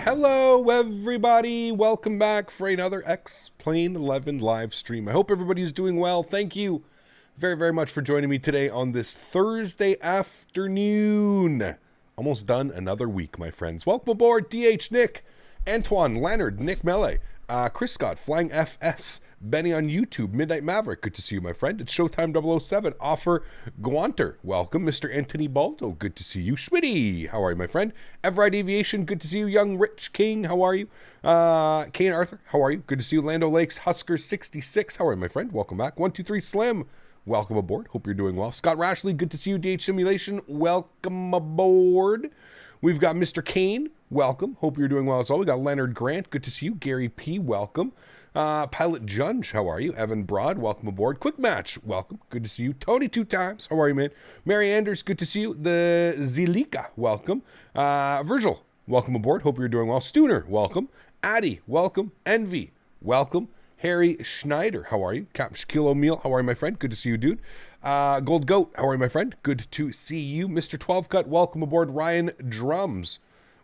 Hello everybody, welcome back for another X-Plane 11 live stream. I hope everybody's doing well. Thank you very much for joining me today on this Thursday afternoon. Almost done another week, my friends. Welcome aboard DH Nick, Antoine, Leonard, Nick Melee, Chris Scott, Flying FS, Benny on YouTube, Midnight Maverick, good to see you, my friend. It's Showtime 007, Offer Guanter, welcome. Mr. Anthony Baldo, good to see you. Smitty, how are you, my friend? Everide Aviation, good to see you. Young Rich King, how are you? Kane Arthur, how are you? Good to see you. Lando Lakes, Husker 66, how are you, my friend? Welcome back. 123 Slim, welcome aboard. Hope you're doing well. Scott Rashley, good to see you. DH Simulation, welcome aboard. We've got Mr. Kane, welcome. Hope you're doing well as well. We got Leonard Grant, good to see you. Gary P, welcome. Pilot Junge, how are you? Evan Broad, welcome aboard. Quick Match, welcome. Good to see you. Tony 2 times, how are you, man? Mary Anders, good to see you. The Zilika, welcome. Virgil, welcome aboard. Hope you're doing well. Stooner, welcome. Addy, welcome. Envy, welcome. Harry Schneider, how are you? Captain Shaquille O'Neal, how are you, my friend? Good to see you, dude. Gold Goat, how are you, my friend? Good to see you. Mr. 12 Cut, welcome aboard. Ryan Drums,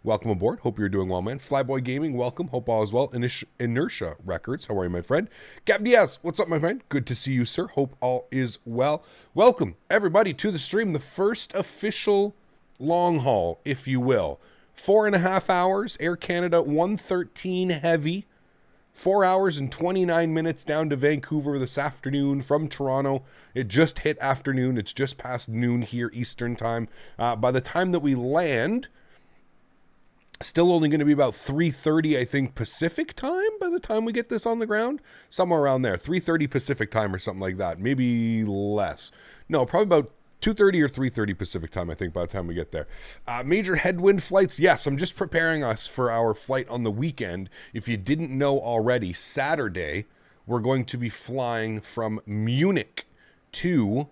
welcome aboard. Hope you're doing well, man. Flyboy Gaming, welcome. Hope all is well. Inertia Records, how are you, my friend? Gab Diaz, what's up, my friend? Good to see you, sir. Hope all is well. Welcome, everybody, to the stream. The first official long haul, if you will. 4.5 hours, Air Canada 113 heavy. 4 hours and 29 minutes down to Vancouver this afternoon from Toronto. It just hit afternoon. It's just past noon here Eastern time. By the time that we land, still only going to be about 3:30, I think, Pacific time by the time we get this on the ground. Somewhere around there. 3:30 Pacific time or something like that. Maybe less. No, probably about 2:30 or 3:30 Pacific time, I think, by the time we get there. Major headwind flights. Yes, I'm just preparing us for our flight on the weekend. If you didn't know already, Saturday, we're going to be flying from Munich to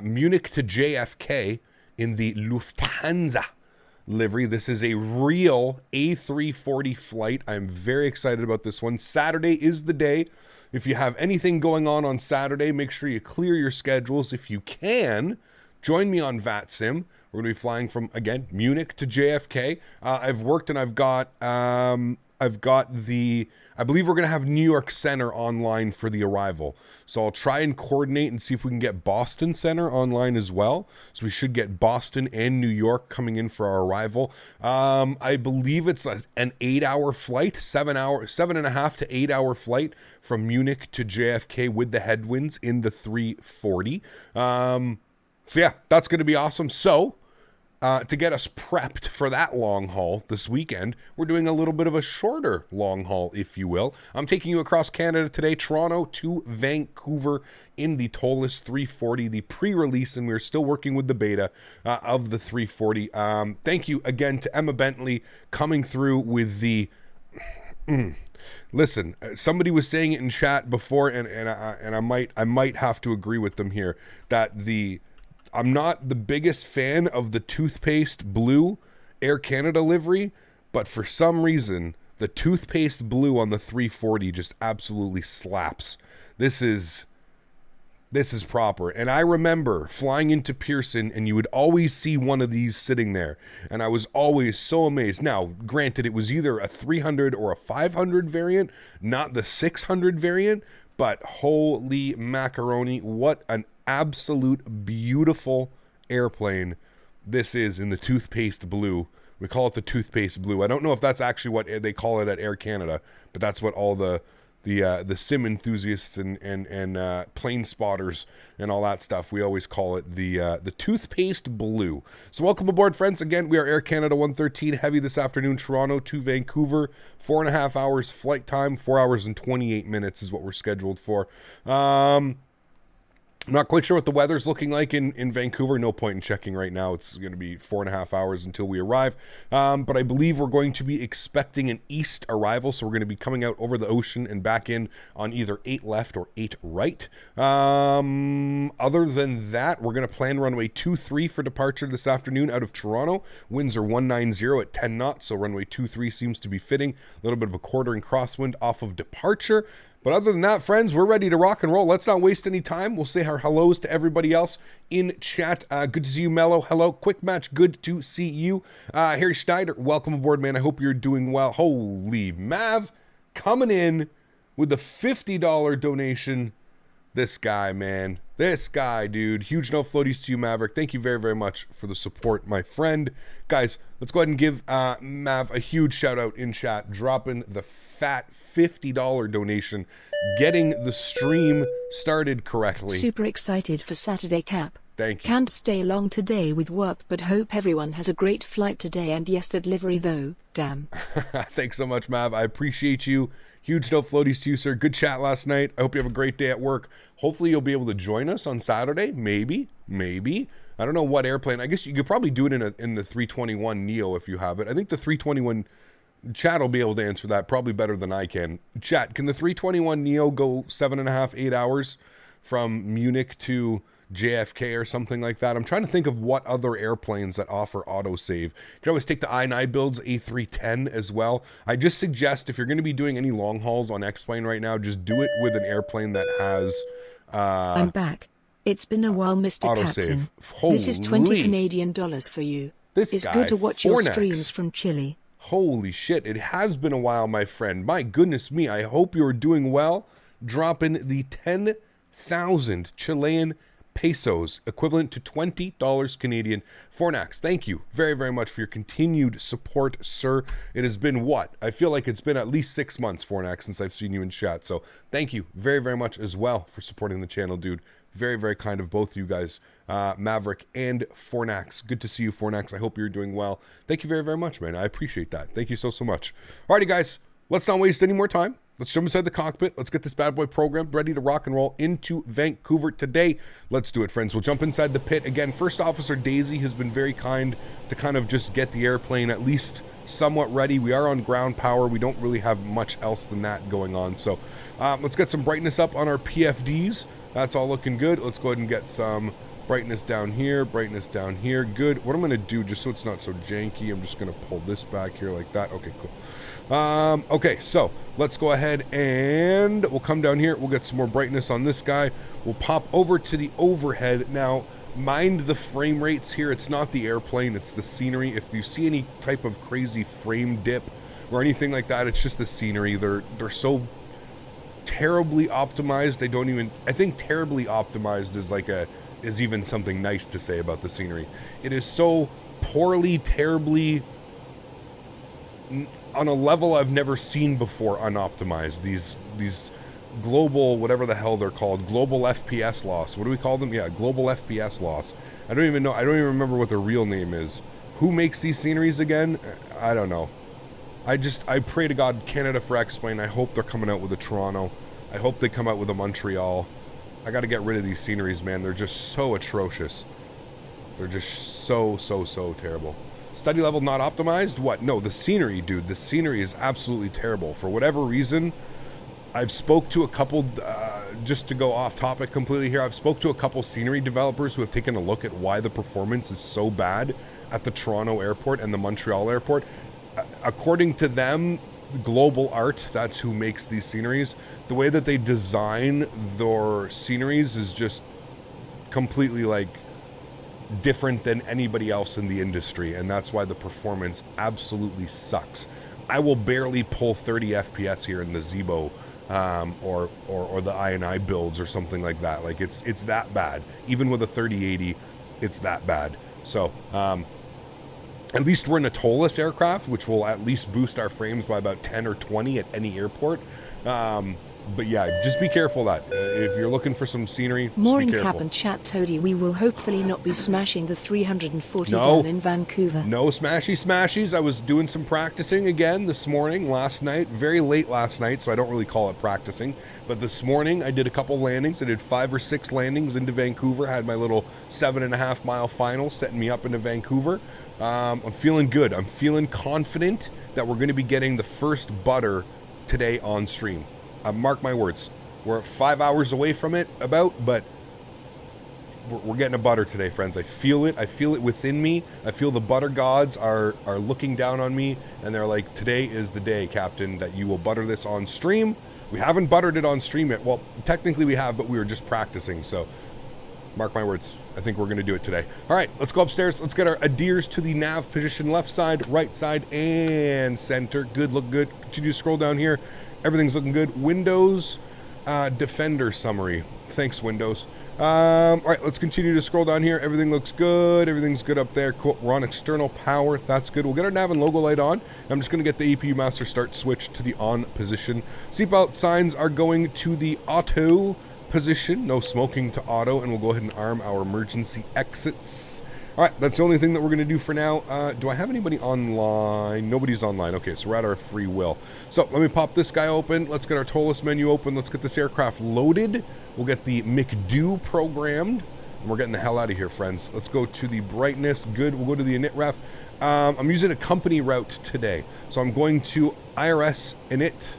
JFK in the Lufthansa livery. This is a real A340 flight. I'm very excited about this one. Saturday is the day. If you have anything going on Saturday, make sure you clear your schedules. If you can, join me on VATSIM. We're going to be flying from, again, Munich to JFK. I've worked and I believe we're going to have New York Center online for the arrival. So I'll try and coordinate and see if we can get Boston Center online as well. So we should get Boston and New York coming in for our arrival. I believe it's an 8-hour flight, 7.5 to 8 hour flight from Munich to JFK with the headwinds in the 340. So yeah, that's going to be awesome. So to get us prepped for that long haul this weekend, we're doing a little bit of a shorter long haul, if you will. I'm taking you across Canada today, Toronto to Vancouver in the Toliss 340, the pre-release, and we're still working with the beta of the 340. Thank you again to Emma Bentley coming through with the... Listen, somebody was saying it in chat before, and I might have to agree with them here, that I'm not the biggest fan of the toothpaste blue Air Canada livery, but for some reason, the toothpaste blue on the 340 just absolutely slaps. This is proper. And I remember flying into Pearson, and you would always see one of these sitting there, and I was always so amazed. Now, granted, it was either a 300 or a 500 variant, not the 600 variant, but holy macaroni, what an absolute beautiful airplane this is in the toothpaste blue. We call it the toothpaste blue. I don't know if that's actually what they call it at Air Canada, but that's what all the sim enthusiasts and plane spotters and all that stuff, we always call it the toothpaste blue. So welcome aboard, friends. Again, we are Air Canada 113 heavy this afternoon, Toronto to Vancouver. 4.5 hours flight time, 4 hours and 28 minutes is what we're scheduled for. I'm not quite sure what the weather's looking like in Vancouver. No point in checking right now. It's going to be 4.5 hours until we arrive. But I believe we're going to be expecting an east arrival. So we're going to be coming out over the ocean and back in on either 8 left or 8 right. Other than that, we're going to plan runway 23 for departure this afternoon out of Toronto. Winds are 190 at 10 knots. So runway 23 seems to be fitting. A little bit of a quartering crosswind off of departure. But other than that, friends, we're ready to rock and roll. Let's not waste any time. We'll say our hellos to everybody else in chat. Good to see you, Mello. Hello. Quick Match, good to see you. Harry Schneider, welcome aboard, man. I hope you're doing well. Holy Mav, coming in with the $50 donation. This guy, man. This guy, dude. Huge no floaties to you, Maverick. Thank you very, very much for the support, my friend. Guys, let's go ahead and give Mav a huge shout out in chat, dropping the fat $50 donation, getting the stream started correctly. Super excited for Saturday, Cap. Thank you. Can't stay long today with work, but hope everyone has a great flight today. And yes, that livery though, damn. Thanks so much, Mav. I appreciate you. Huge no floaties to you, sir. Good chat last night. I hope you have a great day at work. Hopefully you'll be able to join us on Saturday. Maybe. I don't know what airplane. I guess you could probably do it in the 321 Neo if you have it. I think the 321 chat will be able to answer that probably better than I can. Chat, can the 321 Neo go 7.5, 8 hours from Munich to JFK or something like that? I'm trying to think of what other airplanes that offer autosave. You can always take the i9 builds, A310 as well. I just suggest if you're going to be doing any long hauls on X-Plane right now, just do it with an airplane that has I'm back. It's been a while, Mr. Captain. This is 20 Canadian dollars for you. It's good to watch your streams from Chile. Holy shit, it has been a while, my friend. My goodness me, I hope you're doing well. Dropping the 10,000 Chilean pesos, equivalent to $20 Canadian. Fornax, thank you very, very much for your continued support, sir. It has been what? I feel like it's been at least 6 months, Fornax, since I've seen you in chat. So thank you very, very much as well for supporting the channel, dude. Very, very kind of both of you guys, Maverick and Fornax. Good to see you, Fornax. I hope you're doing well. Thank you very, very much, man. I appreciate that. Thank you so, so much. Alrighty, guys, let's not waste any more time. Let's jump inside the cockpit. Let's get this bad boy programmed, ready to rock and roll into Vancouver today. Let's do it, friends. We'll jump inside the pit. Again, First Officer Daisy has been very kind to kind of just get the airplane at least somewhat ready. We are on ground power. We don't really have much else than that going on. So let's get some brightness up on our PFDs. That's all looking good. Let's go ahead and get some brightness down here, brightness down here. Good. What I'm going to do, just so it's not so janky, I'm just going to pull this back here like that. Okay, cool. Okay, so let's go ahead and we'll come down here. We'll get some more brightness on this guy. We'll pop over to the overhead. Now, mind the frame rates here. It's not the airplane, it's the scenery. If you see any type of crazy frame dip or anything like that, it's just the scenery. They're so terribly optimized. They don't even, I think terribly optimized is even something nice to say about the scenery. It is so poorly, terribly, on a level I've never seen before, unoptimized. These global, whatever the hell they're called, global FPS loss. What do we call them? Yeah, global FPS loss. I don't even know. I don't even remember what the real name is. Who makes these sceneries again? I don't know. I pray to God, Canada for X-Plane. I hope they're coming out with a Toronto. I hope they come out with a Montreal. I got to get rid of these sceneries, man. They're just so atrocious. They're just so terrible. Study level not optimized? What? No, the scenery, dude. The scenery is absolutely terrible. For whatever reason, I've spoke to a couple, just to go off topic completely here, I've spoke to a couple scenery developers who have taken a look at why the performance is so bad at the Toronto airport and the Montreal airport. According to them, Global Art, that's who makes these sceneries, the way that they design their sceneries is just completely like different than anybody else in the industry, and that's why the performance absolutely sucks. I will barely pull 30 FPS here in the Zibo or the I&I builds or something like that. Like it's that bad. Even with a 3080, it's that bad. So at least we're in a Toliss aircraft, which will at least boost our frames by about 10 or 20 at any airport. But yeah, just be careful that if you're looking for some scenery, more just be in careful. Cap and chat, Toady. We will hopefully not be smashing the 340 down in Vancouver. No smashies. I was doing some practicing again this morning, last night, very late last night, so I don't really call it practicing. But this morning I did a couple landings. I did 5 or 6 landings into Vancouver. Had my little 7.5 mile final setting me up into Vancouver. I'm feeling good. I'm feeling confident that we're going to be getting the first butter today on stream. Mark my words. We're 5 hours away from it but we're getting a butter today, friends. I feel it. I feel it within me. I feel the butter gods are looking down on me, and they're like, today is the day, Captain, that you will butter this on stream. We haven't buttered it on stream yet. Well, technically we have, but we were just practicing. So mark my words. I think we're going to do it today. All right, let's go upstairs. Let's get our adheres to the nav position, left side, right side, and center. Good, look good. Continue to scroll down here. Everything's looking good. Windows, Defender summary. Thanks, Windows. All right, let's continue to scroll down here. Everything looks good. Everything's good up there. Cool. We're on external power. That's good. We'll get our nav and logo light on. I'm just going to get the APU master start switch to the on position. Seatbelt signs are going to the auto position. No smoking to auto. And we'll go ahead and arm our emergency exits. All right, that's the only thing that we're going to do for now. Do I have anybody online? Nobody's online. Okay, so we're at our free will. So let me pop this guy open. Let's get our Toliss menu open. Let's get this aircraft loaded. We'll get the McDo programmed. And we're getting the hell out of here, friends. Let's go to the brightness. Good. We'll go to the init ref. I'm using a company route today. So I'm going to IRS init.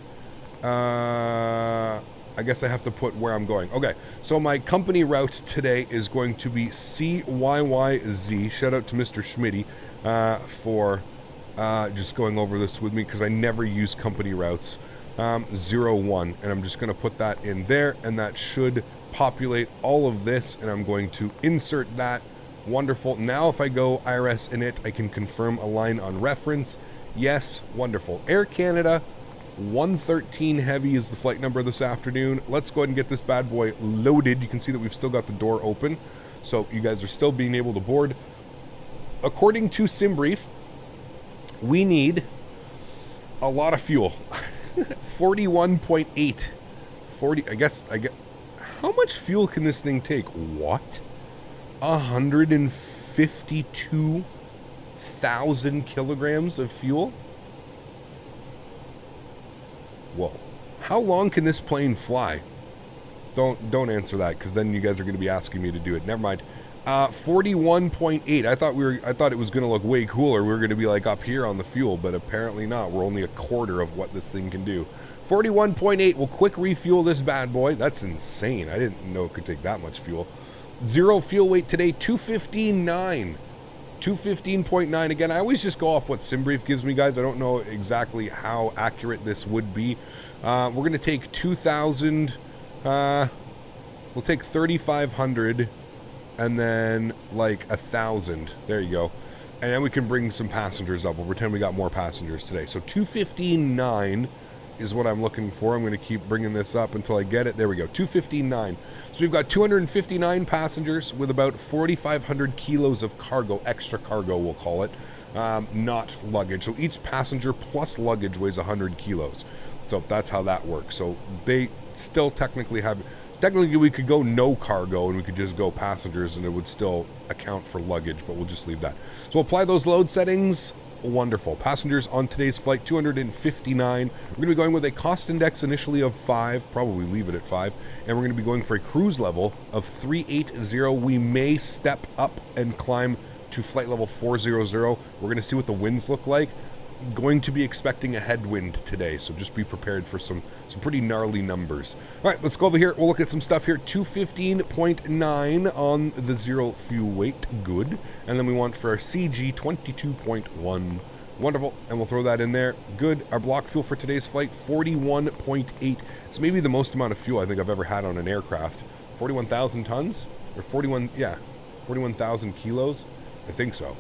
I guess I have to put where I'm going. Okay, so my company route today is going to be CYYZ. Shout out to Mr. Smitty for just going over this with me because I never use company routes. 01, and I'm just going to put that in there, and that should populate all of this, and I'm going to insert that. Wonderful. Now if I go IRS init, I can confirm a line on reference. Yes, wonderful. Air Canada 113 Heavy is the flight number this afternoon. Let's go ahead and get this bad boy loaded. You can see that we've still got the door open, so you guys are still being able to board. According to SimBrief, we need a lot of fuel. 41.8. 40, I guess, how much fuel can this thing take? What? 152,000 kilograms of fuel? Whoa. How long can this plane fly? Don't answer that, because then you guys are going to be asking me to do it. Never mind. 41.8. I thought it was going to look way cooler. We were going to be like up here on the fuel, but apparently not. We're only a quarter of what this thing can do. 41.8. We'll quick refuel this bad boy. That's insane. I didn't know it could take that much fuel. Zero fuel weight today, 215.9. 215.9. Again, I always just go off what SimBrief gives me, guys. I don't know exactly how accurate this would be. We're going to take 2,000. We'll take 3,500 and then like 1,000. There you go. And then we can bring some passengers up. We'll pretend we got more passengers today. So 215.9 is what I'm looking for. I'm going to keep bringing this up until I get it. There we go. 215.9. So we've got 259 passengers with about 4,500 kilos of cargo, extra cargo we'll call it, not luggage. So each passenger plus luggage weighs 100 kilos. So that's how that works. So they still technically we could go no cargo and we could just go passengers and it would still account for luggage, but we'll just leave that. So we'll apply those load settings. Wonderful. Passengers on today's flight, 259. We're going to be going with a cost index initially of 5, probably leave it at 5, and we're going to be going for a cruise level of 380. We may step up and climb to flight level 400. We're going to see what the winds look like. Going to be expecting a headwind today, so just be prepared for some pretty gnarly numbers. All right, let's go over here. We'll look at some stuff here. 215.9 on the zero fuel weight. Good. And then we want for our CG 22.1. Wonderful. And we'll throw that in there. Good. Our block fuel for today's flight, 41.8. It's maybe the most amount of fuel I think I've ever had on an aircraft. 41,000 tons? Or 41,000 kilos? I think so.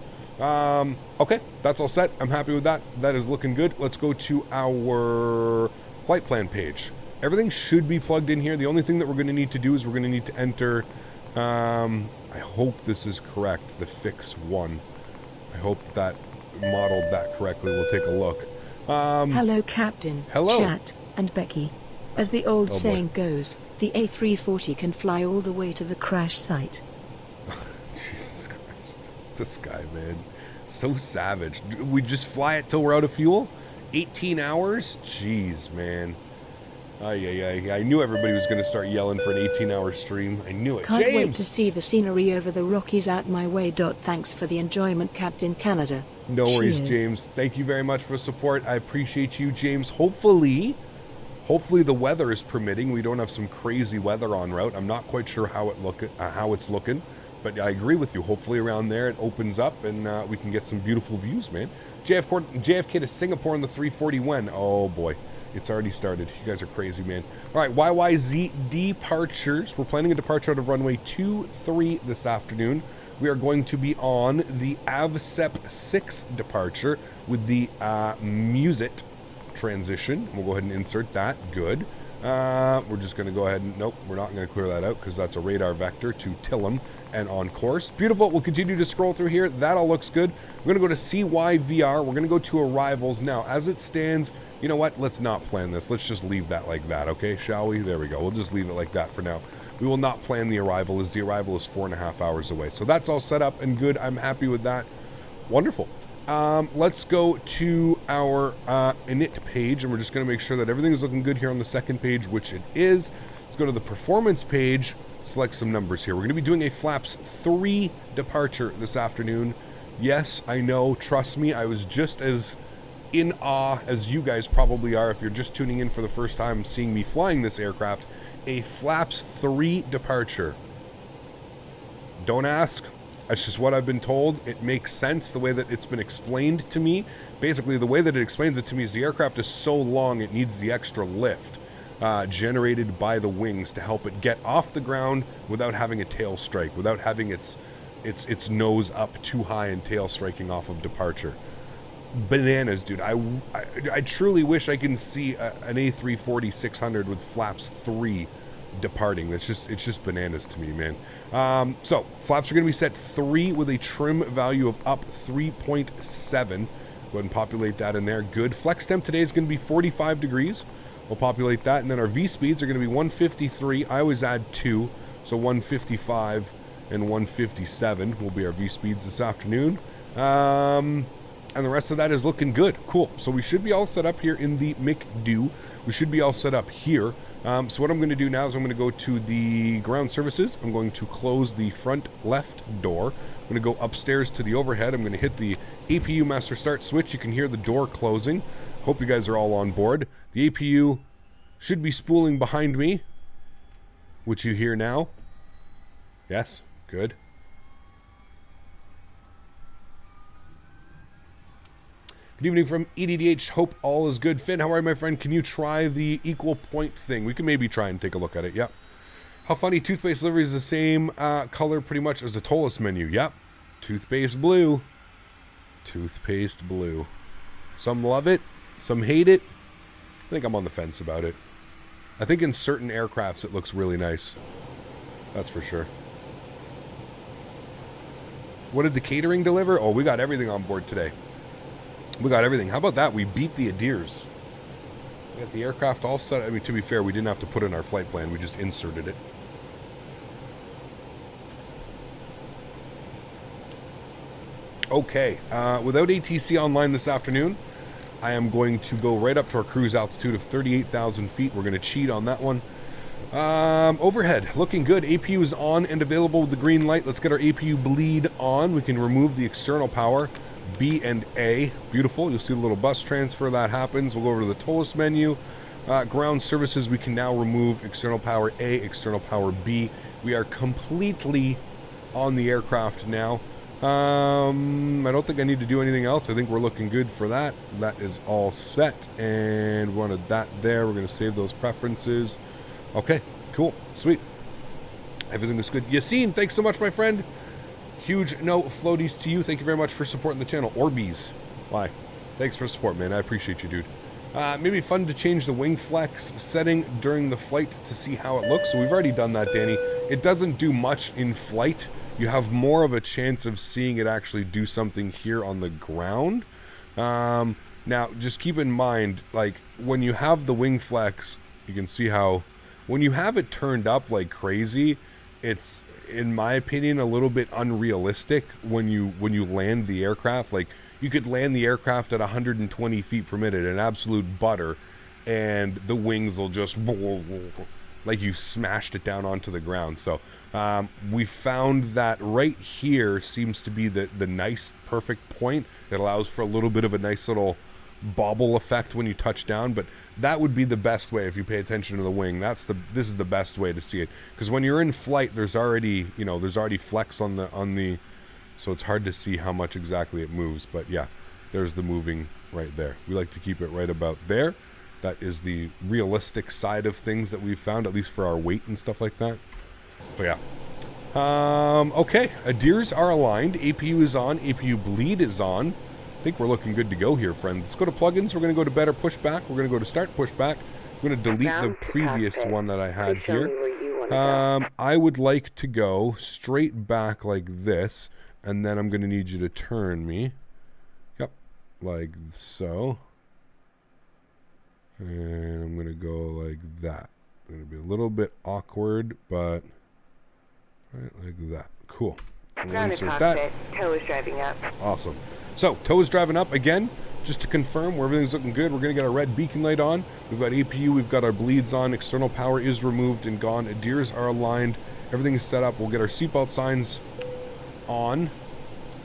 Okay, that's all set. I'm happy with that. That is looking good. Let's go to our flight plan page. Everything should be plugged in here. The only thing that we're going to need to do is we're going to need to enter, I hope this is correct, the fix 1. I hope that modeled that correctly. We'll take a look. Hello, Captain. Hello. Chat, and Becky. As the old saying goes, the A340 can fly all the way to the crash site. Jesus Christ. This guy, man. So savage. We just fly it till we're out of fuel? 18 hours? Jeez, man. I knew everybody was going to start yelling for an 18-hour stream. I knew it. Can't James! wait to see the scenery over the Rockies out my way. Thanks for the enjoyment, Captain Canada. No worries, James. Thank you very much for the support. I appreciate you, James. Hopefully the weather is permitting. We don't have some crazy weather en route. I'm not quite sure how it's looking, but I agree with you. Hopefully around there it opens up and we can get some beautiful views, man. JFK to Singapore in the 340 when? Oh boy. It's already started. You guys are crazy, man. All right, YYZ departures. We're planning a departure out of runway 23 this afternoon. We are going to be on the ASXP+Xvision departure with the Musit transition. We'll go ahead and insert that. Good. We're just going to go ahead and... Nope, we're not going to clear that out because that's a radar vector to Tillum and on course. Beautiful. We'll continue to scroll through here. That all looks good. We're going to go to CYVR. We're going to go to arrivals. Now, as it stands, you know what? Let's not plan this. Let's just leave that like that, okay? Shall we? There we go. We'll just leave it like that for now. We will not plan the arrival, as the arrival is 4.5 hours away. So that's all set up and good. I'm happy with that. Wonderful. Let's go to our init page, and we're just going to make sure that everything is looking good here on the second page, which it is. Let's go to the performance page, select some numbers here. We're going to be doing a Flaps 3 departure this afternoon. Yes, I know. Trust me, I was just as in awe as you guys probably are if you're just tuning in for the first time seeing me flying this aircraft. A Flaps 3 departure. Don't ask. That's just what I've been told. It makes sense the way that it's been explained to me. Basically, the way that it explains it to me is the aircraft is so long it needs the extra lift generated by the wings to help it get off the ground without having a tail strike, without having its nose up too high and tail striking off of departure. Bananas, dude. I truly wish I can see an A340-600 with Flaps 3 departing. It's just bananas to me, man. So flaps are going to be set 3 with a trim value of up 3.7. Go ahead and populate that in there. Good. Flex temp today is going to be 45 degrees. We'll populate that, and then our V speeds are going to be 153. I always add 2, so 155 and 157 will be our V speeds this afternoon. And the rest of that is looking good. Cool. So we should be all set up here in the McDo. We should be all set up here. So what I'm going to do now is I'm going to go to the ground services. I'm going to close the front left door. I'm going to go upstairs to the overhead. I'm going to hit the APU master start switch. You can hear the door closing. Hope you guys are all on board. The APU should be spooling behind me, which you hear now. Yes, good. Good evening from EDDH. Hope all is good. Finn, how are you, my friend? Can you try the equal point thing? We can maybe try and take a look at it. Yep. How funny. Toothpaste livery is the same color pretty much as the Toliss menu. Yep. Toothpaste blue. Toothpaste blue. Some love it. Some hate it. I think I'm on the fence about it. I think in certain aircrafts it looks really nice. That's for sure. What did the catering deliver? Oh, we got everything on board today. We got everything. How about that? We beat the Adirs. We got the aircraft all set. I mean, to be fair, we didn't have to put in our flight plan. We just inserted it. Okay. Without ATC online this afternoon, I am going to go right up to our cruise altitude of 38,000 feet. We're going to cheat on that one. Overhead, looking good. APU is on and available with the green light. Let's get our APU bleed on. We can remove the external power. B and A. Beautiful. You'll see the little bus transfer that happens. We'll go over to the Toliss menu. Ground services, we can now remove external power A, external power B. We are completely on the aircraft now. I don't think I need to do anything else. I think we're looking good for that. That is all set. And we wanted that there. We're going to save those preferences. Okay, cool. Sweet. Everything is good. Yassine, thanks so much, my friend. Huge no floaties to you. Thank you very much for supporting the channel. Orbeez. Why? Thanks for support, man. I appreciate you, dude. Maybe fun to change the wing flex setting during the flight to see how it looks. So we've already done that, Danny. It doesn't do much in flight. You have more of a chance of seeing it actually do something here on the ground. Now, just keep in mind, like, when you have the wing flex, you can see how, when you have it turned up like crazy, it's, in my opinion, a little bit unrealistic when you land the aircraft. Like, you could land the aircraft at 120 feet per minute, an absolute butter, and the wings will just like you smashed it down onto the ground. So we found that right here seems to be the nice perfect point that allows for a little bit of a nice little bobble effect when you touch down. But that would be the best way if you pay attention to the wing. This is the best way to see it, because when you're in flight, there's already flex on the so it's hard to see how much exactly it moves. But yeah, there's the moving right there. We like to keep it right about there. That is the realistic side of things that we've found, at least for our weight and stuff like that. But yeah. Okay, ADIRs are aligned. APU is on. APU bleed is on. I think we're looking good to go here, friends. Let's go to plugins. We're going to go to better pushback. We're going to go to start pushback. I'm going to delete the previous one that I had here. I would like to go straight back like this, and then I'm going to need you to turn me. Yep, like so. And I'm going to go like that. It's going to be a little bit awkward, but right like that. Cool. We'll insert that. Tow is driving up. Awesome. So, tow is driving up again. Just to confirm, everything's looking good. We're going to get our red beacon light on. We've got APU, we've got our bleeds on. External power is removed and gone. ADIRs are aligned. Everything is set up. We'll get our seatbelt signs on.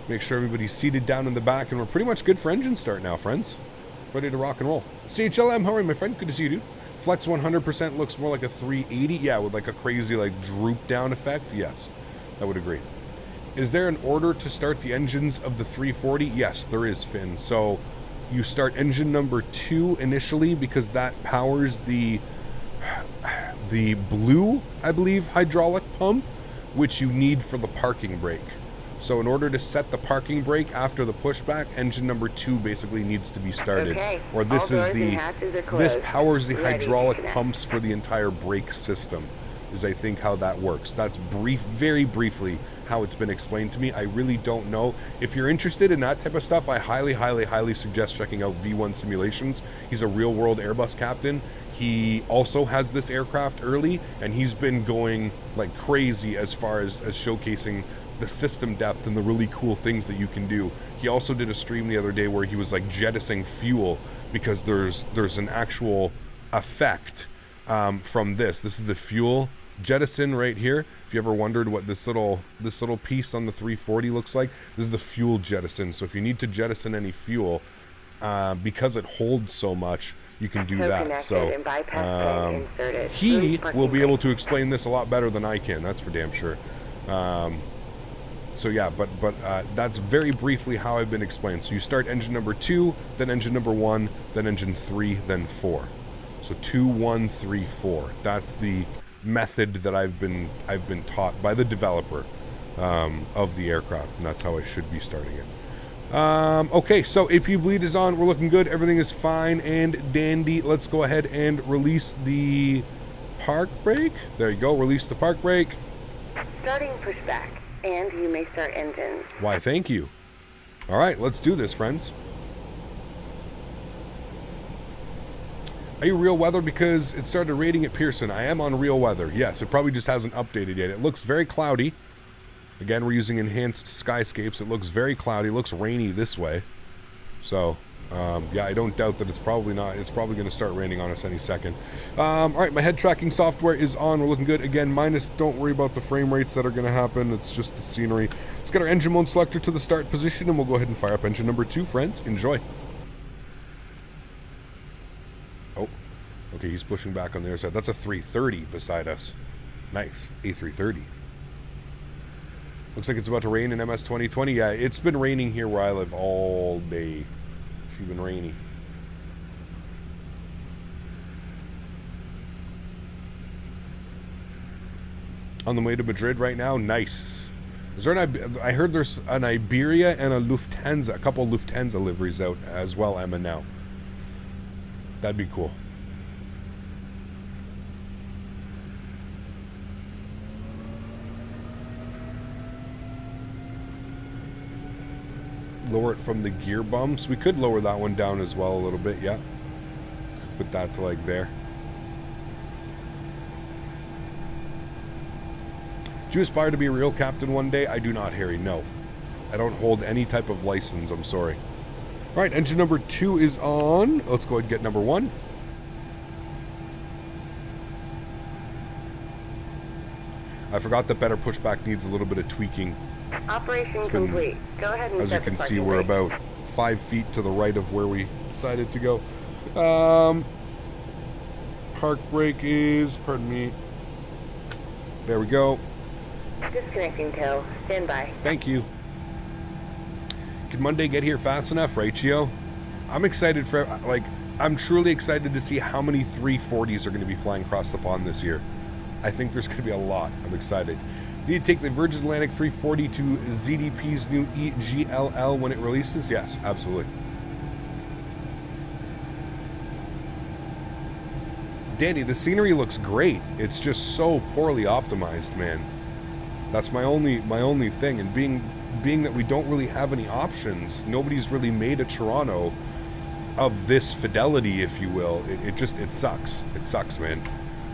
Make sure everybody's seated down in the back. And we're pretty much good for engine start now, friends. Ready to rock and roll. CHLM, how are you, my friend? Good to see you, dude. Flex 100% looks more like a 380. Yeah, with like a crazy like droop down effect. Yes, I would agree. Is there an order to start the engines of the 340? Yes, there is, Finn. So you start engine number 2 initially because that powers the blue, I believe, hydraulic pump, which you need for the parking brake. So in order to set the parking brake after the pushback, engine number 2 basically needs to be started. Okay. Or this All is doors and hatches are closed. this powers the Ready hydraulic to connect. pumps for the entire brake system, is I think how that works. That's very briefly how it's been explained to me. I really don't know. If you're interested in that type of stuff, I highly suggest checking out V1 Simulations. He's a real world Airbus captain. He also has this aircraft early, and he's been going like crazy as far as showcasing the system depth and the really cool things that you can do. He also did a stream the other day where he was like jettisoning fuel because there's an actual effect from this. This is the fuel jettison right here. If you ever wondered what this little piece on the 340 looks like, this is the fuel jettison. So if you need to jettison any fuel, because it holds so much, you can do that. So he will be able to explain this a lot better than I can. That's for damn sure. So yeah, but that's very briefly how I've been explained. So you start engine number 2, then engine number 1, then engine 3, then 4. So 2, 1, 3, 4. That's the method that I've been taught by the developer of the aircraft, and that's how I should be starting it. Okay, so APU bleed is on. We're looking good. Everything is fine and dandy. Let's go ahead and release the park brake. There you go. Release the park brake. Starting pushback, and you may start engines. Why, thank you. All right, let's do this, friends. Are you real weather? Because it started raining at Pearson. I am on real weather. Yes, it probably just hasn't updated yet. It looks very cloudy. Again, we're using enhanced skyscapes. It looks very cloudy. It looks rainy this way. So, yeah, I don't doubt that it's probably not. It's probably going to start raining on us any second. All right, my head tracking software is on. We're looking good. Again, minus, don't worry about the frame rates that are going to happen. It's just the scenery. Let's get our engine mode selector to the start position, and we'll go ahead and fire up engine number 2, friends. Enjoy. Oh, okay, he's pushing back on the other side. That's a 330 beside us. Nice, A330. Looks like it's about to rain in MS 2020. Yeah, it's been raining here where I live all day. It's been rainy. On the way to Madrid right now. Nice. Is there I heard there's an Iberia and a Lufthansa, a couple Lufthansa liveries out as well, Emma, now. That'd be cool. Lower it from the gear bumps. We could lower that one down as well a little bit, yeah. Put that to like there. Do you aspire to be a real captain one day? I do not, Harry, no. I don't hold any type of license, I'm sorry. All right, engine number 2 is on. Let's go ahead and get number 1. I forgot that better pushback needs a little bit of tweaking. Operation complete. Go ahead and as you can see, we're about 5 feet to the right of where we decided to go. Park brake is, pardon me. There we go. Disconnecting tow. Stand by. Thank you. Can Monday get here fast enough, right, Gio? I'm excited for, like, I'm truly excited to see how many 340s are going to be flying across the pond this year. I think there's going to be a lot. I'm excited. You need to take the Virgin Atlantic 340 to ZDP's new EGLL when it releases? Yes, absolutely. Danny, the scenery looks great. It's just so poorly optimized, man. That's my only thing. And being that we don't really have any options, nobody's really made a Toronto of this fidelity, if you will. It sucks. It sucks, man.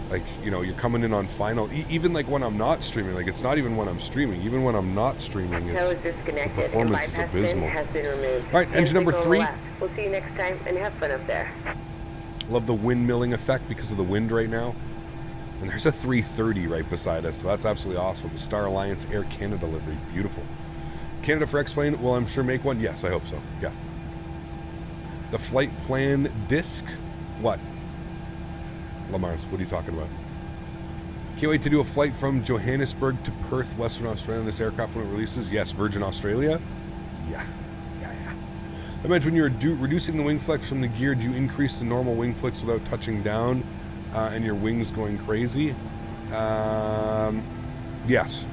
Like, you know, you're coming in on final, even like when I'm not streaming, like it's not even when I'm streaming, even when I'm not streaming, the performance is abysmal. Alright, engine number 3. We'll see you next time, and have fun up there. Love the windmilling effect because of the wind right now. And there's a 330 right beside us, so that's absolutely awesome. The Star Alliance Air Canada livery, beautiful. Canada for X-Plane, will I'm sure make one? Yes, I hope so, yeah. The flight plan disc, what? Lamar's, what are you talking about? Can't wait to do a flight from Johannesburg to Perth, Western Australia, this aircraft when it releases. Yes, Virgin Australia. Yeah. I meant when you're reducing the wing flex from the gear, do you increase the normal wing flex without touching down and your wings going crazy? Yes.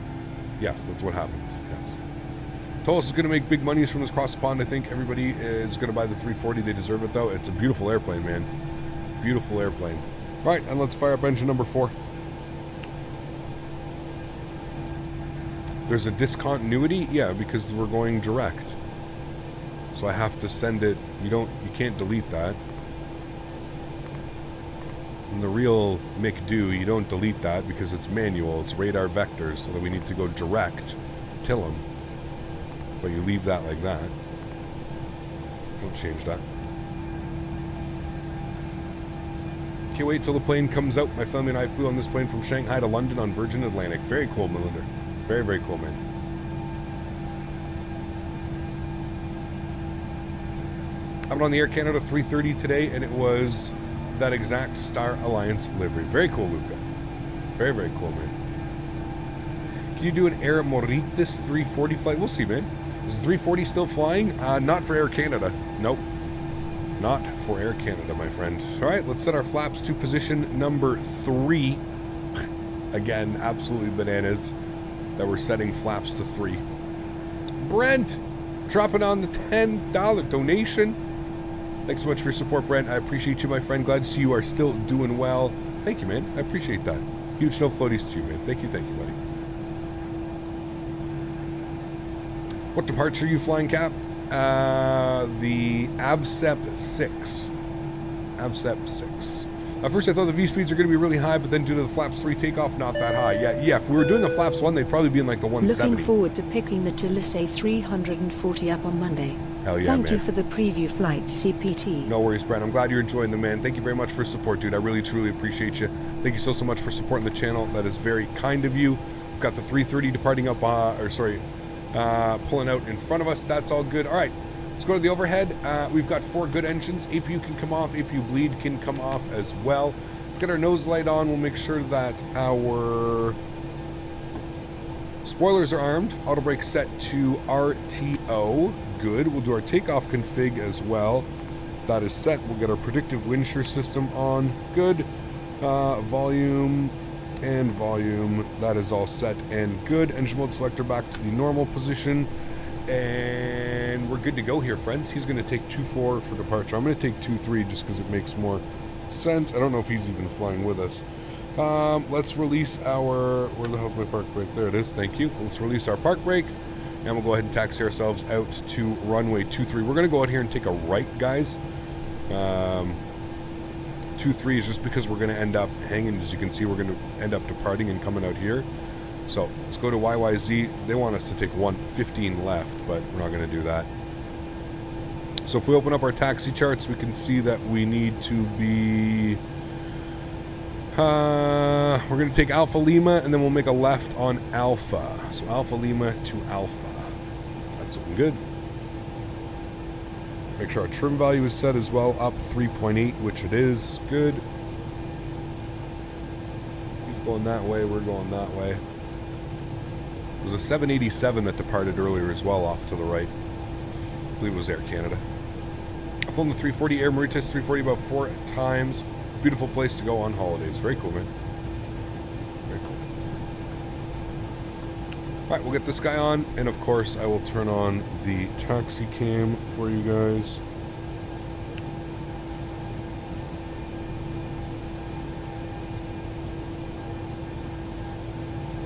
Yes, that's what happens. Yes. Toliss is going to make big monies from this cross the pond. I think everybody is going to buy the 340. They deserve it, though. It's a beautiful airplane, man. Beautiful airplane. All right, and let's fire up engine number 4. There's a discontinuity? Yeah, because we're going direct. So I have to send it. You can't delete that. In the real McDo, you don't delete that because it's manual. It's radar vectors, so that we need to go direct, till them. But you leave that like that. Don't change that. Can't wait till the plane comes out. My family and I flew on this plane from Shanghai to London on Virgin Atlantic. Very cool, Melinda. Very, very cool, man. I went on the Air Canada 330 today, and it was that exact Star Alliance livery. Very cool, Luca. Very, very cool, man. Can you do an Air Mauritius 340 flight? We'll see, man. Is the 340 still flying? Not for Air Canada. Nope. Not for Air Canada, my friend. All right, let's set our flaps to position number 3. Again, absolutely bananas that we're setting flaps to 3. Brent, dropping on the $10 donation. Thanks so much for your support, Brent. I appreciate you, my friend. Glad to see you are still doing well. Thank you, man. I appreciate that. Huge no floaties to you, man. Thank you, buddy. What departure are you flying, Cap? The ASXP 6. ASXP 6. At first I thought the view speeds are going to be really high, but then due to the flaps 3 takeoff, not that high. Yeah, if we were doing the flaps 1, they'd probably be in like the 170. Looking forward to picking the Toliss A340 up on Monday. Hell yeah, Thank man. you for the preview flight, CPT. No worries, Brent. I'm glad you're enjoying them, man. Thank you very much for support, dude. I really, truly appreciate you. Thank you so much for supporting the channel. That is very kind of you. We've got the 330 departing up, pulling out in front of us. That's all good. All right. Let's go to the overhead. We've got 4 good engines. APU can come off. APU bleed can come off as well. Let's get our nose light on. We'll make sure that our spoilers are armed. Auto brake set to RTO. Good. We'll do our takeoff config as well. That is set. We'll get our predictive wind shear system on. Good. Volume and volume. That is all set and good. Engine mode selector back to the normal position. And we're good to go here, friends. He's going to take 2-4 for departure. I'm going to take 2-3 just because it makes more sense. I don't know if he's even flying with us. Let's release our... Where the hell's my park brake? There it is. Thank you. Let's release our park brake. And we'll go ahead and taxi ourselves out to runway 23. We're going to go out here and take a right, guys. 23 is just because we're going to end up hanging. As you can see, we're going to end up departing and coming out here. So let's go to YYZ. They want us to take 115 left, but we're not going to do that. So if we open up our taxi charts, we can see that we need to be... we're going to take Alpha Lima, and then we'll make a left on Alpha. So Alpha Lima to Alpha. That's looking good. Make sure our trim value is set as well, up 3.8, which it is. Good. He's going that way, we're going that way. There was a 787 that departed earlier as well, off to the right. I believe it was Air Canada. I've flown the 340 Air Mauritius 340 about 4 times. Beautiful place to go on holidays. Very cool, man. Very cool. Alright, we'll get this guy on, and of course I will turn on the taxi cam for you guys.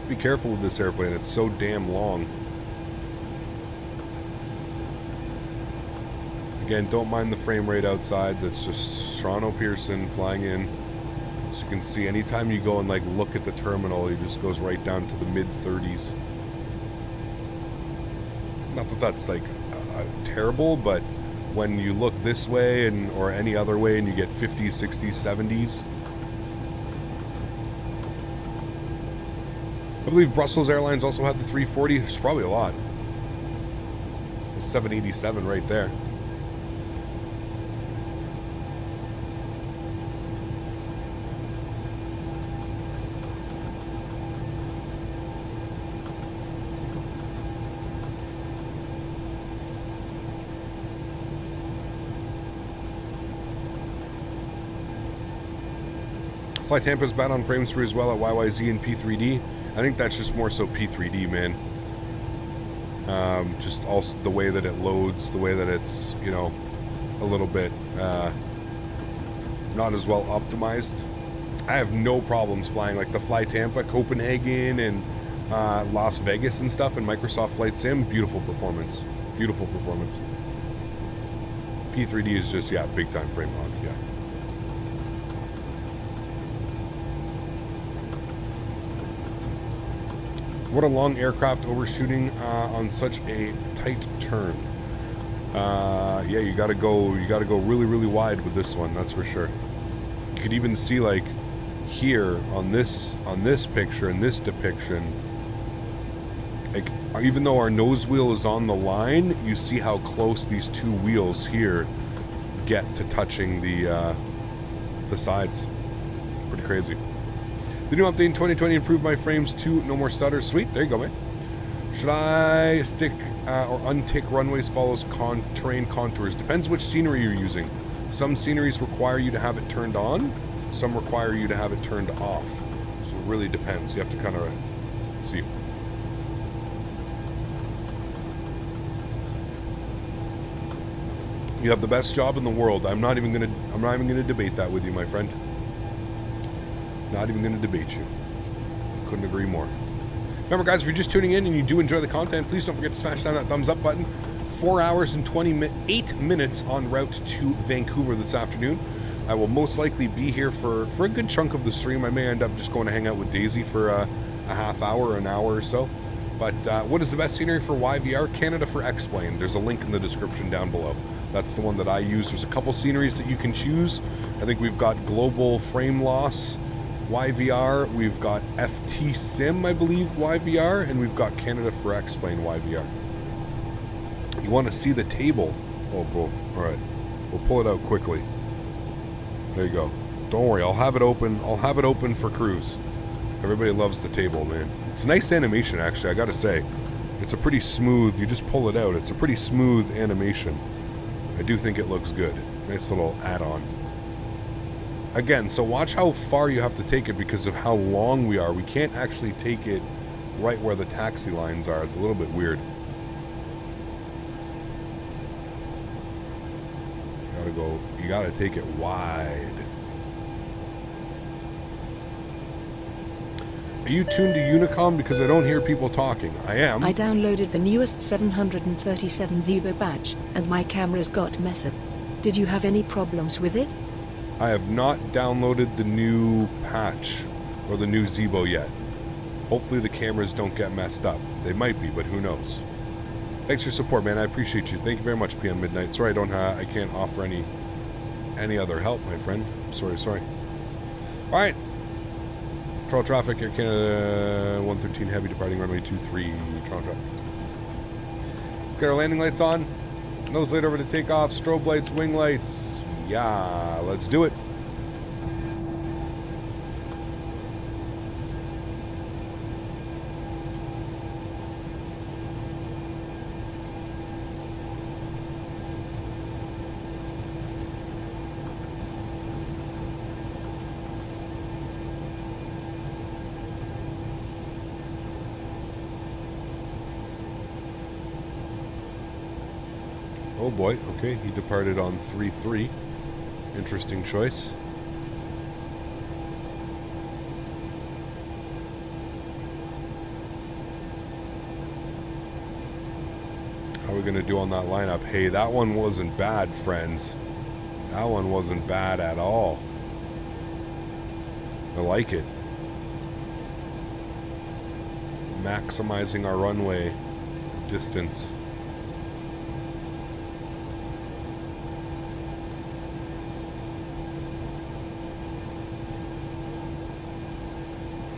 Be careful with this airplane, it's so damn long. Again, don't mind the frame rate outside, that's just Toronto Pearson flying in. As you can see, anytime you go and like look at the terminal, it just goes right down to the mid-30s. Not that that's like terrible, but when you look this way and or any other way and you get 50s, 60s, 70s. I believe Brussels Airlines also had the 340. There's probably a lot. The 787 right there. Fly Tampa's bad on frame spree as well at YYZ and P3D. I think that's just more so P3D, man. Just also the way that it loads, the way that it's, you know, a little bit not as well optimized. I have no problems flying like the Fly Tampa, Copenhagen, and Las Vegas and stuff in Microsoft Flight Sim. Beautiful performance. Beautiful performance. P3D is just, yeah, big time frame hog, yeah. What a long aircraft overshooting on such a tight turn. Yeah, you gotta go really, really wide with this one, that's for sure. You could even see like here on this picture, in this depiction, like even though our nose wheel is on the line, you see how close these two wheels here get to touching the sides. Pretty crazy. The new update in 2020 improved my frames too. No more stutters. Sweet. There you go, man. Should I stick or untick runways follows terrain contours? Depends which scenery you're using. Some sceneries require you to have it turned on. Some require you to have it turned off. So it really depends. You have to kind of see. You have the best job in the world. I'm not even gonna debate that with you, my friend. Not even going to debate you. Couldn't agree more. Remember, guys, if you're just tuning in and you do enjoy the content, please don't forget to smash down that thumbs up button. 4 hours and 28 minutes en route to Vancouver this afternoon. I will most likely be here for a good chunk of the stream. I may end up just going to hang out with Daisy for a half hour, an hour or so. But what is the best scenery for YVR? Canada for X-Plane. There's a link in the description down below. That's the one that I use. There's a couple sceneries that you can choose. I think we've got global frame loss YVR, we've got FT Sim, I believe, YVR, and we've got Canada for X-Plane YVR. You want to see the table? Oh, boy. All right. We'll pull it out quickly. There you go. Don't worry. I'll have it open. I'll have it open for cruise. Everybody loves the table, man. It's a nice animation, actually, I got to say. It's a pretty smooth, you just pull it out. It's a pretty smooth animation. I do think it looks good. Nice little add-on. Again, so watch how far you have to take it because of how long we are. We can't actually take it right where the taxi lines are. It's a little bit weird. You gotta take it wide. Are you tuned to Unicom? Because I don't hear people talking. I am. I downloaded the newest 737 Zibo batch, and my camera's got messed up. Did you have any problems with it? I have not downloaded the new patch or the new Zibo yet. Hopefully the cameras don't get messed up. They might be, but who knows. Thanks for your support, man. I appreciate you. Thank you very much, PM Midnight. Sorry I can't offer any other help, my friend. Sorry. All right. Toronto traffic, Air Canada 113 heavy departing runway 23, Toronto traffic. Let's get our landing lights on. Nose light over to takeoff, strobe lights, wing lights. Yeah, let's do it. Oh boy, okay, he departed on 3-3. Interesting choice. How are we going to do on that lineup? Hey, that one wasn't bad, friends. That one wasn't bad at all. I like it. Maximizing our runway distance.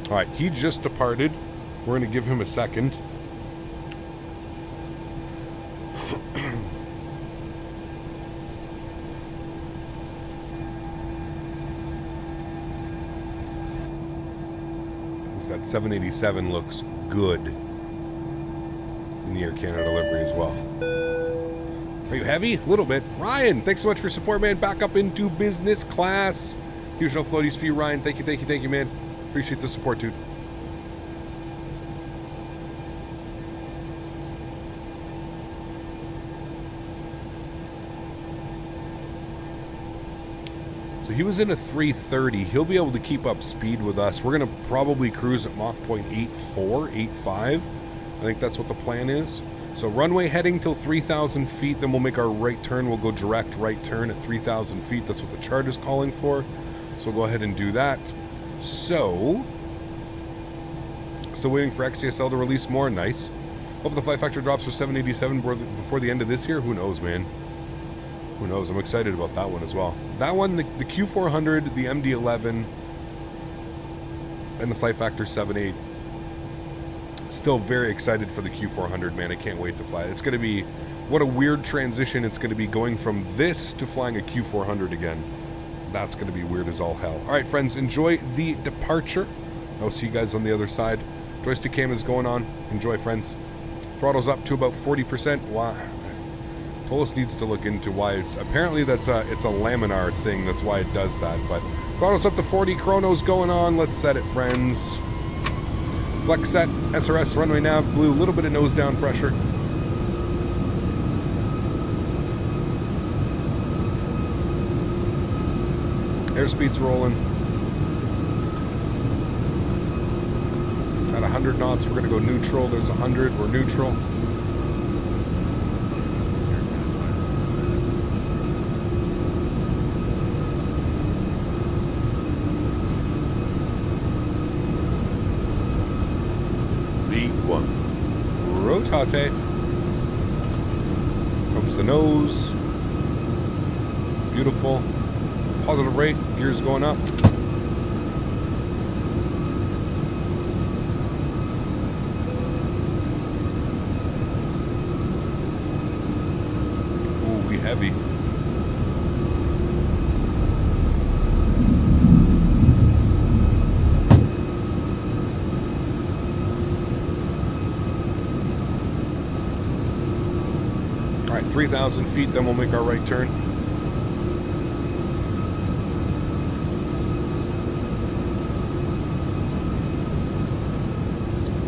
All right, he just departed. We're going to give him a second. That 787 looks good in the Air Canada livery as well. Are you heavy? A little bit. Ryan, thanks so much for support, man. Back up into business class. Huge no floaties for you, Ryan. Thank you, man. Appreciate the support, dude. So he was in a 330. He'll be able to keep up speed with us. We're going to probably cruise at Mach 0.84, 85. I think that's what the plan is. So runway heading till 3,000 feet, then we'll make our right turn. We'll go direct right turn at 3,000 feet. That's what the chart is calling for. So we'll go ahead and do that. So, still waiting for XCSL to release more. Nice. Hope the flight factor drops for 787 before the end of this year. Who knows, man? Who knows? I'm excited about that one as well. That one, the Q400, the MD-11, and the Flight Factor 7.8. Still very excited for the Q400, man. I can't wait to fly. It's going to be, what a weird transition it's going to be going from this to flying a Q400 again. That's going to be weird as all hell. All right, friends, enjoy the departure. I'll see you guys on the other side. Joystick cam is going on. Enjoy, friends. Throttle's up to about 40%. Wow. Toliss needs to look into why it's, apparently it's a laminar thing, that's why it does that, but throttle's up to 40, chrono's going on, let's set it, friends. Flex set, SRS, runway nav, blue, a little bit of nose down pressure. Airspeed's rolling. At 100 knots, we're going to go neutral, there's 100, we're neutral. Rotate. Comes the nose. Beautiful. Positive rate. Gears going up. Ooh, we heavy. All right, 3,000 feet, then we'll make our right turn.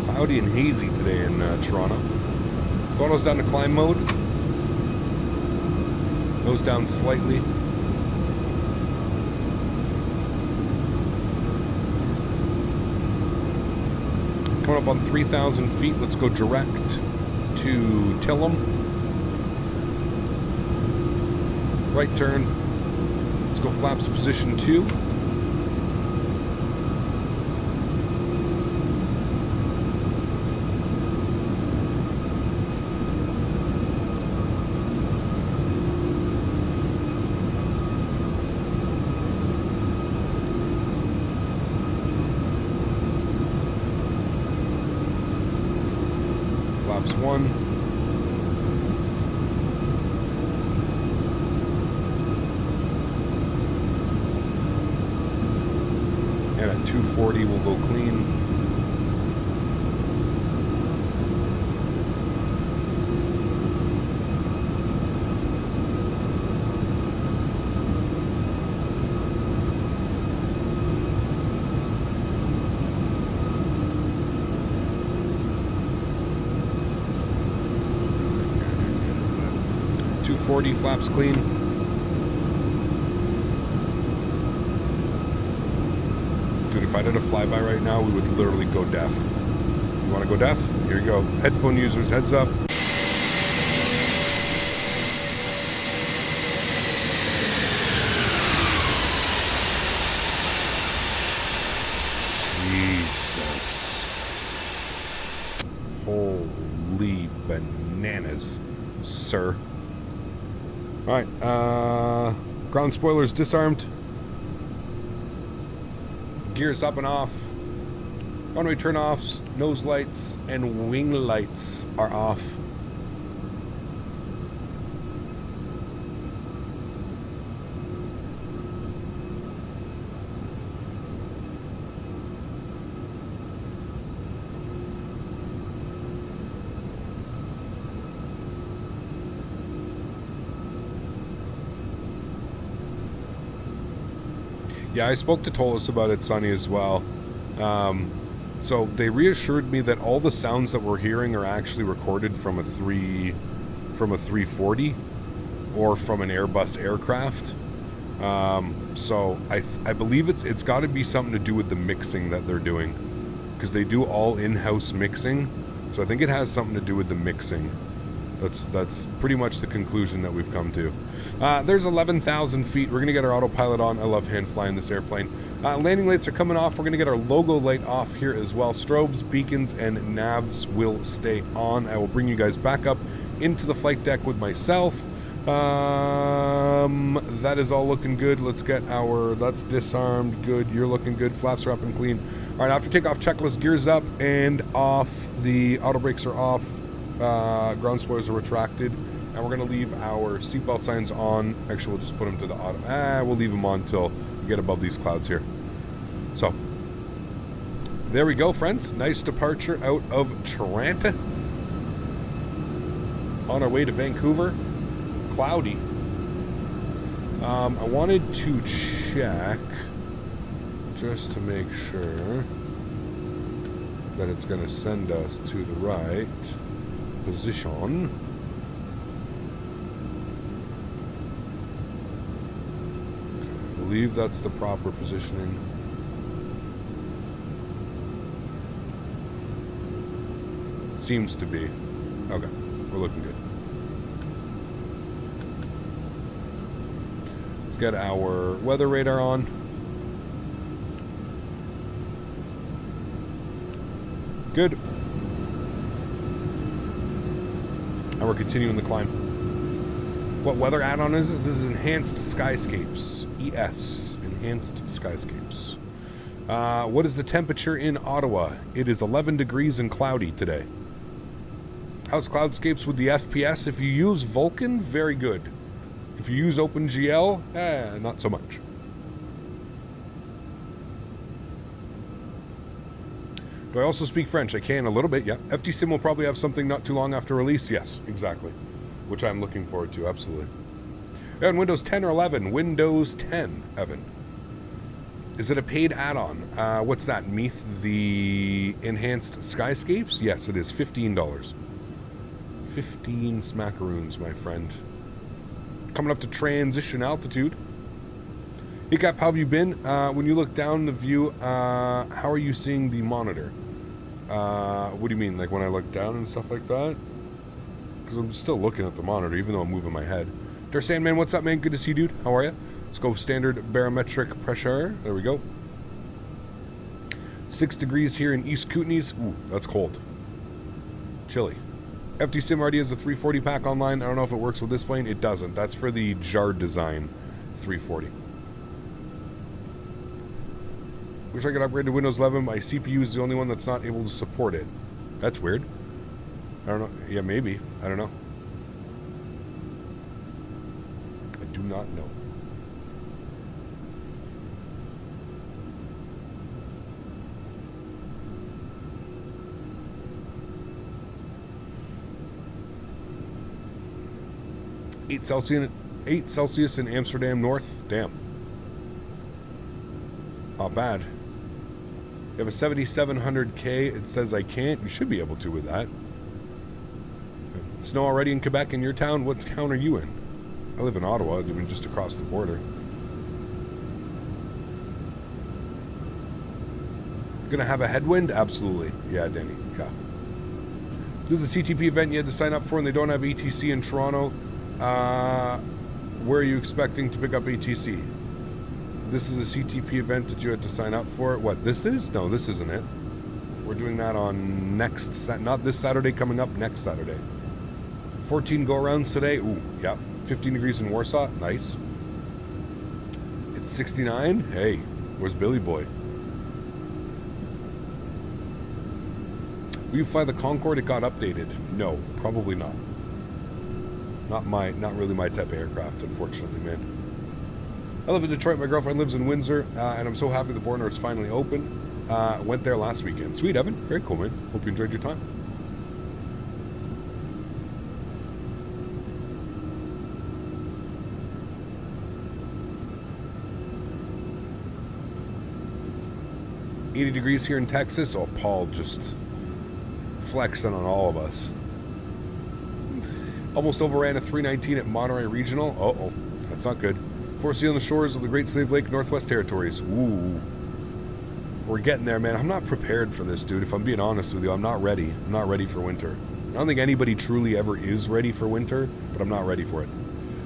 Cloudy and hazy today in Toronto. Photos down to climb mode. Nose down slightly. Coming up on 3,000 feet, let's go direct to Tillum. Right turn. Let's go flaps position 2. Flaps 1. And at 240, we'll go clean. 340 flaps clean. Dude, if I did a flyby right now, we would literally go deaf. You want to go deaf? Here you go. Headphone users, heads up. Jesus. Holy bananas, sir. Alright, ground spoilers disarmed. Gears up and off. Runway turn-offs, nose lights, and wing lights are off. Yeah, I spoke to Toliss about it, Sonny, as well. So they reassured me that all the sounds that we're hearing are actually recorded from a 340 or from an Airbus aircraft. So I believe it's got to be something to do with the mixing that they're doing, because they do all in-house mixing. So I think it has something to do with the mixing. That's pretty much the conclusion that we've come to. There's 11,000 feet. We're going to get our autopilot on. I love hand flying this airplane. Landing lights are coming off. We're going to get our logo light off here as well. Strobes, beacons, and navs will stay on. I will bring you guys back up into the flight deck with myself. That is all looking good. Let's get that's disarmed. Good. You're looking good. Flaps are up and clean. All right, after takeoff checklist, gears up and off. The auto brakes are off. Ground spoilers are retracted. And we're going to leave our seatbelt signs on. Actually, we'll just put them to the auto. We'll leave them on until we get above these clouds here. So, there we go, friends. Nice departure out of Toronto. On our way to Vancouver. Cloudy. I wanted to check, just to make sure, that it's going to send us to the right position. I believe that's the proper positioning. Seems to be. Okay, we're looking good. Let's get our weather radar on. Good. And we're continuing the climb. What weather add-on is this? This is Enhanced Skyscapes. ES. Enhanced Skyscapes. What is the temperature in Ottawa? It is 11 degrees and cloudy today. How's Cloudscapes with the FPS? If you use Vulkan, very good. If you use OpenGL, not so much. Do I also speak French? I can a little bit, yeah. FTSim will probably have something not too long after release. Yes, exactly. Which I'm looking forward to, absolutely. And Windows 10 or 11? Windows 10, Evan. Is it a paid add-on? What's that, Meath? The Enhanced Skyscapes? Yes, it is. $15. 15 smackaroons, my friend. Coming up to transition altitude. Hey, Cap, how have you been? When you look down the view, how are you seeing the monitor? What do you mean, like when I look down and stuff like that? Because I'm still looking at the monitor, even though I'm moving my head. Der Sandman, what's up, man? Good to see you, dude. How are you? Let's go standard barometric pressure. There we go. 6 degrees here in East Kootenays. Ooh, that's cold. Chilly. FTSim already has a 340 pack online. I don't know if it works with this plane. It doesn't. That's for the JarDesign 340. Wish I could upgrade to Windows 11. My CPU is the only one that's not able to support it. That's weird. I don't know. Yeah, maybe. I don't know. I do not know. $8 Celsius in Amsterdam North. Damn. Not bad. You have a 7700K. It says I can't. You should be able to with that. Snow already in Quebec in your town? What town are you in? I live in Ottawa, I mean, just across the border. Gonna have a headwind? Absolutely. Yeah, Denny. Yeah. This is a CTP event you had to sign up for, and they don't have ETC in Toronto. Where are you expecting to pick up ETC? This is a CTP event that you had to sign up for. What, this is? No, this isn't it. We're doing that on not this Saturday, coming up next Saturday. 14 go-arounds today. Ooh, yeah. 15 degrees in Warsaw. Nice. It's 69. Hey, where's Billy Boy? Will you fly the Concorde? It got updated. No, probably not. Not really my type of aircraft, unfortunately, man. I live in Detroit. My girlfriend lives in Windsor, and I'm so happy the border is finally open. Went there last weekend. Sweet, Evan. Very cool, man. Hope you enjoyed your time. $80 degrees here in Texas. Oh, Paul just flexing on all of us. Almost overran a 319 at Honorary Regional. Uh-oh, that's not good. Foreseen on the shores of the Great Slave Lake, Northwest Territories. Ooh. We're getting there, man. I'm not prepared for this, dude. If I'm being honest with you, I'm not ready. I'm not ready for winter. I don't think anybody truly ever is ready for winter, but I'm not ready for it.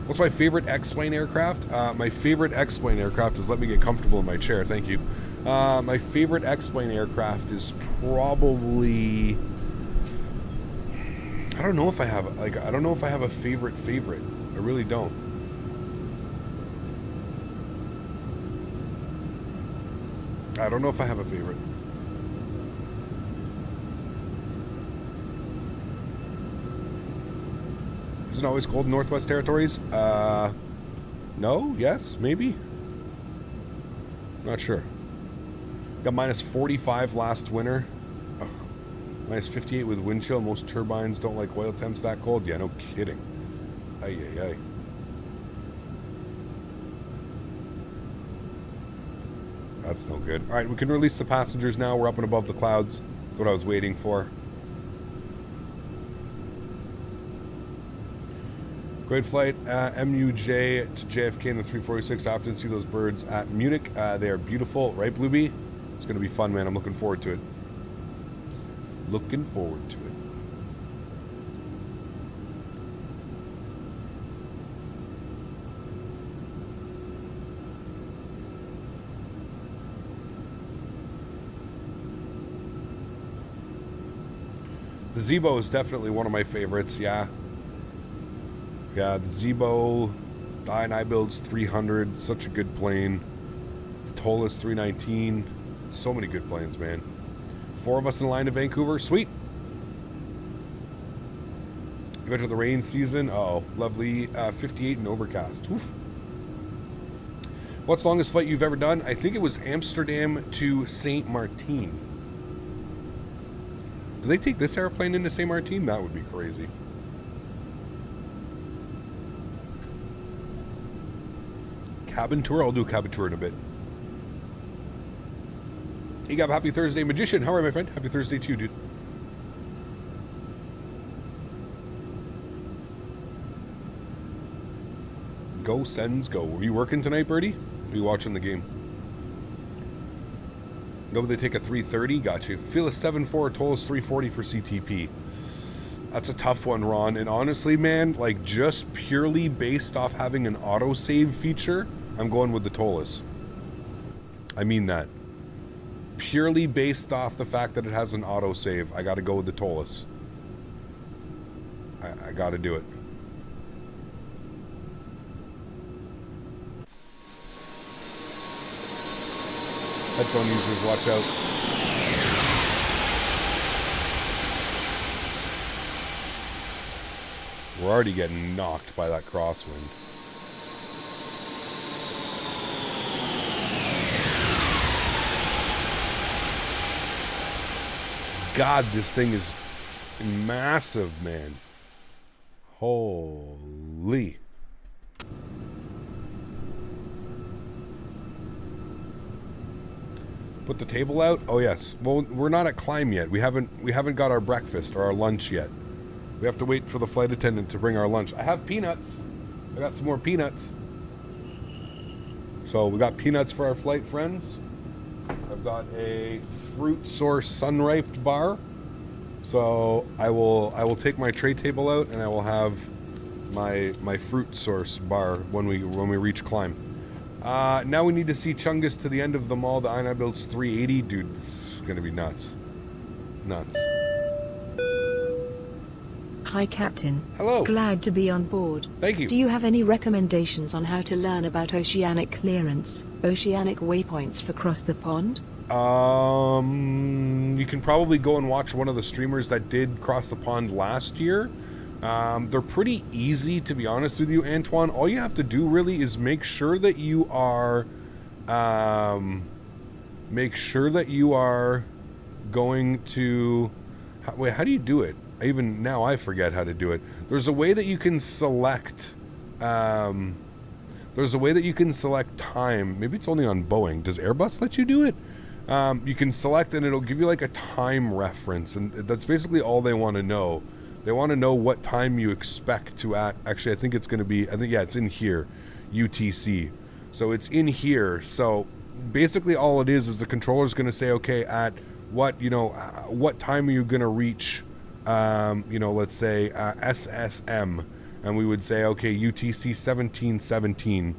What's my favorite X-Plane aircraft? My favorite X-Plane aircraft is, let me get comfortable in my chair, thank you. My favorite X-Plane aircraft is probably... I don't know if I have a favorite. I really don't. I don't know if I have a favorite. Isn't it always cold in Northwest Territories? No? Yes? Maybe? Not sure. Got minus 45 last winter. Ugh. Minus 58 with wind chill. Most turbines don't like oil temps that cold. Yeah, no kidding. Ay, ay, ay. That's no good. All right, we can release the passengers now. We're up and above the clouds. That's what I was waiting for. Great flight, MUJ to JFK in the 346. I often see those birds at Munich. They are beautiful, right, Bluebee? It's going to be fun, man. I'm looking forward to it. Looking forward to it. The Zebo is definitely one of my favorites, yeah. Yeah, the Zebo, the iBuilds 300, such a good plane. The Toliss 319, so many good planes, man. 4 of us in line to Vancouver, sweet. You enter the rain season, uh-oh, lovely 58 and overcast. Oof. What's the longest flight you've ever done? I think it was Amsterdam to Saint Martin. Do they take this airplane into Saint Martin? That would be crazy. Cabin tour? I'll do a cabin tour in a bit. Hey, Gab, happy Thursday. Magician, how are you, my friend? Happy Thursday to you, dude. Go, Sens, go. Were you working tonight, Birdie? Or are you watching the game? No, but they take a 330? Got you. Feel a 7.4, Toliss 340 for CTP. That's a tough one, Ron. And honestly, man, like just purely based off having an autosave feature, I'm going with the Toliss. I mean that. Purely based off the fact that it has an autosave, I got to go with the Toliss. I got to do it. Headphone users, watch out. We're already getting knocked by that crosswind. God, this thing is massive, man. Holy. Put the table out? Oh yes. Well, we're not at climb yet. We haven't got our breakfast or our lunch yet. We have to wait for the flight attendant to bring our lunch. I have peanuts. I got some more peanuts. So we got peanuts for our flight friends. I've got a fruit source sun-riped bar. So I will take my tray table out and I will have my fruit source bar when we reach climb. Now we need to see Childerz to the end of the mall. The INI builds 380. Dude, it's gonna be nuts. Nuts. Hi, Captain. Hello. Glad to be on board. Thank you. Do you have any recommendations on how to learn about oceanic clearance, oceanic waypoints for cross the pond? You can probably go and watch one of the streamers that did cross the pond last year. They're pretty easy, to be honest with you, Antoine. All you have to do really is make sure that you are going to... Wait, how do you do it? Even now I forget how to do it. There's a way that you can select time. Maybe it's only on Boeing. Does Airbus let you do it? You can select and it'll give you like a time reference, and that's basically all they want to know. They want to know what time you expect to actually, I think it's going to be, it's in here, UTC. So it's in here. So basically all it is the controller's going to say, okay, at what time are you going to reach, let's say SSM, and we would say, okay, UTC 1717.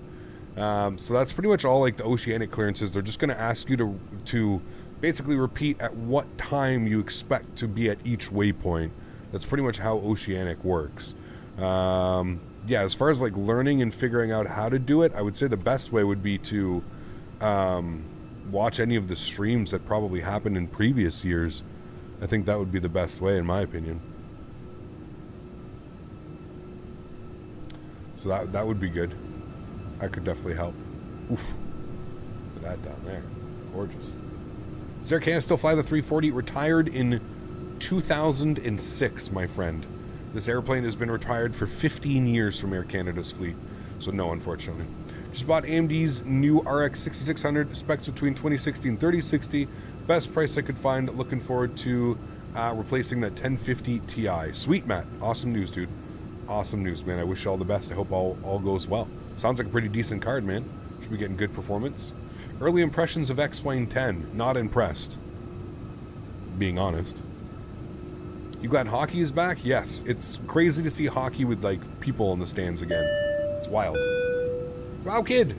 So that's pretty much all like the oceanic clearances. They're just going to ask you to basically repeat at what time you expect to be at each waypoint. That's pretty much how oceanic works. As far as like learning and figuring out how to do it, I would say the best way would be to watch any of the streams that probably happened in previous years. I think that would be the best way, in my opinion. So that would be good. That could definitely help. Oof. Look at that down there. Gorgeous. Does Air Canada still fly the 340? Retired in 2006, my friend. This airplane has been retired for 15 years from Air Canada's fleet. So no, unfortunately. Just bought AMD's new RX 6600, specs between 2060 and 3060. Best price I could find. Looking forward to replacing that 1050 Ti. Sweet, Matt. Awesome news, dude. Awesome news, man. I wish you all the best. I hope all goes well. Sounds like a pretty decent card, man. Should be getting good performance. Early impressions of X-Plane 10. Not impressed. Being honest. You glad hockey is back? Yes. It's crazy to see hockey with, like, people in the stands again. It's wild. Wow, kid.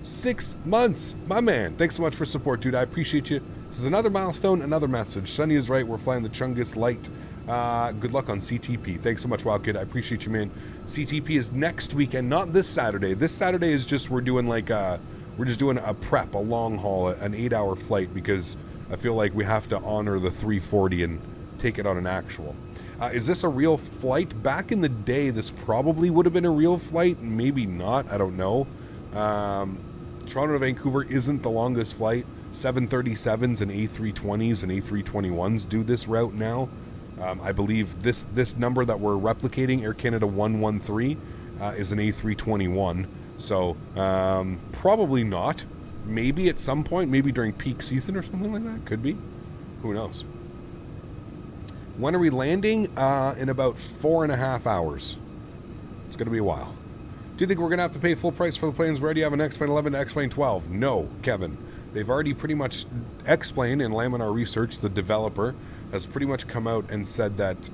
6 months. My man. Thanks so much for support, dude. I appreciate you. This is another milestone, another message. Sunny is right. We're flying the Childerz Light. Good luck on CTP. Thanks so much, Wild Kid. I appreciate you, man. CTP is next weekend, not this Saturday. This Saturday is just, we're doing a prep, a long haul, an 8-hour flight, because I feel like we have to honor the 340 and take it on an actual. Is this a real flight? Back in the day, this probably would have been a real flight. Maybe not. I don't know. Toronto to Vancouver isn't the longest flight. 737s and A320s and A321s do this route now. I believe this number that we're replicating, Air Canada 113, is an A321. So probably not. Maybe at some point, maybe during peak season or something like that. Could be. Who knows? When are we landing? In about 4.5 hours. It's going to be a while. Do you think we're going to have to pay full price for the planes? We already have an X-Plane 11 to X-Plane 12. No, Kevin. They've already pretty much... X-Plane and Laminar Research, the developer, has pretty much come out and said that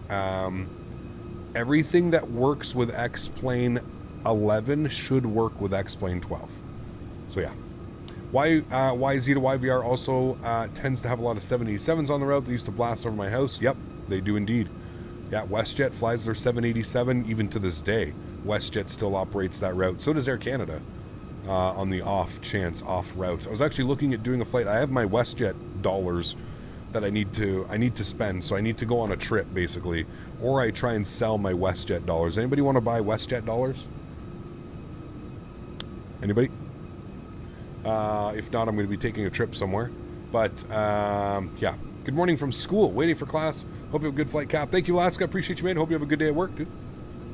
everything that works with X-Plane 11 should work with X-Plane 12. So yeah. YZ to YVR also tends to have a lot of 787s on the route. They used to blast over my house. Yep, they do indeed. Yeah, WestJet flies their 787 even to this day. WestJet still operates that route. So does Air Canada on the off route. I was actually looking at doing a flight. I have my WestJet dollars that I need to spend, so I need to go on a trip basically, or I try and sell my WestJet dollars. Anybody want to buy WestJet dollars? Anybody? If not, I'm going to be taking a trip somewhere. But yeah, good morning from school, waiting for class. Hope you have a good flight, Cap. Thank you, Alaska. Appreciate you, man. Hope you have a good day at work, dude.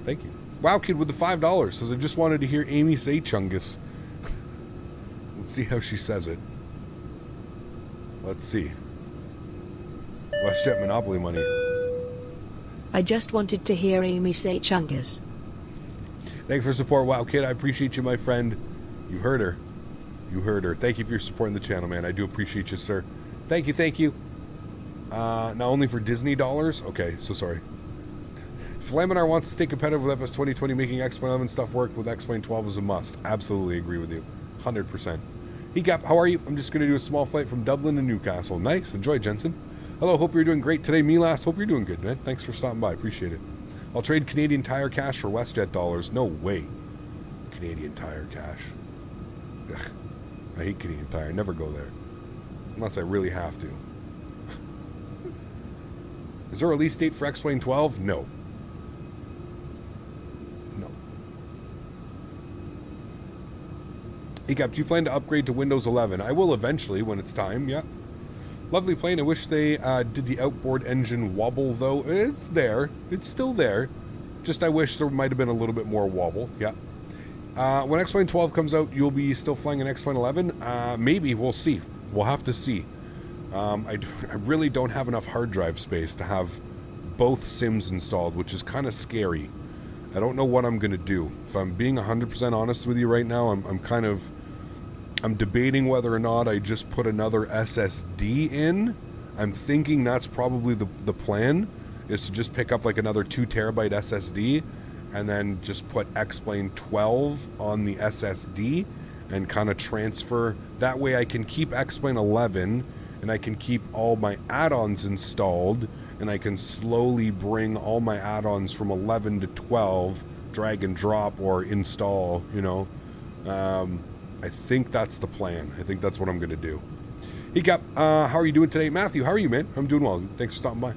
Thank you. Wow, kid with the $5 says, I just wanted to hear Amy say Childerz. Let's see how she says it. Let's see. WestJet Monopoly money. I just wanted to hear Amy say Childerz. Thanks for support, Wow Kid. I appreciate you, my friend. You heard her. You heard her. Thank you for your support in the channel, man. I do appreciate you, sir. Thank you, thank you. Not only for Disney dollars. Okay, so sorry. If Laminar wants to stay competitive with FS 2020, making X-Plane 11 stuff work with X-Plane 12 is a must. Absolutely agree with you. 100%. Hey, Gap, how are you? I'm just going to do a small flight from Dublin to Newcastle. Nice. Enjoy, Jensen. Hello, hope you're doing great today. Me last. Hope you're doing good, man. Thanks for stopping by. Appreciate it. I'll trade Canadian Tire cash for WestJet dollars. No way. Canadian Tire cash. Ugh. I hate Canadian Tire. I never go there. Unless I really have to. Is there a release date for X-Plane 12? No. No. Hey, Cap, do you plan to upgrade to Windows 11? I will eventually when it's time, yeah. Lovely plane. I wish they did the outboard engine wobble, though. It's there. It's still there. Just I wish there might have been a little bit more wobble. Yeah. When X-Plane 12 comes out, you'll be still flying an X-Plane 11? Maybe. We'll see. We'll have to see. I really don't have enough hard drive space to have both SIMs installed, which is kind of scary. I don't know what I'm going to do. If I'm being 100% honest with you right now, I'm debating whether or not I just put another SSD in. I'm thinking that's probably the plan, is to just pick up like another 2 terabyte SSD and then just put X-Plane 12 on the SSD and kind of transfer. That way I can keep X-Plane 11 and I can keep all my add-ons installed and I can slowly bring all my add-ons from 11 to 12, drag and drop or install, you know. I think that's the plan. I think that's what I'm going to do. Hey, Cap, how are you doing today? Matthew, how are you, man? I'm doing well. Thanks for stopping by.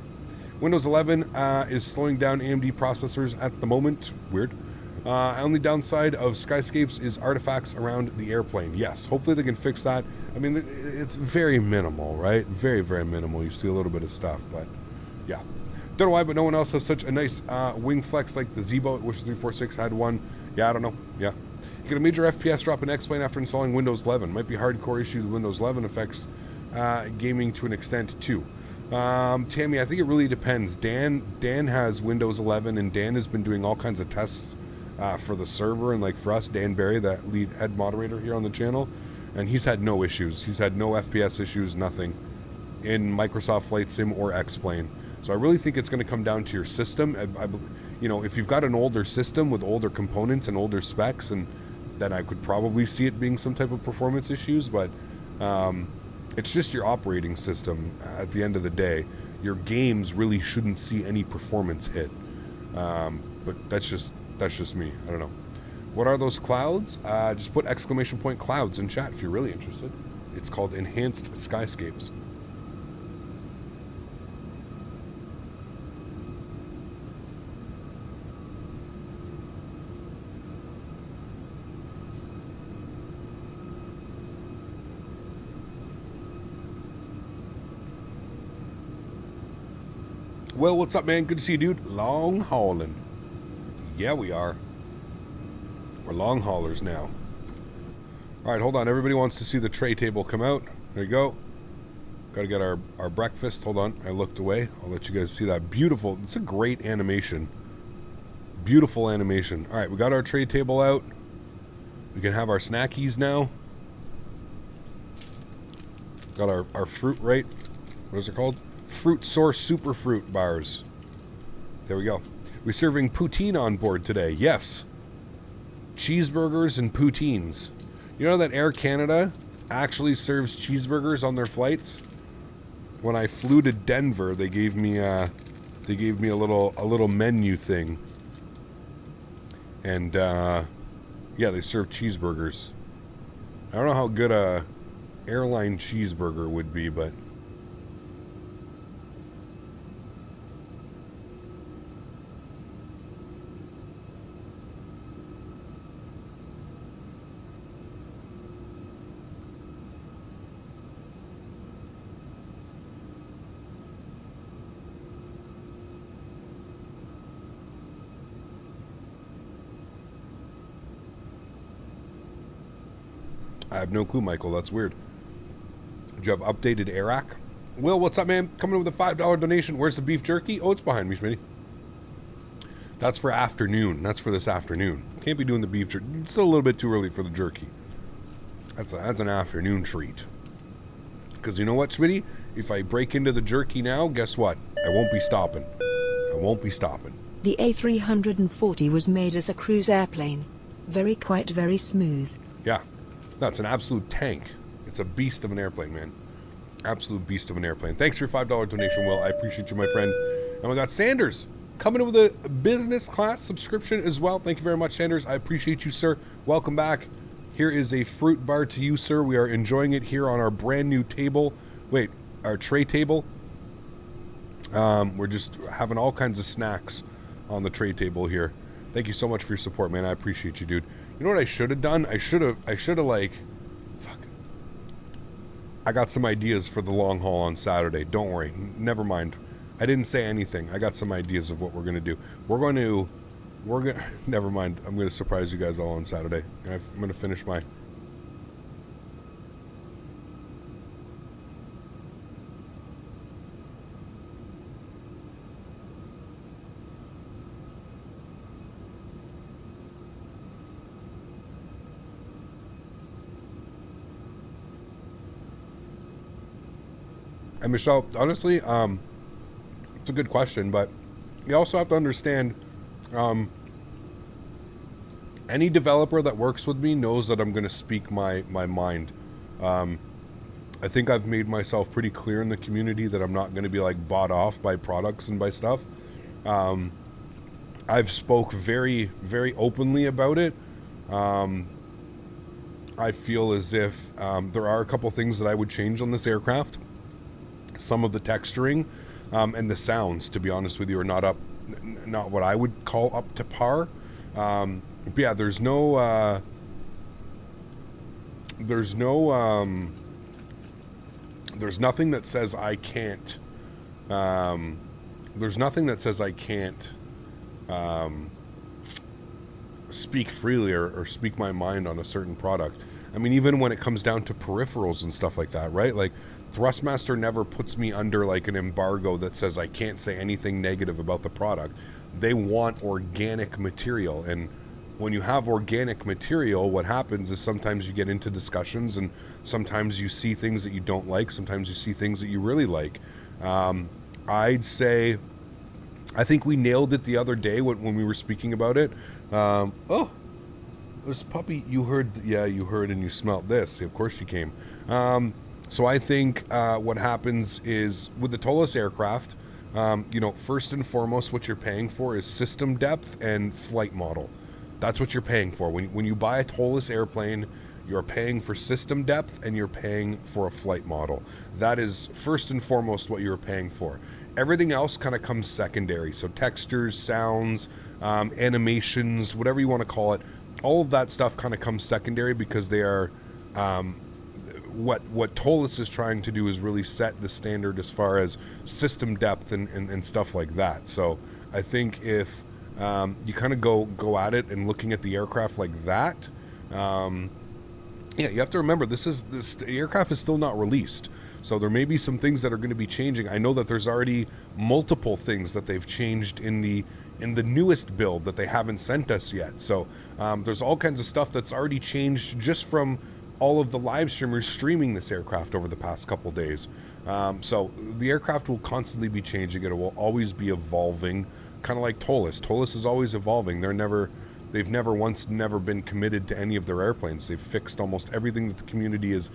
Windows 11 is slowing down AMD processors at the moment. Weird. Only downside of Skyscapes is artifacts around the airplane. Yes, hopefully they can fix that. I mean, it's very minimal, right? Very, very minimal. You see a little bit of stuff, but yeah. Don't know why, but no one else has such a nice wing flex like the Z-Boat, which 346 had one. Yeah, I don't know. Yeah. You get a major FPS drop in X-Plane after installing Windows 11. Might be a hardcore issue with Windows 11 affects gaming to an extent too. Tammy, I think it really depends. Dan has Windows 11 and Dan has been doing all kinds of tests for the server and like for us, Dan Barry, that lead head moderator here on the channel, and he's had no issues. He's had no FPS issues, nothing in Microsoft Flight Sim or X-Plane. So I really think it's going to come down to your system. You know, if you've got an older system with older components and older specs, and then I could probably see it being some type of performance issues, but it's just your operating system at the end of the day. Your games really shouldn't see any performance hit. But that's just me. I don't know. What are those clouds? Just put exclamation point clouds in chat if you're really interested. It's called Enhanced Skyscapes. Well, what's up, man? Good to see you, dude. Long hauling. Yeah, we are. We're long haulers now. All right, hold on. Everybody wants to see the tray table come out. There you go. Got to get our breakfast. Hold on. I looked away. I'll let you guys see that. Beautiful. It's a great animation. Beautiful animation. All right, we got our tray table out. We can have our snackies now. Got our fruit, right? What is it called? Fruit Source Super Fruit bars. There we go. We're serving poutine on board today. Yes. Cheeseburgers and poutines. You know that Air Canada actually serves cheeseburgers on their flights? When I flew to Denver, they gave me a little menu thing. And yeah, they serve cheeseburgers. I don't know how good a airline cheeseburger would be, but I have no clue, Michael. That's weird. Do you have updated Iraq? Will, what's up, man? Coming in with a $5 donation. Where's the beef jerky? Oh, it's behind me, Smitty. That's for afternoon. That's for this afternoon. Can't be doing the beef jerky. It's still a little bit too early for the jerky. That's an afternoon treat. Because you know what, Smitty? If I break into the jerky now, guess what? I won't be stopping. I won't be stopping. The A340 was made as a cruise airplane. Very quiet, very smooth. Yeah, that's an absolute tank. It's a beast of an airplane, man. Absolute beast of an airplane. Thanks for your $5 donation, Will. I appreciate you, my friend. And we got Sanders coming in with a business class subscription as well. Thank you very much, Sanders. I appreciate you, sir. Welcome back. Here is a fruit bar to you, sir. We are enjoying it here on our brand new table. Wait, our tray table. We're just having all kinds of snacks on the tray table here. Thank you so much for your support, man. I appreciate you, dude. You know what I should have done? I should have like, fuck. I got some ideas for the long haul on Saturday. Don't worry. Never mind. I didn't say anything. I got some ideas of what we're going to do. We're going to, never mind. I'm going to surprise you guys all on Saturday. I'm going to finish my... And Michelle, honestly, it's a good question, but you also have to understand, any developer that works with me knows that I'm going to speak my mind. I think I've made myself pretty clear in the community that I'm not going to be like bought off by products and by stuff. I've spoke very, very openly about it. I feel as if there are a couple things that I would change on this aircraft. Some of the texturing and the sounds, to be honest with you, are not what I would call up to par. But yeah, there's nothing that says I can't. There's nothing that says I can't speak freely or speak my mind on a certain product. I mean, even when it comes down to peripherals and stuff like that, right? Like, Thrustmaster never puts me under like an embargo that says I can't say anything negative about the product. They want organic material, and when you have organic material, what happens is sometimes you get into discussions, and sometimes you see things that you don't like, sometimes you see things that you really like. I'd say I think we nailed it the other day when we were speaking about it. Oh, this puppy, you heard, yeah, you heard and you smelt this. Of course she came. So I think what happens is with the Toliss aircraft, you know, first and foremost, what you're paying for is system depth and flight model. That's what you're paying for. When you buy a Toliss airplane, you're paying for system depth and you're paying for a flight model. That is first and foremost what you're paying for. Everything else kind of comes secondary. So textures, sounds, animations, whatever you want to call it, all of that stuff kind of comes secondary because they are... What Toliss is trying to do is really set the standard as far as system depth and stuff like that. So I think if you kind of go at it and looking at the aircraft like that, yeah, you have to remember the aircraft is still not released. So there may be some things that are going to be changing. I know that there's already multiple things that they've changed in the newest build that they haven't sent us yet. So there's all kinds of stuff that's already changed just from all of the live streamers streaming this aircraft over the past couple days. So the aircraft will constantly be changing. It will always be evolving, kind of like Toliss. Toliss is always evolving. They've never once been committed to any of their airplanes. They've fixed almost everything that the community has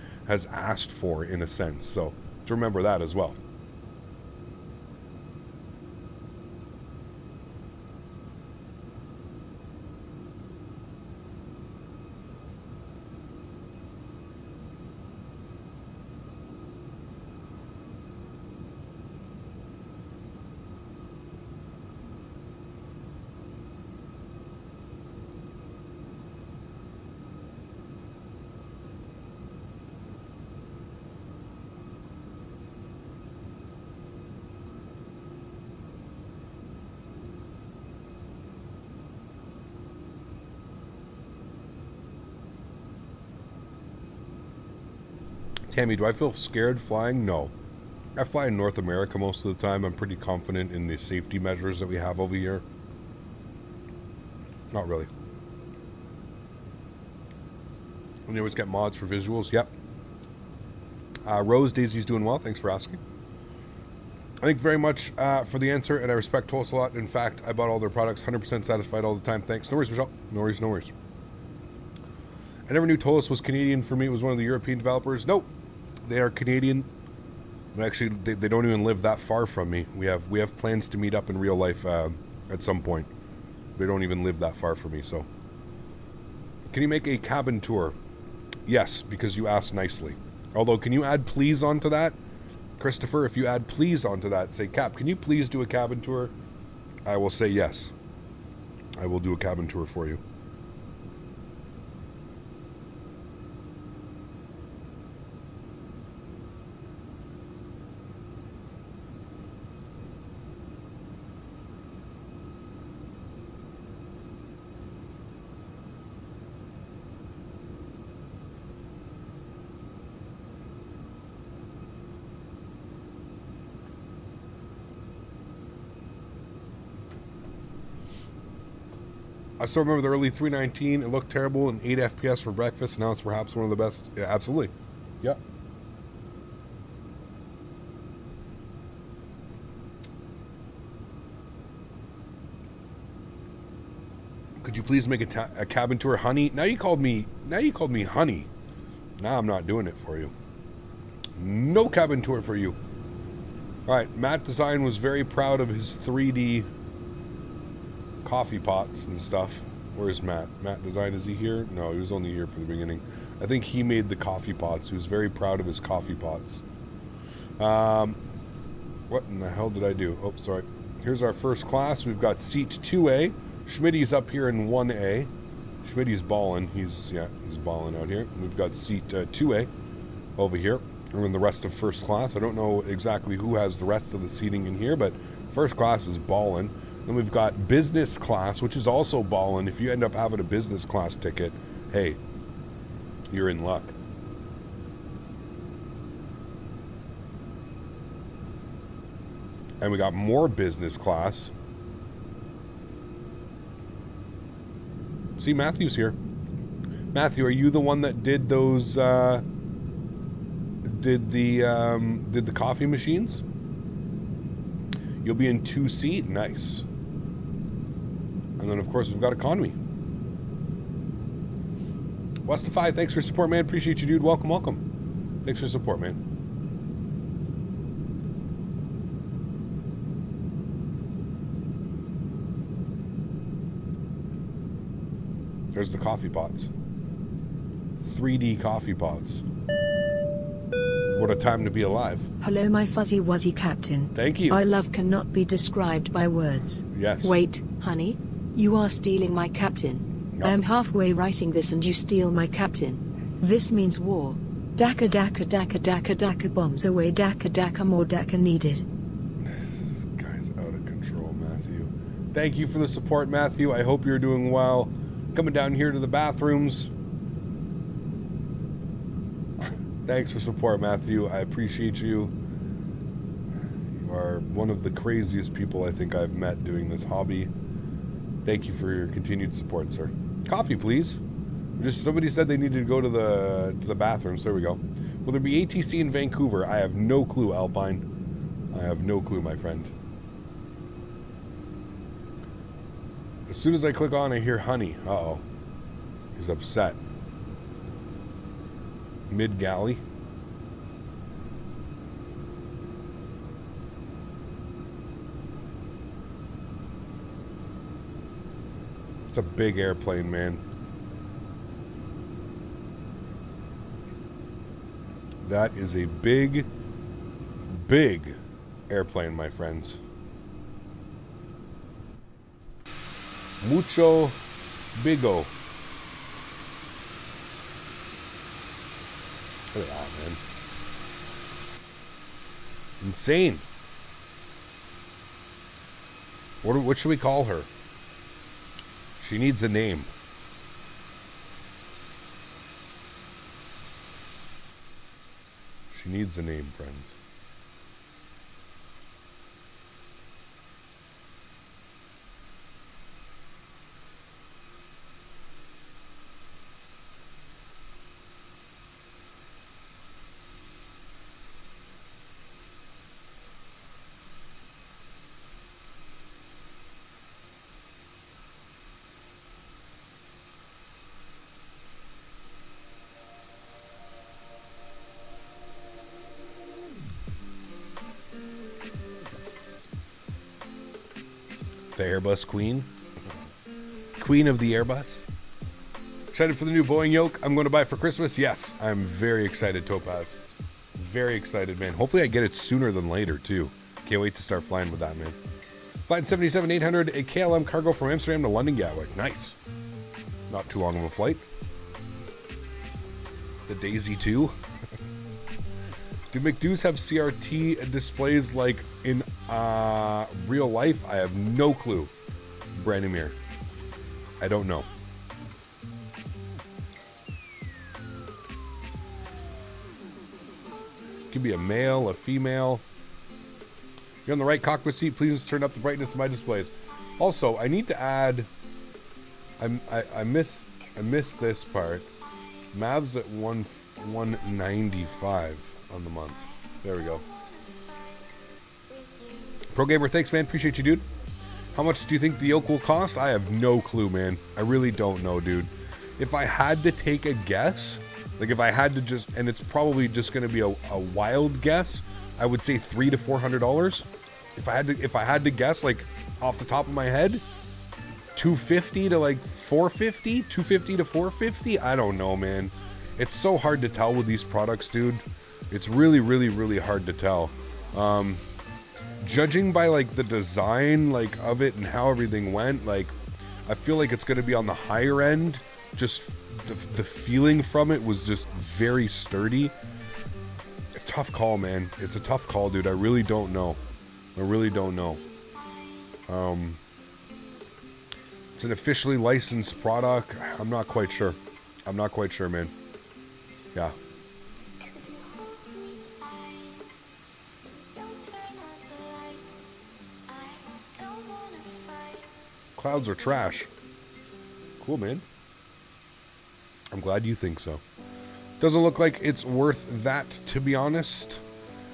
asked for, in a sense. So to remember that as well. Tammy, do I feel scared flying? No. I fly in North America most of the time. I'm pretty confident in the safety measures that we have over here. Not really. And you always get mods for visuals. Yep. Rose Daisy's doing well. Thanks for asking. Thank you very much for the answer, and I respect Toliss a lot. In fact, I bought all their products, 100% satisfied all the time. Thanks. No worries, Michelle. No worries, no worries. I never knew Toliss was Canadian. For me, it was one of the European developers. Nope. They are Canadian. Actually, they don't even live that far from me. We have plans to meet up in real life at some point. They don't even live that far from me, so. Can you make a cabin tour? Yes, because you asked nicely. Although, can you add please onto that? Christopher, if you add please onto that, say, Cap, can you please do a cabin tour? I will say yes. I will do a cabin tour for you. I still remember the early 319. It looked terrible and 8 FPS for breakfast. Now it's perhaps one of the best. Yeah, absolutely. Yeah. Could you please make a cabin tour, honey? Now you called me honey. Now I'm not doing it for you. No cabin tour for you. All right. Matt Design was very proud of his 3D coffee pots and stuff. Where's Matt? Matt Design, is he here? No, he was only here for the beginning. I think he made the coffee pots. He was very proud of his coffee pots. What in the hell did I do? Oh, sorry. Here's our first class. We've got seat 2A. Schmitty's up here in 1A. Schmitty's balling. He's balling out here. We've got seat 2A over here. And then the rest of first class. I don't know exactly who has the rest of the seating in here, but first class is balling. Then we've got business class, which is also ballin'. If you end up having a business class ticket, hey, you're in luck. And we got more business class. See, Matthew's here. Matthew, are you the one that did those, did the coffee machines? You'll be in 2C. Nice. And then, of course, we've got economy. Westify, thanks for your support, man. Appreciate you, dude. Welcome, welcome. Thanks for your support, man. There's the coffee pots. 3D coffee pots. What a time to be alive. Hello, my fuzzy wuzzy captain. Thank you. Our love cannot be described by words. Yes. Wait, honey. You are stealing my captain. Yep. I am halfway writing this and you steal my captain. This means war. Daka daka daka daka daka bombs away daka daka more daka needed. This guy's out of control, Matthew. Thank you for the support, Matthew. I hope you're doing well. Coming down here to the bathrooms. Thanks for support, Matthew. I appreciate you. You are one of the craziest people I think I've met doing this hobby. Thank you for your continued support, sir. Coffee, please. Just somebody said they needed to go to the bathrooms. There we go. Will there be ATC in Vancouver? I have no clue, Alpine. I have no clue, my friend. As soon as I click on, I hear honey. Uh-oh. He's upset. Mid-galley. It's a big airplane, man. That is a big, big airplane, my friends. Mucho bigo. Look at that, man. Insane. What should we call her? She needs a name. She needs a name, friends. The Airbus queen. Queen of the Airbus. Excited for the new Boeing yoke I'm going to buy for Christmas? Yes, I'm very excited, Topaz. Very excited, man. Hopefully I get it sooner than later, too. Can't wait to start flying with that, man. Flight 77-800, a KLM cargo from Amsterdam to London Gatwick. Nice. Not too long of a flight. The Daisy 2. Do McDo's have CRT displays like in real life? I have no clue. Branimir. I don't know. Could be a male, a female. You're on the right cockpit seat. Please turn up the brightness of my displays. Also, I need to add. I missed this part. Mavs at 195 on the month. There we go. Pro Gamer, thanks, man. Appreciate you, dude. How much do you think the yoke will cost? I have no clue, man. I really don't know, dude. If I had to take a guess. Like if I had to just, and it's probably just going to be a wild guess, I would say $300 to $400. If I had to guess, like off the top of my head, $250 to like $450, $250 to $450. I don't know, man. It's so hard to tell with these products, dude. It's really, really, really hard to tell. Judging by like the design, like of it and how everything went, like I feel like it's going to be on the higher end. Just the feeling from it was just very sturdy. A tough call, man. It's a tough call, dude. I really don't know. I really don't know. It's an officially licensed product. I'm not quite sure. I'm not quite sure, man. Yeah. Clouds are trash. Cool, man. I'm glad you think so. Doesn't look like it's worth that, to be honest.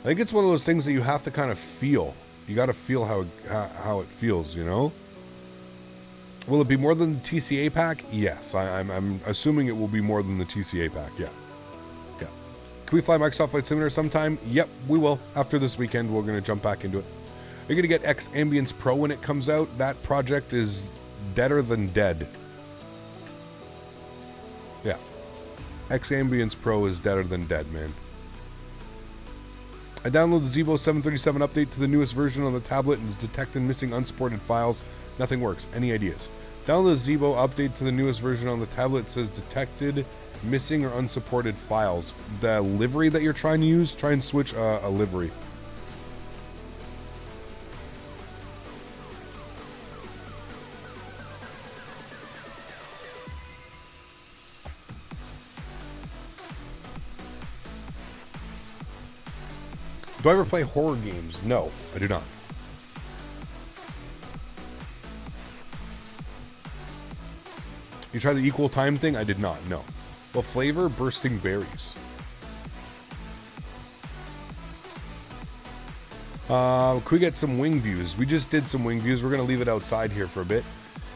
I think it's one of those things that you have to kind of feel. You got to feel how it feels, you know? Will it be more than the TCA pack? Yes. I'm assuming it will be more than the TCA pack. Yeah. Yeah. Can we fly Microsoft Flight Simulator sometime? Yep, we will. After this weekend, we're going to jump back into it. You're going to get X Ambience Pro when it comes out. That project is deader than dead. Yeah. X Ambience Pro is deader than dead, man. I downloaded the Zevo 737 update to the newest version on the tablet and is detecting missing unsupported files. Nothing works. Any ideas? Download the Zevo update to the newest version on the tablet. It says detected missing or unsupported files. The livery that you're trying to use, try and switch a livery. Do I ever play horror games? No, I do not. You tried the equal time thing? I did not, no. What flavor? Bursting berries. Can we get some wing views? We just did some wing views. We're going to leave it outside here for a bit.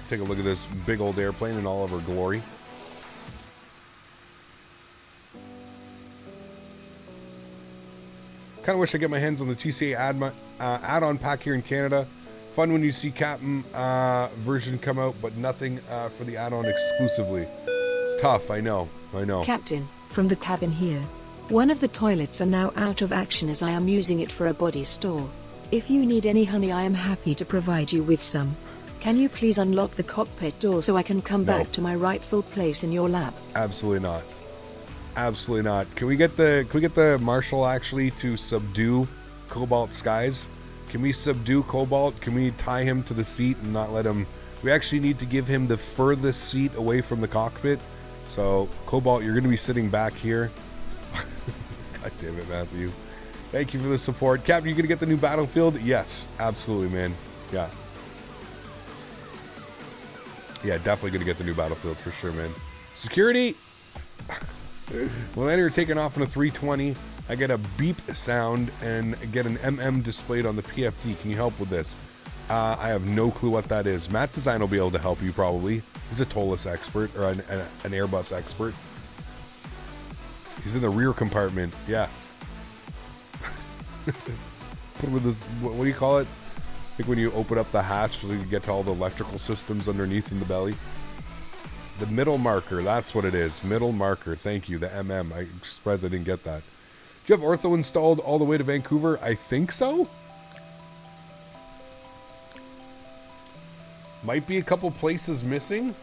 Take a look at this big old airplane in all of her glory. Kind of wish I get my hands on the TCA add-on pack here in Canada. Fun when you see Captain version come out, but nothing for the add-on exclusively. It's tough, I know. Captain, from the cabin here. One of the toilets are now out of action as I am using it for a body store. If you need any honey, I am happy to provide you with some. Can you please unlock the cockpit door so I can come back to my rightful place in your lap? Absolutely not. Absolutely not. Can we get the marshal actually to subdue Cobalt Skies? Can we subdue Cobalt? Can we tie him to the seat and not let him? We actually need to give him the furthest seat away from the cockpit. So Cobalt, you're going to be sitting back here. God damn it, Matthew. Thank you for the support. Captain, you going to get the new Battlefield? Yes, absolutely, man. Yeah. Yeah, definitely going to get the new Battlefield for sure, man. Security. Well, then you're taking off on a 320. I get a beep sound and get an MM displayed on the PFD. Can you help with this? I have no clue what that is. Matt Design will be able to help you probably. He's a Toliss expert or an Airbus expert. He's in the rear compartment. Yeah. Put with this. What do you call it? Like when you open up the hatch so you get to all the electrical systems underneath in the belly. The middle marker, that's what it is. Middle marker, thank you, the MM. I'm surprised I didn't get that. Do you have ortho installed all the way to Vancouver? I think so. Might be a couple places missing.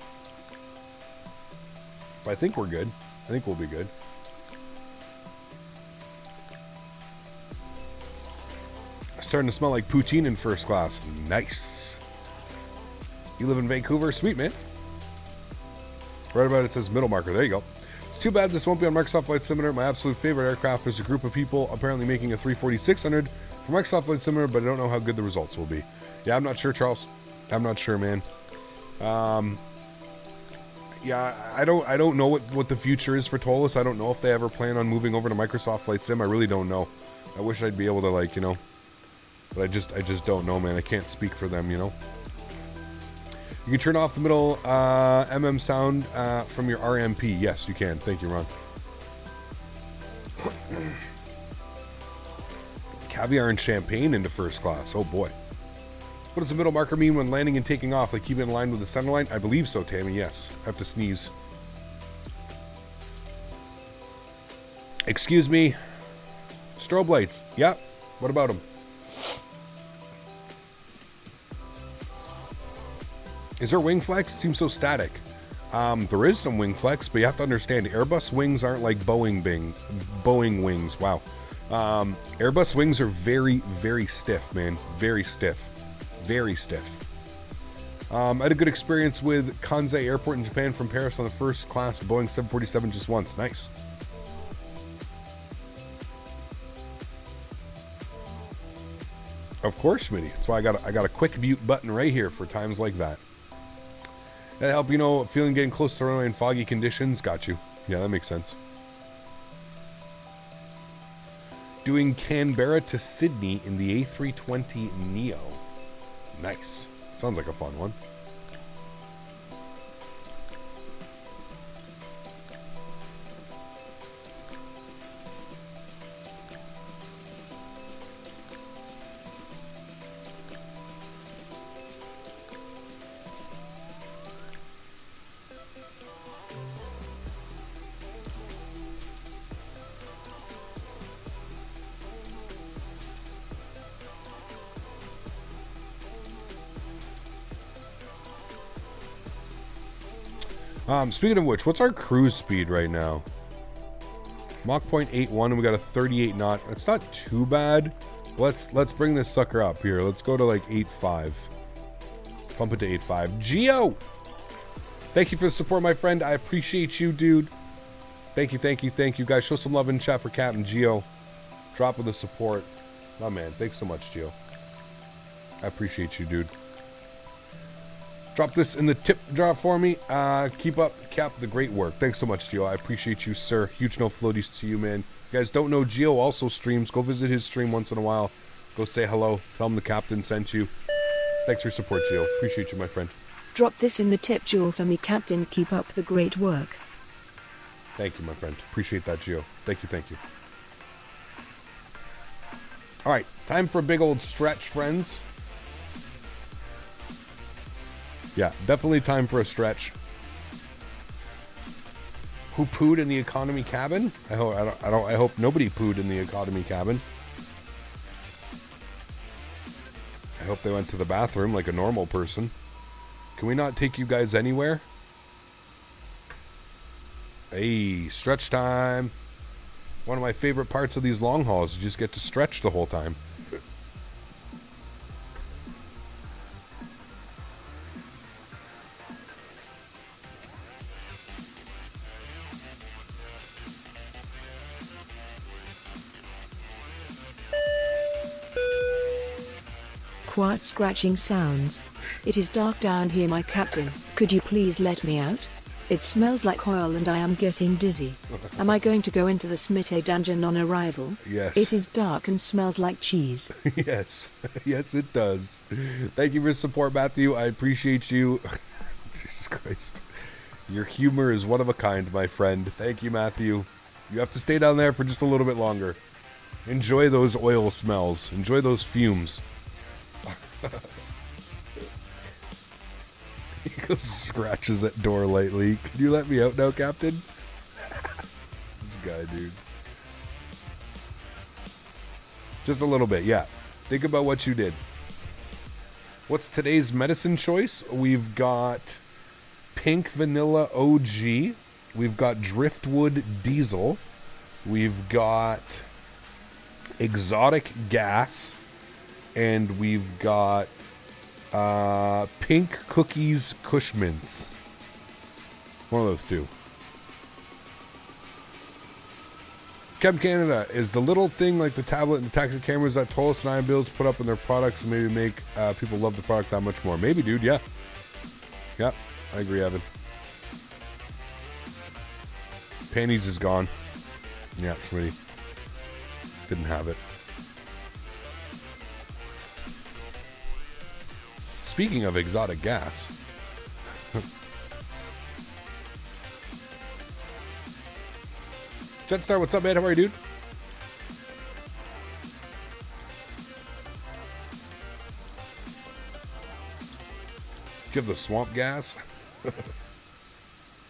But I think we're good. I think we'll be good. Starting to smell like poutine in first class. Nice. You live in Vancouver? Sweet, man. Right about it says middle marker. There you go. It's too bad this won't be on Microsoft Flight Simulator. My absolute favorite aircraft. There's a group of people apparently making a 340-600 for Microsoft Flight Simulator, but I don't know how good the results will be. Yeah, I'm not sure, Charles. I'm not sure, man. Yeah, I don't know what the future is for Toliss. I don't know if they ever plan on moving over to Microsoft Flight Sim. I really don't know. I wish I'd be able to, like, you know, but I just don't know, man. I can't speak for them, you know. You can turn off the middle MM sound from your RMP. Yes, you can. Thank you, Ron. Caviar and champagne into first class. Oh, boy. What does the middle marker mean when landing and taking off? Like keeping in line with the center line? I believe so, Tammy. Yes. I have to sneeze. Excuse me. Strobe lights. Yep. What about them? Is there wing flex? It seems so static. There is some wing flex, but you have to understand Airbus wings aren't like Boeing wings. Wow. Airbus wings are very, very stiff, man. Very stiff. Very stiff. I had a good experience with Kansai Airport in Japan from Paris on the first class Boeing 747 just once. Nice. Of course, Smitty. That's why I got a quick mute button right here for times like that. That help, you know, feeling getting close to runway in foggy conditions. Got you. Yeah, that makes sense. Doing Canberra to Sydney in the A320 Neo. Nice. Sounds like a fun one. Speaking of which, what's our cruise speed right now? Mach 0.81 and we got a 38 knot. It's not too bad. Let's bring this sucker up here. Let's go to like 8.5. Pump it to 8.5. Geo! Thank you for the support, my friend. I appreciate you, dude. Thank you, guys. Show some love in chat for Captain Geo. Drop with the support. Oh, man. Thanks so much, Geo. I appreciate you, dude. Drop this in the tip jar for me. Keep up, Cap, the great work. Thanks so much, Gio. I appreciate you, sir. Huge no floaties to you, man. You guys don't know, Gio also streams. Go visit his stream once in a while. Go say hello. Tell him the captain sent you. Thanks for your support, Gio. Appreciate you, my friend. Drop this in the tip jar for me, Captain. Keep up the great work. Thank you, my friend. Appreciate that, Gio. Thank you. All right, time for a big old stretch, friends. Yeah, definitely time for a stretch. Who pooed in the economy cabin? I hope nobody pooed in the economy cabin. I hope they went to the bathroom like a normal person. Can we not take you guys anywhere? Hey, stretch time. One of my favorite parts of these long hauls, you just get to stretch the whole time. Quiet scratching sounds. It is dark down here, my captain. Could you please let me out? It smells like oil and I am getting dizzy. Am I going to go into the Smitty dungeon on arrival? Yes. It is dark and smells like cheese. Yes. Yes, it does. Thank you for your support, Matthew. I appreciate you. Jesus Christ. Your humor is one of a kind, my friend. Thank you, Matthew. You have to stay down there for just a little bit longer. Enjoy those oil smells. Enjoy those fumes. He goes, scratches that door lightly. Can you let me out now, Captain? This guy, dude. Just a little bit, yeah. Think about what you did. What's today's medicine choice? We've got Pink Vanilla OG. We've got Driftwood Diesel. We've got Exotic Gas. And we've got Pink Cookies Kush Mints. One of those two. Chem Canada, is the little thing like the tablet and the taxi cameras that Toliss and iBuilds put up in their products and maybe make people love the product that much more? Maybe, dude, yeah. Yeah, I agree, Evan. Panties is gone. Yeah, Smitty. Didn't have it. Speaking of exotic gas. Jetstar, what's up, man? How are you, dude? Give the swamp gas.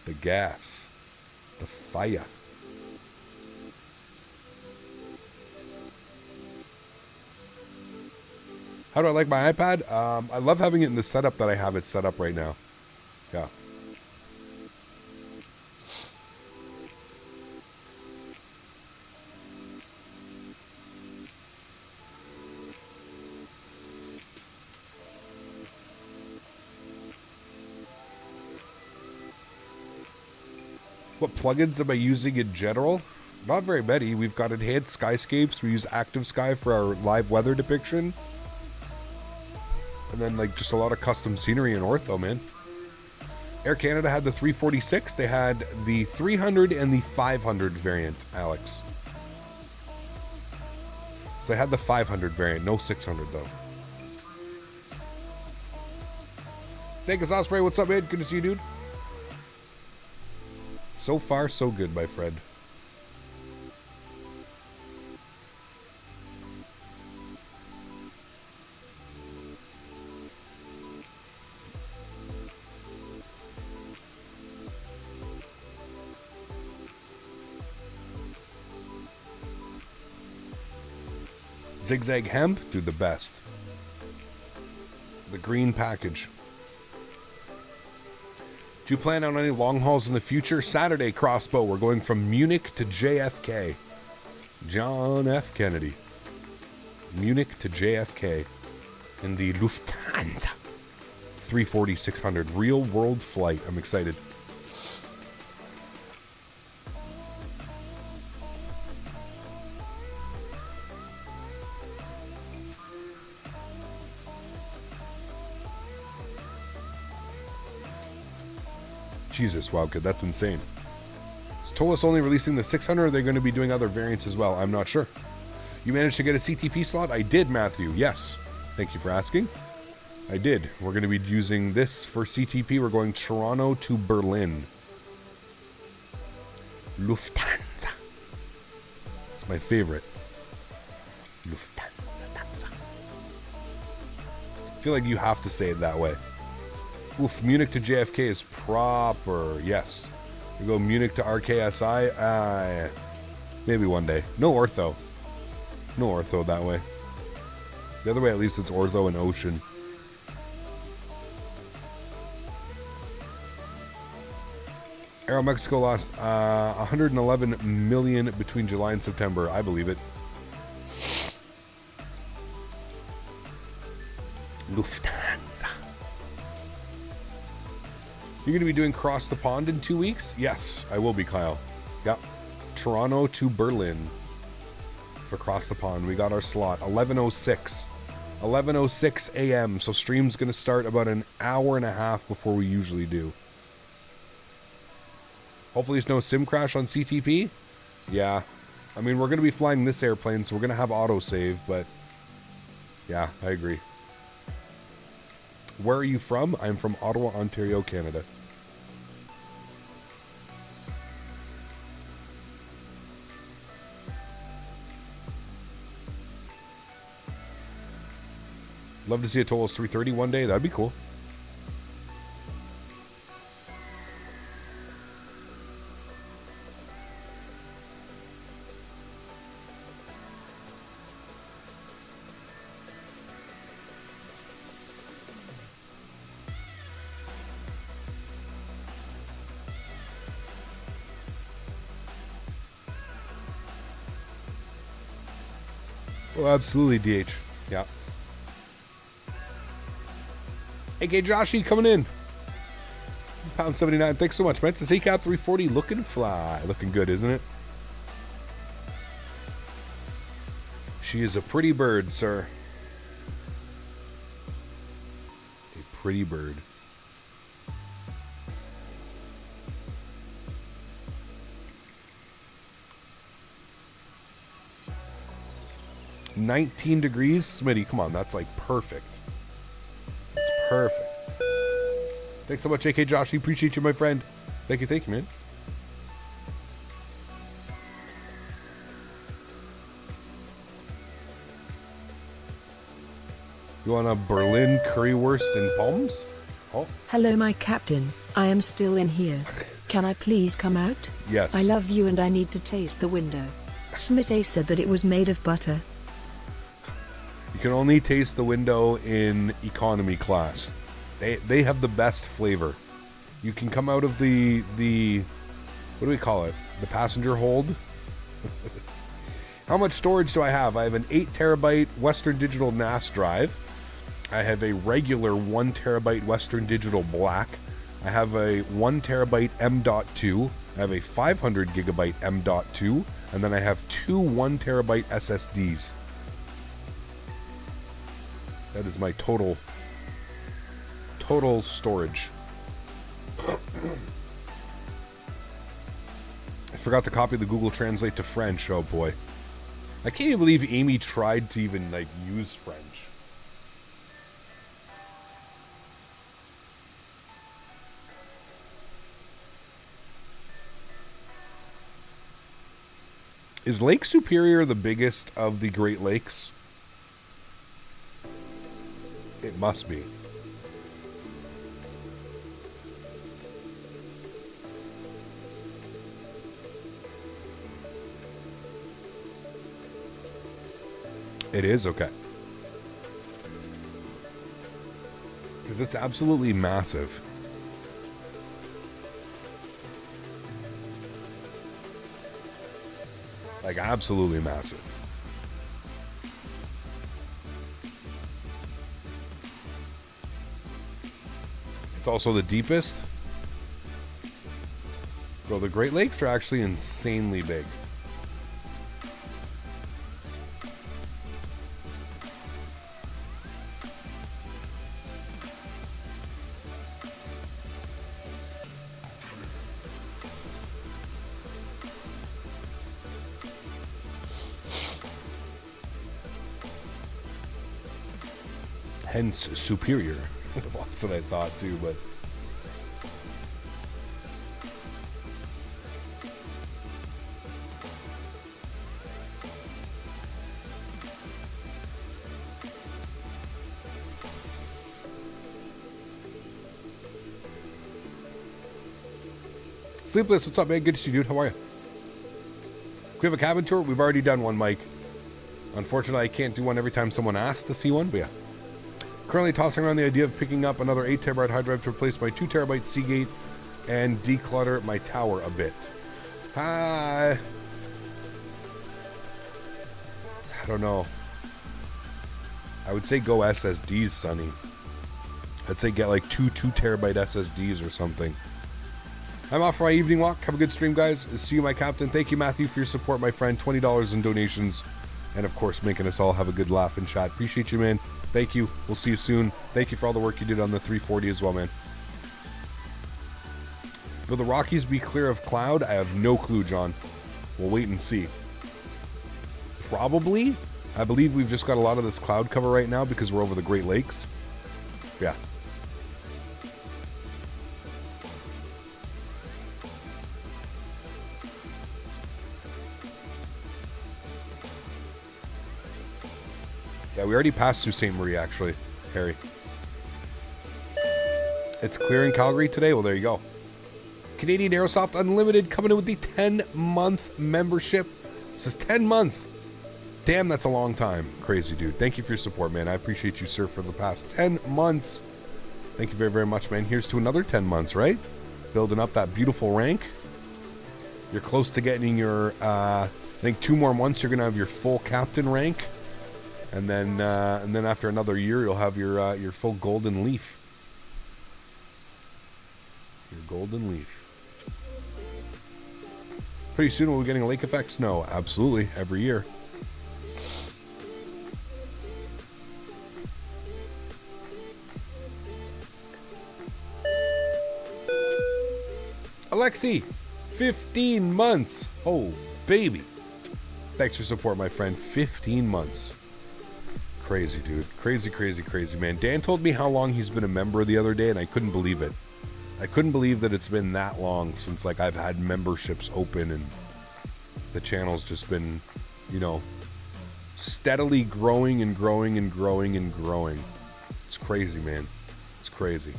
The gas. The fire. How do I like my iPad? I love having it in the setup that I have it set up right now. Yeah. What plugins am I using in general? Not very many. We've got enhanced skyscapes. We use Active Sky for our live weather depiction. And then, like, just a lot of custom scenery in ortho, man. Air Canada had the 346. They had the 300 and the 500 variant, Alex. So I had the 500 variant, no 600, though. Thank you, Osprey. What's up, man? Good to see you, dude. So far, so good, my friend. Zigzag hemp, do the best. The green package. Do you plan on any long hauls in the future? Saturday crossbow. We're going from Munich to JFK. John F. Kennedy. Munich to JFK. In the Lufthansa 340-600. Real world flight. I'm excited. Jesus, wow, kid, that's insane. Is Toliss only releasing the 600, or are they going to be doing other variants as well? I'm not sure. You managed to get a CTP slot? I did, Matthew. Yes. Thank you for asking. I did. We're going to be using this for CTP. We're going Toronto to Berlin. Lufthansa. It's my favorite. Lufthansa. I feel like you have to say it that way. Oof, Munich to JFK is proper. Yes. We go Munich to RKSI. Maybe one day. No ortho. No ortho that way. The other way, at least it's ortho and ocean. Aero Mexico lost 111 million between July and September. I believe it. Lufthansa. You're going to be doing Cross the Pond in 2 weeks? Yes, I will be, Kyle. Yep. Toronto to Berlin for Cross the Pond. We got our slot. 11:06. 11:06 a.m. So stream's going to start about an hour and a half before we usually do. Hopefully there's no sim crash on CTP. Yeah. I mean, we're going to be flying this airplane, so we're going to have autosave, but yeah, I agree. Where are you from? I'm from Ottawa, Ontario, Canada. Love to see a Toliss 330 one day. That'd be cool. Oh, absolutely, DH. Yeah. AK Joshy coming in. Pound 79. Thanks so much, man. It says, hey, Cat 340 looking fly. Looking good, isn't it? She is a pretty bird, sir. A pretty bird. $19 degrees. Smitty, come on. That's like perfect. It's perfect. Thanks so much, AK Josh. Appreciate you, my friend. Thank you, man. You want a Berlin currywurst and palms? Oh. Hello, my captain. I am still in here. Can I please come out? Yes. I love you and I need to taste the window. Smitty said that it was made of butter. You can only taste the window in economy class. They have the best flavor. You can come out of the what do we call it? The passenger hold. How much storage do I have? I have an 8 terabyte Western Digital NAS drive. I have a regular 1 terabyte Western Digital Black. I have a 1 terabyte M.2. I have a 500 gigabyte M.2, and then I have 2 1 terabyte SSDs. That is my total storage. I forgot to copy the Google Translate to French. Oh boy. I can't even believe Amy tried to even like use French. Is Lake Superior the biggest of the Great Lakes? It must be. It is? Okay. Because it's absolutely massive. Like, absolutely massive. It's also the deepest. Bro, the Great Lakes are actually insanely big. Hence superior. Well, that's what I thought too, but Sleepless, what's up, man? Good to see you, dude. How are you? We have a cabin tour. We've already done one, Mike. Unfortunately, I can't do one every time someone asks to see one, but yeah. Currently tossing around the idea of picking up another 8 terabyte hard drive to replace my 2 terabyte Seagate and declutter my tower a bit. I don't know. I would say go SSDs, Sonny. I'd say get like 2 terabyte SSDs or something. I'm off for my evening walk. Have a good stream, guys. See you, my captain. Thank you, Matthew, for your support, my friend. $20 in donations. And, of course, making us all have a good laugh and chat. Appreciate you, man. Thank you. We'll see you soon. Thank you for all the work you did on the 340 as well, man. Will the Rockies be clear of cloud? I have no clue, John. We'll wait and see. Probably. I believe we've just got a lot of this cloud cover right now because we're over the Great Lakes. Yeah. Yeah, we already passed through St. Marie, actually. Harry. It's clear in Calgary today. Well, there you go. Canadian Aerosoft Unlimited coming in with the 10-month membership. This is 10 month. Damn, that's a long time. Crazy, dude. Thank you for your support, man. I appreciate you, sir, for the past 10 months. Thank you very, very much, man. Here's to another 10 months, right? Building up that beautiful rank. You're close to getting your, I think 2 more months, you're going to have your full captain rank. And then after another year, you'll have your full golden leaf. Your golden leaf. Pretty soon we'll be getting a lake effect snow. Absolutely, every year. Alexi, 15 months. Oh, baby. Thanks for support, my friend. 15 months. Crazy, dude. Crazy, crazy, crazy, man. Dan told me how long he's been a member the other day, and I couldn't believe it. I couldn't believe that it's been that long since, like, I've had memberships open and the channel's just been, you know, steadily growing and growing and growing and growing. It's crazy, man. It's crazy.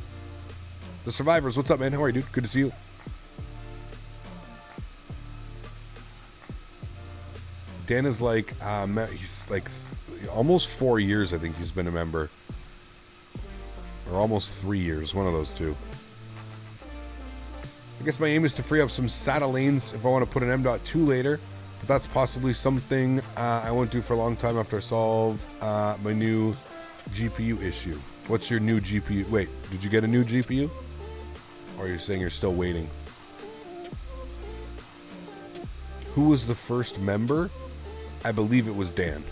The Survivors, what's up, man? How are you, dude? Good to see you. Dan is like, he's like almost 4 years, I think he's been a member. Or almost 3 years, one of those two. I guess my aim is to free up some SATA lanes if I want to put an M.2 later, but that's possibly something I won't do for a long time after I solve my new GPU issue. What's your new GPU? Wait, did you get a new GPU? Or are you saying you're still waiting? Who was the first member? I believe it was Dan.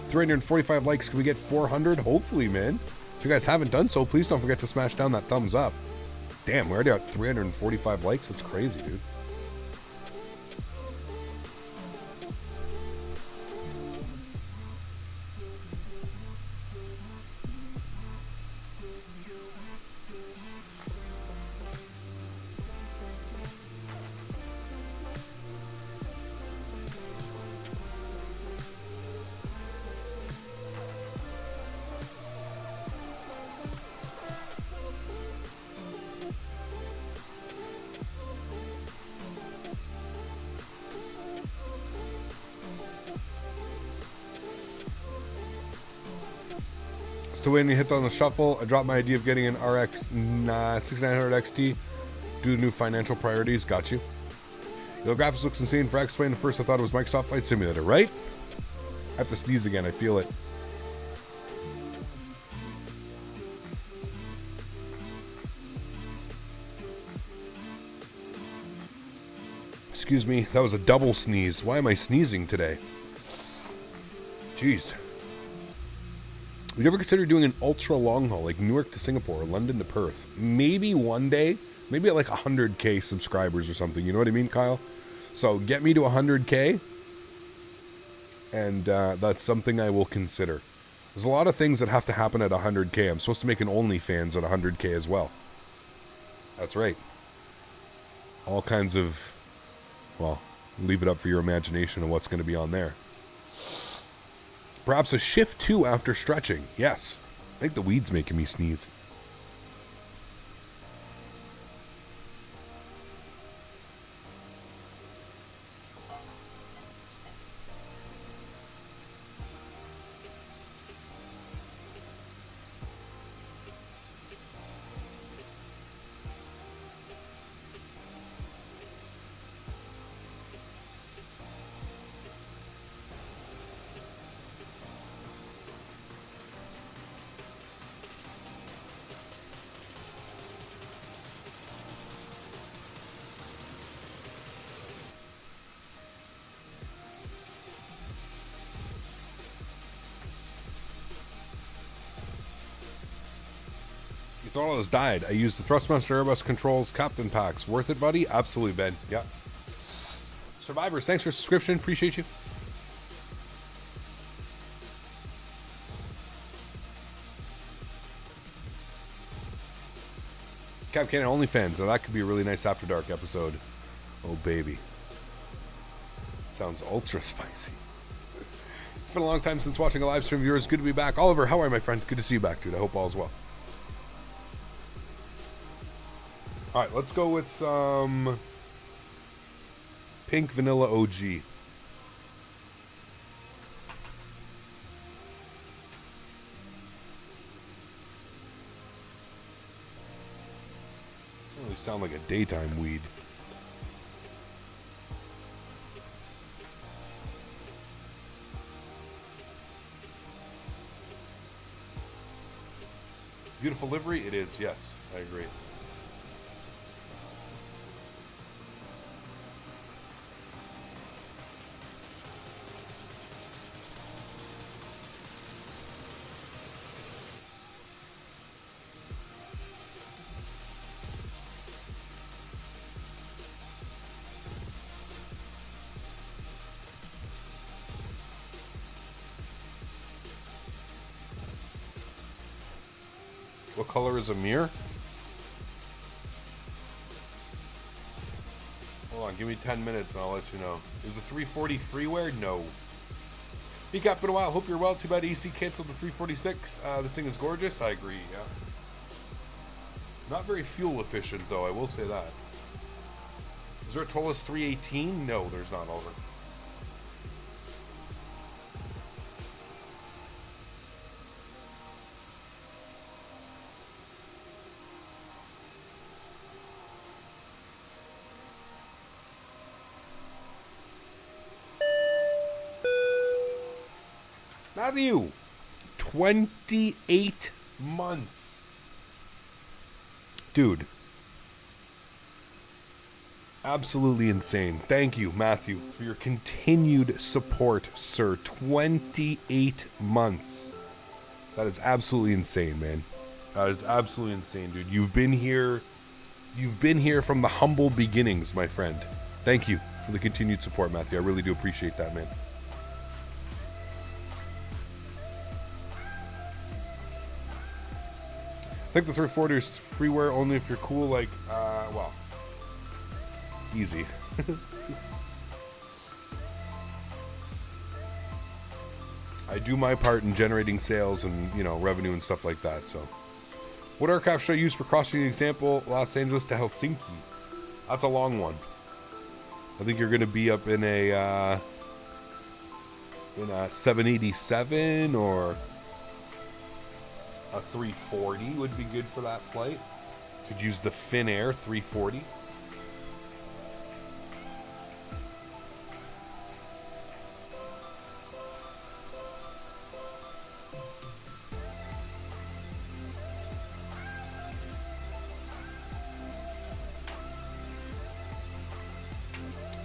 345 likes. Can we get 400? Hopefully, man. If you guys haven't done so, please don't forget to smash down that thumbs up. Damn, we're already at 345 likes. That's crazy, dude. So when you hit on the shuffle, I dropped my idea of getting an RX 6900 XT due to new financial priorities. Got you. The graphics looks insane for X-Plane. At first I thought it was Microsoft Flight Simulator, right? I have to sneeze again. I feel it. Excuse me. That was a double sneeze. Why am I sneezing today? Jeez. Would you ever consider doing an ultra long haul, like Newark to Singapore or London to Perth? Maybe one day, maybe at like 100K subscribers or something. You know what I mean, Kyle? So get me to 100K, and that's something I will consider. There's a lot of things that have to happen at 100K. I'm supposed to make an OnlyFans at 100K as well. That's right. All kinds of, well, leave it up for your imagination of what's going to be on there. Perhaps a shift 2 after stretching. Yes. I think the weed's making me sneeze. Toliss died. I used the Thrustmaster Airbus controls captain packs. Worth it, buddy? Absolutely, Ben. Yeah. Survivors, thanks for subscription. Appreciate you. Cap Cannon OnlyFans. Now that could be a really nice After Dark episode. Oh, baby. Sounds ultra spicy. It's been a long time since watching a live stream of yours. Good to be back. Oliver, how are you, my friend? Good to see you back, dude. I hope all is well. All right, let's go with some Pink Vanilla OG. Doesn't really sound like a daytime weed. Beautiful livery? It is, yes. I agree. What color is a mirror? Hold on, give me 10 minutes and I'll let you know. Is the 340 freeware? No. Peek up in a while. Hope you're well. Too bad AC canceled the 346. This thing is gorgeous. I agree, yeah. Not very fuel efficient though, I will say that. Is there a Toliss 318? No, there's not, Oliver. Matthew, 28 months. Dude. Absolutely insane. Thank you, Matthew, for your continued support, sir. 28 months. That is absolutely insane, man. That is absolutely insane, dude. You've been here from the humble beginnings, my friend. Thank you for the continued support, Matthew. I really do appreciate that, man. I think the 340 is freeware only if you're cool, like, well, easy. I do my part in generating sales and, you know, revenue and stuff like that, so. What aircraft should I use for crossing the example, Los Angeles to Helsinki? That's a long one. I think you're going to be up in a 787 or a 340 would be good for that flight. Could use the Finnair 340.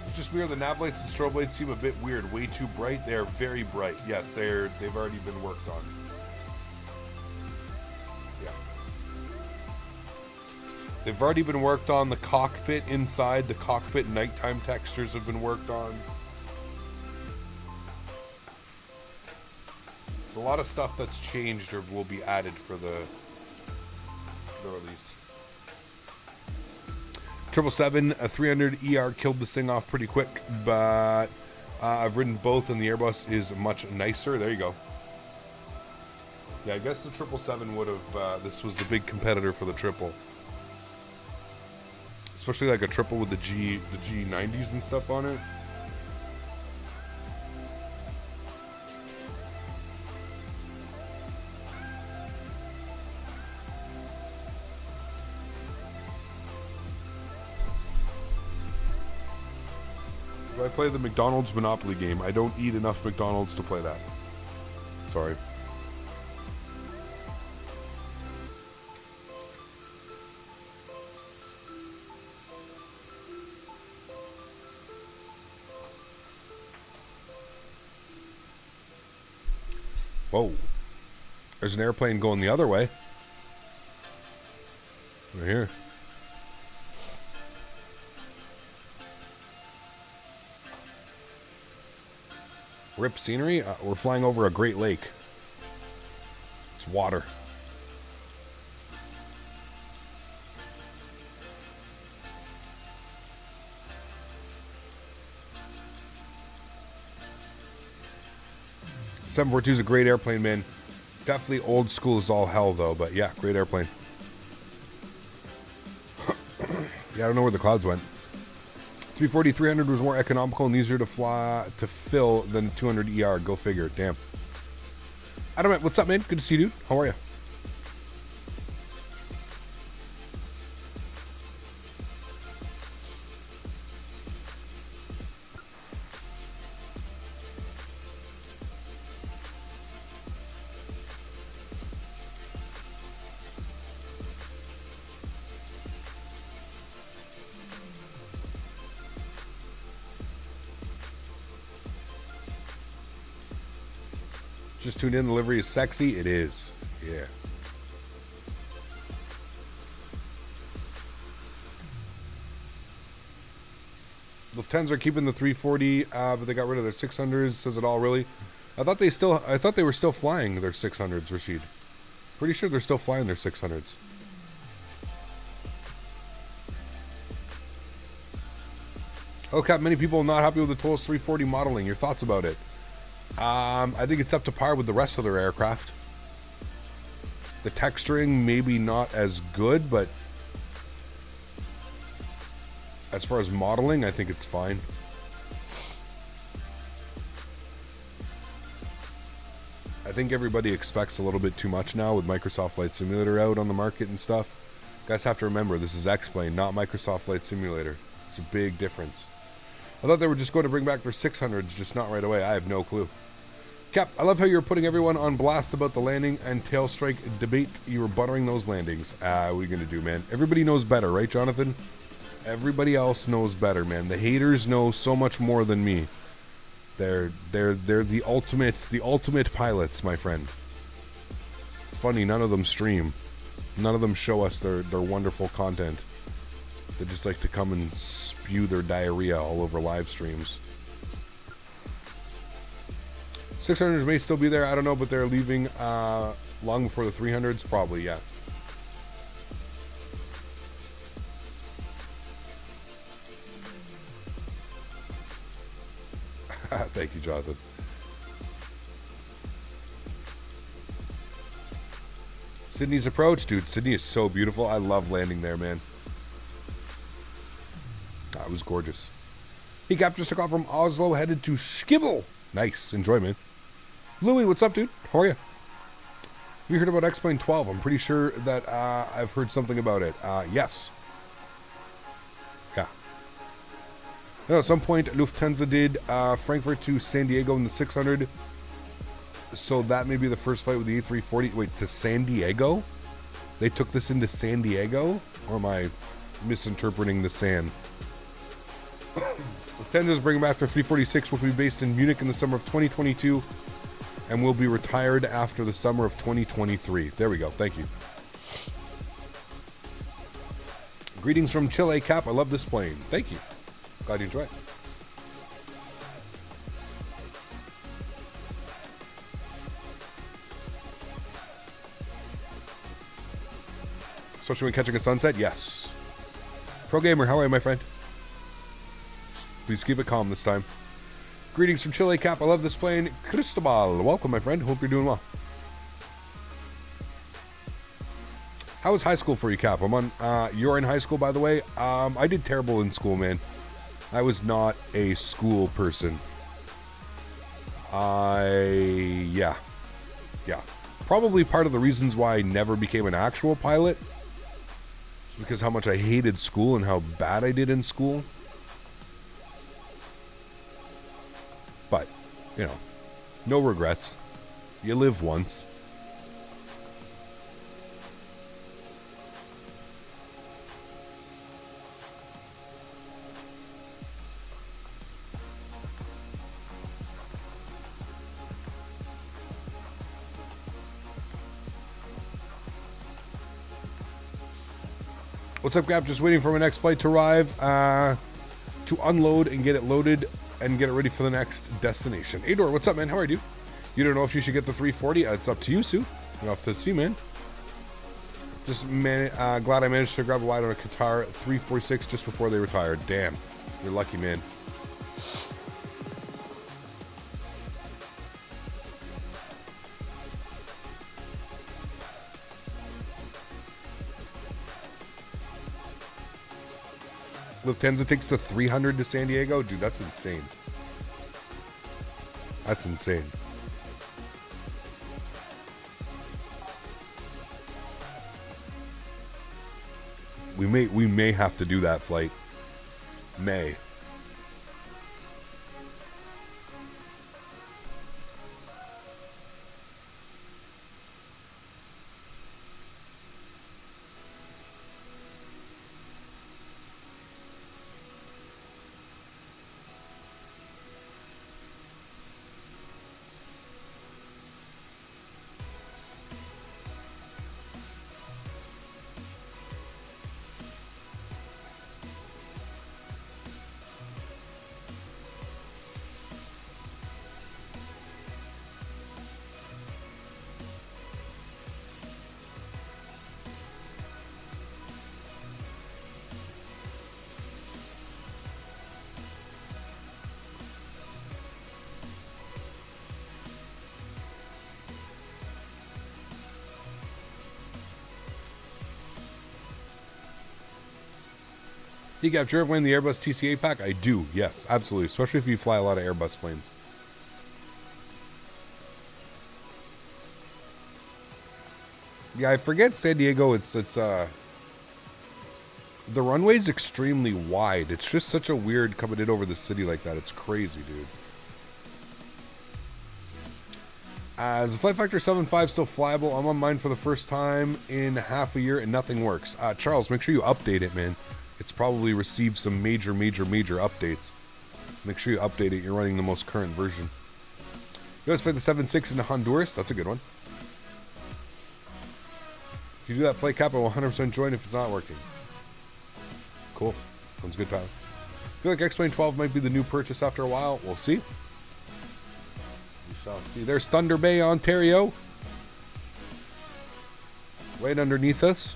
It's just weird. The nav lights and strobe lights seem a bit weird. Way too bright. They're very bright. Yes, they've already been worked on. They've already been worked on. The cockpit inside, the cockpit nighttime textures have been worked on. There's a lot of stuff that's changed or will be added for the release. 777, a 300 ER killed this thing off pretty quick, but I've ridden both and the Airbus is much nicer. There you go. Yeah, I guess the 777 would have, this was the big competitor for the triple. Especially like a triple with the G90s and stuff on it. Do I play the McDonald's Monopoly game? I don't eat enough McDonald's to play that. Sorry. Whoa. There's an airplane going the other way. Right here. Rip scenery? We're flying over a Great Lake. It's water. 742 is a great airplane, man. Definitely old school is all hell, though. But yeah, great airplane. Yeah, I don't know where the clouds went. 340-300 was more economical and easier to fill than the 200 ER. Go figure. Damn. I don't know. What's up, man? Good to see you, dude. How are you? Just tuned in. The livery is sexy. It is. Yeah. Lufthansa are keeping the 340, but they got rid of their 600s. Says it all, really. I thought they were still flying their 600s, Rashid. Pretty sure they're still flying their 600s. Oh, Cap, many people are not happy with the Toliss 340 modeling. Your thoughts about it? I think it's up to par with the rest of their aircraft. The texturing maybe not as good, but as far as modeling, I think it's fine. I think everybody expects a little bit too much now with Microsoft Flight Simulator out on the market and stuff. You guys have to remember, this is X-Plane, not Microsoft Flight Simulator. It's a big difference. I thought they were just going to bring back their 600s, just not right away. I have no clue. Cap, I love how you're putting everyone on blast about the landing and tail strike debate. You were buttering those landings. What are you going to do, man? Everybody knows better, right, Jonathan? Everybody else knows better, man. The haters know so much more than me. They're the ultimate pilots, my friend. It's funny, none of them stream. None of them show us their wonderful content. They just like to come and spew their diarrhea all over live streams. 600s may still be there, I don't know, but they're leaving long before the 300s, probably, yeah. Thank you, Jonathan. Sydney's approach, dude. Sydney is so beautiful. I love landing there, man. That was gorgeous. He Cap just took off from Oslo, headed to Skibble. Nice. Enjoy, man. Louis, what's up, dude? How are you? You heard about X-Plane 12. I'm pretty sure that I've heard something about it. Yes. Yeah. You know, at some point, Lufthansa did Frankfurt to San Diego in the 600. So that may be the first flight with the A340. Wait, to San Diego? They took this into San Diego? Or am I misinterpreting the San? Lufthansa is bringing back their 346, which will be based in Munich in the summer of 2022 and will be retired after the summer of 2023. There we go. Thank you. Greetings from Chile, Cap. I love this plane. Thank you. Glad you enjoy it. Especially when catching a sunset? Yes. Pro Gamer, how are you, my friend? Please keep it calm this time. Greetings from Chile, Cap. I love this plane. Cristobal, welcome, my friend. Hope you're doing well. How was high school for you, Cap? I'm on. You're in high school, by the way. I did terrible in school, man. I was not a school person. Yeah. Probably part of the reasons why I never became an actual pilot is because how much I hated school and how bad I did in school. But, you know, no regrets. You live once. What's up, Gap? Just waiting for my next flight to arrive to unload and get it loaded and get it ready for the next destination. Ador, what's up, man? How are you? You don't know if you should get the 340? It's up to you, Sue. You'll have to see, man. Just glad I managed to grab a ride on a Qatar 346 just before they retired. Damn. You're lucky, man. Lufthansa takes the 300 to San Diego? Dude, that's insane. That's insane. We may have to do that flight. May. You got driven the Airbus TCA pack? I do, yes, absolutely. Especially if you fly a lot of Airbus planes. Yeah, I forget San Diego. It's the runway's extremely wide. It's just such a weird coming in over the city like that. It's crazy, dude. Is the Flight Factor 7.5 still flyable? I'm on mine for the first time in half a year and nothing works. Charles, make sure you update it, man. It's probably received some major updates. Make sure you update it. You're running the most current version. You guys flight the 7.6 into Honduras. That's a good one. If you do that flight cap, I will 100% join if it's not working. Cool. Sounds good, Tyler. I feel like X-Plane 12 might be the new purchase after a while. We'll see. We shall see. There's Thunder Bay, Ontario. Right underneath us.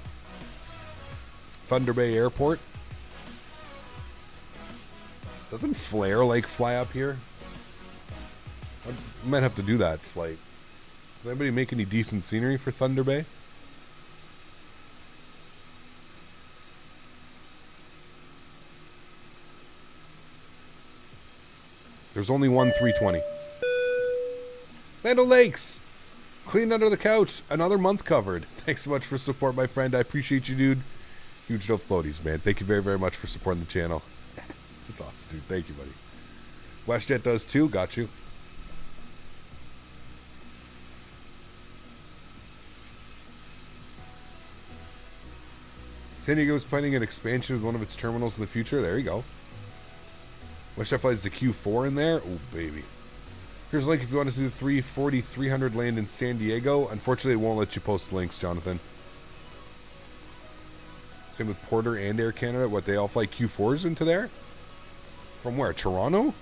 Thunder Bay Airport. Doesn't Flare like fly up here? I might have to do that flight. Does anybody make any decent scenery for Thunder Bay? There's only one 320. Land O'Lakes! Clean under the couch. Another month covered. Thanks so much for support, my friend. I appreciate you, dude. Huge no floaties, man. Thank you very, very much for supporting the channel. That's awesome, dude. Thank you, buddy. WestJet does too. Got you. San Diego is planning an expansion with one of its terminals in the future. There you go. WestJet flies the Q4 in there. Oh, baby. Here's a link if you want to see the 340-600 land in San Diego. Unfortunately, it won't let you post links, Jonathan. Same with Porter and Air Canada. What, they all fly Q4s into there? From where? Toronto?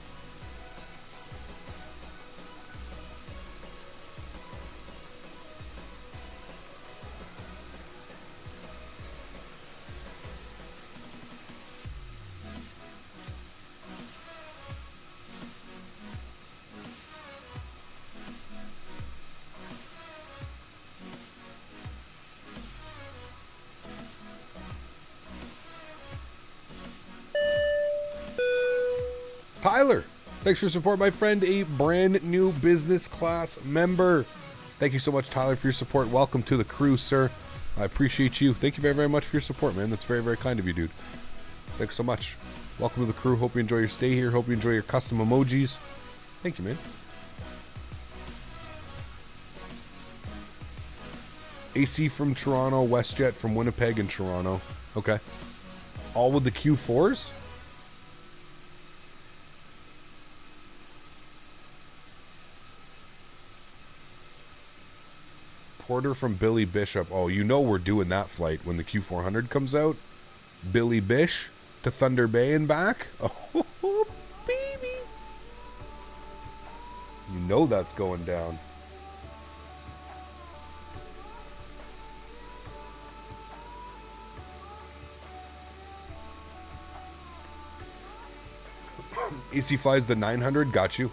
Tyler, thanks for your support, my friend. A brand new business class member. Thank you so much, Tyler, for your support. Welcome to the crew, sir. I appreciate you. Thank you very, very much for your support, man. That's very, very kind of you, dude. Thanks so much. Welcome to the crew. Hope you enjoy your stay here. Hope you enjoy your custom emojis. Thank you, man. AC from Toronto, WestJet from Winnipeg and Toronto. Okay. All with the Q4s? Porter from Billy Bishop. Oh, you know we're doing that flight when the Q400 comes out. Billy Bish to Thunder Bay and back. Oh, baby. You know that's going down. AC flies the 900. Got you.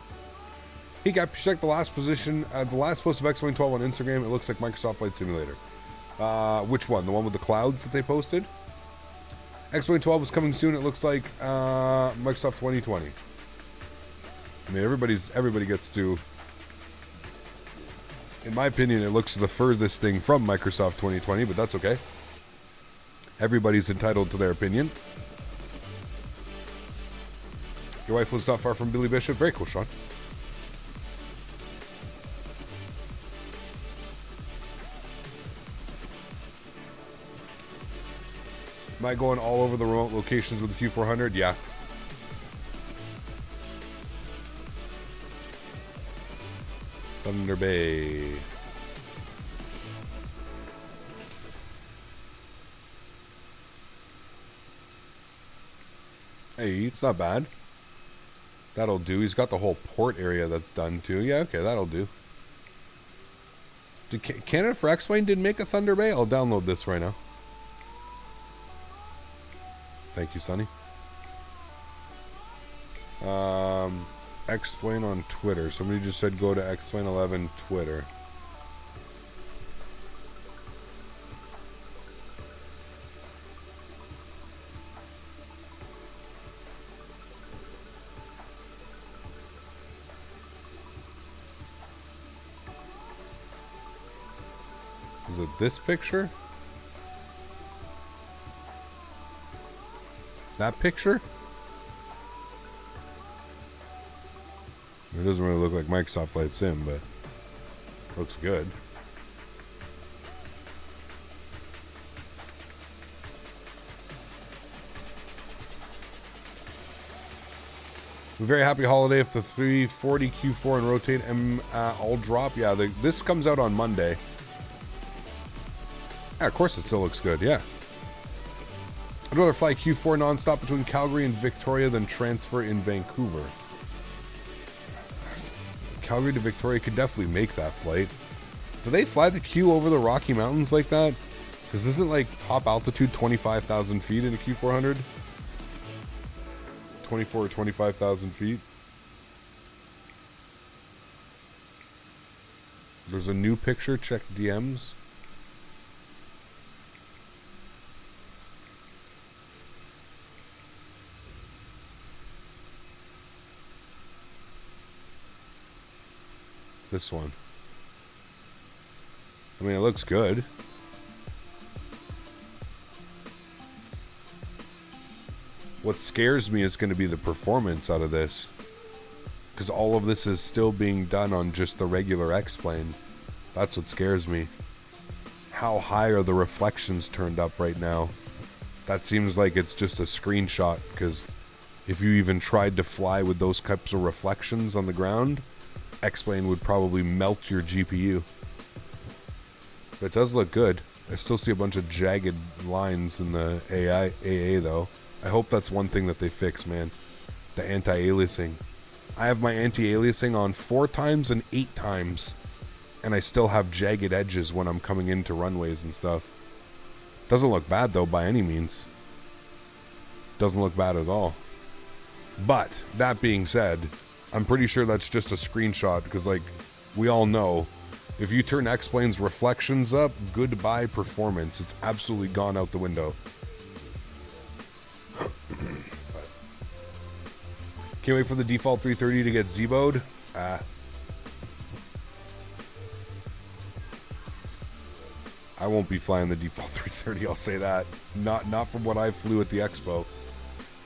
Hey, Gap, check the last position, the last post of X-Wing 12 on Instagram. It looks like Microsoft Flight Simulator. Which one? The one with the clouds that they posted? X-Plane 12 is coming soon. It looks like Microsoft 2020. I mean, everybody gets to. In my opinion, it looks the furthest thing from Microsoft 2020, but that's okay. Everybody's entitled to their opinion. Your wife lives not far from Billy Bishop. Very cool, Sean. Am I going all over the remote locations with the Q400? Yeah. Thunder Bay. Hey, it's not bad. That'll do. He's got the whole port area that's done too. Yeah, okay, that'll do. Canada for X-Plane didn't make a Thunder Bay? I'll download this right now. Thank you, Sonny. X-Plane on Twitter. Somebody just said go to X-Plane 11 Twitter. Is it this picture? That picture? It doesn't really look like Microsoft Flight Sim, but looks good. A very happy holiday if the 340 Q4 and Rotate M all drop. Yeah, this comes out on Monday. Yeah, of course it still looks good, yeah. I'd rather fly Q4 nonstop between Calgary and Victoria than transfer in Vancouver. Calgary to Victoria could definitely make that flight. Do they fly the Q over the Rocky Mountains like that? Because isn't like top altitude 25,000 feet in a Q400? 24 or 25,000 feet. There's a new picture. Check DMs. This one. I mean, it looks good. What scares me is going to be the performance out of this. Because all of this is still being done on just the regular X-Plane. That's what scares me. How high are the reflections turned up right now? That seems like it's just a screenshot. Because if you even tried to fly with those types of reflections on the ground, X-Plane would probably melt your GPU. But it does look good. I still see a bunch of jagged lines in the AA though. I hope that's one thing that they fix, man. The anti-aliasing. I have my anti-aliasing on 4 times and 8 times. And I still have jagged edges when I'm coming into runways and stuff. Doesn't look bad though by any means. Doesn't look bad at all. But, that being said, I'm pretty sure that's just a screenshot because, like, we all know if you turn X-Plane's reflections up, goodbye performance. It's absolutely gone out the window. Can't wait for the default 330 to get Zeboed. I won't be flying the default 330, I'll say that. Not from what I flew at the Expo.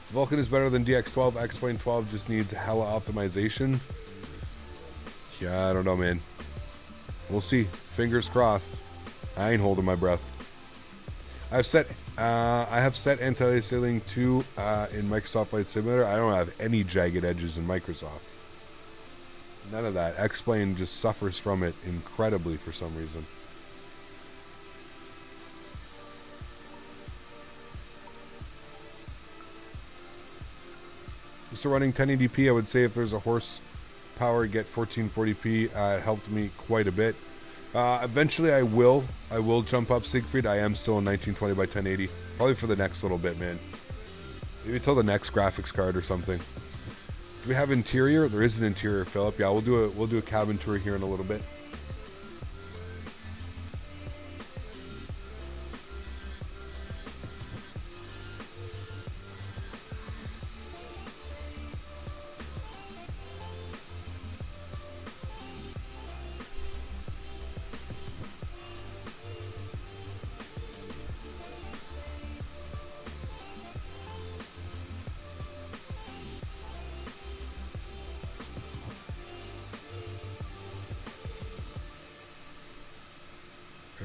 Vulcan is better than DX12. X-Plane 12 just needs hella optimization. Yeah, I don't know, man. We'll see. Fingers crossed. I ain't holding my breath. I have set anti-aliasing 2 in Microsoft Flight Simulator. I don't have any jagged edges in Microsoft. None of that. X-Plane just suffers from it incredibly for some reason. So running 1080p, I would say if there's a horsepower, get 1440p. It helped me quite a bit. Eventually I will jump up Siegfried. I am still in 1920 by 1080. Probably for the next little bit, man. Maybe till the next graphics card or something. Do we have interior? There is an interior, Philip. Yeah, we'll do a cabin tour here in a little bit.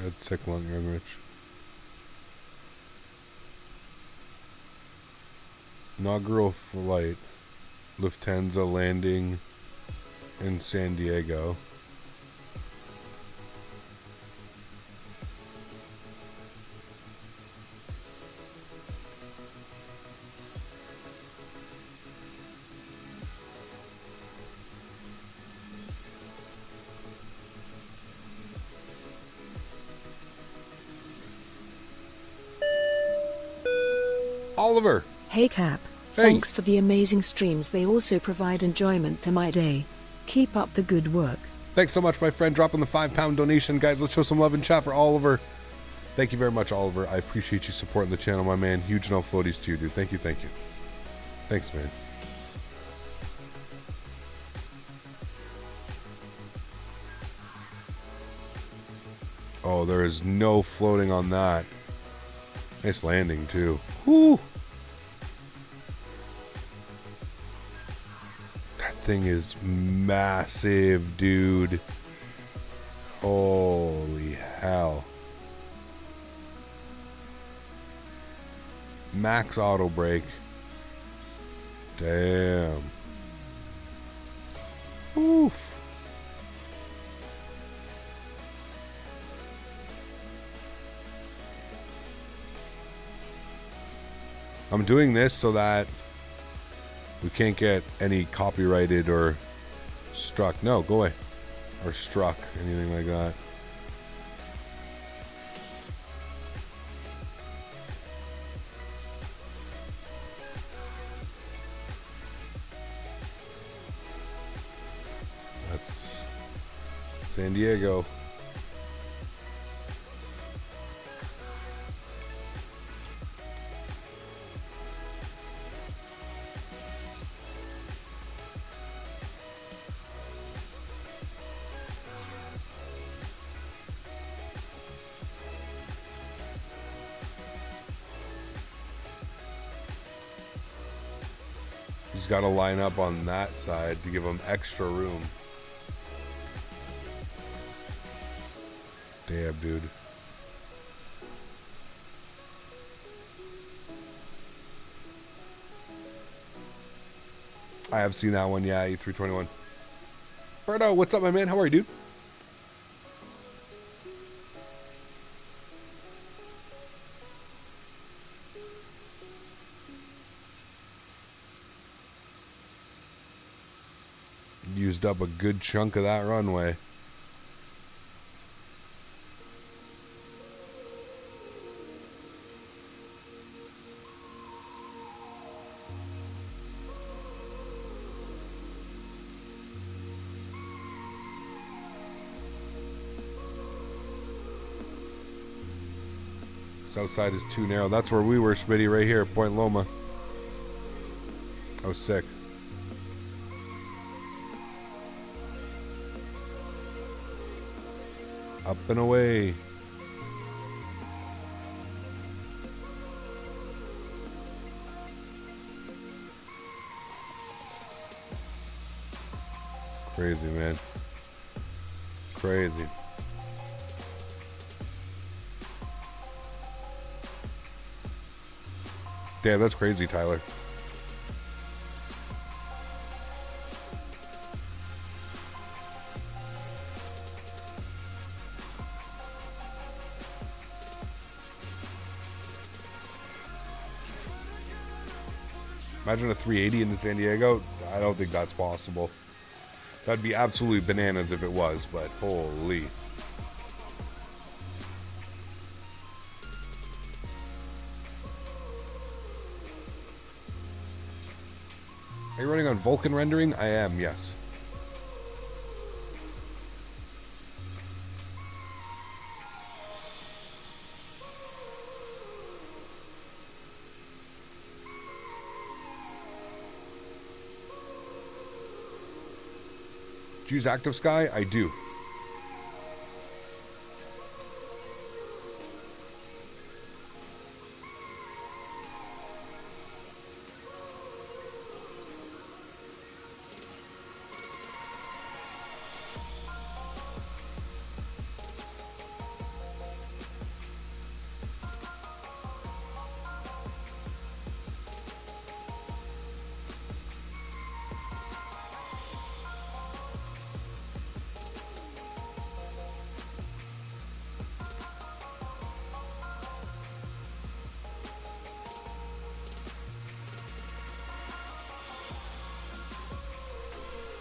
Red Sick Lung Rich. Inaugural flight. Lufthansa landing in San Diego. Oliver. Hey Cap. Hey. Thanks for the amazing streams. They also provide enjoyment to my day. Keep up the good work. Thanks so much, my friend. Dropping the £5 donation. Guys, let's show some love in chat for Oliver. Thank you very much, Oliver. I appreciate you supporting the channel, my man. Huge no floaties to you, dude. Thank you, thank you. Thanks, man. Oh, there is no floating on that. Nice landing, too. Whoo! That thing is massive, dude. Holy hell. Max auto brake. Damn. Oof. I'm doing this so that we can't get any copyrighted or struck. No, go away. Or struck, anything like that. That's San Diego. He's got to line up on that side to give him extra room. Damn, dude. I have seen that one, yeah, A321. Berto, what's up, my man? How are you, dude? Used up a good chunk of that runway. South side is too narrow. That's where we were, Smitty, right here, Point Loma. I was sick. Up and away. Crazy, man. Crazy. Damn, that's crazy, Tyler. Imagine a 380 into San Diego. I don't think that's possible. That'd be absolutely bananas if it was, but holy. Are you running on Vulkan rendering? I am, yes. Do you use Active Sky? I do.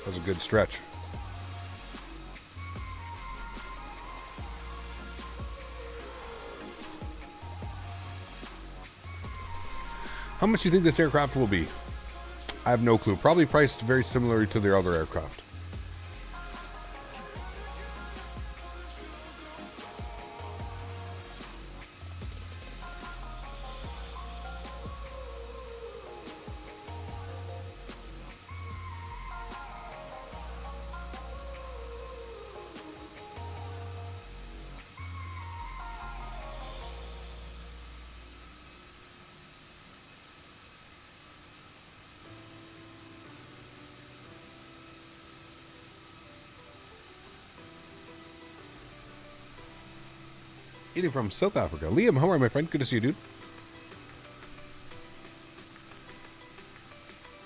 That was a good stretch. How much do you think this aircraft will be? I have no clue. Probably priced very similar to their other aircraft. Eating from South Africa. Liam, how are you, my friend? Good to see you, dude.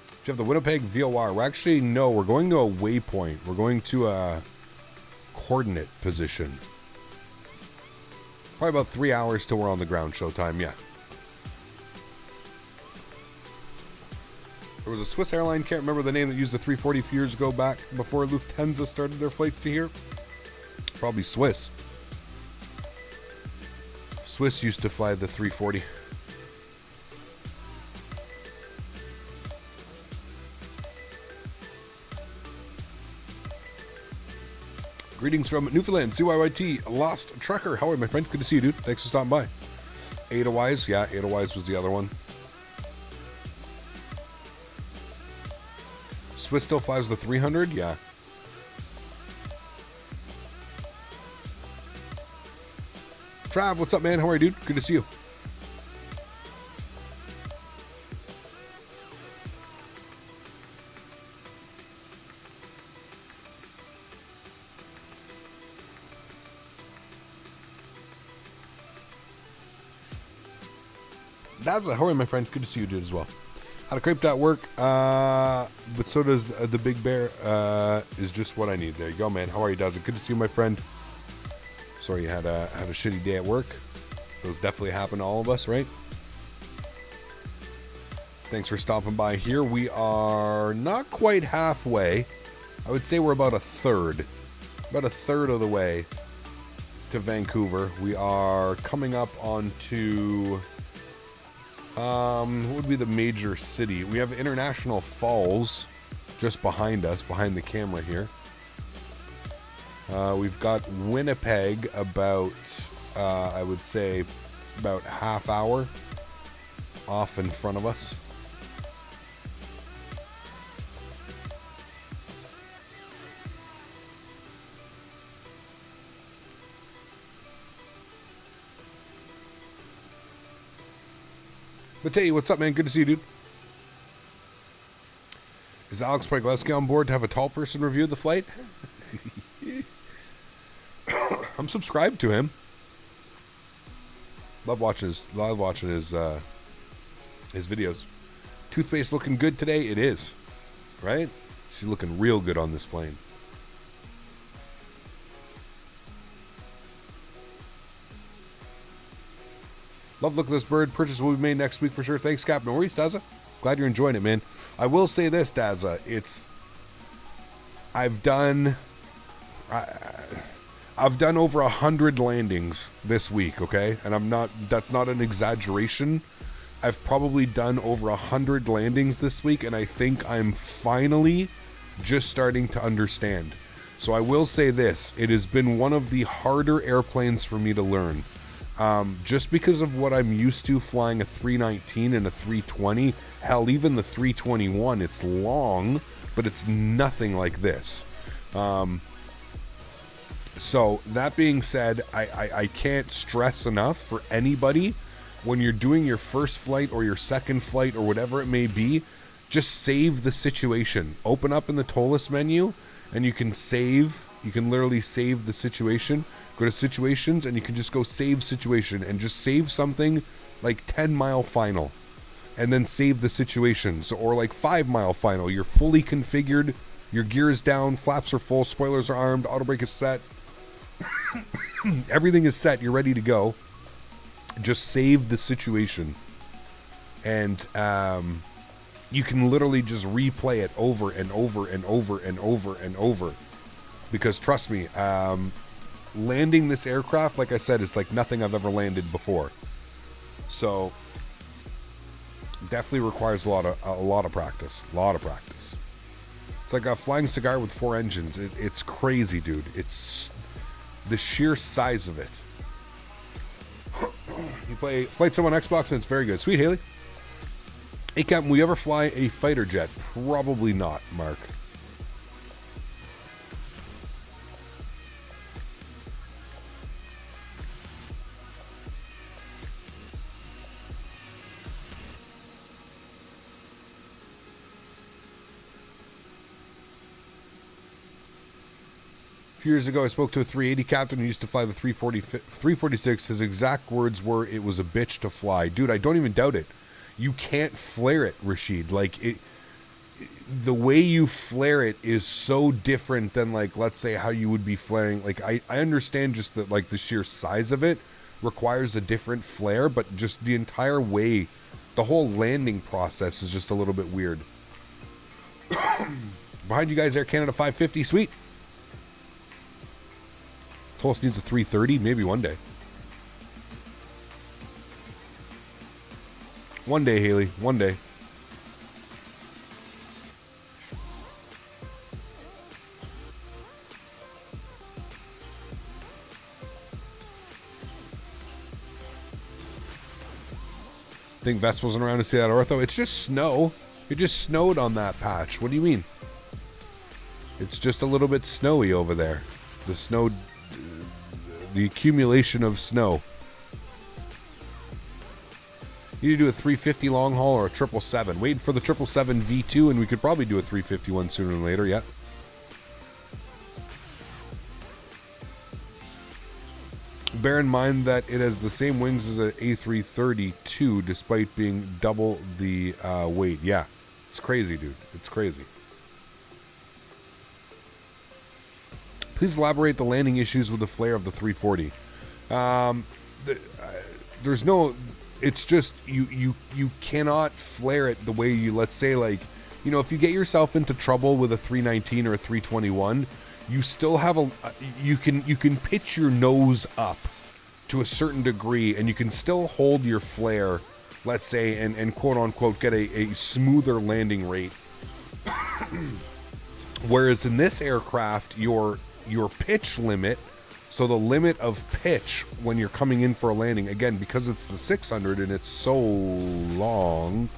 Do you have the Winnipeg VOR? We're actually, no, we're going to a waypoint. We're going to a coordinate position. Probably about 3 hours till we're on the ground showtime, yeah. There was a Swiss airline, can't remember the name, that used the 340 a few years ago back before Lufthansa started their flights to here. Probably Swiss. Swiss used to fly the 340. Greetings from Newfoundland, CYYT, Lost Trucker. How are you, my friend? Good to see you, dude. Thanks for stopping by. Edelweiss, yeah, Edelweiss was the other one. Swiss still flies the 300, yeah. Trav, what's up, man? How are you, dude? Good to see you. Daza, how are you, my friend? Good to see you, dude, as well. Had a crepe at work, but so does the Big Bear. Is just what I need. There you go, man. How are you, Daza? Good to see you, my friend. Sorry you had a shitty day at work. Those definitely happen to all of us, right? Thanks for stopping by here. We are not quite halfway. I would say we're about a third. About a third of the way to Vancouver. We are coming up onto... what would be the major city? We have International Falls just behind us, behind the camera here. We've got Winnipeg about, I would say, about half hour off in front of us. Peteni, what's up, man? Good to see you, dude. Is AlexSiu on board to have a tall person review the flight? I'm subscribed to him. Love watching his videos. Toothpaste looking good today. It is, right? She's looking real good on this plane. Love the look of this bird. Purchase will be made next week for sure. Thanks, Cap. No worries, Daza. Glad you're enjoying it, man. I will say this, Daza. I've done over 100 landings this week, okay? And that's not an exaggeration. I've probably done over 100 landings this week, and I think I'm finally just starting to understand. So I will say this. It has been one of the harder airplanes for me to learn. Just because of what I'm used to flying a 319 and a 320. Hell, even the 321, it's long, but it's nothing like this. So that being said, I can't stress enough for anybody, when you're doing your first flight or your second flight or whatever it may be, just save the situation. Open up in the Toliss menu and you can save. You can literally save the situation. Go to situations and you can just go save situation and just save something like 10-mile final and then save the situation. So, or like 5-mile final. You're fully configured. Your gear is down. Flaps are full. Spoilers are armed. Auto brake is set. Everything is set. You're ready to go. Just save the situation. And you can literally just replay it over and over and over and over and over. Because trust me, landing this aircraft, like I said, is like nothing I've ever landed before. So definitely requires a lot of practice. A lot of practice. It's like a flying cigar with 4 engines. It's crazy, dude. It's the sheer size of it. You play Flight Sim on Xbox and it's very good. Sweet, Haley. Hey, Captain, will you ever fly a fighter jet? Probably not, Mark. A few years ago, I spoke to a 380 captain who used to fly the 346. His exact words were, "It was a bitch to fly." Dude, I don't even doubt it. You can't flare it, Rashid. Like, the way you flare it is so different than, like, let's say how you would be flaring. Like, I understand just that, like, the sheer size of it requires a different flare, but just the entire way, the whole landing process is just a little bit weird. Behind you guys, Air Canada 550, sweet. Toliss needs a 330, maybe one day. One day, Haley, one day. Think Vest wasn't around to see that ortho? It's just snow. It just snowed on that patch. What do you mean? It's just a little bit snowy over there. The snow, the accumulation of snow. You need to do a 350 long haul or a 777. Wait for the 777 V2 and we could probably do a 351 sooner than later, yeah. Bear in mind that it has the same wings as an A330 despite being double the weight. Yeah, it's crazy, dude. It's crazy. Please elaborate the landing issues with the flare of the 340. There's no... It's just, you cannot flare it the way you, let's say, like, you know, if you get yourself into trouble with a 319 or a 321, you still have you can pitch your nose up to a certain degree and you can still hold your flare, let's say, and quote unquote get a smoother landing rate. Whereas in this aircraft, your pitch limit, so the limit of pitch when you're coming in for a landing, again, because it's the 600 and it's so long,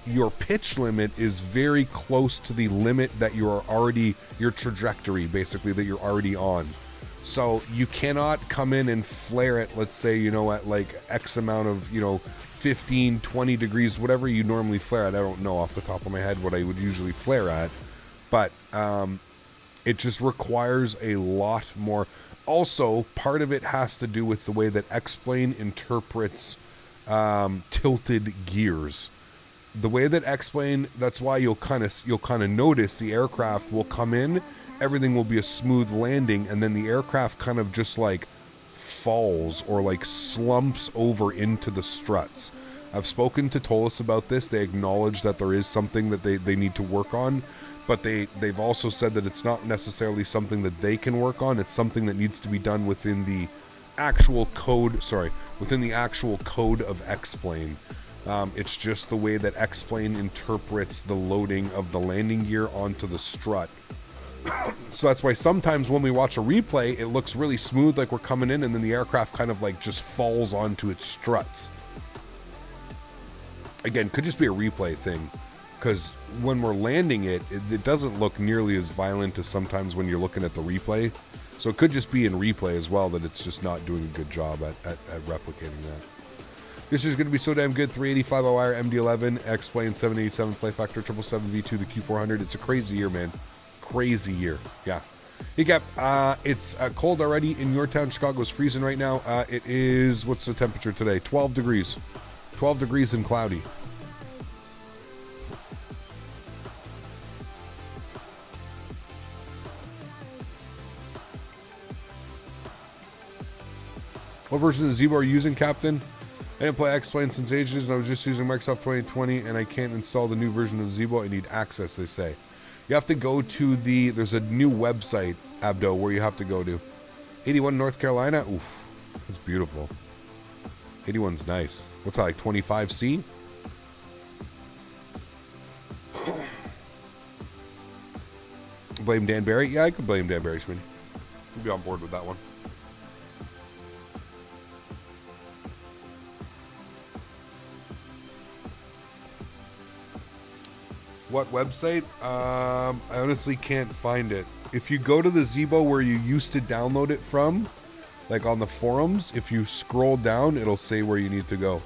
your pitch limit is very close to the limit that you're already, your trajectory basically that you're already on. So you cannot come in and flare it, let's say, you know, at like X amount of, you know, 15, 20 degrees, whatever you normally flare at. I don't know off the top of my head what I would usually flare at, but it just requires a lot more. Also, part of it has to do with the way that X-Plane interprets tilted gears. The way that X-Plane, that's why you'll kind of notice the aircraft will come in, everything will be a smooth landing, and then the aircraft kind of just like falls or like slumps over into the struts. I've spoken to Toliss about this. They acknowledge that there is something that they need to work on. But they've also said that it's not necessarily something that they can work on. It's something that needs to be done within the actual code. Within the actual code of X-Plane. It's just the way that X-Plane interprets the loading of the landing gear onto the strut. So that's why sometimes when we watch a replay, it looks really smooth, like we're coming in, and then the aircraft kind of like just falls onto its struts. Again, could just be a replay thing. Because when we're landing it doesn't look nearly as violent as sometimes when you're looking at the replay. So it could just be in replay as well that it's just not doing a good job at replicating that. This is going to be so damn good. 385 wire MD-11, X-Plane 787 Flight Factor 777 V2, the Q400. It's a crazy year, man. Crazy year. Yeah. Hey, Cap, it's cold already in your town. Chicago's freezing right now. It is, what's the temperature today? 12 degrees. 12 degrees and cloudy. What version of the Zevo are you using, Captain? didn't play X-Plane since ages, and I was just using Microsoft 2020, and I can't install the new version of Zibo. I need access, they say. You have to go to there's a new website, Abdo, where you have to go to. 81 North Carolina? Oof, that's beautiful. 81's nice. What's that, like 25C? Blame Dan Barry? Yeah, I could blame Dan Barry, Smitty. We'll be on board with that one. What website? I honestly can't find it. If you go to the Zibo where you used to download it from, like on the forums, if you scroll down, it'll say where you need to go.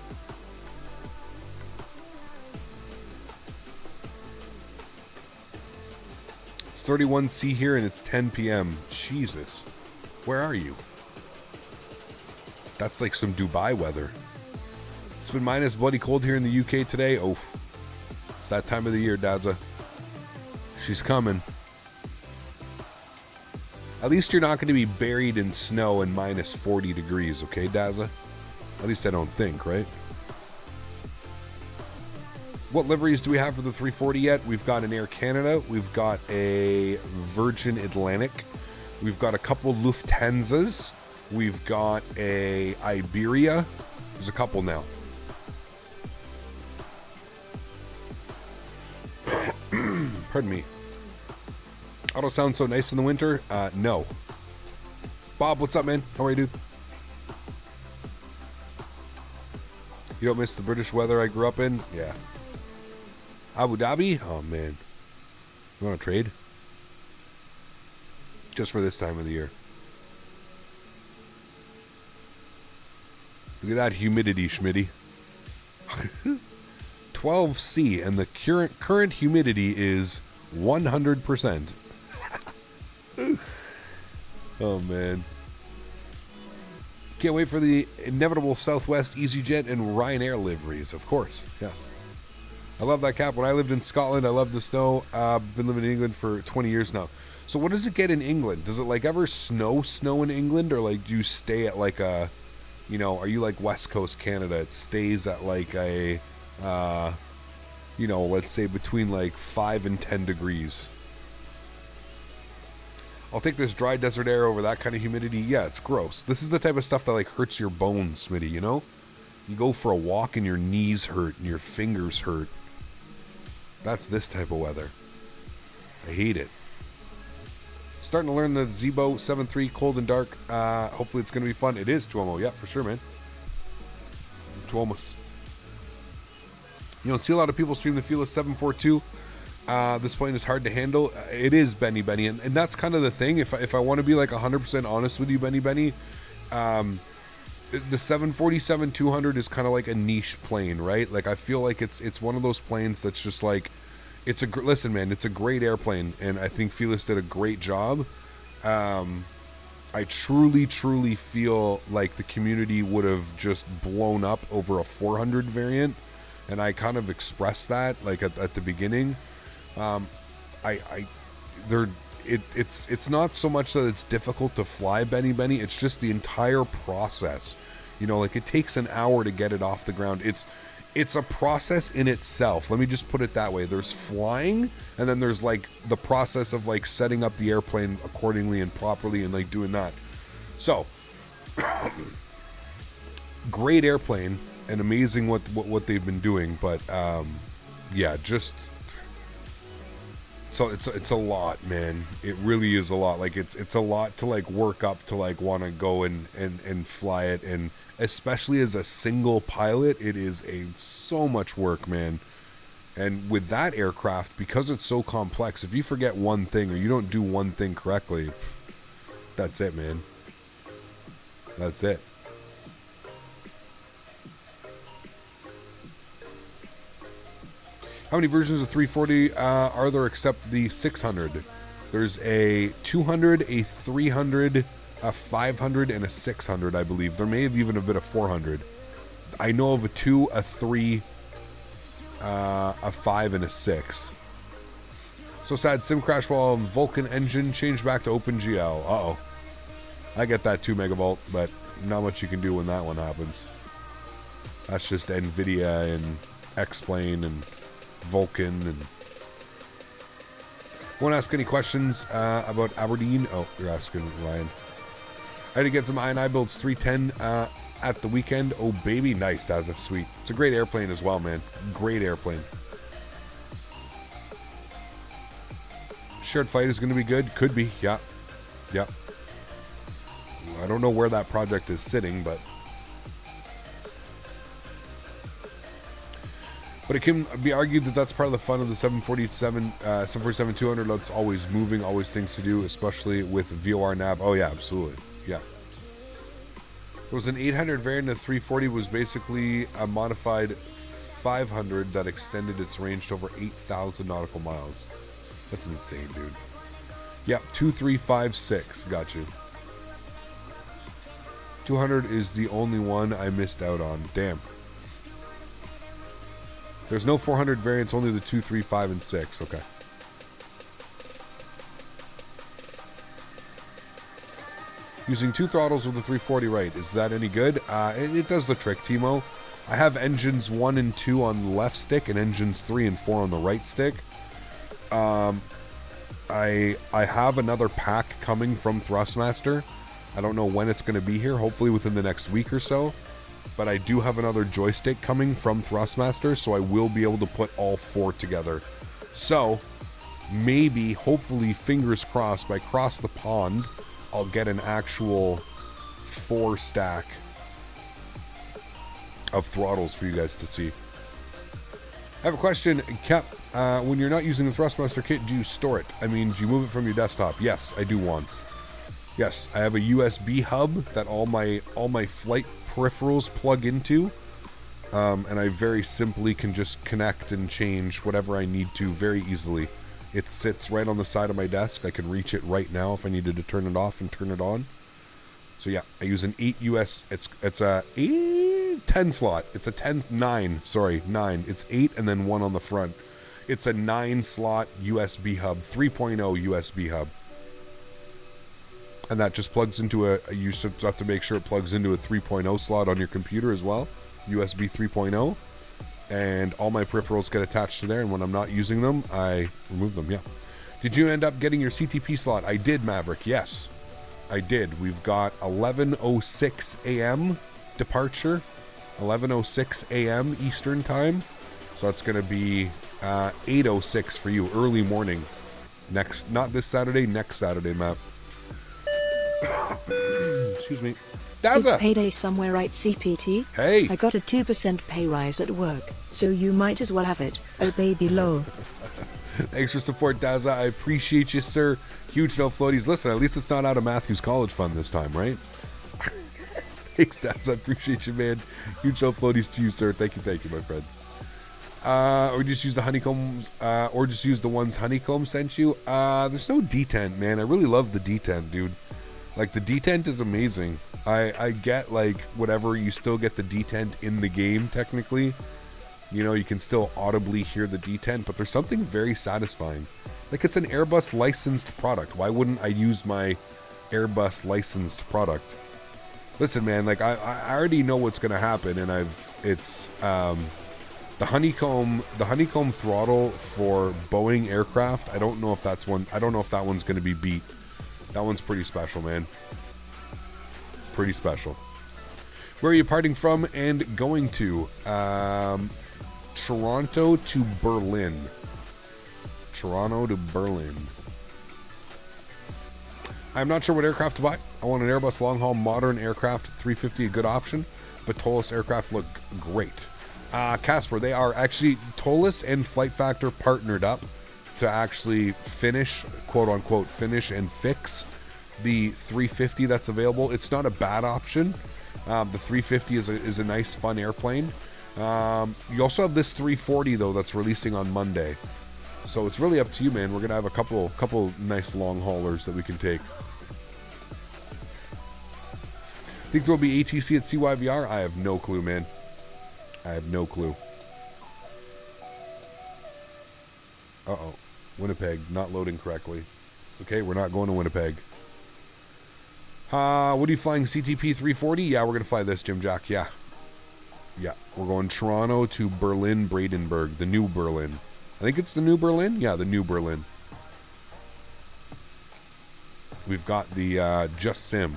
It's 31C here and it's 10 p.m. Jesus. Where are you? That's like some Dubai weather. It's been minus bloody cold here in the UK today. Oh, it's that time of the year, Dadza. She's coming. At least you're not going to be buried in snow and minus 40 degrees, okay, Dazza? At least I don't think, right? What liveries do we have for the 340 yet? We've got an Air Canada. We've got a Virgin Atlantic. We've got a couple Lufthansas. We've got a Iberia. There's a couple now. Pardon me. Auto sounds so nice in the winter? No. Bob, what's up, man? How are you, dude? You don't miss the British weather I grew up in? Yeah. Abu Dhabi? Oh, man. You want to trade? Just for this time of the year. Look at that humidity, Schmitty. 12C, and the current humidity is 100%. Oh, man. Can't wait for the inevitable Southwest EasyJet and Ryanair liveries, of course. Yes. I love that cap. When I lived in Scotland, I loved the snow. I've been living in England for 20 years now. So what does it get in England? Does it like ever snow in England? Or like do you stay at like a, you know, are you like West Coast Canada? It stays at like a, you know, let's say between like 5 and 10 degrees. I'll take this dry desert air over that kind of humidity. Yeah, it's gross. This is the type of stuff that like hurts your bones, Smitty, you know? You go for a walk and your knees hurt and your fingers hurt. That's this type of weather. I hate it. Starting to learn the Zibo 7.3 cold and dark. Hopefully it's going to be fun. It is, Tuomo. Yeah, for sure, man. Tuomos. You don't see a lot of people stream the Fearless 742. This plane is hard to handle. It is, Benny. And that's kind of the thing. If I want to be like 100% honest with you, Benny, the 747-200 is kind of like a niche plane, right? Like I feel like it's one of those planes that's just like, listen, man, it's a great airplane, and I think Fearless did a great job. I truly feel like the community would have just blown up over a 400 variant, and I kind of expressed that like at the beginning. It's not so much that it's difficult to fly Benny. It's just the entire process. You know, like it takes an hour to get it off the ground. It's a process in itself. Let me just put it that way. There's flying, and then there's like the process of like setting up the airplane accordingly and properly and like doing that. So great airplane and amazing what they've been doing, but yeah, just so it's a lot, man. It really is a lot. Like it's a lot to like work up to like want to go and fly it, and especially as a single pilot, it is so much work, man. And with that aircraft, because it's so complex, if you forget one thing or you don't do one thing correctly, that's it, man. That's it. How many versions of 340 are there except the 600? There's a 200, a 300, a 500, and a 600, I believe. There may have even been a 400. I know of a 2, a 3, a 5, and a 6. So sad. Sim crash while Vulcan engine changed back to OpenGL. Uh-oh. I get that too, Megavolt, but not much you can do when that one happens. That's just NVIDIA and X-Plane and Vulkan. And won't ask any questions about Aberdeen. Oh, you're asking Ryan. I had to get some I&I builds 310 at the weekend. Oh, baby. Nice, Daza. Sweet. It's a great airplane as well, man. Great airplane. Shared flight is going to be good. Could be. Yeah. Yep. I don't know where that project is sitting, but it can be argued that that's part of the fun of the 747-200. That's always moving, always things to do, especially with VOR nav. Oh yeah, absolutely. Yeah. There was an 800 variant of 340, was basically a modified 500 that extended its range to over 8,000 nautical miles. That's insane, dude. Yep, 2356. Got you. 200 is the only one I missed out on. Damn. There's no 400 variants, only the 2, 3, 5, and 6. Okay. Using 2 throttles with the 340 right. Is that any good? It does the trick, Timo. I have engines 1 and 2 on the left stick and engines 3 and 4 on the right stick. I have another pack coming from Thrustmaster. I don't know when it's going to be here, hopefully within the next week or so. But I do have another joystick coming from Thrustmaster, so I will be able to put all 4 together. So, maybe, hopefully, fingers crossed, by across the pond, I'll get an actual 4 stack of throttles for you guys to see. I have a question, Kep. When you're not using the Thrustmaster kit, do you store it? I mean, do you move it from your desktop? Yes, I do one. Yes, I have a USB hub that all my flight peripherals plug into, and I very simply can just connect and change whatever I need to very easily. It sits right on the side of my desk. I can reach it right now if I needed to turn it off and turn it on. So yeah, I use an 8 US. It's a 10 slot. It's a 9. It's 8 and then 1 on the front. It's a 9 slot USB hub, 3.0 USB hub. And that just plugs into you have to make sure it plugs into a 3.0 slot on your computer as well, USB 3.0. And all my peripherals get attached to there, and when I'm not using them, I remove them, yeah. Did you end up getting your CTP slot? I did, Maverick, yes. I did. We've got 11:06 a.m. departure, 11:06 a.m. Eastern time. So that's going to be 8:06 for you, early morning. Not this Saturday, next Saturday, Matt. Excuse me. Daza. It's payday somewhere, right, CPT? Hey. I got a 2% pay rise at work, so you might as well have it. Oh, baby low. Thanks for support, Daza. I appreciate you, sir. Huge no floaties. Listen, at least it's not out of Matthew's college fund this time, right? Thanks, Daza. I appreciate you, man. Huge no floaties to you, sir. Thank you, my friend. Or just use the honeycombs, or just use the ones Honeycomb sent you. There's no detent, man. I really love the detent, dude. Like, the detent is amazing. I get, like, whatever, you still get the detent in the game, technically. You know, you can still audibly hear the detent, but there's something very satisfying. Like, it's an Airbus licensed product. Why wouldn't I use my Airbus licensed product? Listen, man, like, I already know what's going to happen, and it's the honeycomb throttle for Boeing aircraft. I don't know if that one's going to be beat. That one's pretty special, man. Pretty special. Where are you parting from and going to? Toronto to Berlin. Toronto to Berlin. I'm not sure what aircraft to buy. I want an Airbus long-haul modern aircraft, 350, a good option, but Toliss aircraft look great. Casper, they are actually, Toliss and Flight Factor partnered up to actually finish, quote-unquote, finish and fix the 350 that's available. It's not a bad option. The 350 is a nice, fun airplane. You also have this 340, though, that's releasing on Monday. So it's really up to you, man. We're going to have a couple nice long haulers that we can take. Think there will be ATC at CYVR? I have no clue, man. I have no clue. Uh-oh. Winnipeg, not loading correctly. It's okay, we're not going to Winnipeg. What are you flying, CTP 340? Yeah, we're going to fly this, Jim Jack, yeah. Yeah, we're going Toronto to Berlin, Brandenburg, the new Berlin. I think it's the new Berlin. Yeah, the new Berlin. We've got the Just Sim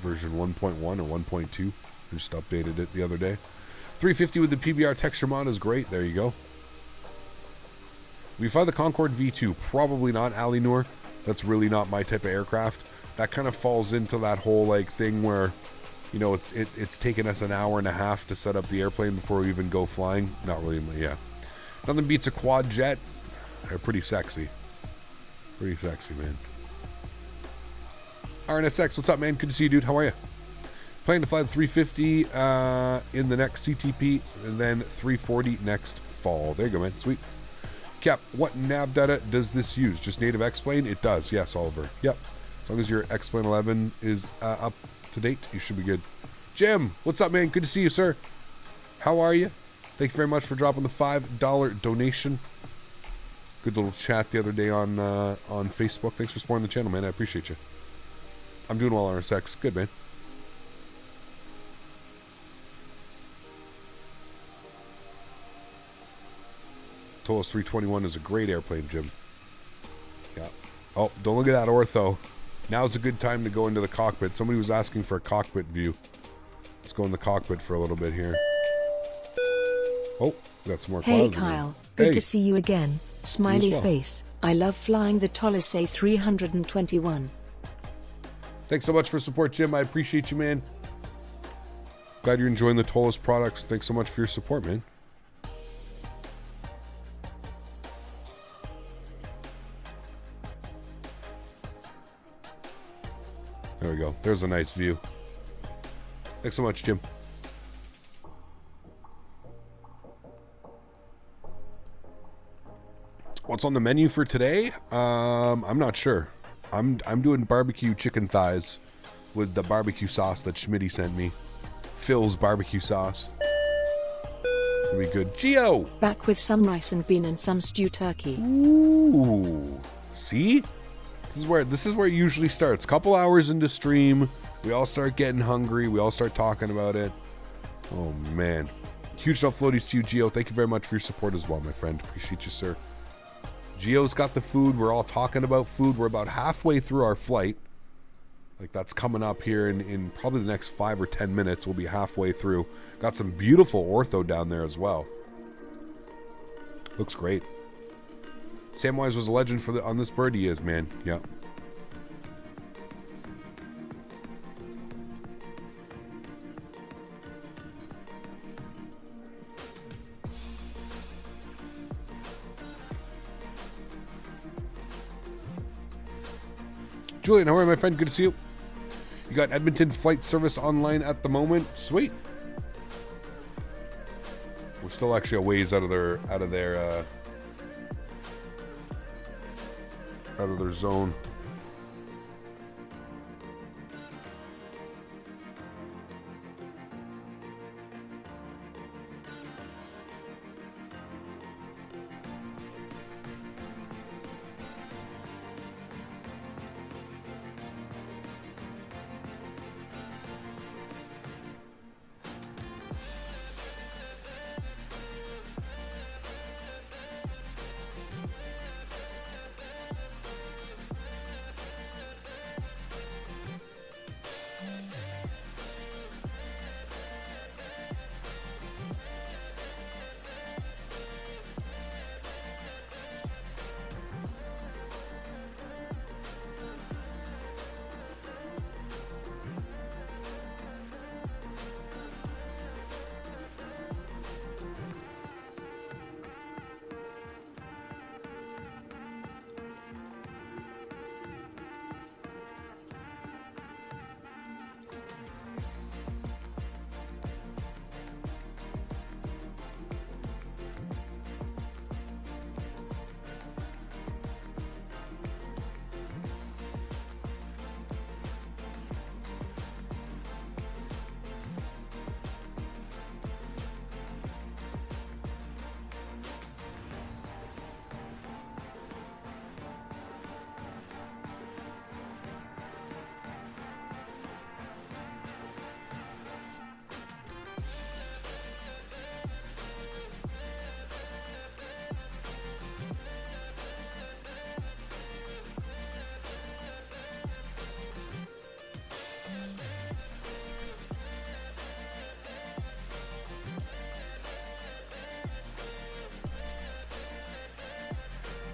version 1.1 or 1.2. We just updated it the other day. 350 with the PBR texture mod is great. There you go. We fly the Concorde V2. Probably not Alinur. That's really not my type of aircraft. That kind of falls into that whole like thing where, you know, it's taken us an hour and a half to set up the airplane before we even go flying. Not really, yeah. Nothing beats a quad jet. They're pretty sexy. Pretty sexy, man. RNSX, what's up, man? Good to see you, dude. How are you? Planning to fly the 350 in the next CTP, and then 340 next fall. There you go, man. Sweet. Cap, what nav data does this use? Just native X-Plane? It does. Yes, Oliver. Yep. As long as your X-Plane 11 is up to date, you should be good. Jim, what's up, man? Good to see you, sir. How are you? Thank you very much for dropping the $5 donation. Good little chat the other day on Facebook. Thanks for supporting the channel, man. I appreciate you. I'm doing well, RSX. Good, man. Toliss 321 is a great airplane, Jim. Yeah. Oh, don't look at that ortho. Now's a good time to go into the cockpit. Somebody was asking for a cockpit view. Let's go in the cockpit for a little bit here. Oh, we got some more clouds. Hey, Kyle. Good to see you again. Smiley face. I love flying the Toliss A321. Thanks so much for support, Jim. I appreciate you, man. Glad you're enjoying the Toliss products. Thanks so much for your support, man. There we go. There's a nice view. Thanks so much, Jim. What's on the menu for today? I'm not sure. I'm doing barbecue chicken thighs with the barbecue sauce that Smitty sent me. Phil's barbecue sauce. It'll be good. Geo! Back with some rice and bean and some stew turkey. Ooh. See? This is where it usually starts. Couple hours into stream, we all start getting hungry. We all start talking about it. Oh, man. Huge love floaties to you, Geo. Thank you very much for your support as well, my friend. Appreciate you, sir. Geo's got the food. We're all talking about food. We're about halfway through our flight. Like, that's coming up here in probably the next 5 or 10 minutes. We'll be halfway through. Got some beautiful ortho down there as well. Looks great. Samwise was a legend on this bird. He is, man. Yeah. Julian, how are you, my friend? Good to see you. You got Edmonton flight service online at the moment. Sweet. We're still actually a ways out of their zone.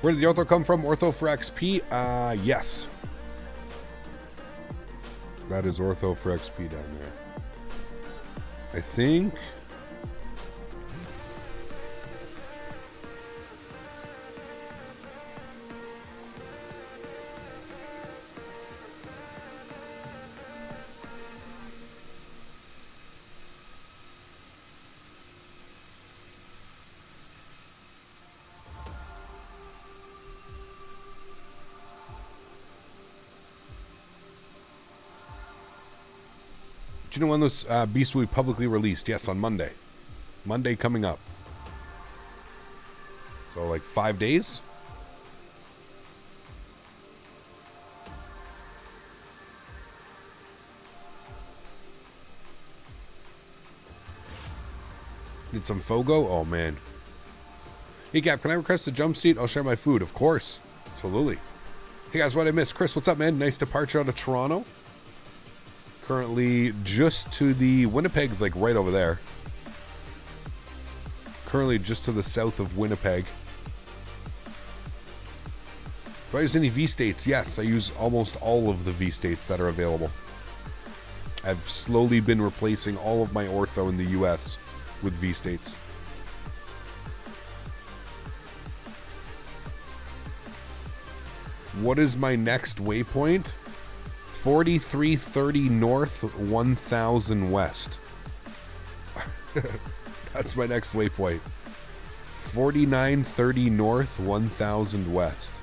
Where did the ortho come from? Ortho for XP? Yes. That is ortho for XP down there. I think. Do you know when those beasts will be publicly released? Yes, on Monday. Monday coming up. So like 5 days? Need some Fogo? Oh man. Hey Gap, can I request a jump seat? I'll share my food. Of course. Absolutely. Hey guys, what I missed? Chris, what's up, man? Nice departure out of Toronto. Currently just to the Winnipeg's like right over there. Currently just to the south of Winnipeg. Do I use any V-States? Yes, I use almost all of the V-States that are available. I've slowly been replacing all of my ortho in the US with V-States. What is my next waypoint? 4330 north, 1000 west. That's my next waypoint. 4930 north, 1000 west.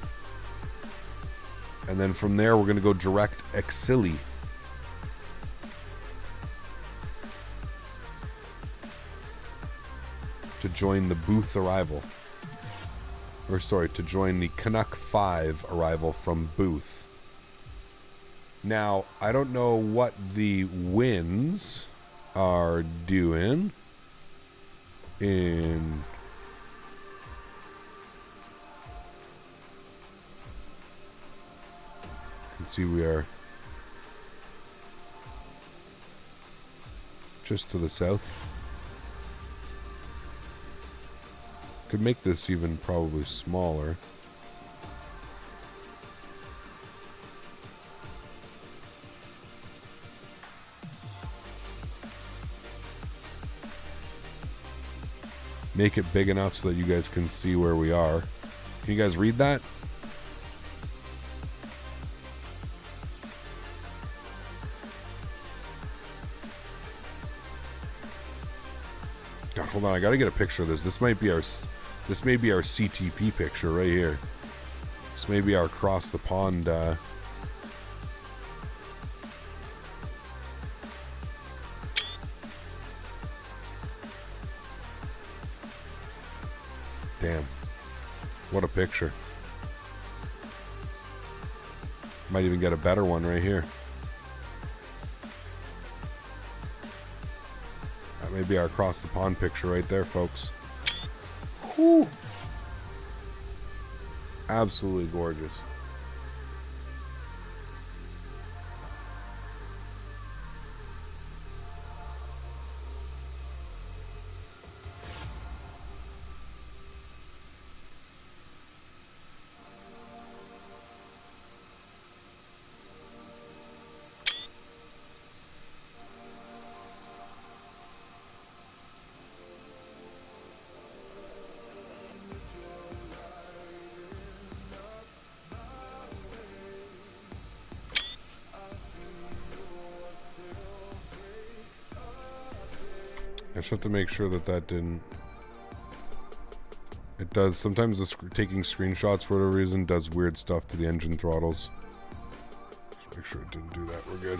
And then from there, we're going to go direct Exili. To join the Booth arrival. Or sorry, to join the Canuck 5 arrival from Booth. Now, I don't know what the winds are doing in... You can see we are just to the south. Could make this even probably smaller. Make it big enough so that you guys can see where we are. Can you guys read that? God, hold on, I gotta get a picture of this. This may be our CTP picture right here. This may be our across the pond. Damn. What a picture. Might even get a better one right here. That may be our across the pond picture right there, folks. Whew. Absolutely gorgeous. I just have to make sure that that didn't... It does, sometimes taking screenshots for whatever reason does weird stuff to the engine throttles. Just make sure it didn't do that, we're good.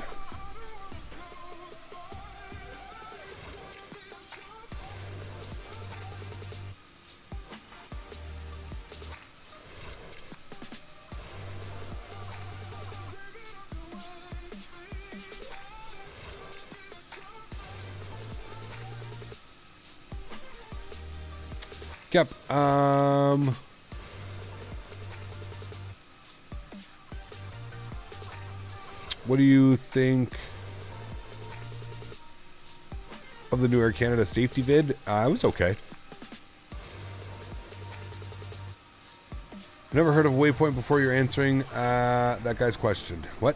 Yep. What do you think of the new Air Canada safety vid? It was okay. Never heard of waypoint before. You're answering that guy's question. What?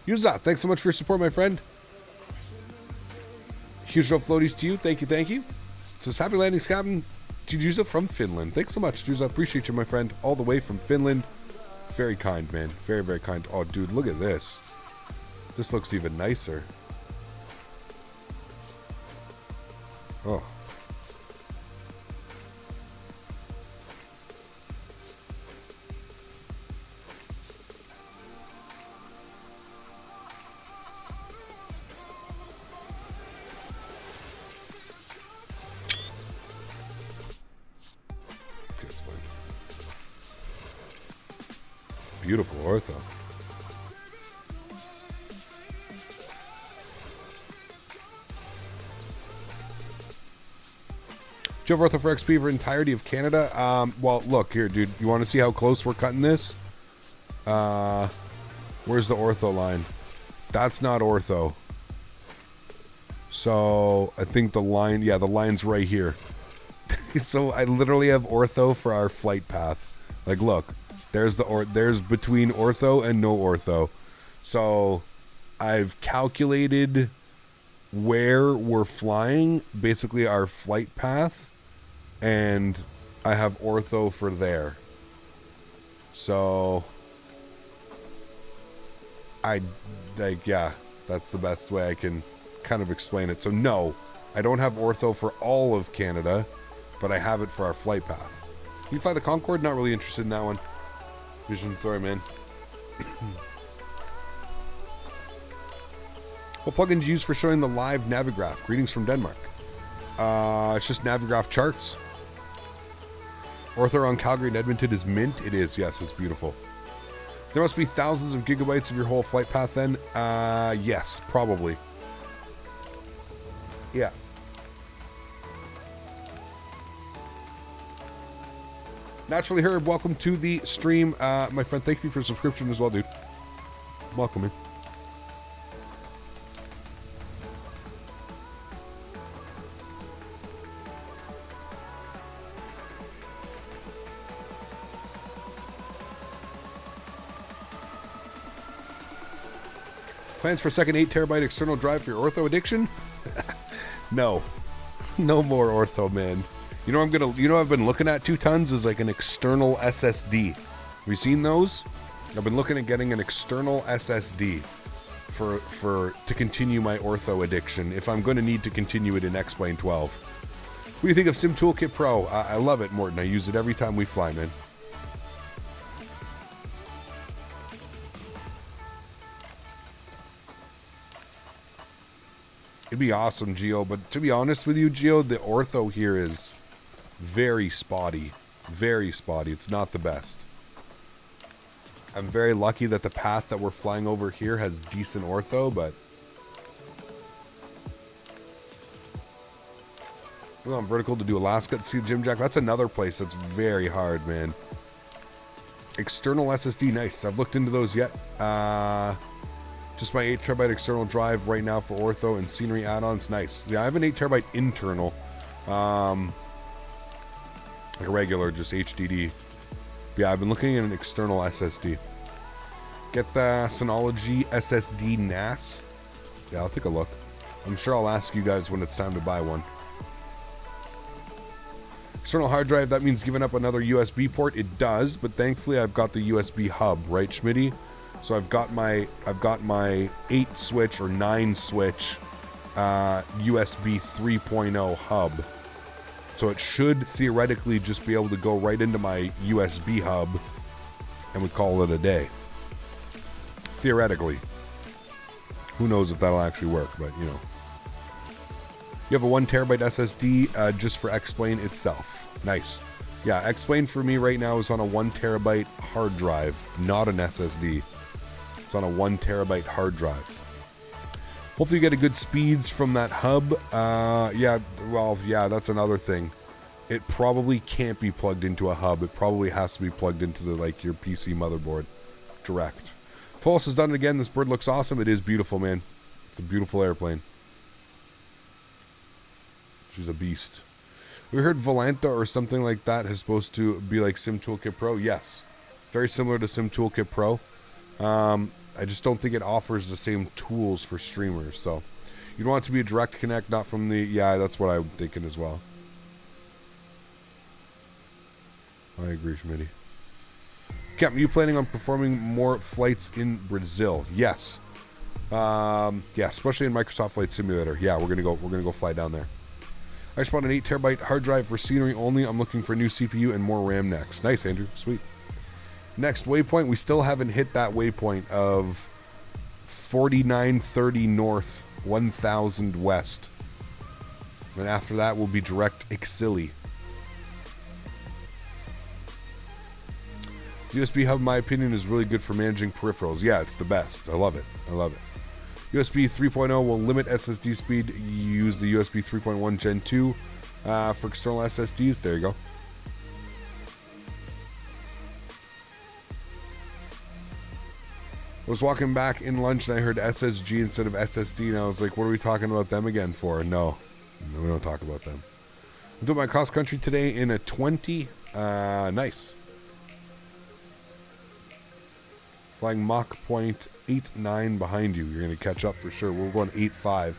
Yuza, thanks so much for your support, my friend. Huge love floaties to you. Thank you, thank you. It says happy landings, Captain Jujuza from Finland. Thanks so much, Jujuza. Appreciate you, my friend. All the way from Finland. Very kind, man. Very, very kind. Oh, dude, look at this. This looks even nicer. Oh. Beautiful ortho. Do you have ortho for XP for entirety of Canada? Well, look here, dude. You want to see how close we're cutting this? Where's the ortho line? That's not ortho. So I think the line, yeah, the line's right here. So I literally have ortho for our flight path. Like, look. There's there's between ortho and no ortho. So I've calculated where we're flying, basically our flight path, and I have ortho for there. So yeah, that's the best way I can kind of explain it. So no, I don't have ortho for all of Canada, but I have it for our flight path. Can you fly the Concorde? Not really interested in that one. Vision, sorry, man. What plugin do you use for showing the live Navigraph? Greetings from Denmark. It's just Navigraph charts. Ortho on Calgary and Edmonton is mint. It is, yes, it's beautiful. There must be thousands of gigabytes of your whole flight path then. Yes, probably. Yeah. Naturally Herb, welcome to the stream. My friend, thank you for your subscription as well, dude. Welcome, man. Plans for a second 8 terabyte external drive for your ortho addiction? No. No more ortho, man. You know what I've been looking at 2 tons is like an external SSD. Have you seen those? I've been looking at getting an external SSD to continue my ortho addiction if I'm going to need to continue it in X-Plane 12. What do you think of Sim Toolkit Pro? I love it, Morton. I use it every time we fly, man. It'd be awesome, Geo, but to be honest with you, Geo, the ortho here is very spotty. Very spotty. It's not the best. I'm very lucky that the path that we're flying over here has decent ortho, but... We're on vertical to do Alaska to see the Jim Jack. That's another place that's very hard, man. External SSD, nice. I've looked into those yet. Just my 8 terabyte external drive right now for ortho and scenery add-ons, nice. Yeah, I have an 8 terabyte internal. Like a regular, just HDD. Yeah, I've been looking at an external SSD. Get the Synology SSD NAS. Yeah, I'll take a look. I'm sure I'll ask you guys when it's time to buy one. External hard drive, that means giving up another USB port. It does, but thankfully I've got the USB hub, right, Smitty? So I've got my 8 switch or 9 switch USB 3.0 hub. So it should theoretically just be able to go right into my USB hub and we call it a day. Theoretically. Who knows if that'll actually work, but you know. You have a 1 terabyte SSD just for X-Plane itself. Nice. Yeah, X-Plane for me right now is on a 1 terabyte hard drive, not an SSD. It's on a 1 terabyte hard drive. Hopefully you get a good speeds from that hub. Yeah, that's another thing. It probably can't be plugged into a hub. It probably has to be plugged into your PC motherboard direct. Toliss has done it again. This bird looks awesome. It is beautiful, man. It's a beautiful airplane. She's a beast. We heard Volanta or something like that is supposed to be like Sim Toolkit Pro. Yes. Very similar to Sim Toolkit Pro. I just don't think it offers the same tools for streamers. So you'd want it to be a direct connect, not from the... Yeah, that's what I'm thinking as well. I agree, Smitty. Captain, are you planning on performing more flights in Brazil? Yes. Yeah, especially in Microsoft Flight Simulator. Yeah, we're gonna go fly down there. I just bought an 8TB hard drive for scenery only. I'm looking for a new CPU and more RAM next. Nice, Andrew. Sweet. Next waypoint, we still haven't hit that waypoint of 4930 north, 1000 west. And after that will be direct Exili. USB hub, in my opinion, is really good for managing peripherals. Yeah, it's the best. I love it. I love it. USB 3.0 will limit SSD speed. You use the USB 3.1 Gen 2 for external SSDs. There you go. I was walking back in lunch and I heard SSG instead of SSD, and I was like, what are we talking about them again for? No, we don't talk about them. I'm doing my cross country today in a 20. Nice. Flying Mach point 8.9 behind you. You're going to catch up for sure. We're going 8.5.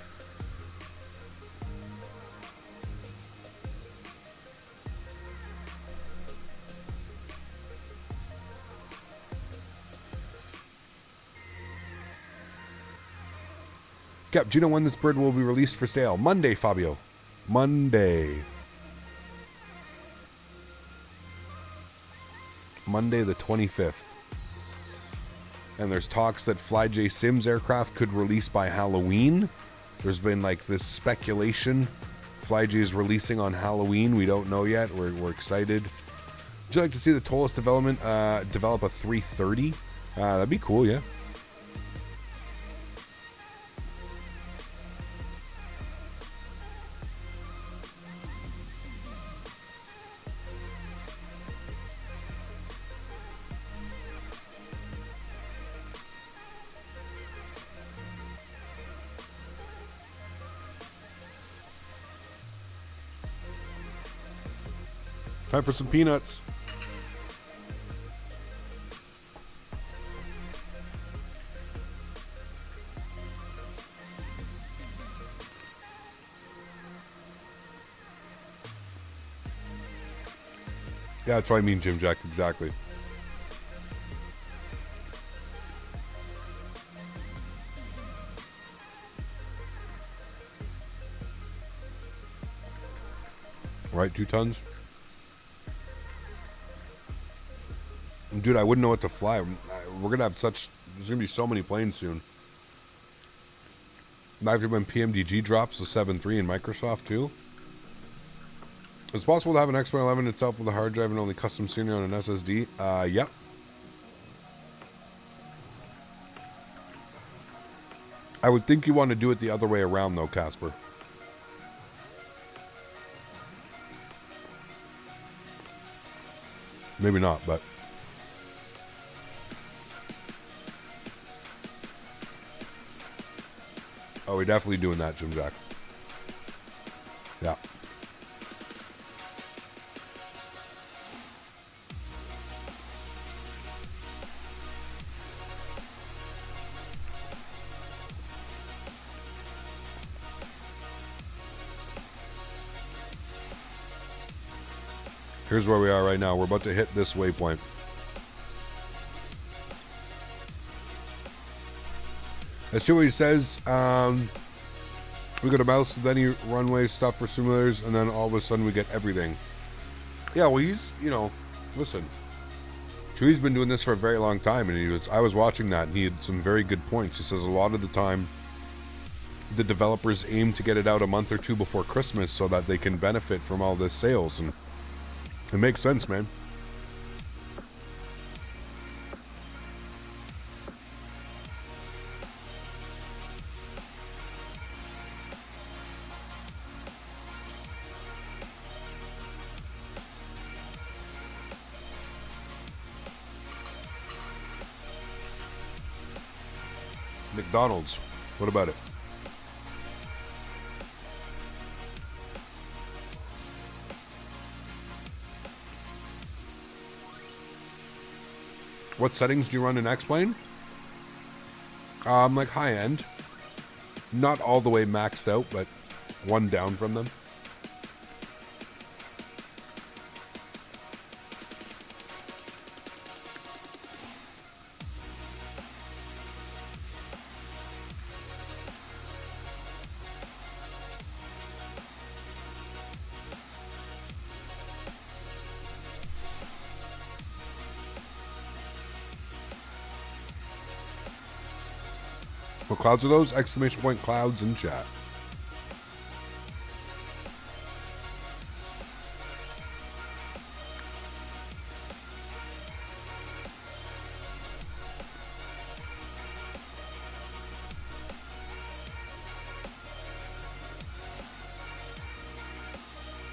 Cap, do you know when this bird will be released for sale? Monday, Fabio. Monday. Monday the 25th. And there's talks that FlyJ Sims aircraft could release by Halloween. There's been like this speculation. FlyJ is releasing on Halloween. We don't know yet. We're excited. Would you like to see the Toliss develop a 330? That'd be cool, yeah. Time for some peanuts. Yeah, that's what I mean, Jim Jack. Exactly. Right, 2 tons. Dude, I wouldn't know what to fly. We're going to have there's going to be so many planes soon. After when PMDG drops the 7.3 in Microsoft too. It's possible to have an X111 itself with a hard drive and only custom scenery on an SSD. Yep. I would think you want to do it the other way around though, Casper. Maybe not, but... Oh, we're definitely doing that, Jim Jack. Yeah. Here's where we are right now. We're about to hit this waypoint. That's true what he says. We got a mouse with any runway stuff for simulators, and then all of a sudden we get everything. Yeah, well, he's, listen. Chewie's been doing this for a very long time, and I was watching that, and he had some very good points. He says a lot of the time, the developers aim to get it out a month or two before Christmas so that they can benefit from all the sales, and it makes sense, man. McDonald's. What about it? What settings do you run in X-Plane? Like high end. Not all the way maxed out, but one down from them. What clouds are those? Exclamation point clouds in chat.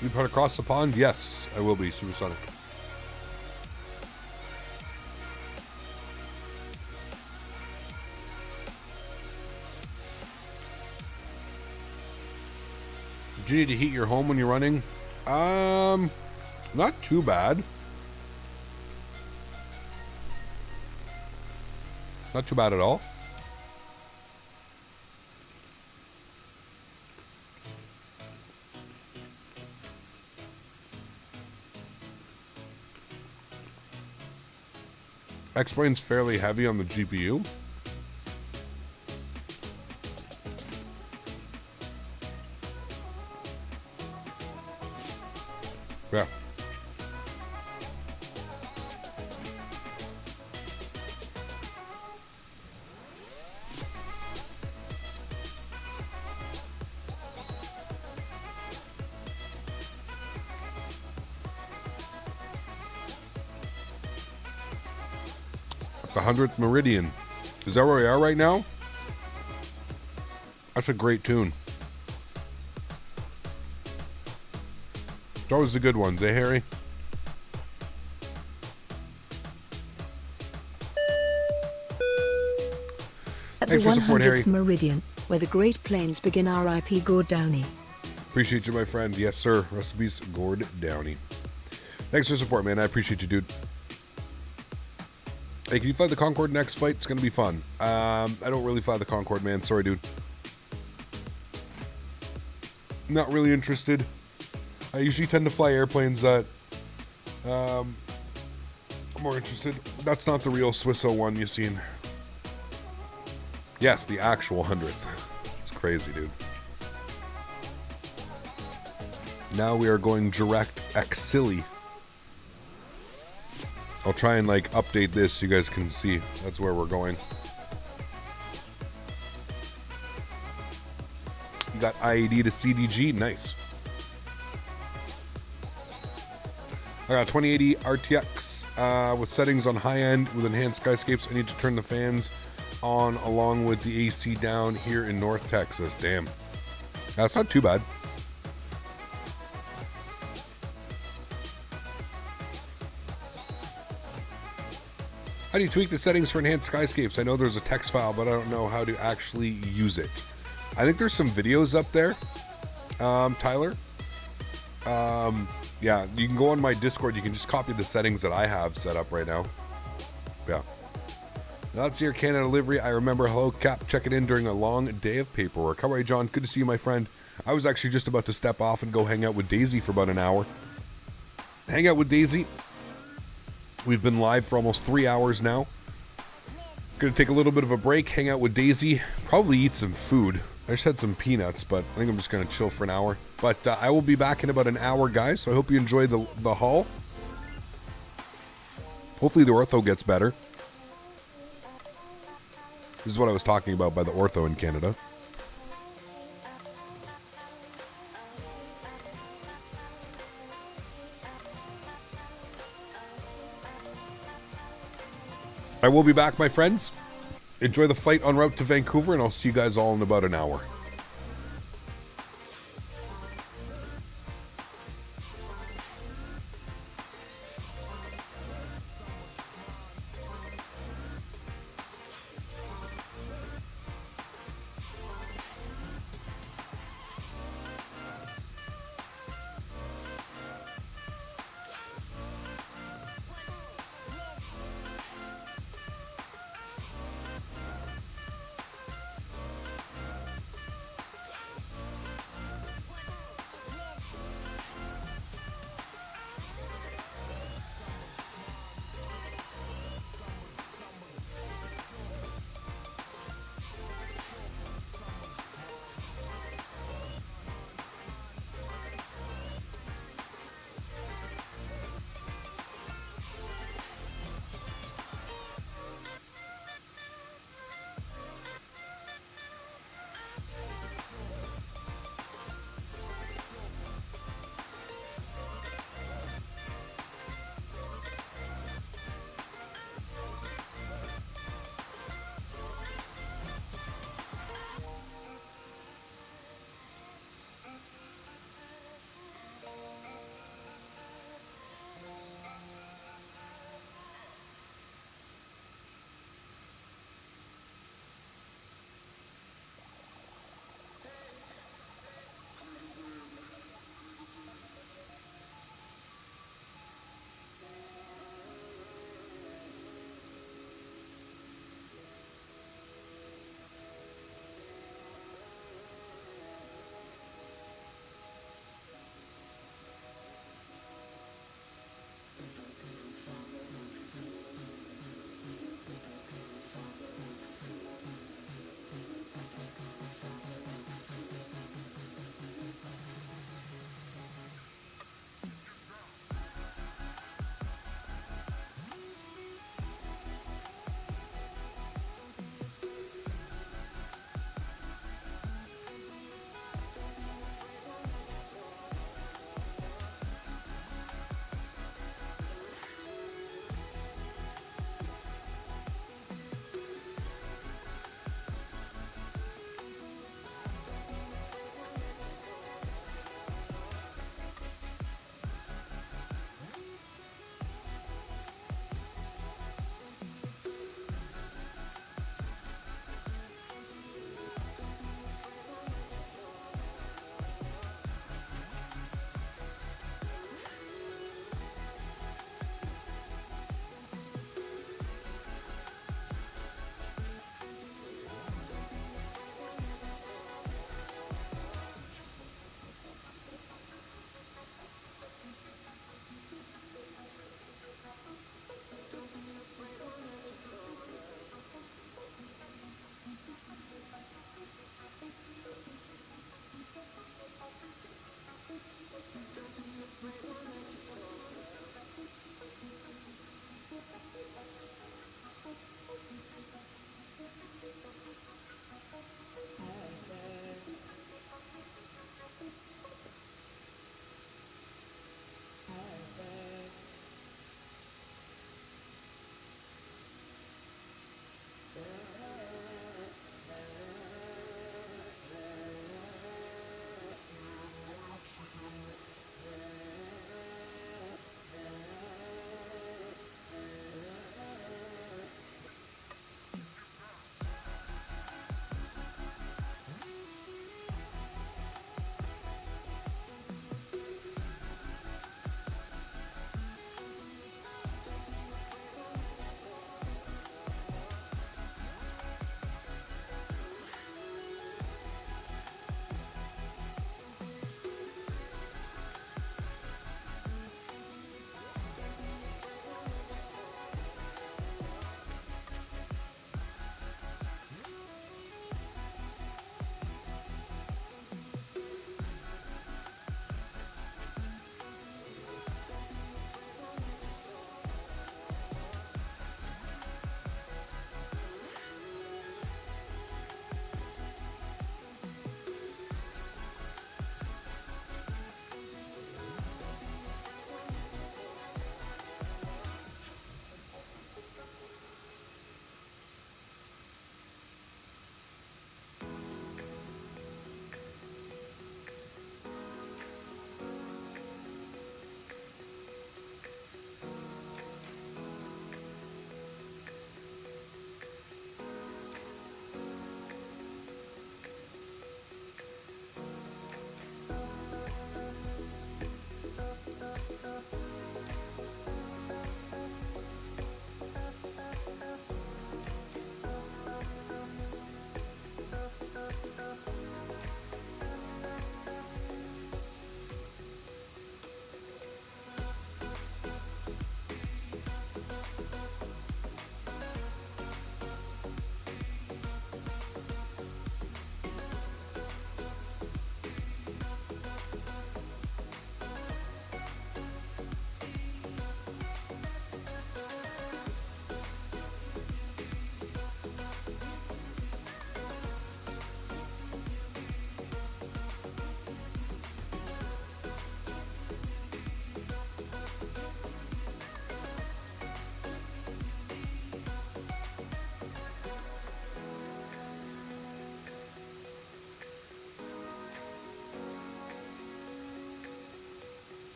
You put across the pond? Yes, I will be supersonic. Do you need to heat your home when you're running? Not too bad. Not too bad at all. X-Plane's fairly heavy on the GPU. Yeah. The 100th Meridian. Is that where we are right now? That's a great tune. It's always the good ones, eh, Harry? At Thanks the for support, 100th Harry. Meridian, where the Great Plains begin, R.I.P. Gord Downey. Appreciate you, my friend. Yes, sir. Recipes, Gord Downey. Thanks for support, man. I appreciate you, dude. Hey, can you fly the Concorde next flight? It's going to be fun. I don't really fly the Concorde, man. Sorry, dude. Not really interested. I usually tend to fly airplanes that I'm more interested. That's not the real Swiss 01 you've seen. Yes, the actual 100th. It's crazy, dude. Now we are going direct Exili. I'll try and like update this so you guys can see. That's where we're going. You got IAD to CDG. Nice. I got 2080 RTX with settings on high end with enhanced skyscapes. I need to turn the fans on along with the AC down here in North Texas. Damn. That's not too bad. How do you tweak the settings for enhanced skyscapes? I know there's a text file, but I don't know how to actually use it. I think there's some videos up there, Tyler. Yeah, you can go on my Discord. You can just copy the settings that I have set up right now. Yeah. That's your Canada livery. I remember. Hello, Cap. Checking in during a long day of paperwork. How are you, John? Good to see you, my friend. I was actually just about to step off and go hang out with Daisy for about an hour. Hang out with Daisy. We've been live for almost 3 hours now. Gonna take a little bit of a break, hang out with Daisy, probably eat some food. I just had some peanuts, but I think I'm just gonna chill for an hour. But I will be back in about an hour, guys, so I hope you enjoy the haul. Hopefully the ortho gets better. This is what I was talking about by the ortho in Canada. I will be back, my friends. Enjoy the flight en route to Vancouver, and I'll see you guys all in about an hour.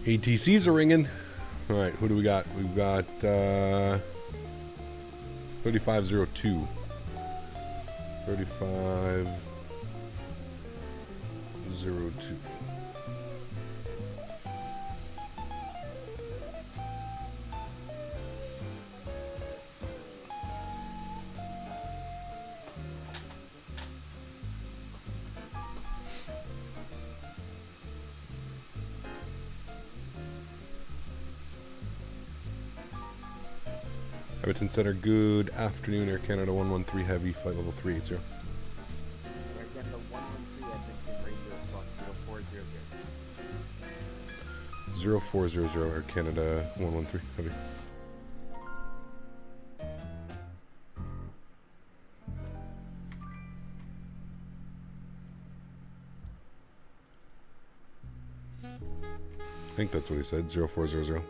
ATCs are ringing. All right, who do we got? We've got 3502. 3502. Everton Center, good afternoon. Air Canada 113 Heavy, flight level 380. Air Canada 113 Edmonton, Radio Squawk 0400. 0400 Air Canada 113 Heavy. I think that's what he said, 0400.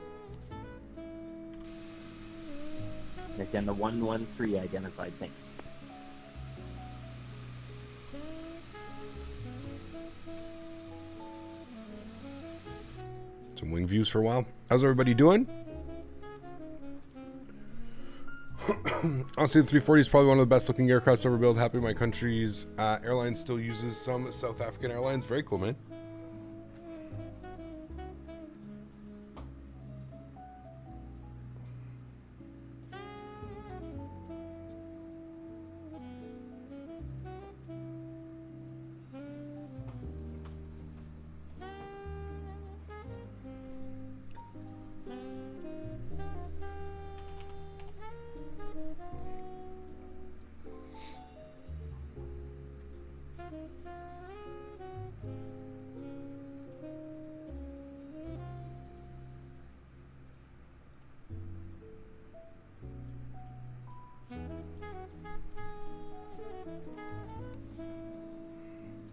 Air Canada 113 identified, thanks. Some wing views for a while. How's everybody doing? Honestly, the 340 is probably one of the best looking aircrafts ever built. Happy my country's airline still uses some South African airlines. Very cool, man.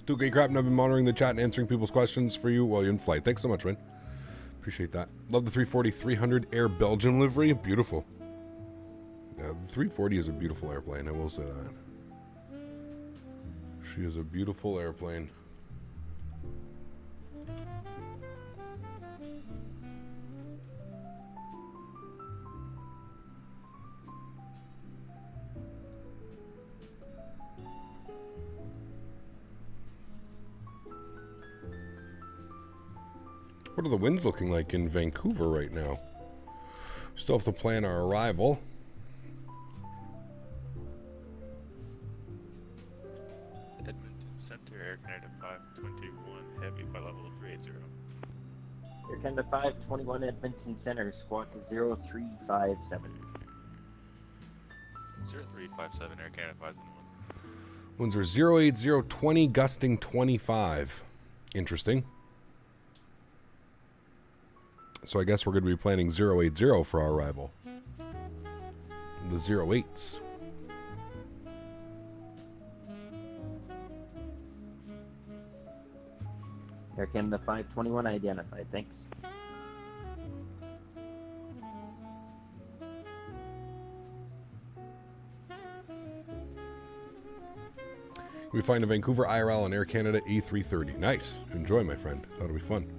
Do great crap, and I've been monitoring the chat and answering people's questions for you while you're in flight. Thanks so much, man. Appreciate that. Love the 340-300 Air Belgium livery. Beautiful. Yeah, the 340 is a beautiful airplane, I will say that. She is a beautiful airplane. What are the winds looking like in Vancouver right now? Still have to plan our arrival. Edmonton Center, Air Canada 521 Heavy by level 380. Air Canada 521 Edmonton Center, squawk 0357. 0357 Air Canada 521. Winds are 08020, gusting 25. Interesting. So I guess we're going to be planning 080 for our arrival. The 08s. Air Canada 521 identified, thanks. We find a Vancouver IRL on Air Canada A330. Nice. Enjoy, my friend. That'll be fun.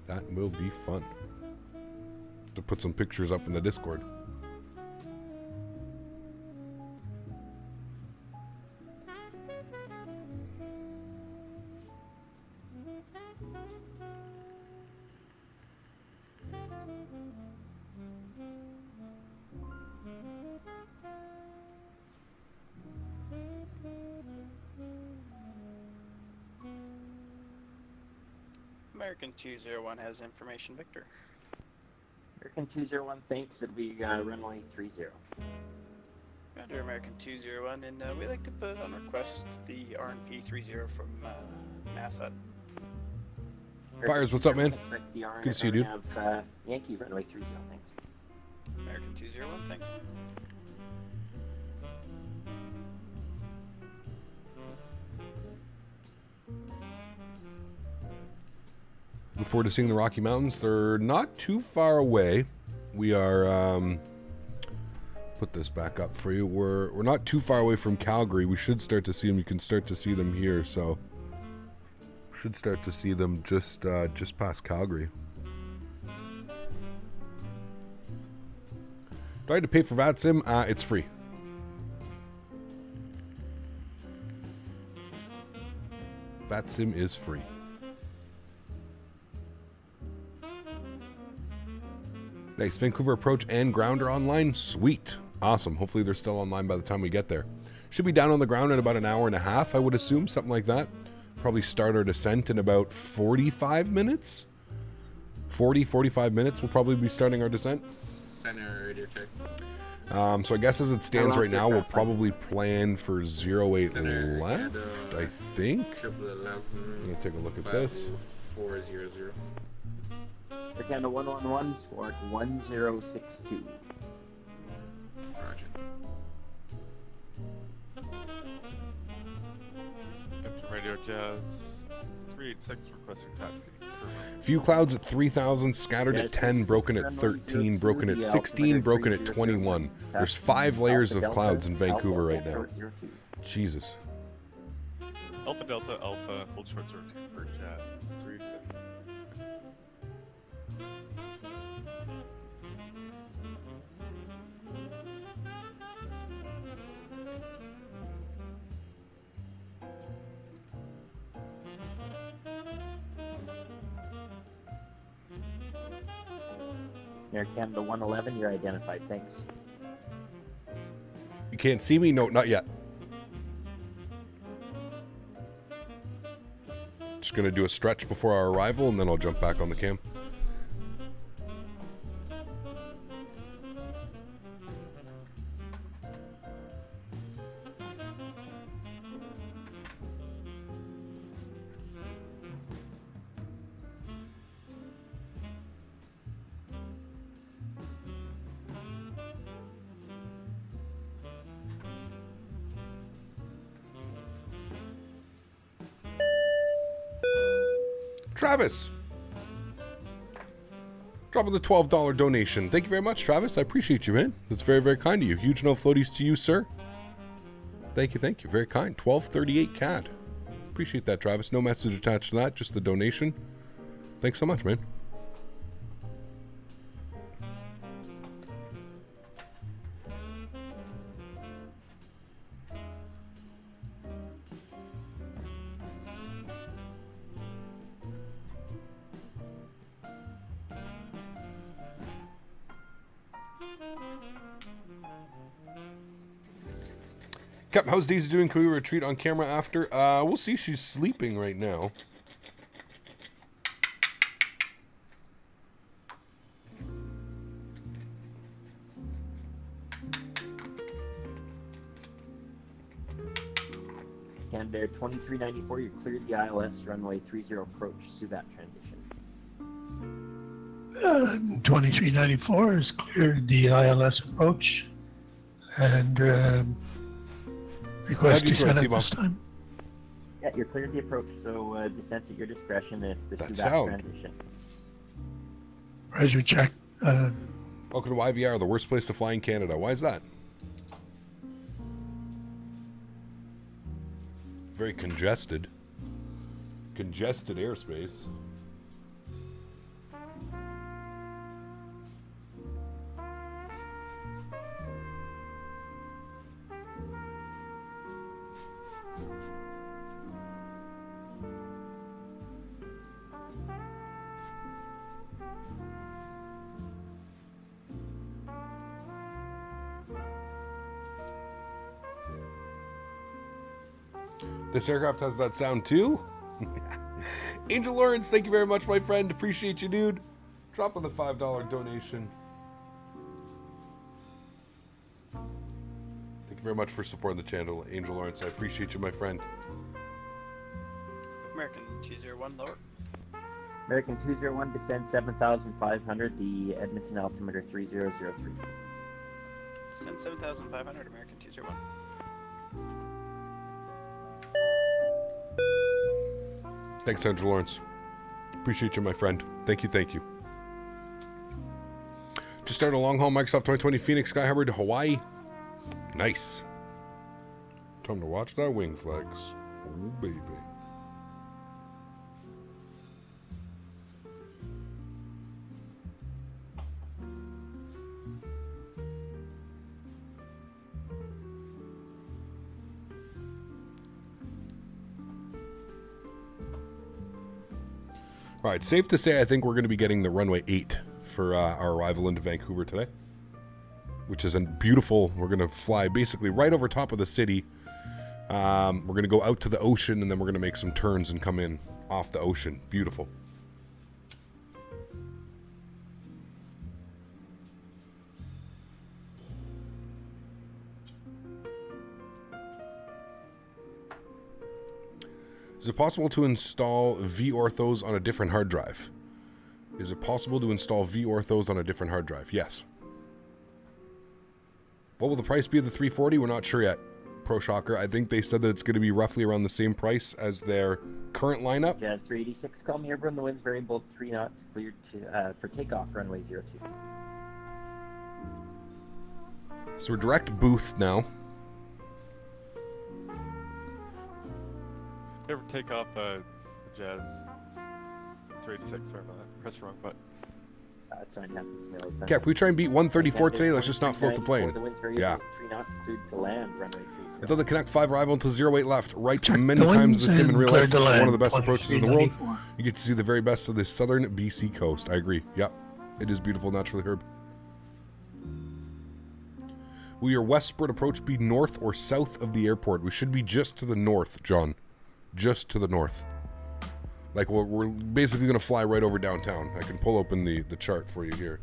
That will be fun. To put some pictures up in the Discord. American 201 has information, Victor. American 201, thanks. It'll be runway 30. Under American 201, and we'd like to put on request the RNP 30 from NASA. Fires, what's up, man? Expect the RN Good to see you, dude. Have Yankee runway 30, thanks. American 201, thanks. Look forward to seeing the Rocky Mountains. They're not too far away. We are put this back up for you. We're not too far away from Calgary. We should start to see them. You can start to see them here, so should start to see them just past Calgary. Do I have to pay for VATSIM? It's free. VATSIM is free. Nice. Vancouver approach and ground are online. Sweet. Awesome. Hopefully they're still online by the time we get there. Should be down on the ground in about an hour and a half, I would assume. Something like that. Probably start our descent in about 45 minutes. 45 minutes we'll probably be starting our descent. Center radio check. So I guess as it stands right now, we'll probably plan for 08 Center, left, Canada, I think. 11. Let me take a look at this. 400. Air Canada 111, squawk 1062. Roger. Captain Radio Jazz 386 requesting taxi. Few clouds at 3,000, scattered Yeah, at 10, broken at 13, broken at 16, broken at 21. There's 5 layers of clouds in Vancouver right now. Jesus. Alpha Delta Alpha, hold short 02 for Jazz 387. Air Canada 111, you're identified. Thanks. You can't see me? No, not yet. Just gonna do a stretch before our arrival and then I'll jump back on the cam. Travis, dropping the $12 donation. Thank you very much, Travis. I appreciate you, man. That's very, very kind of you. Huge no floaties to you, sir. Thank you, thank you. Very kind. 1238 CAD. Appreciate that, Travis. No message attached to that, just the donation. Thanks so much, man. Captain, how's Daisy doing? Can we retreat on camera after? We'll see. She's sleeping right now. Canada Air 2394, you cleared the ILS runway 30 approach, SUVAT transition. 2394 has cleared the ILS approach and request descent at this time. Yeah, you're cleared the approach, so descent's at your discretion, and it's the That SUVAT sound. transition. Roger, check. Welcome to YVR, the worst place to fly in Canada. Why is that? Very congested. Congested airspace. This aircraft has that sound too? Angel Lawrence, thank you very much, my friend. Appreciate you, dude. Drop on the $5 donation. Thank you very much for supporting the channel, Angel Lawrence. I appreciate you, my friend. American 201 lower. American 201, descend 7,500, the Edmonton altimeter 3003. Descend 7,500, American 201. Thanks, Angel Lawrence. Appreciate you, my friend. Thank you, thank you. Just started a long-haul Microsoft 2020 Phoenix Sky Harbor to Hawaii. Nice. Time to watch that wing flex. Oh, baby. All right, safe to say I think we're going to be getting the runway 8 for our arrival into Vancouver today, which is a beautiful, we're going to fly basically right over top of the city. We're going to go out to the ocean, and then we're going to make some turns and come in off the ocean. Beautiful. Is it possible to install V-orthos on a different hard drive? Is it possible to install V-orthos on a different hard drive? Yes. What will the price be of the 340? We're not sure yet. Pro Shocker. I think they said that it's going to be roughly around the same price as their current lineup. Jazz 386, call me Airborne. The wind's very bold, 3 knots, cleared to, for takeoff, runway 02. So we're direct booth now. Ever take off Jazz 386 or not? Press the wrong button. That's fine, happens to me all the time. Cap, can we try and beat 134 today? Let's just not float the plane. The wind's very Yeah. bold, 3 knots, cleared to land, runway 30. I thought the Connect 5 arrival until 08 left. Right Check many the times the winds sim in and real clear life. to land, One of the best approaches in the world. 2394. You get to see the very best of the southern BC coast. I agree. Yep. It is beautiful naturally, Herb. Will your westward approach be north or south of the airport? We should be just to the north, John. Just to the north. Like, we're basically going to fly right over downtown. I can pull open the chart for you here.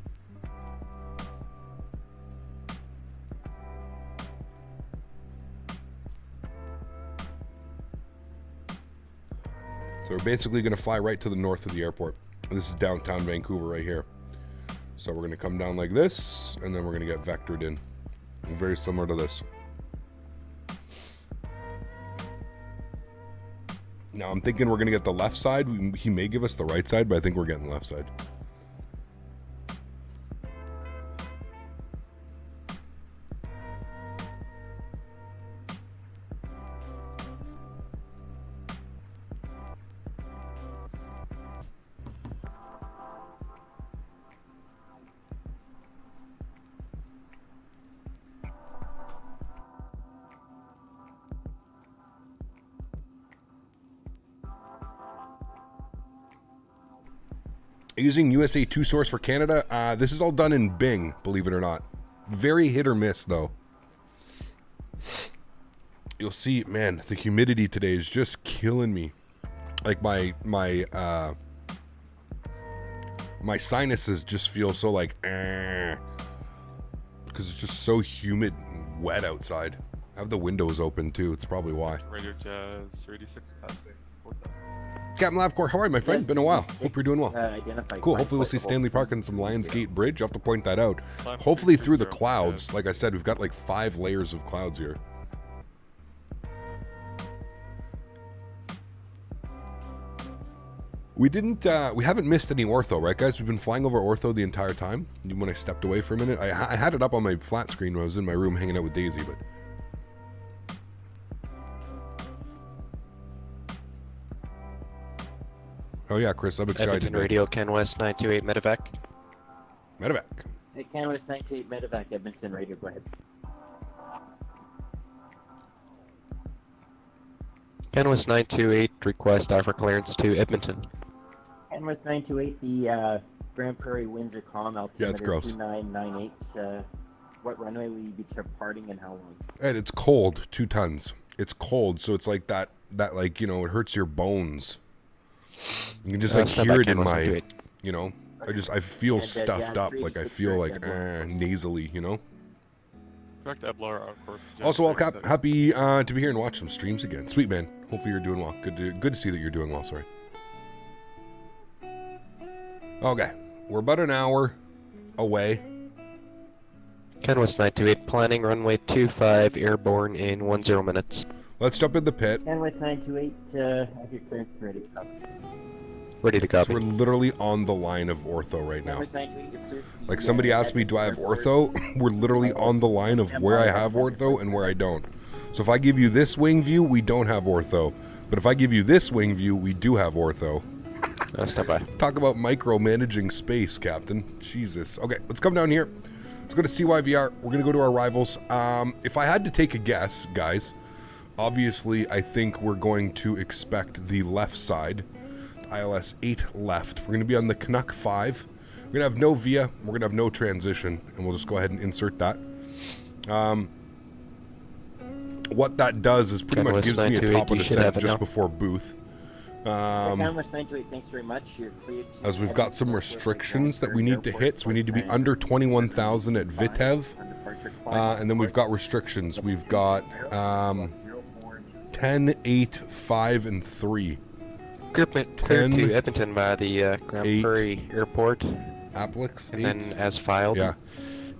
So we're basically going to fly right to the north of the airport. And this is downtown Vancouver right here. So we're going to come down like this, and then we're going to get vectored in. Very similar to this. Now I'm thinking we're going to get the left side. He may give us the right side, but I think we're getting the left side. Using USA 2 source for Canada. This is all done in Bing, believe it or not. Very hit or miss, though. You'll see, man, the humidity today is just killing me. Like my sinuses just feel so like, because it's just so humid and wet outside. I have the windows open too. It's probably why. Radio Jazz 386 passing 4,000. Captain Lavcore, how are you, my friend? Jazz Been a while. 386, Hope you're doing well. identified Cool. flight Hopefully we'll see flight Stanley level Park and some Lionsgate 30. Bridge. I'll have to point that out. Hopefully through the clouds. Like I said, we've got like 5 layers of clouds here. We haven't missed any ortho, right, guys? We've been flying over ortho the entire time. When I stepped away for a minute, I had it up on my flat screen when I was in my room hanging out with Daisy, but... Oh yeah, Chris, I'm excited. Edmonton Radio, Ken West 928 Medevac. Medevac. Hey, Canvas 98 Medevac, Edmonton Radio, go ahead. Ken West 928, request offer clearance to Edmonton. Canvas 928, the Grand Prairie winds are calm, altimeter Yeah, it's gross. 2998. What runway will you be departing and how long? And it's cold, 2 tons. It's cold, so it's like that like, you know, it hurts your bones. You can just like stand hear by, it in Ken West my, 928. you know, I feel And, stuffed Jan up, like I 386 feel like Jan nasally, you know. Correct Eblar on course. Jazz Also, all cap, 386. happy to be here and watch some streams again. Sweet man, hopefully you're doing well. Good to see that you're doing well. Sorry. Okay, we're about an hour away. Ken West 928, planning runway 25, airborne in 10 minutes. Let's jump in the pit. Canvas 928, have your clearance ready. Ready to So copy. we're literally on the line of ortho right now. Canvas 928, your clearance. Like somebody asked me, do I have ortho? We're literally on the line of where I have ortho and where I don't. So if I give you this wing view, we don't have ortho. But if I give you this wing view, we do have ortho. Stand by. Talk about micromanaging space, Captain. Jesus. Okay, let's come down here. Let's go to CYVR. We're going to go to our rivals. If I had to take a guess, guys, obviously I think we're going to expect the left side. ILS 8 left. We're going to be on the Canuck 5. We're going to have no VIA. We're going to have no transition. And we'll just go ahead and insert that. What that does is pretty much gives me a top of descent just before booth. Canvas 928, thanks very much. You're cleared. As we've got some restrictions that we need to hit, so we need to be under 21,000 at Vitev. And then we've got restrictions. We've got 10, 8, 5, and 3. Group cleared to Edmonton by the Grand Prairie Airport. Applix, and then as filed. Yeah.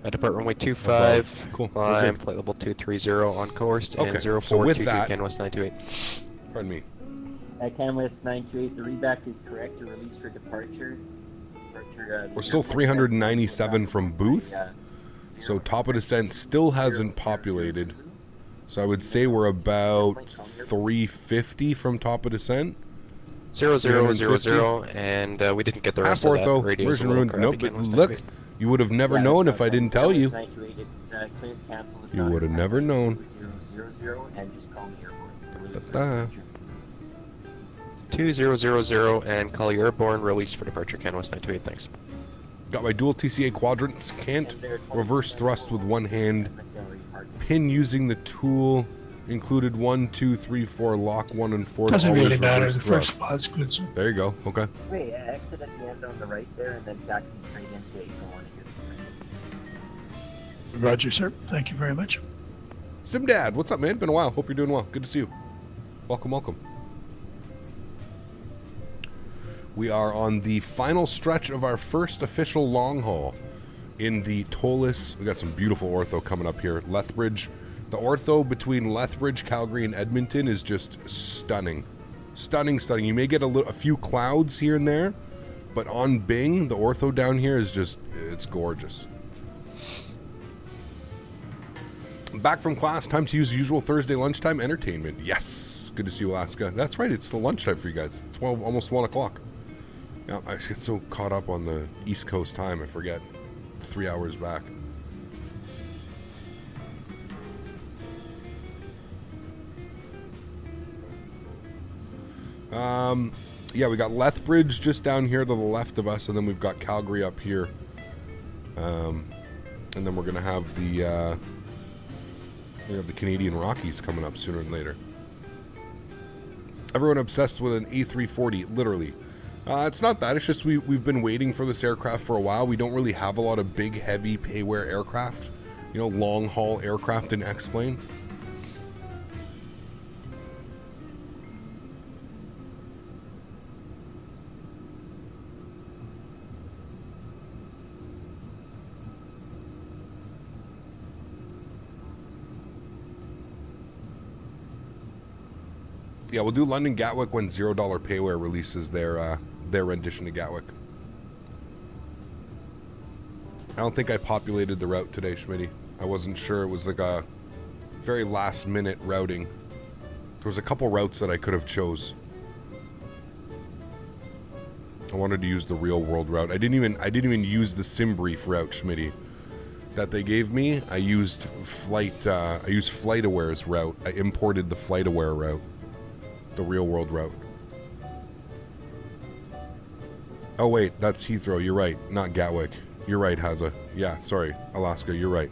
Depart runway 25, cool. climb, flight level 230 on course, and 0422 Canvas 928. Pardon me. At Canvas 928, the reback is correct. You're released for departure. We're still 397 from booth, so top of descent still hasn't populated. So I would say we're about 350 from top of descent. 0000, and we didn't get the rest of that. Radio version ruined. Nope, but look, you would have never known if I didn't tell you. You would have never known. 2000 and call your airborne, release for departure, Canvas 928, thanks. Got my dual TCA quadrants, can't reverse thrust with one hand, pin using the tool, included 1, 2, 3, 4, lock 1 and 4. Doesn't really matter, the first spot's good, sir. There you go, okay. Wait, exit at the end on the right there and then back straight into 801 here. Roger, sir. Thank you very much. Simdad, what's up, man? Been a while. Hope you're doing well. Good to see you. Welcome, welcome. We are on the final stretch of our first official long haul in the Toliss. We got some beautiful ortho coming up here. Lethbridge. The ortho between Lethbridge, Calgary, and Edmonton is just stunning. Stunning, stunning. You may get a few clouds here and there, but on Bing, the ortho down here is just, it's gorgeous. Back from class, time to use usual Thursday lunchtime entertainment. Yes, good to see you, Alaska. That's right, it's the lunchtime for you guys. 12, almost 1 o'clock. Yeah, I get so caught up on the East Coast time, I forget. 3 hours back. Yeah, we got Lethbridge just down here to the left of us, and then we've got Calgary up here. And then we're gonna have the Canadian Rockies coming up sooner than later. Everyone obsessed with an A340, literally. It's not that, it's just we've been waiting for this aircraft for a while. We don't really have a lot of big, heavy payware aircraft. You know, long-haul aircraft in X-Plane. Yeah, we'll do London Gatwick when $0 payware releases their rendition of Gatwick. I don't think I populated the route today, Smitty. I wasn't sure. It was like a very last minute routing. There was a couple routes that I could have chose. I wanted to use the real world route. I didn't even use the SimBrief route, Smitty, that they gave me. I used FlightAware's route. I imported the FlightAware route. The real world route. Oh wait, that's Heathrow. You're right, not Gatwick. You're right, Haza. Yeah, sorry, Alaska. You're right.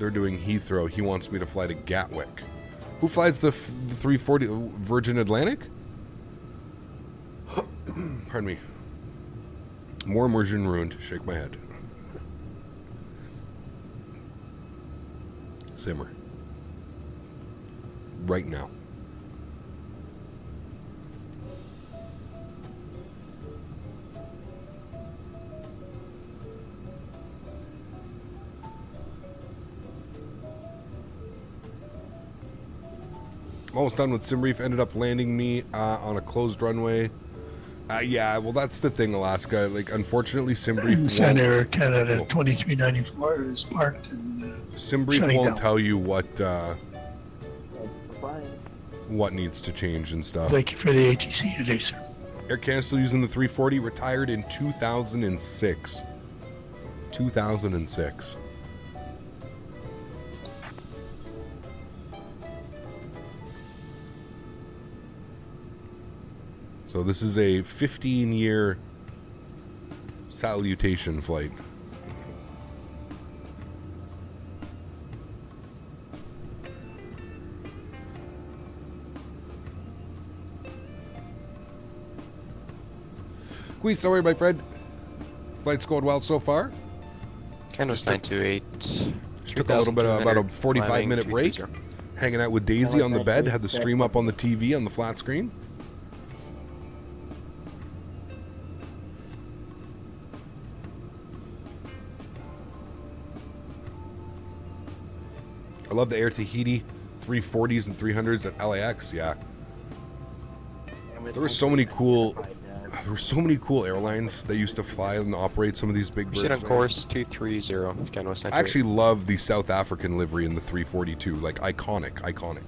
They're doing Heathrow. He wants me to fly to Gatwick. Who flies the 340 Virgin Atlantic? Pardon me. More immersion ruined. Shake my head. Simmer. Right now. Almost done with SimBrief. Ended up landing me on a closed runway. Yeah, well, that's the thing, Alaska. Like, unfortunately, SimBrief Center Canada 2394 is parked and SimBrief won't tell you what needs to change and stuff. Thank you for the ATC today, sir. Air Canada still using the 340. Retired in 2006. 2006. So this is a 15-year salutation flight. Squeeze, sorry, my friend. Flight's going well so far. Canvas 928. Just took a little bit of about a 45-minute break. Hanging out with Daisy on the bed. Had the stream up on the TV on the flat screen. I love the Air Tahiti 340s and 300s at LAX. Yeah. There were so many cool airlines that used to fly and operate some of these big birds. Proceed on course 230. Canvas 928. I actually love the South African livery in the 342. Like, iconic.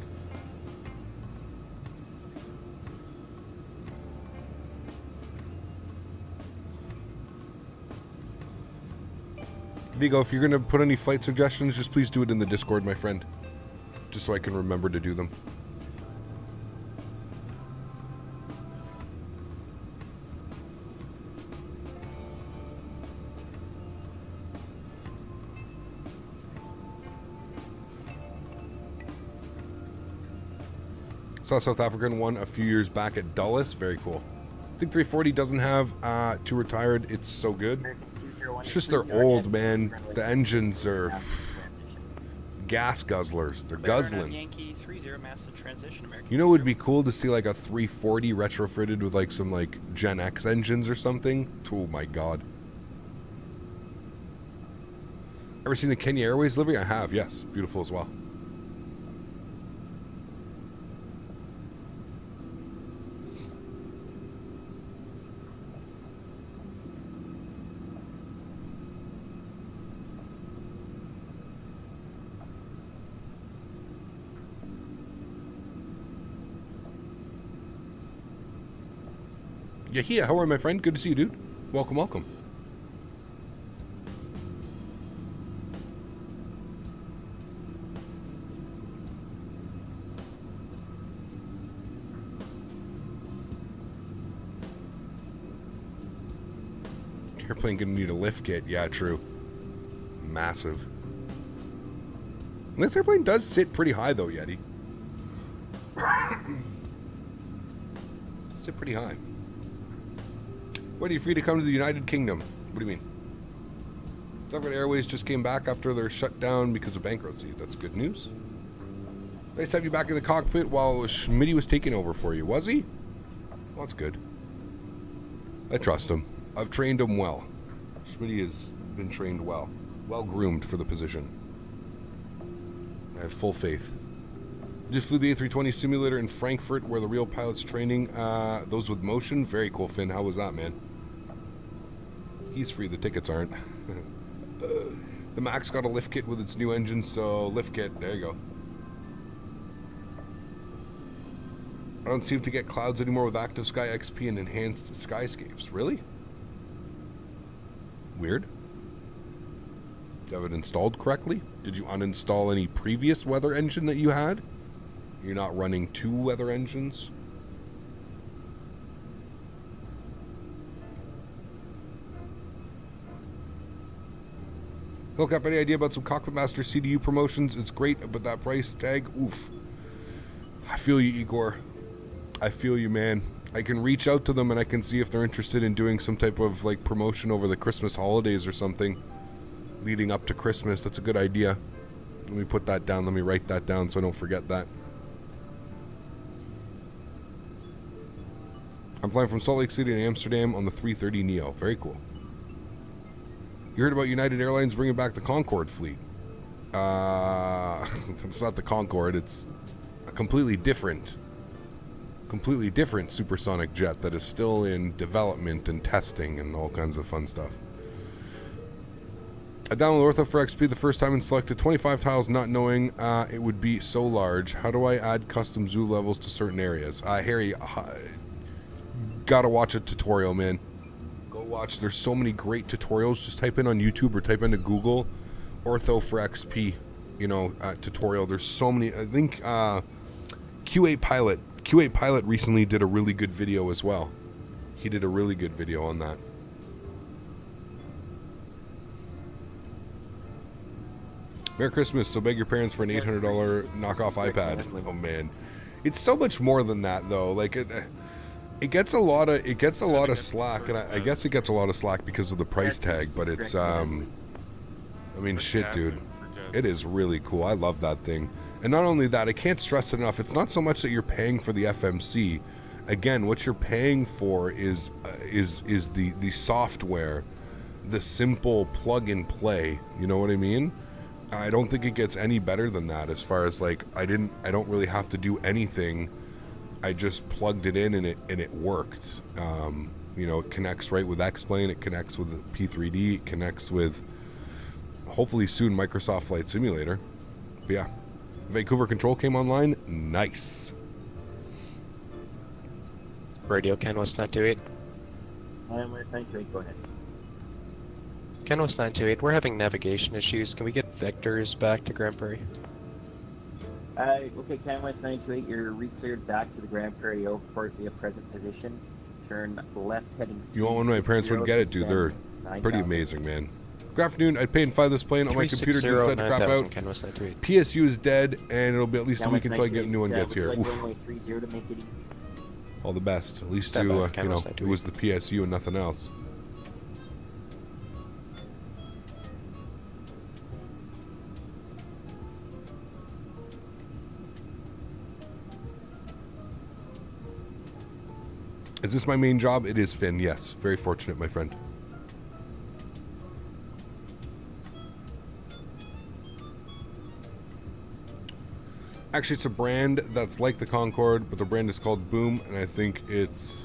Vigo, if you're going to put any flight suggestions, just please do it in the Discord, my friend. Just so I can remember to do them. Saw South African one a few years back at Dulles. Very cool. I think 340 doesn't have two retired. It's so good. It's just they're old, man. The engines are gas guzzlers. They're guzzling. Yankee 30 massive transition. American You know, it would be cool to see like a 340 retrofitted with like some like Gen X engines or something. Oh my god. Ever seen the Kenya Airways livery? I have. Yes, beautiful as well. Yeah, how are you, my friend? Good to see you, dude. Welcome, welcome. Airplane gonna need a lift kit. Yeah, true. Massive. This airplane does sit pretty high, though, Yeti. Sit pretty high. When are you free to come to the United Kingdom? What do you mean? South African Airways just came back after their shutdown because of bankruptcy. That's good news. Nice to have you back in the cockpit while Smitty was taking over for you. Was he? Well, that's good. I trust him. I've trained him well. Smitty has been trained well. Well groomed for the position. I have full faith. Just flew the A320 simulator in Frankfurt where the real pilot's training those with motion. Very cool, Finn. How was that, man? He's free. The tickets aren't. The Max got a lift kit with its new engine, so lift kit. There you go. I don't seem to get clouds anymore with Active Sky XP and enhanced skyscapes. Really? Weird. Do you have it installed correctly? Did you uninstall any previous weather engine that you had? You're not running two weather engines? Look up, any idea about some Cockpit Master CDU promotions? It's great, but that price tag, oof. I feel you, Igor. I feel you, man. I can reach out to them and I can see if they're interested in doing some type of like promotion over the Christmas holidays or something. Leading up to Christmas. That's a good idea. Let me put that down. Let me write that down so I don't forget that. I'm flying from Salt Lake City to Amsterdam on the 330 Neo. Very cool. You heard about United Airlines bringing back the Concorde fleet. It's not the Concorde. It's a completely different supersonic jet that is still in development and testing and all kinds of fun stuff. I downloaded Ortho for XP the first time and selected 25 tiles not knowing it would be so large. How do I add custom zoo levels to certain areas? Harry, gotta watch a tutorial, man. Go watch. There's so many great tutorials. Just type in on YouTube or type into Google Ortho for XP, tutorial. There's so many. I think Q8 Pilot Q8 Pilot recently did a really good video as well. He did a really good video on that. Merry Christmas. So beg your parents for an $800 knockoff iPad. Oh man, it's so much more than that though. Like it gets a lot of slack, and I guess it gets a lot of slack because of the price tag. But it's I mean, shit, dude, it is really cool. I love that thing. And not only that, I can't stress it enough. It's not so much that you're paying for the FMC. Again, what you're paying for is the software, the simple plug and play. You know what I mean? I don't think it gets any better than that. As far as like, I don't really have to do anything. I just plugged it in and it worked. You know, it connects right with X-Plane. It connects with P3D. It connects with hopefully soon Microsoft Flight Simulator. But yeah, Vancouver Control came online. Nice. Radio Canvas 928. And we're trying to go ahead. Canvas 928, we're having navigation issues. Can we get vectors back to Grand Prairie? Okay, Canvas 928, you're re-cleared back to the Grand Prairie Airport via present position. Turn left heading. You want one of my parents wouldn't get it, dude. They're pretty amazing, man. Good afternoon. I'd pay and fly this plane on my computer. Decided to crap out. PSU is dead, and it'll be at least a week until I get a new one gets here. All the best. At least you know, it was the PSU and nothing else. Is this my main job? It is, Finn. Yes. Very fortunate, my friend. Actually, it's a brand that's like the Concorde, but the brand is called Boom, and I think it's...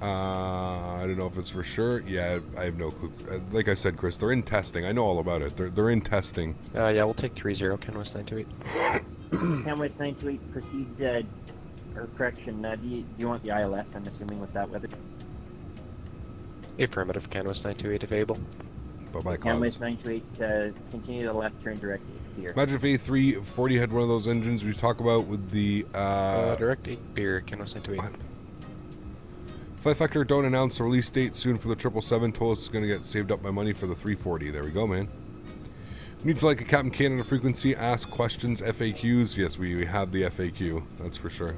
I don't know if it's for sure. Yeah, I have no clue. Like I said, Chris, they're in testing. I know all about it. They're in testing. Yeah, we'll take 30, Canvas 928. Canvas 928, proceed... or correction, do you want the ILS, I'm assuming, with that weather? Affirmative, Canvas 928 available. Bye-bye, Canvas 928, continue to the left, turn directly to Beer. Imagine if A340 had one of those engines we talk about with the... direct 8 Beer, Canvas 928. Flight Factor don't announce the release date soon for the 777. Toliss is going to get saved up my money for the 340. There we go, man. You need to like a Captain Canada frequency, ask questions, FAQs. Yes, we have the FAQ, that's for sure.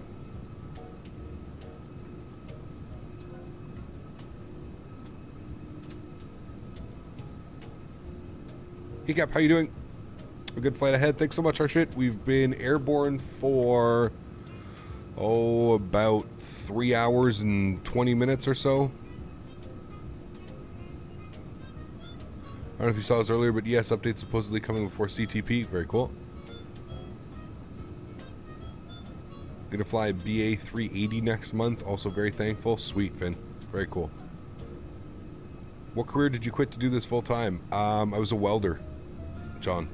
Hey Cap, how you doing? A good flight ahead. Thanks so much, our shit. We've been airborne for about 3 hours and 20 minutes or so. I don't know if you saw this earlier, but ES update supposedly coming before CTP. Very cool. Gonna fly BA 380 next month. Also very thankful. Sweet, Finn. Very cool. What career did you quit to do this full time? I was a welder, John.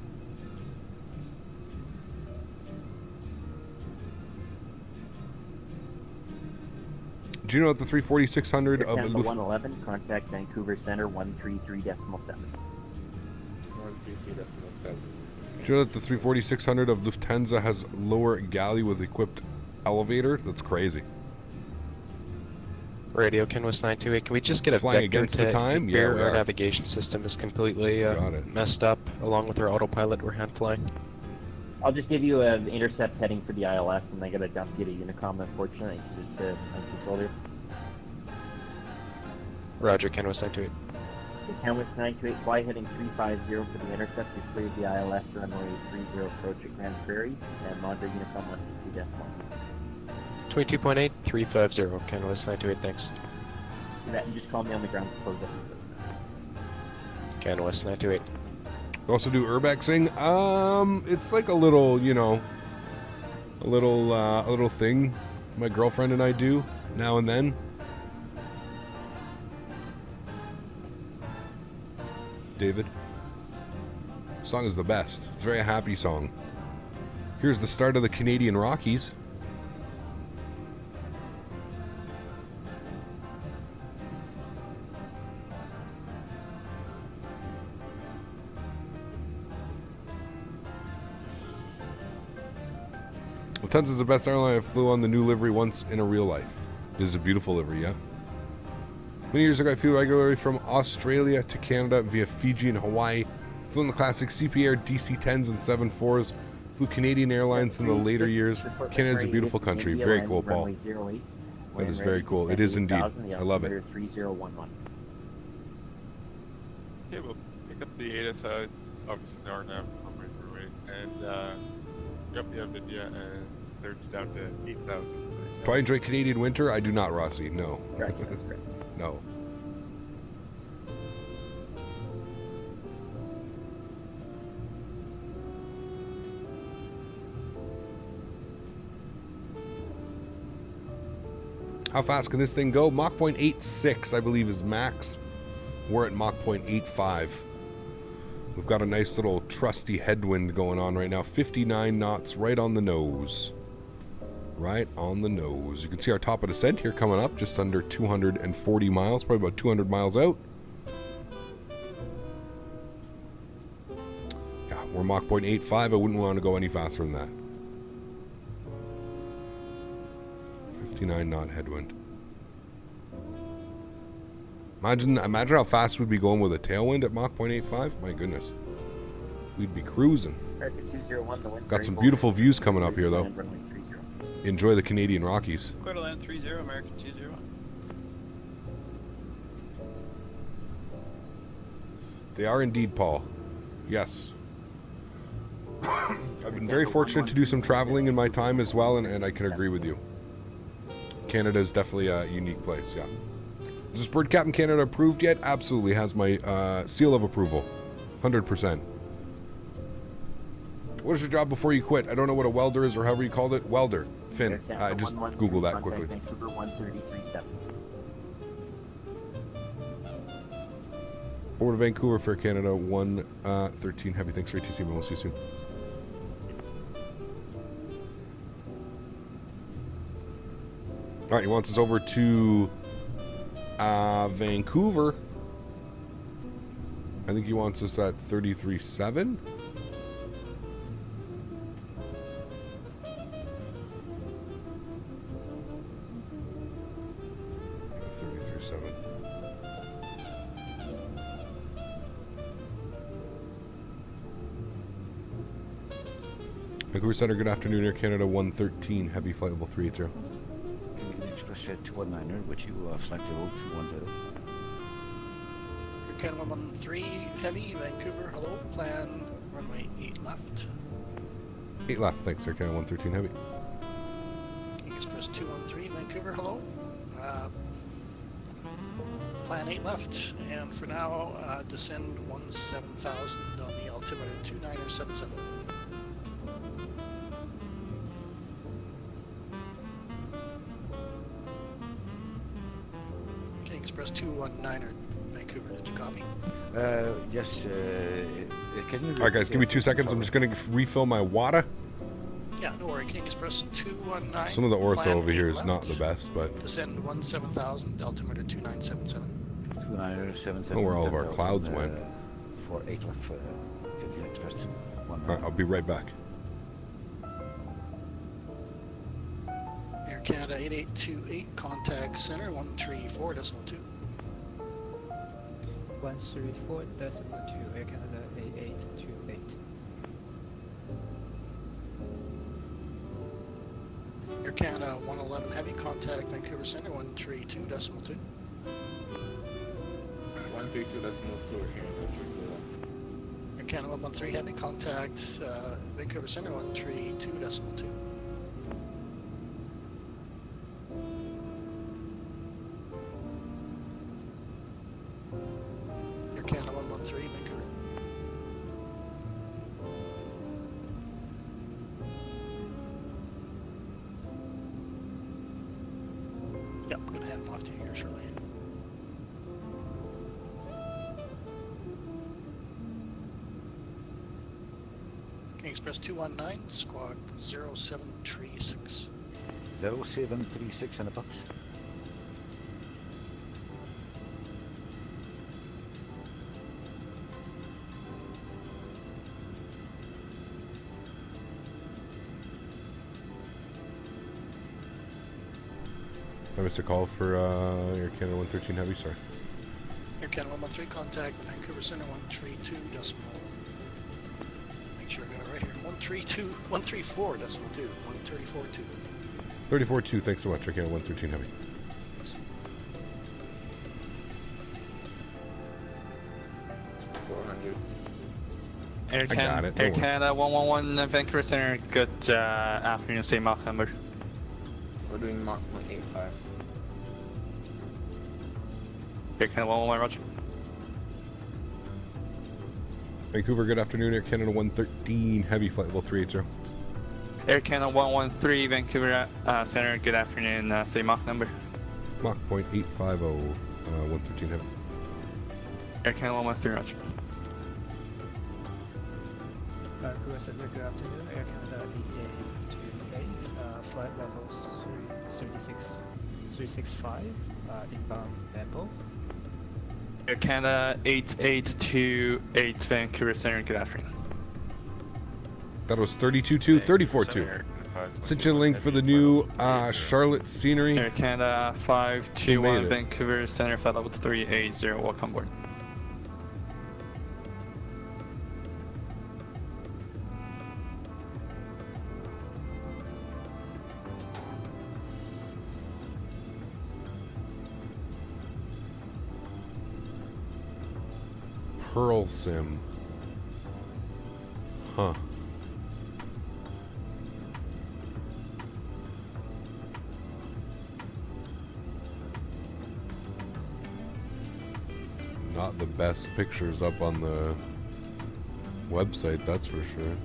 Do you know that the 340-600 of the 111, contact Vancouver Center 133.7. 133.7. Do you know that the 340-600 of Lufthansa has lower galley with equipped elevator? That's crazy. Radio Canvas 928. Can we just get a Flying vector against to the time? Yeah, Beer? we Our are. navigation system is completely messed up, along with our autopilot. We're hand flying. I'll just give you an intercept heading for the ILS, and I gotta dump you to Unicom, unfortunately, because it's uncontrolled here. Roger, Canvas 928. Canvas 928, fly heading 350 for the intercept. We cleared the ILS runway 30 approach at Grand Prairie, and monitor Unicom 122.1. 22.8, 350, Canvas 928, thanks. And just call me on the ground to close up. Canvas 928. We also do urbexing. It's like a little, you know, a little thing my girlfriend and I do now and then. David. Song is the best. It's a very happy song. Here's the start of the Canadian Rockies. Lufthansa is the best airline. I flew on the new livery once in a real life. It is a beautiful livery, yeah. Many years ago, I flew regularly from Australia to Canada via Fiji and Hawaii. Flew in the classic CP Air DC-10s and 7-4s. Flew Canadian Airlines in the later years. Canada is a beautiful country. Very cool, Paul. That is very cool. It is indeed. I love it. 3011. Okay, we'll pick up the ATIS, obviously an hour now, runway through it, and drop the Nadya and surge down to 8,000. Do I enjoy Canadian winter? I do not, Rossi. No. Correct, that's correct. No. How fast can this thing go? Mach 0.86, I believe, is max. We're at Mach 0.85. We've got a nice little trusty headwind going on right now. 59 knots right on the nose. Right on the nose. You can see our top of descent here coming up, just under 240 miles, probably about 200 miles out. Yeah, we're Mach 0.85. I wouldn't want to go any faster than that. 59 knot headwind. Imagine how fast we'd be going with a tailwind at Mach 0.85. My goodness. We'd be cruising. Got some beautiful views coming up here, though. Enjoy the Canadian Rockies. Quarter land 30, American 20. They are indeed, Paul. Yes. I've been very fortunate to do some traveling in my time as well, and I can agree with you. Canada is definitely a unique place, yeah. Is this Bird Captain Canada approved yet? Absolutely, has my seal of approval. 100%. What is your job before you quit? I don't know what a welder is or however you called it. Welder. Finn. Just Google that quickly. Vancouver 133.7. Over to Vancouver, Fair Canada 113 Heavy. Thanks for ATC, but we'll see you soon. Alright, he wants us over to Vancouver. I think he wants us at 33.7. Vancouver Center, good afternoon, Air Canada 113, Heavy Flight Level 380. Express 219er, which you flight level 210. Air Canada 113, Heavy, Vancouver, hello, plan runway 8 left. 8 left, thanks, Air Canada 113 Heavy. King Express 213, Vancouver, hello. Plan 8 left, and for now, descend 17,000 on the altimeter 2977. Express 219er, Vancouver, did you copy? Yes, can you... Alright guys, give me 2 seconds, I'm just going to refill my water. Yeah, no worry, King Express 219. Some of the ortho over here is not the best, but... Descend 17,000, altimeter 2977. 2977. I know where all of our clouds went. For 8 left, King Express 219. Alright, I'll be right back. Air Canada 8828, contact center 134.2. 134.2, Air Canada 8828. Air Canada 111 Heavy, contact Vancouver Center 132.2. 132.2, Air Canada 113 Heavy, contact Vancouver Center 132.2. Canada 113, Vancouver. Yep, I'm gonna hand them off to you here shortly. King Express 219, squawk 0736. 0736 in the box. missed a call for Air Canada 113 Heavy, sorry. Air Canada 113, contact Vancouver Center 132 decimal. Make sure I got it right here. 134 decimal 2. 134.2. 34-2, thanks so much. Air Canada 113 Heavy. Yes. 400. I got it. Air Canada 111 Vancouver Center, good afternoon, same Mach number. We're doing Mach 0.85. Air Canada 111, roger. Vancouver, good afternoon. Air Canada 113 Heavy, flight level 380. Air Canada 113 Vancouver Center, good afternoon, same Mach number. Mach 0.850, 113 Heavy. Air Canada 113, roger. Vancouver Center, good afternoon. Air Canada EA28, flight level 365, inbound Bamboo. Air Canada 8828 Vancouver Center, good afternoon. That was 32-2, 34-2. Sent you a link for the new Charlotte scenery. Air Canada 521 Vancouver Center, flight level 380, welcome aboard. Pearl Sim. Huh. Not the best pictures up on the website, that's for sure.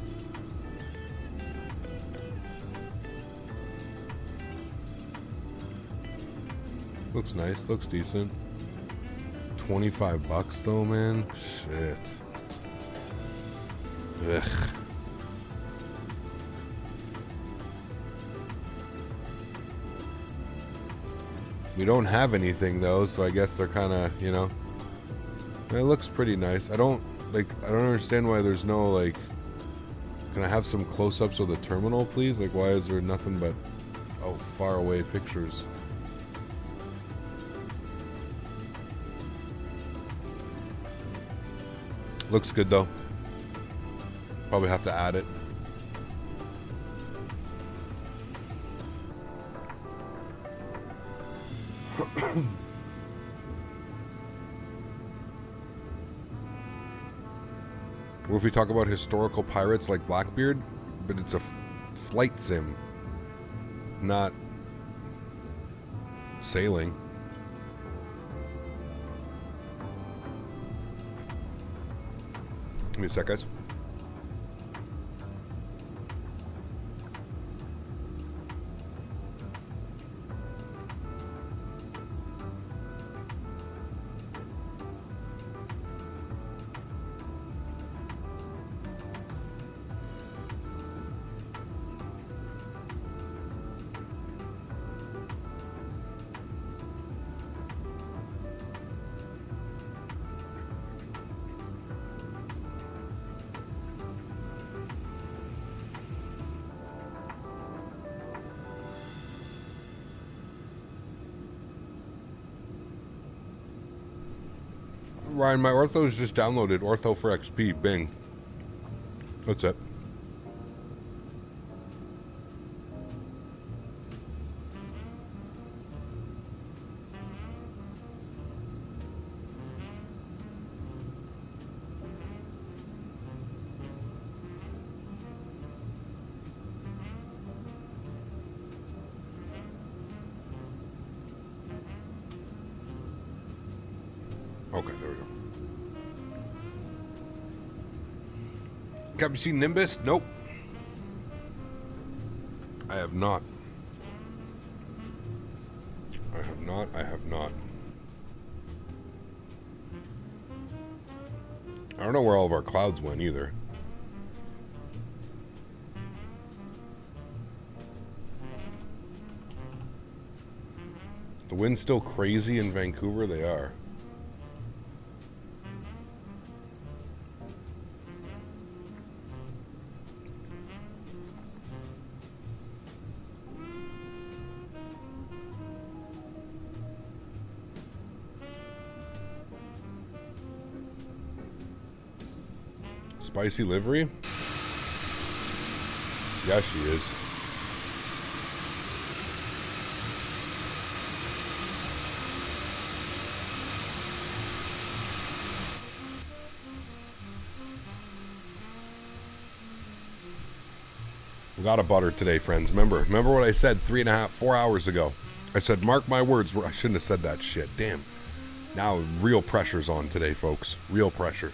Looks nice, looks decent. $25 though, man. Shit. Ugh. We don't have anything though, so I guess they're kind of, you know. It looks pretty nice. I don't understand why there's no, like, can I have some close-ups of the terminal, please? Like, why is there nothing but, oh, far away pictures? Looks good though. Probably have to add it. What if we talk about historical pirates like Blackbeard, but it's a flight sim, not sailing? Give me a sec, guys. Ryan, my ortho's just downloaded. Ortho for XP. Bing. That's it. Okay, there we go. Have you seen Nimbus? Nope. I have not. I have not. I don't know where all of our clouds went either. The wind's still crazy in Vancouver. They are. Spicy livery? Yeah, she is. We got a butter today, friends. Remember what I said 4 hours ago. I said, mark my words. I shouldn't have said that shit. Damn. Now, real pressure's on today, folks. Real pressure.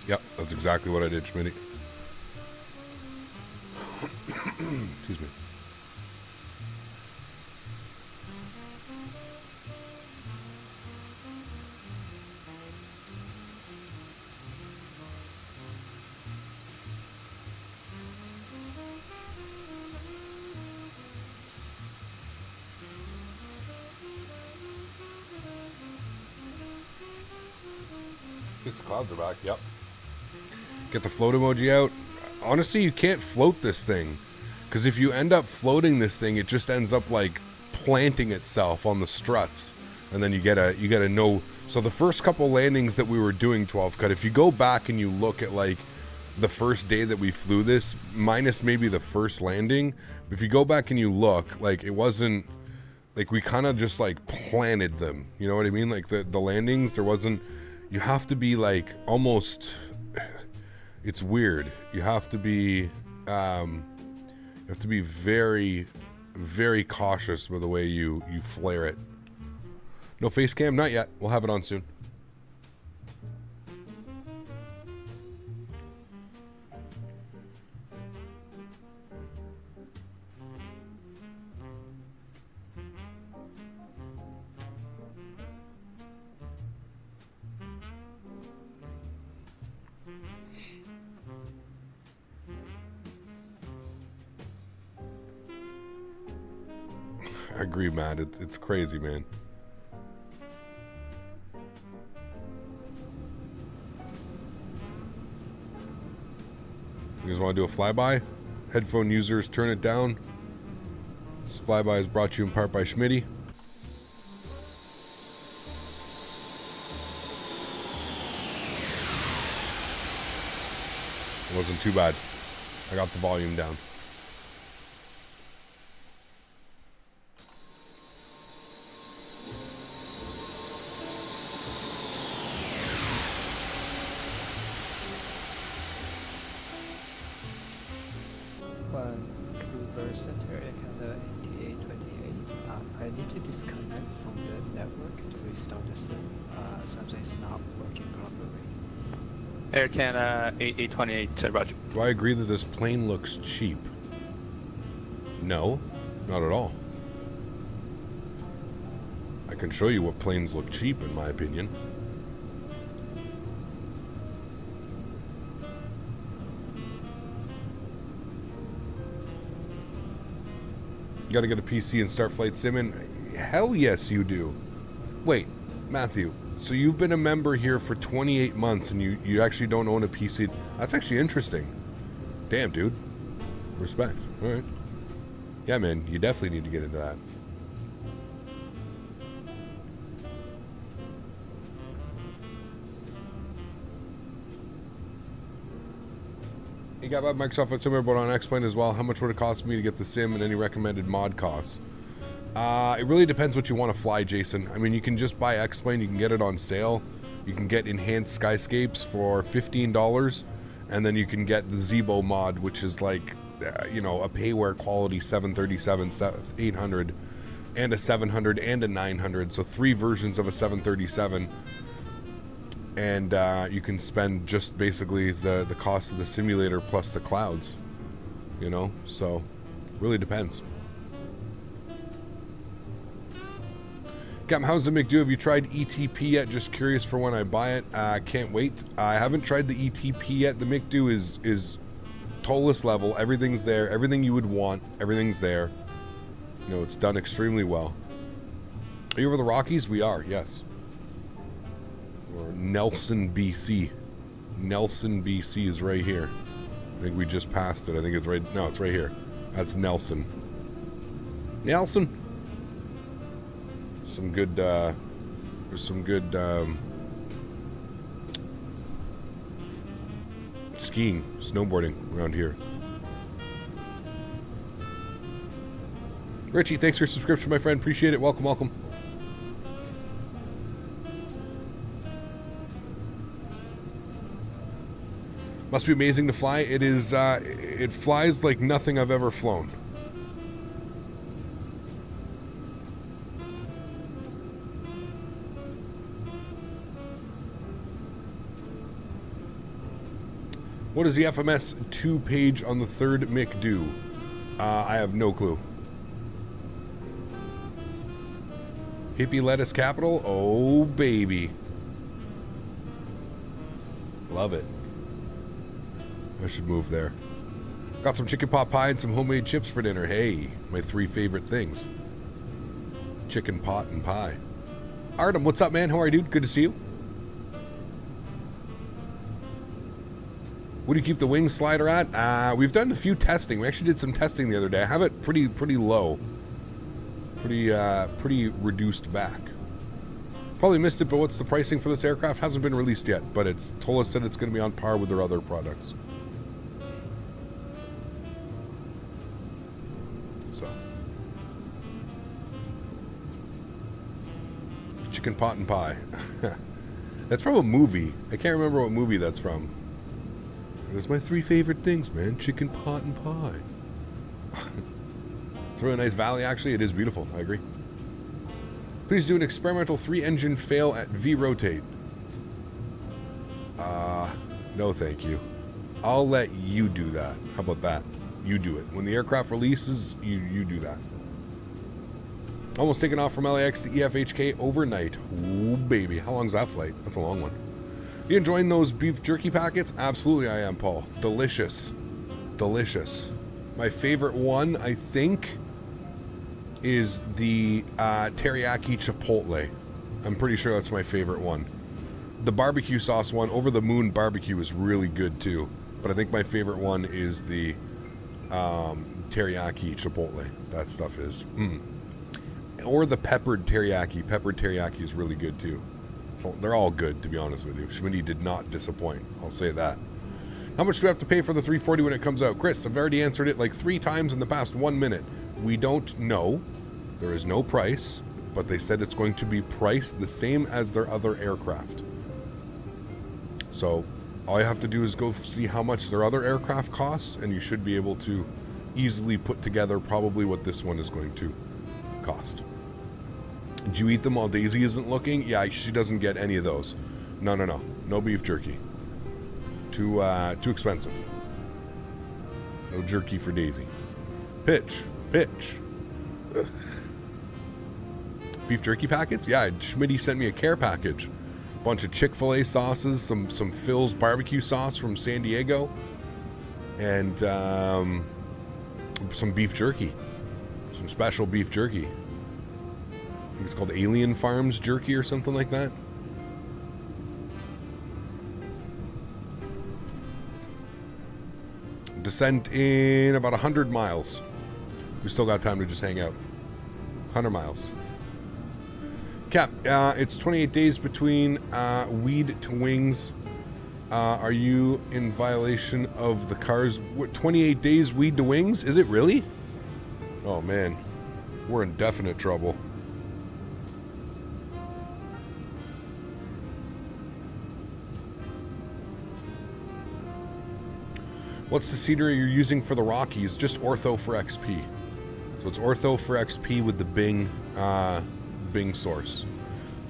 Yep, that's exactly what I did, Smitty. Excuse me. Guess the clouds are back, yep. Get the float emoji out. Honestly, you can't float this thing, because if you end up floating this thing, it just ends up like planting itself on the struts, and then you get a no. So the first couple landings that we were doing 12 cut, if you go back and you look at like the first day that we flew this, minus maybe the first landing, if you go back and you look, like it wasn't like we kind of just like planted them. You know what I mean? Like the landings, there wasn't. You have to be like almost. It's weird. You have to be very, very cautious with the way you flare it. No face cam, not yet. We'll have it on soon. I agree, Matt. It's crazy, man. You guys want to do a flyby? Headphone users, turn it down. This flyby is brought to you in part by Smitty. It wasn't too bad. I got the volume down. Vancouver Center, Canada, NTA28. I need to disconnect from the network to restart the sim. Sometimes it's not working properly. Air Canada 8828, roger. Do I agree that this plane looks cheap? No, not at all. I can show you what planes look cheap, in my opinion. You gotta get a PC and start flight simming? Hell yes, you do. Wait, Matthew, so you've been a member here for 28 months and you actually don't own a PC? That's actually interesting. Damn, dude. Respect. All right. Yeah, man, you definitely need to get into that. You got my Microsoft Flight Simulator, but on X-Plane as well. How much would it cost me to get the sim and any recommended mod costs? It really depends what you want to fly, Jason. I mean, you can just buy X-Plane. You can get it on sale. You can get enhanced skyscapes for $15, and then you can get the Zebo mod, which is like, you know, a payware quality 737, 800, and a 700 and a 900. So 3 versions of a 737. And you can spend just basically the cost of the simulator plus the clouds, you know, so really depends. Captain, how's the McDo? Have you tried ETP yet? Just curious for when I buy it. Can't wait. I haven't tried the ETP yet. The McDo is Toliss level. Everything's there. Everything you would want. Everything's there. You know, it's done extremely well. Are you over the Rockies? We are, yes. Or Nelson, BC. Nelson, BC is right here. I think we just passed it. I think it's right... No, it's right here. That's Nelson. Nelson! Some good, there's some good, skiing, snowboarding around here. Richie, thanks for your subscription, my friend. Appreciate it. Welcome, welcome. Must be amazing to fly. It is, it flies like nothing I've ever flown. What does the FMS 2 page on the third MIC do? I have no clue. Hippie lettuce capital? Oh, baby. Love it. I should move there. Got some chicken pot pie and some homemade chips for dinner. Hey, my 3 favorite things. Chicken pot and pie. Artem, what's up, man? How are you, dude? Good to see you. What do you keep the wing slider at? We've done a few testing. We actually did some testing the other day. I have it pretty low. Pretty reduced back. Probably missed it, but what's the pricing for this aircraft? Hasn't been released yet, but it's Toliss said it's going to be on par with their other products. So. Chicken pot and pie. That's from a movie. I can't remember what movie that's from. That's my 3 favorite things, man. Chicken pot and pie. It's a really nice valley, actually. It is beautiful. I agree. Please do an experimental 3-engine fail at V-rotate. No, thank you. I'll let you do that. How about that? You do it. When the aircraft releases, you do that. Almost taken off from LAX to EFHK overnight. Ooh, baby. How long's that flight? That's a long one. You enjoying those beef jerky packets? Absolutely I am, Paul. Delicious. Delicious. My favorite one, I think, is the teriyaki chipotle. I'm pretty sure that's my favorite one. The barbecue sauce one, Over the Moon barbecue, is really good too. But I think my favorite one is the teriyaki chipotle. That stuff is. Or the peppered teriyaki. Peppered teriyaki is really good too. So they're all good, to be honest with you. Smitty did not disappoint. I'll say that. How much do we have to pay for the 340 when it comes out? Chris, I've already answered it like 3 times in the past 1 minute. We don't know. There is no price, but they said it's going to be priced the same as their other aircraft. So all you have to do is go see how much their other aircraft costs, and you should be able to easily put together probably what this one is going to cost. Did you eat them while Daisy isn't looking? Yeah, she doesn't get any of those. No. No beef jerky. Too expensive. No jerky for Daisy. Pitch. Ugh. Beef jerky packets? Yeah, Smitty sent me a care package. Bunch of Chick-fil-A sauces, some Phil's barbecue sauce from San Diego, and some beef jerky. Some special beef jerky. I think it's called Alien Farms jerky or something like that. Descent in about 100 miles. We still got time to just hang out. 100 miles. Cap, it's 28 days between weed to wings. Are you in violation of the car's... What, 28 days weed to wings? Is it really? Oh, man. We're in definite trouble. What's the cedar you're using for the Rockies? Just Ortho for XP. So it's Ortho for XP with the Bing source.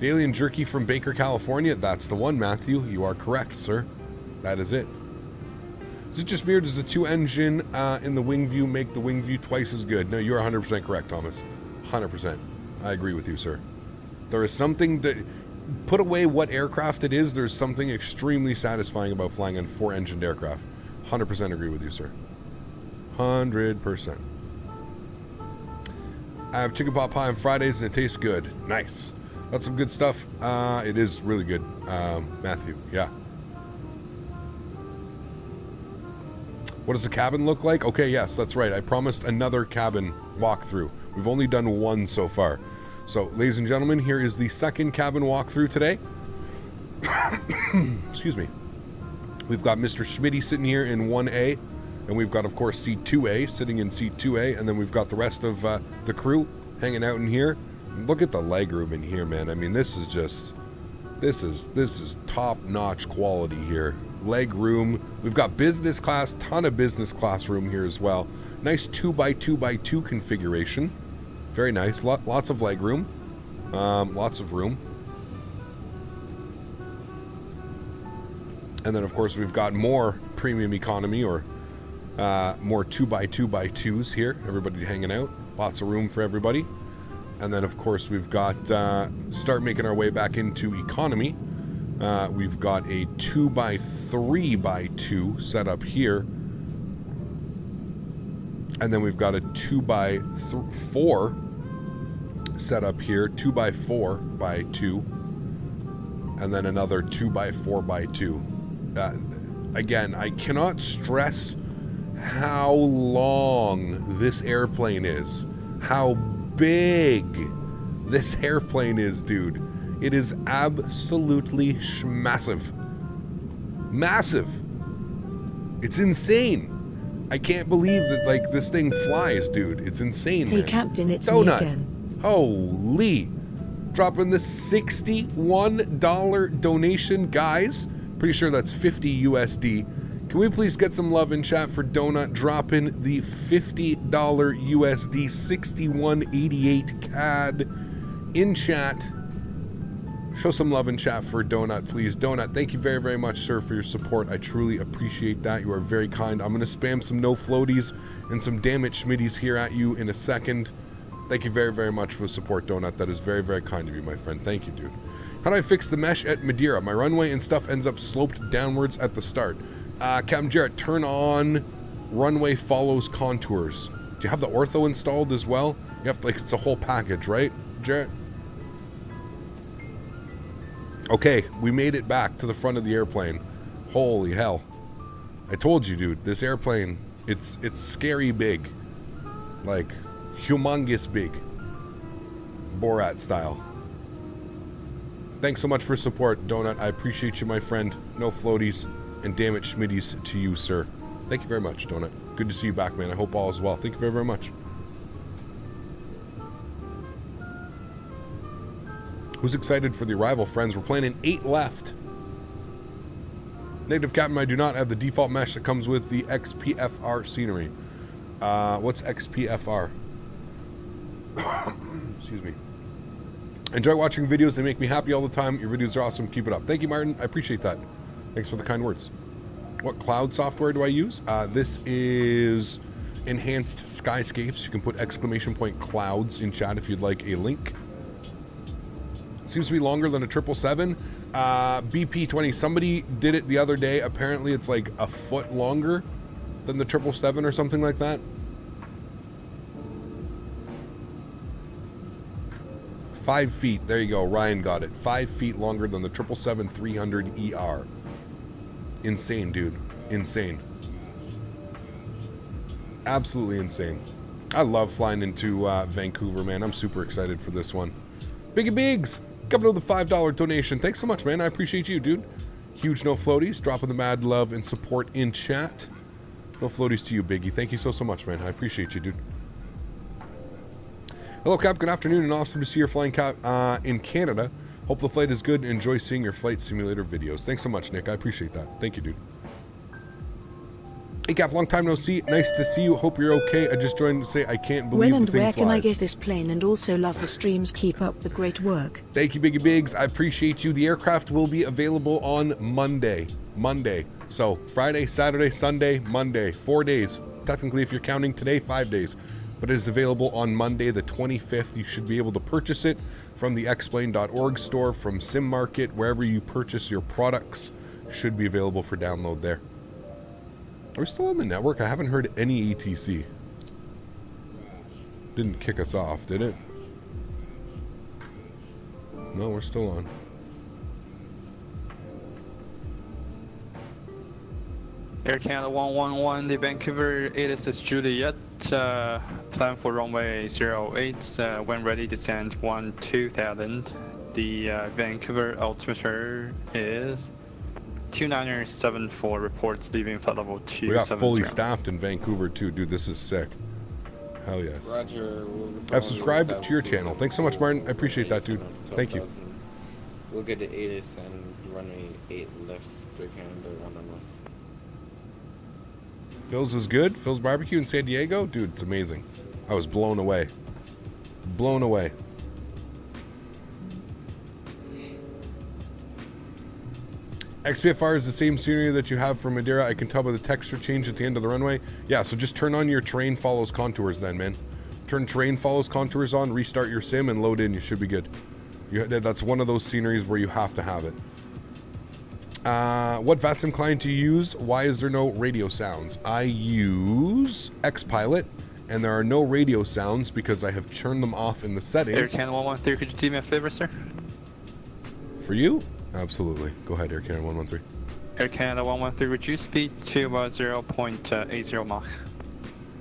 The alien jerky from Baker, California. That's the one, Matthew. You are correct, sir. That is it. Is it just me, or does the 2-engine in the wing view make the wing view twice as good? No, you're 100% correct, Thomas. 100%. I agree with you, sir. There is something that... Put away what aircraft it is, there's something extremely satisfying about flying on 4-engined aircraft. 100% agree with you, sir. 100%. I have chicken pot pie on Fridays and it tastes good. Nice. That's some good stuff. It is really good, Matthew. Yeah. What does the cabin look like? Okay, yes, that's right. I promised another cabin walkthrough. We've only done one so far. So, ladies and gentlemen, here is the second cabin walkthrough today. Excuse me. We've got Mr. Smitty sitting here in 1A, and we've got, of course, seat 2A sitting in seat 2A, and then we've got the rest of the crew hanging out in here. Look at the legroom in here, man. I mean, this is just, this is top-notch quality here. Leg room. We've got business class, ton of business class room here as well. Nice 2x2x2 configuration. Very nice. Lots of leg room. Lots of room. And then, of course, we've got more premium economy or more 2x2x2s here. Everybody hanging out. Lots of room for everybody. And then, of course, we've got, start making our way back into economy. We've got a 2x3x2 set up here. And then we've got a 2x4 set up here. 2x4x2. And then another 2x4x2. Again, I cannot stress how long this airplane is. How big this airplane is, dude. It is absolutely massive. Massive. It's insane. I can't believe that, like, this thing flies, dude. It's insane, Hey, man. Captain, it's Donut. me again. Holy. Dropping the $61 donation, guys. Pretty sure that's 50 USD. Can we please get some love in chat for Donut dropping the $50 USD 6188 CAD in chat? Show some love in chat for Donut, please. Donut, thank you very, very much, sir, for your support. I truly appreciate that. You are very kind. I'm going to spam some no floaties and some damage schmitties here at you in a second. Thank you very, very much for the support, Donut. That is very, very kind of you, my friend. Thank you, dude. How do I fix the mesh at Madeira? My runway and stuff ends up sloped downwards at the start. Captain Jarrett, turn on runway follows contours. Do you have the ortho installed as well? You have to, like, it's a whole package, right, Jarrett? Okay, we made it back to the front of the airplane. Holy hell. I told you, dude, this airplane, it's scary big. Like, humongous big. Borat style. Thanks so much for support, Donut. I appreciate you, my friend. No floaties and damn it, schmitties to you, sir. Thank you very much, Donut. Good to see you back, man. I hope all is well. Thank you very, very much. Who's excited for the arrival, friends? We're playing in 8 left. Negative Captain, I do not have the default mesh that comes with the XPFR scenery. What's XPFR? Excuse me. I enjoy watching videos. They make me happy all the time. Your videos are awesome. Keep it up. Thank you, Martin. I appreciate that. Thanks for the kind words. What cloud software do I use? This is Enhanced Skyscapes. You can put exclamation point clouds in chat if you'd like a link. Seems to be longer than a 777. BP20. Somebody did it the other day. Apparently it's like a foot longer than the 777 or something like that. 5 feet. There you go. Ryan got it. 5 feet longer than the 777-300 ER. Insane, dude. Insane. Absolutely insane. I love flying into Vancouver, man. I'm super excited for this one. Biggie Bigs, coming with the $5 donation. Thanks so much, man. I appreciate you, dude. Huge no floaties. Dropping the mad love and support in chat. No floaties to you, Biggie. Thank you so, so much, man. I appreciate you, dude. Hello, Cap. Good afternoon, and awesome to see your flying Cap in Canada. Hope the flight is good and enjoy seeing your flight simulator videos. Thanks so much, Nick. I appreciate that. Thank you, dude. Hey, Cap. Long time no see. Nice to see you. Hope you're okay. I just joined to say I can't believe when and the thing where flies. can I get this plane? And also love the streams. Keep up the great work. Thank you, Biggie Bigs. I appreciate you. The aircraft will be available on Monday. So Friday, Saturday, Sunday, Monday. 4 days. Technically, if you're counting today, 5 days. But it is available on Monday, the 25th. You should be able to purchase it from the xplane.org store, from Sim Market, wherever you purchase your products. Should be available for download there. Are we still on the network? I haven't heard any ETC. Didn't kick us off, did it? No, we're still on. Air Canada 111, the Vancouver ASX Juliet, plan for runway 08, when ready descend 2000. The Vancouver altimeter is 2974, reports leaving flight level 270. We got fully staffed in Vancouver too, dude. This is sick. Hell yes. Roger. I've subscribed to your channel. Thanks so much, Martin. I appreciate that, dude. Thank you. We'll get the 8s and runway 8 left to Canada 111. Phil's is good. Phil's barbecue in San Diego, dude. It's amazing. I was blown away. Blown away. XPFR is the same scenery that you have for Madeira. I can tell by the texture change at the end of the runway. Yeah, so just turn on your terrain follows contours then, man. Turn terrain follows contours on, restart your sim, and load in. You should be good. That's one of those sceneries where you have to have it. What VATSIM client do you use? Why is there no radio sounds? I use XPilot, and there are no radio sounds because I have turned them off in the settings. Air Canada 113, could you do me a favor, sir? For you? Absolutely. Go ahead, Air Canada 113. Air Canada 113, reduce speed to 0.80 Mach.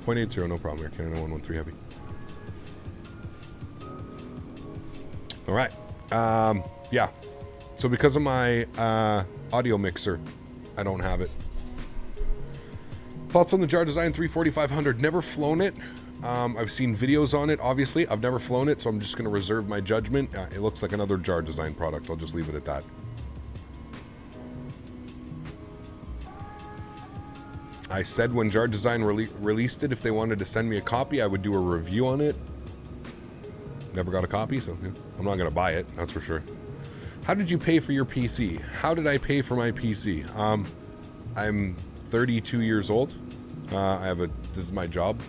0.80, no problem. Air Canada 113 heavy. All right. Yeah. So because of my audio mixer, I don't have it. Thoughts on the JarDesign 340-500? Never flown it. I've seen videos on it, obviously. I've never flown it, so I'm just going to reserve my judgment. It looks like another JarDesign product. I'll just leave it at that. I said when JarDesign released it, if they wanted to send me a copy, I would do a review on it. Never got a copy, so yeah, I'm not going to buy it, that's for sure. How did you pay for your PC? How did I pay for my PC? I'm 32 years old. This is my job,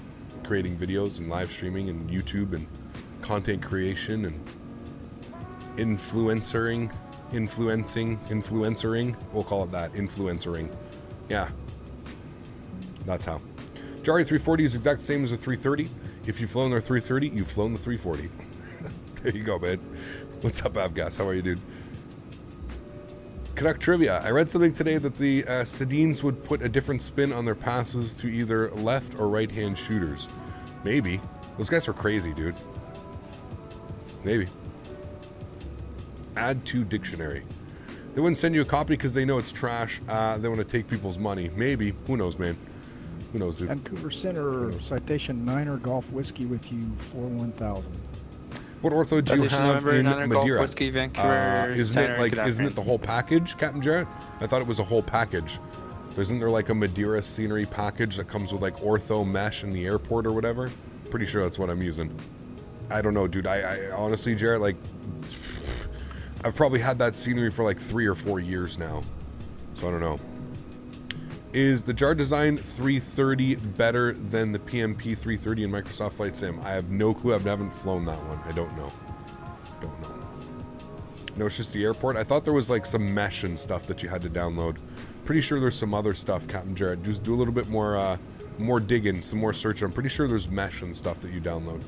creating videos and live streaming and YouTube and content creation and influencing. We'll call it that, influencering. Yeah. That's how. JAR A340 is exact same as a 330. If you've flown their 330, you've flown the 340. There you go, man. What's up, Avgas? How are you, dude? Canuck Trivia. I read something today that the Sedines would put a different spin on their passes to either left or right-hand shooters. Maybe. Those guys were crazy, dude. Maybe. Add to dictionary. They wouldn't send you a copy because they know it's trash. They want to take people's money. Maybe. Who knows, man? Who knows, dude? Vancouver Center, citation Niner Golf Whiskey with you for 1,000. What ortho do you have in Niner Madeira? Golf Whiskey, Vancouver Isn't it the whole package, Captain Jarrett? I thought it was a whole package. Isn't there like a Madeira scenery package that comes with like ortho mesh in the airport or whatever? Pretty sure that's what I'm using. I don't know, dude. I honestly, Jarrett, like, I've probably had that scenery for like 3 or 4 years now. So I don't know. Is the JarDesign 330 better than the PMP 330 in Microsoft Flight Sim? I have no clue. I haven't flown that one. I don't know. No, it's just the airport. I thought there was like some mesh and stuff that you had to download. Pretty sure there's some other stuff, Captain Jarrett. Just do a little bit more digging, some more searching. I'm pretty sure there's mesh and stuff that you download.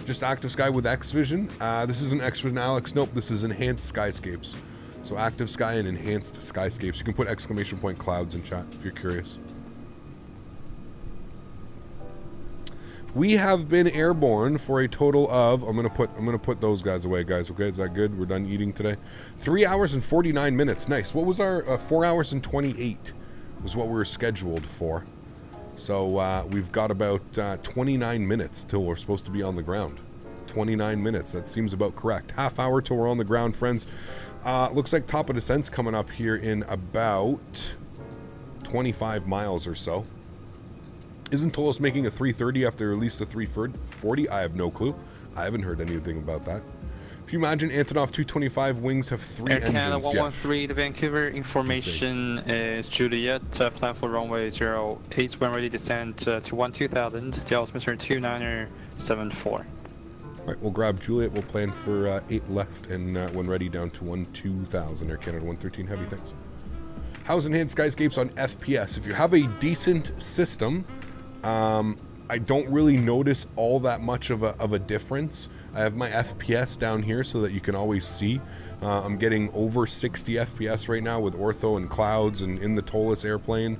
Just Active Sky with Xvision. This isn't Xvision, Alex. Nope, this is Enhanced Skyscapes. So Active Sky and Enhanced Skyscapes. You can put exclamation point clouds in chat if you're curious. We have been airborne for a total of, I'm gonna put those guys away, guys. Okay, is that good? We're done eating today. 3 hours and 49 minutes. Nice. What was our 4 hours and 28 was what we were scheduled for. So we've got about 29 minutes till we're supposed to be on the ground. 29 minutes. That seems about correct. Half hour till we're on the ground, friends. Looks like top of descent's coming up here in about 25 miles or so. Isn't Toliss making a 330 after they released the 340? I have no clue. I haven't heard anything about that. If you imagine Antonov 225 wings have 3 Air engines. Canada 113 to Vancouver. Information is Juliet. Plan for runway 08 when ready descend to 2000. The altimeter 2974. All right, we'll grab Juliet. We'll plan for 8 left, and when ready, down to 2000. Air Canada 113 heavy, thanks. How's Enhanced Skyscapes on FPS? If you have a decent system, I don't really notice all that much of a difference. I have my FPS down here so that you can always see. I'm getting over 60 FPS right now with ortho and clouds and in the Toliss airplane.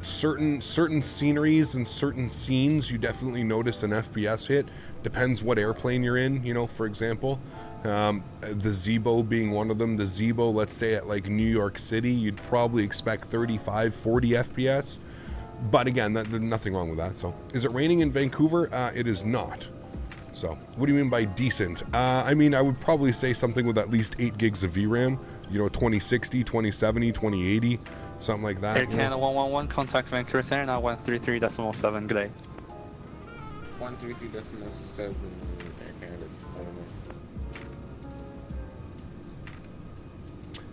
Certain sceneries and certain scenes, you definitely notice an FPS hit. Depends what airplane you're in, you know, for example. The Zibo being one of them. The Zibo, let's say at like New York City, you'd probably expect 35, 40 FPS. But again, there's nothing wrong with that. So, is it raining in Vancouver? It is not. So, what do you mean by decent? I mean, I would probably say something with at least 8 gigs of VRAM. You know, 2060, 2070, 2080, something like that. Air Canada 111, contact Vancouver Center, now 133.7, good day. 133.7, Air Canada.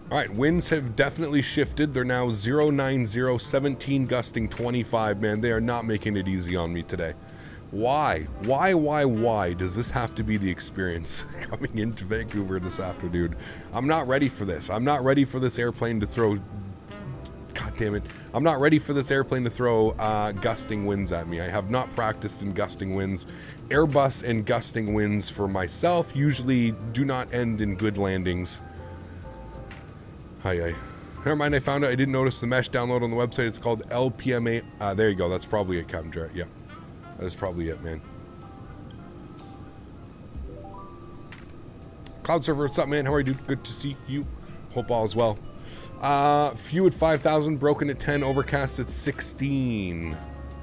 Alright, winds have definitely shifted. They're now 090, 17 gusting 25. Man, they are not making it easy on me today. Why? Why does this have to be the experience coming into Vancouver this afternoon? I'm not ready for this. I'm not ready for this airplane to throw... God damn it. I'm not ready for this airplane to throw gusting winds at me. I have not practiced in gusting winds. Airbus and gusting winds for myself usually do not end in good landings. Hi. Never mind, I found it. I didn't notice the mesh download on the website. It's called LPMA. There you go. That's probably it, Captain Jarrett. Yeah. That is probably it, man. Cloud Server, what's up, man? How are you, dude? Good to see you. Hope all is well. Few at 5,000, broken at 10, overcast at 16.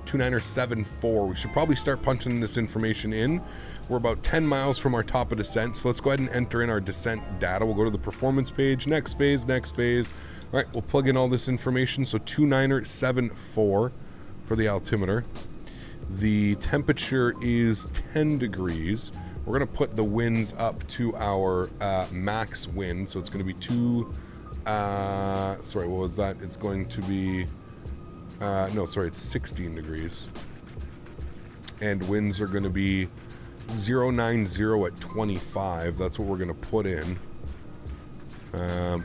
2974. We should probably start punching this information in. We're about 10 miles from our top of descent, so let's go ahead and enter in our descent data. We'll go to the performance page. Next phase, next phase. All right, we'll plug in all this information. So 2974 for the altimeter. The temperature is 10 degrees. We're going to put the winds up to our max wind. So it's going to be sorry, what was that? It's going to be... no, sorry, it's 16 degrees. And winds are going to be 090 at 25. That's what we're going to put in.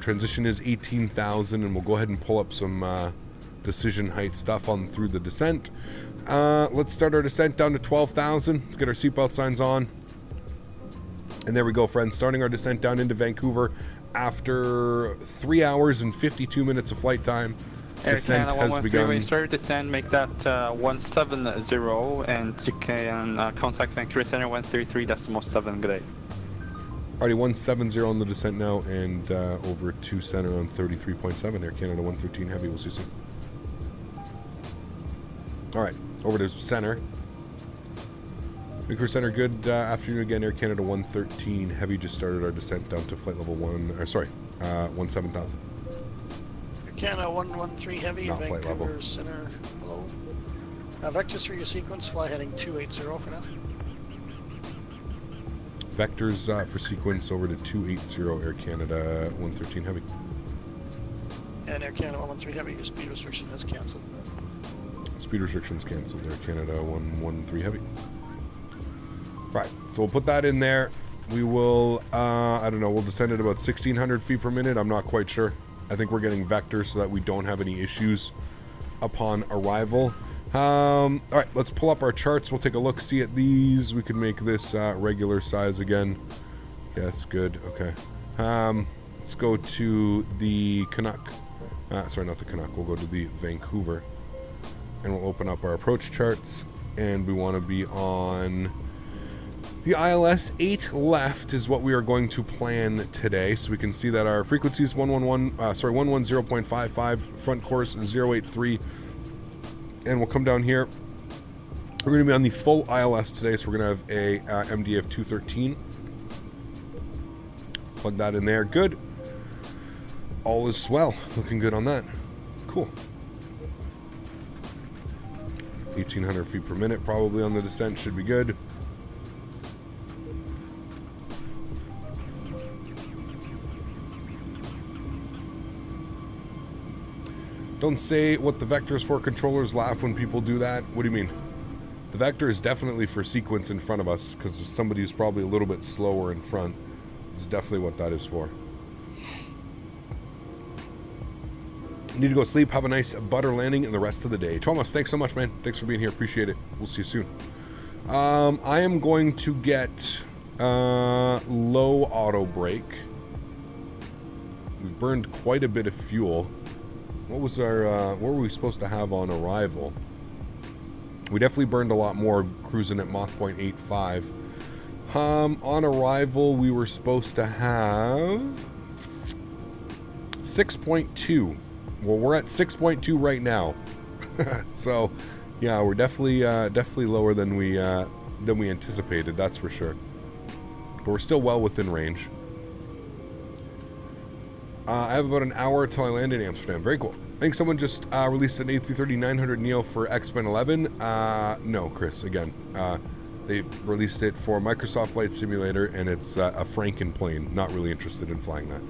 Transition is 18,000, and we'll go ahead and pull up some decision height stuff on through the descent. Let's start our descent down to 12,000. Let's get our seatbelt signs on. And there we go, friends. Starting our descent down into Vancouver after 3 hours and 52 minutes of flight time. Air Descent Canada has 113, begun. when you start descent, make that 170, and you can contact Vancouver Center 133.7, good day. Alrighty, 170 on the descent now, and over to center on 33.7. Air Canada 113 Heavy, we'll see you soon. Alright, over to center. Vancouver Center, good afternoon again. Air Canada 113 Heavy just started our descent down to flight level 17,000. Canada 113 Heavy, Not flight level. Vancouver Center, hello. Vectors for your sequence, fly heading 280 for now. Vectors for sequence over to 280, Air Canada 113 Heavy. And Air Canada 113 Heavy, your speed restriction is cancelled. Speed restrictions canceled, Air Canada 113 Heavy. Right, so we'll put that in there. We will, I don't know, we'll descend at about 1,600 feet per minute. I'm not quite sure. I think we're getting vectors so that we don't have any issues upon arrival. Alright, let's pull up our charts. We'll take a look, see at these. We can make this regular size again. Yes, good, okay. Let's go to the Canuck. Sorry, not the Canuck. We'll go to the Vancouver. And we'll open up our approach charts. And we want to be on... The ILS 8 left is what we are going to plan today. So we can see that our frequency is 110.55, front course 083. And we'll come down here. We're going to be on the full ILS today, so we're going to have a MDF 213. Plug that in there. Good. All is swell. Looking good on that. Cool. 1,800 feet per minute probably on the descent. Should be good. Don't say what the vector is for. Controllers laugh when people do that. What do you mean? The vector is definitely for sequence in front of us, because somebody who's probably a little bit slower in front. It's definitely what that is for. Need to go sleep. Have a nice butter landing and the rest of the day. Thomas, thanks so much, man. Thanks for being here. Appreciate it. We'll see you soon. I am going to get low auto brake. We've burned quite a bit of fuel. What was our, what were we supposed to have on arrival? We definitely burned a lot more, cruising at Mach 0.85. On arrival, we were supposed to have 6.2. Well, we're at 6.2 right now. So, yeah, we're definitely lower than we anticipated. That's for sure. But we're still well within range. I have about an hour till I land in Amsterdam. Very cool. I think someone just released an A340-900 Neo for X-Men 11. No, Chris, again. They released it for Microsoft Flight Simulator, and it's a Franken plane. Not really interested in flying that.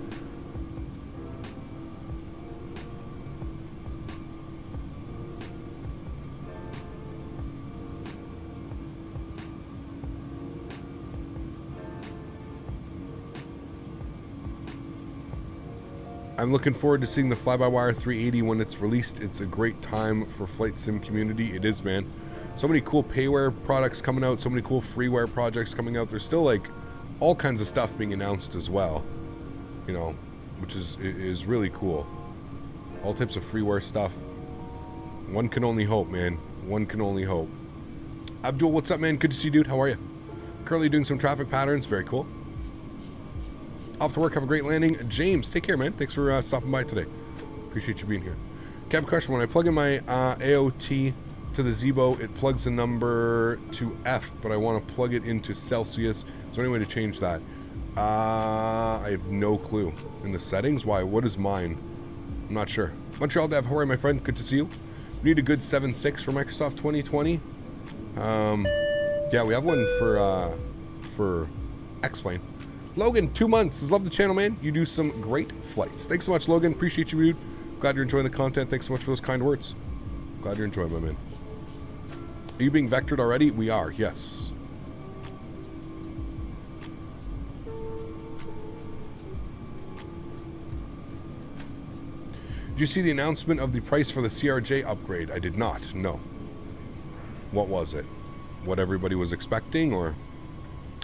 I'm looking forward to seeing the Fly-by-Wire 380 when it's released. It's a great time for flight sim community. It is, man. So many cool payware products coming out. So many cool freeware projects coming out. There's still like all kinds of stuff being announced as well. You know, which is really cool. All types of freeware stuff. One can only hope, man. One can only hope. Abdul, what's up, man? Good to see you, dude. How are you? Currently doing some traffic patterns. Very cool. Off to work. Have a great landing. James, take care, man. Thanks for stopping by today. Appreciate you being here. Kev, question. When I plug in my AOT to the Zibo, it plugs a number to F, but I want to plug it into Celsius. Is there any way to change that? I have no clue. In the settings? Why? What is mine? I'm not sure. Montreal Dev, how are you, my friend? Good to see you. We need a good 7.6 for Microsoft 2020. Yeah, we have one for X-Plane. Logan, 2 months. Just love the channel, man. You do some great flights. Thanks so much, Logan. Appreciate you, dude. Glad you're enjoying the content. Thanks so much for those kind words. Glad you're enjoying, my man. Are you being vectored already? We are, yes. Did you see the announcement of the price for the CRJ upgrade? I did not, no. What was it? What everybody was expecting, or...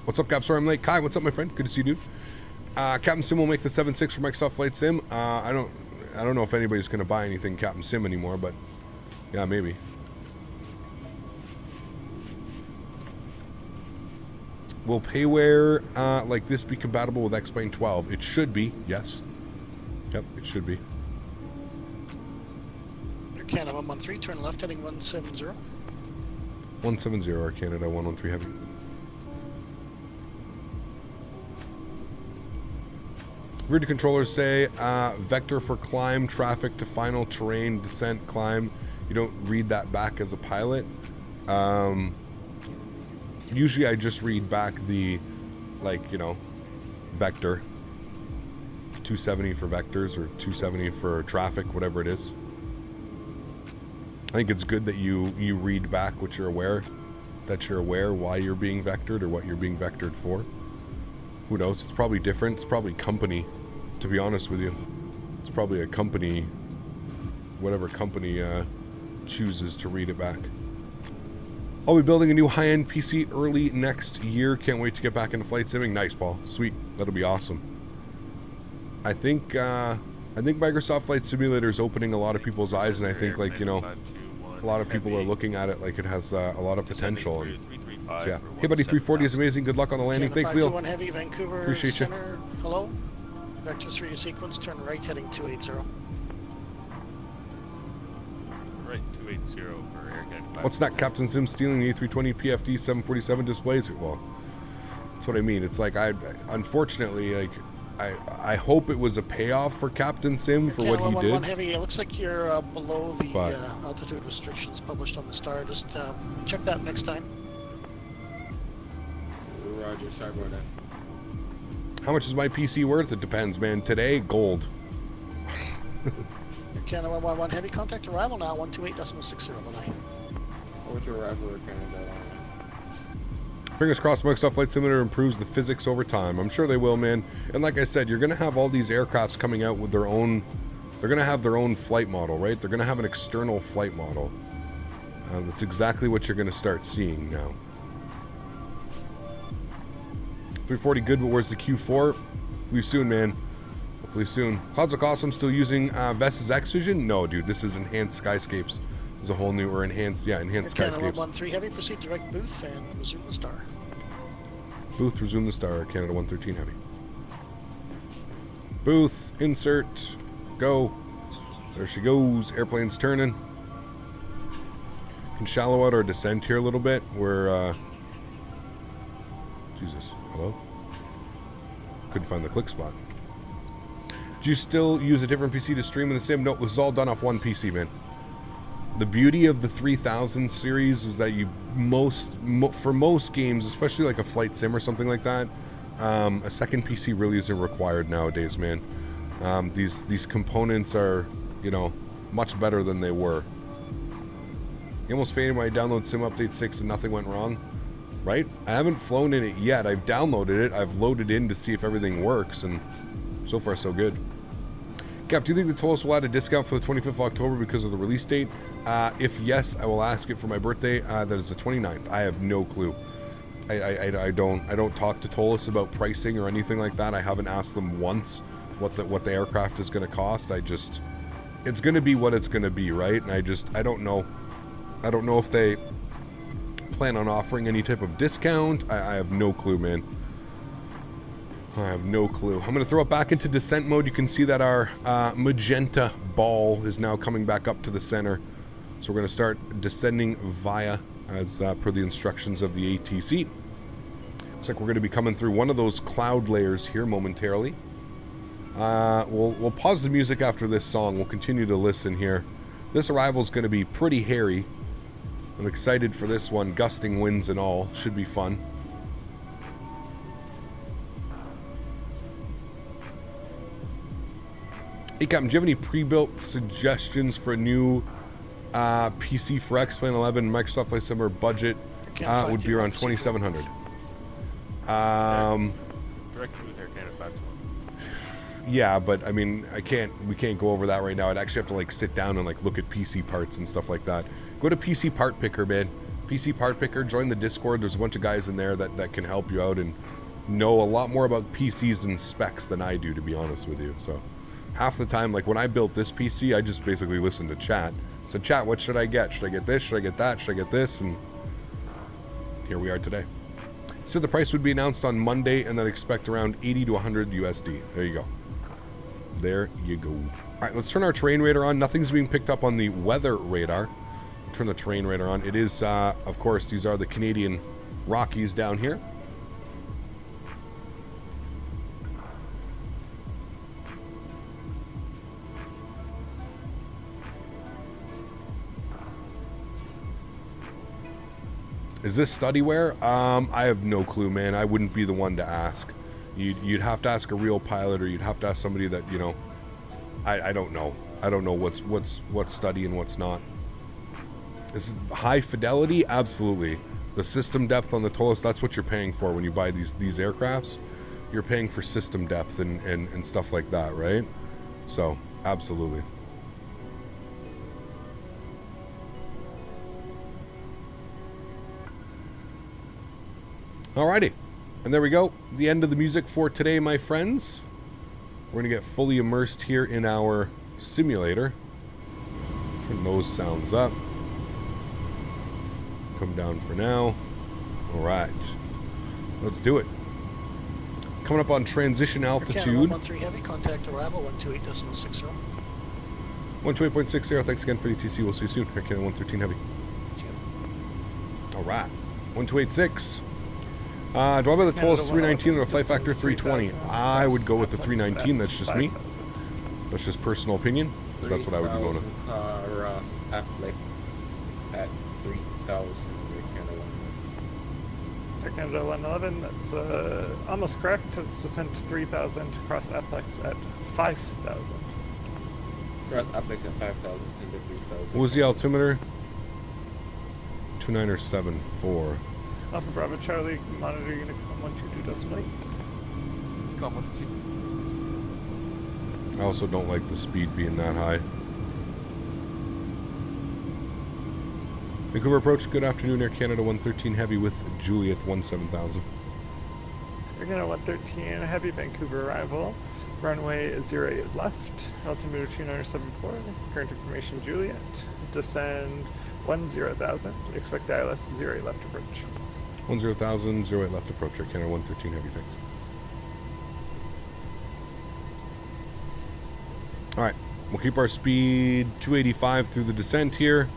What's up, Cap? Sorry I'm late. Kai, what's up, my friend? Good to see you, dude. Captain Sim will make the 7.6 for Microsoft Flight Sim. I don't know if anybody's going to buy anything Captain Sim anymore, but yeah, maybe. Will payware like this be compatible with X-Plane 12? It should be, yes. Yep, it should be. Air Canada 113, turn left heading 170. 170, Air Canada 113 heavy. Rear to controllers say vector for climb, traffic to final, terrain, descent, climb. You don't read that back as a pilot. Usually I just read back the, like, you know, vector. 270 for vectors or 270 for traffic, whatever it is. I think it's good that you read back what you're aware, that you're aware why you're being vectored or what you're being vectored for. Who knows? It's probably different. It's probably company, to be honest with you. It's probably a company, whatever company chooses to read it back. I'll be building a new high-end PC early next year. Can't wait to get back into flight simming. Nice, Paul. Sweet. That'll be awesome. I think Microsoft Flight Simulator is opening a lot of people's eyes, and I think, like, you know, a lot of people are looking at it like it has a lot of potential. And, so yeah. Hey, buddy, 340 is amazing. Good luck on the landing. Thanks, Leo. Heavy, Vancouver Appreciate Center. you. Hello. Vector 3 sequence. Turn right heading 280. Right, 280 for Air Canada. What's that, Captain Sim stealing the A320 PFD 747 displays? Well, that's what I mean. It's like unfortunately, like I hope it was a payoff for Captain Sim for what he did. Heavy. It looks like you're below the altitude restrictions published on the star. Just check that next time. Roger, sorry about that. How much is my PC worth? It depends, man. Today, gold. Canada 111 heavy, contact arrival now 128.60 tonight. What's your arrival at Canada? Fingers crossed Microsoft Flight Simulator improves the physics over time. I'm sure they will, man. And like I said, you're going to have all these aircrafts coming out with their own they're going to have their own flight model, right? They're going to have an external flight model. That's exactly what you're going to start seeing now. 340 good, but where's the Q4? Hopefully soon, man. Hopefully soon. Clouds look awesome. Still using Vesta's X-Vision? No, dude. This is enhanced skyscapes. There's a whole new, or enhanced, yeah, enhanced skyscapes. Canada 113 Heavy, proceed direct booth and resume the star. Booth, resume the star. Canada 113 Heavy. Booth, insert, go. There she goes. Airplane's turning. Can shallow out our descent here a little bit. We're, Jesus. Hello? Couldn't find the click spot. Do you still use a different PC to stream in the sim? No, this is all done off one PC, man. The beauty of the 3000 series is that you for most games, especially like a flight sim or something like that, a second PC really isn't required nowadays, man. These components are, you know, much better than they were. You almost fainted when I downloaded Sim Update 6 and nothing went wrong, right? I haven't flown in it yet. I've downloaded it. I've loaded in to see if everything works, and so far so good. Cap, do you think the Toliss will add a discount for the 25th of October because of the release date? If yes, I will ask it for my birthday. That is the 29th. I have no clue. I don't talk to Toliss about pricing or anything like that. I haven't asked them once what the aircraft is going to cost. It's going to be what it's going to be, right? And I don't know. I don't know if they plan on offering any type of discount. I have no clue, man. I have no clue. I'm going to throw it back into descent mode. You can see that our magenta ball is now coming back up to the center. So we're going to start descending via, as per the instructions of the ATC. Looks like we're going to be coming through one of those cloud layers here momentarily. We'll pause the music after this song. We'll continue to listen here. This arrival is going to be pretty hairy. I'm excited for this one. Gusting winds and all. Should be fun. Hey, Captain, do you have any pre-built suggestions for a new PC for X-Plane 11? Microsoft Flight Simulator budget would be around 2,700. Direct booth Air Canada 512. Yeah, but I mean, we can't go over that right now. I'd actually have to like sit down and like look at PC parts and stuff like that. Go to PC Part Picker, man. PC Part Picker, join the Discord. There's a bunch of guys in there that can help you out and know a lot more about PCs and specs than I do, to be honest with you. So half the time, like when I built this PC, I just basically listened to chat. So chat, what should I get? Should I get this? Should I get that? Should I get this? And here we are today. So the price would be announced on Monday, and then expect around 80 to 100 USD. There you go. There you go. All right, let's turn our terrain radar on. Nothing's being picked up on the weather radar. Turn the terrain radar on. It is, of course, these are the Canadian Rockies down here. Is this studywear? I have no clue, man. I wouldn't be the one to ask. You'd have to ask a real pilot, or you'd have to ask somebody that, you know, I don't know. I don't know what's study and what's not. Is it high fidelity? Absolutely. The system depth on the Toliss, that's what you're paying for when you buy these aircrafts. You're paying for system depth and stuff like that, right? So, absolutely. Alrighty. And there we go. The end of the music for today, my friends. We're going to get fully immersed here in our simulator. Turn those sounds up. Come down for now. Alright. Let's do it. Coming up on transition altitude. 113 Heavy, contact arrival 128.60. 128.60. Thanks again for the TC. We'll see you soon. Air Canada 113 Heavy. See you. Alright. 1286. Do I buy the Toliss 319 or the Flight Factor 320? I would go with the 319. That's just me. That's just personal opinion. That's what I would be going with. Ross Affleck at 3,000. Air Canada 111, that's almost correct. It's descent 3,000, cross Afflex at 5,000. Cross Afflex at 5,000, send to 3,000. What was the altimeter? 2974. Alpha Bravo Charlie, monitor unit 122.8. I also don't like the speed being that high. Vancouver approach, good afternoon, Air Canada 113 Heavy with Juliet 17000. Air Canada 113 Heavy, Vancouver arrival. Runway 08 left, altimeter 2974, current information Juliet. Descend 10,000, expect ILS 08 left approach. 10,000, 08 left approach, Air Canada 113 Heavy, thanks. Alright, we'll keep our speed 285 through the descent here.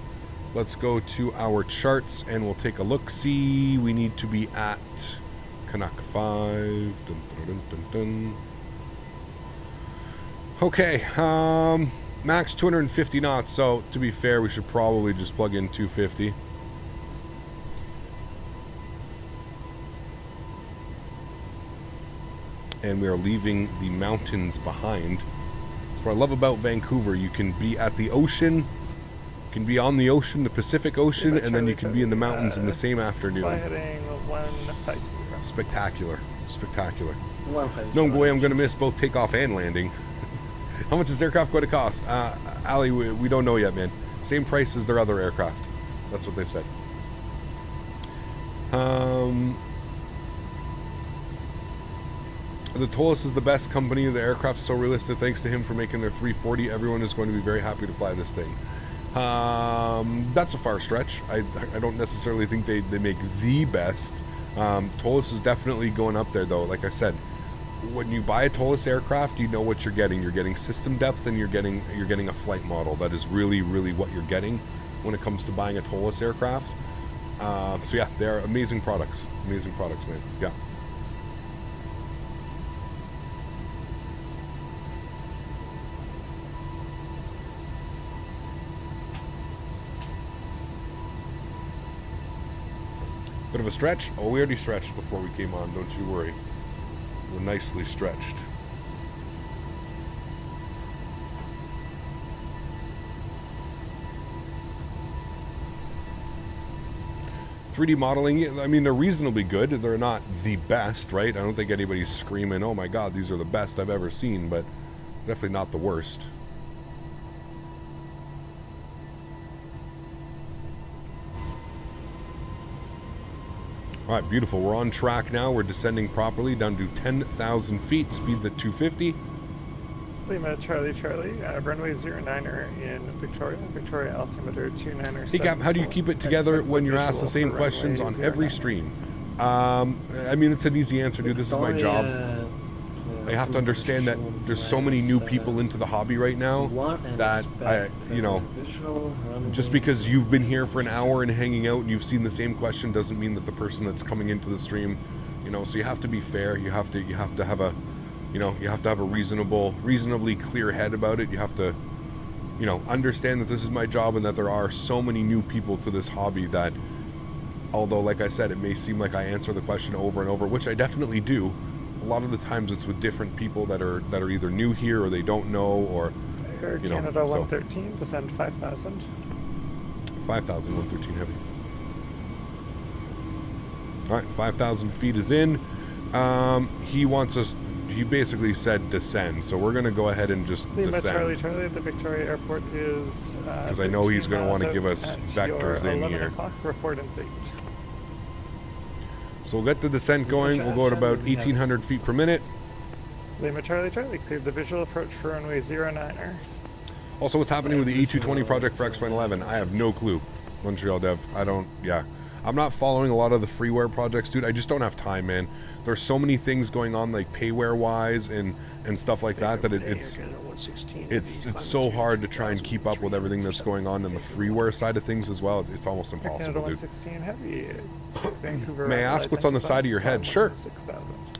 Let's go to our charts and we'll take a look-see. We need to be at Canuck 5. Dun, dun, dun, dun, dun. Okay, max 250 knots, so to be fair, we should probably just plug in 250. And we are leaving the mountains behind. That's what I love about Vancouver. You can be at the ocean, you can be on the ocean, the Pacific Ocean, and then you can be in the mountains in the same afternoon. Fly heading 150. Spectacular, spectacular. No way I'm going to miss both takeoff and landing. How much is aircraft going to cost? Ali, we don't know yet, man. Same price as their other aircraft. That's what they've said. The Toliss is the best company. The aircraft's so realistic. Thanks to him for making their 340. Everyone is going to be very happy to fly this thing. That's a far stretch. I don't necessarily think they make the best. Toliss is definitely going up there, though. Like I said, when you buy a Toliss aircraft, you know what you're getting. You're getting system depth, and you're getting a flight model. That is really, really what you're getting when it comes to buying a Toliss aircraft. So yeah, they're amazing products. Amazing products, man. Yeah. Bit of a stretch? Oh, we already stretched before we came on, don't you worry. We're nicely stretched. .3D modeling, I mean, they're reasonably good. They're not the best, right? I don't think anybody's screaming, oh my god, these are the best I've ever seen, but definitely not the worst. All right, beautiful. We're on track now. We're descending properly down to 10,000 feet. Speed's at 250. Lima Charlie Charlie, runway 09er in Victoria. Victoria altimeter 29er. Hey Cap, how do you keep it together when you're asked the same questions on every stream? I mean, it's an easy answer, dude. This is my job. I have to understand that there's so many new people into the hobby right now that just because you've been here for an hour and hanging out and you've seen the same question doesn't mean that the person that's coming into the stream, so you have to be fair. You have to have a, you have to have a reasonably clear head about it. You have to, understand that this is my job and that there are so many new people to this hobby that, although like I said, it may seem like I answer the question over and over, which I definitely do. A lot of the times it's with different people that are either new here or they don't know, or Air Canada 113, descend 5,000. 5,000, 113 heavy. All right, 5,000 feet is in. He basically said descend, so we're going to go ahead and just descend. Charlie Charlie, the Victoria Airport is... Because I know he's going to want to give us vectors in here. 11 o'clock, report in 8. So we'll get the descent going. We'll go at about 1,800 feet per minute. Lima Charlie Charlie, cleared the visual approach for runway 09er. Also, what's happening with the E220 project for X-Plane 11? I have no clue. Montreal Dev, I'm not following a lot of the freeware projects, dude. I just don't have time, man. There's so many things going on, like payware-wise and stuff like that, that it's so hard to try and keep up with everything that's going on in the freeware side of things as well. It's almost impossible, dude. 116 heavy. Vancouver. May I ask what's on the side of your head? Sure.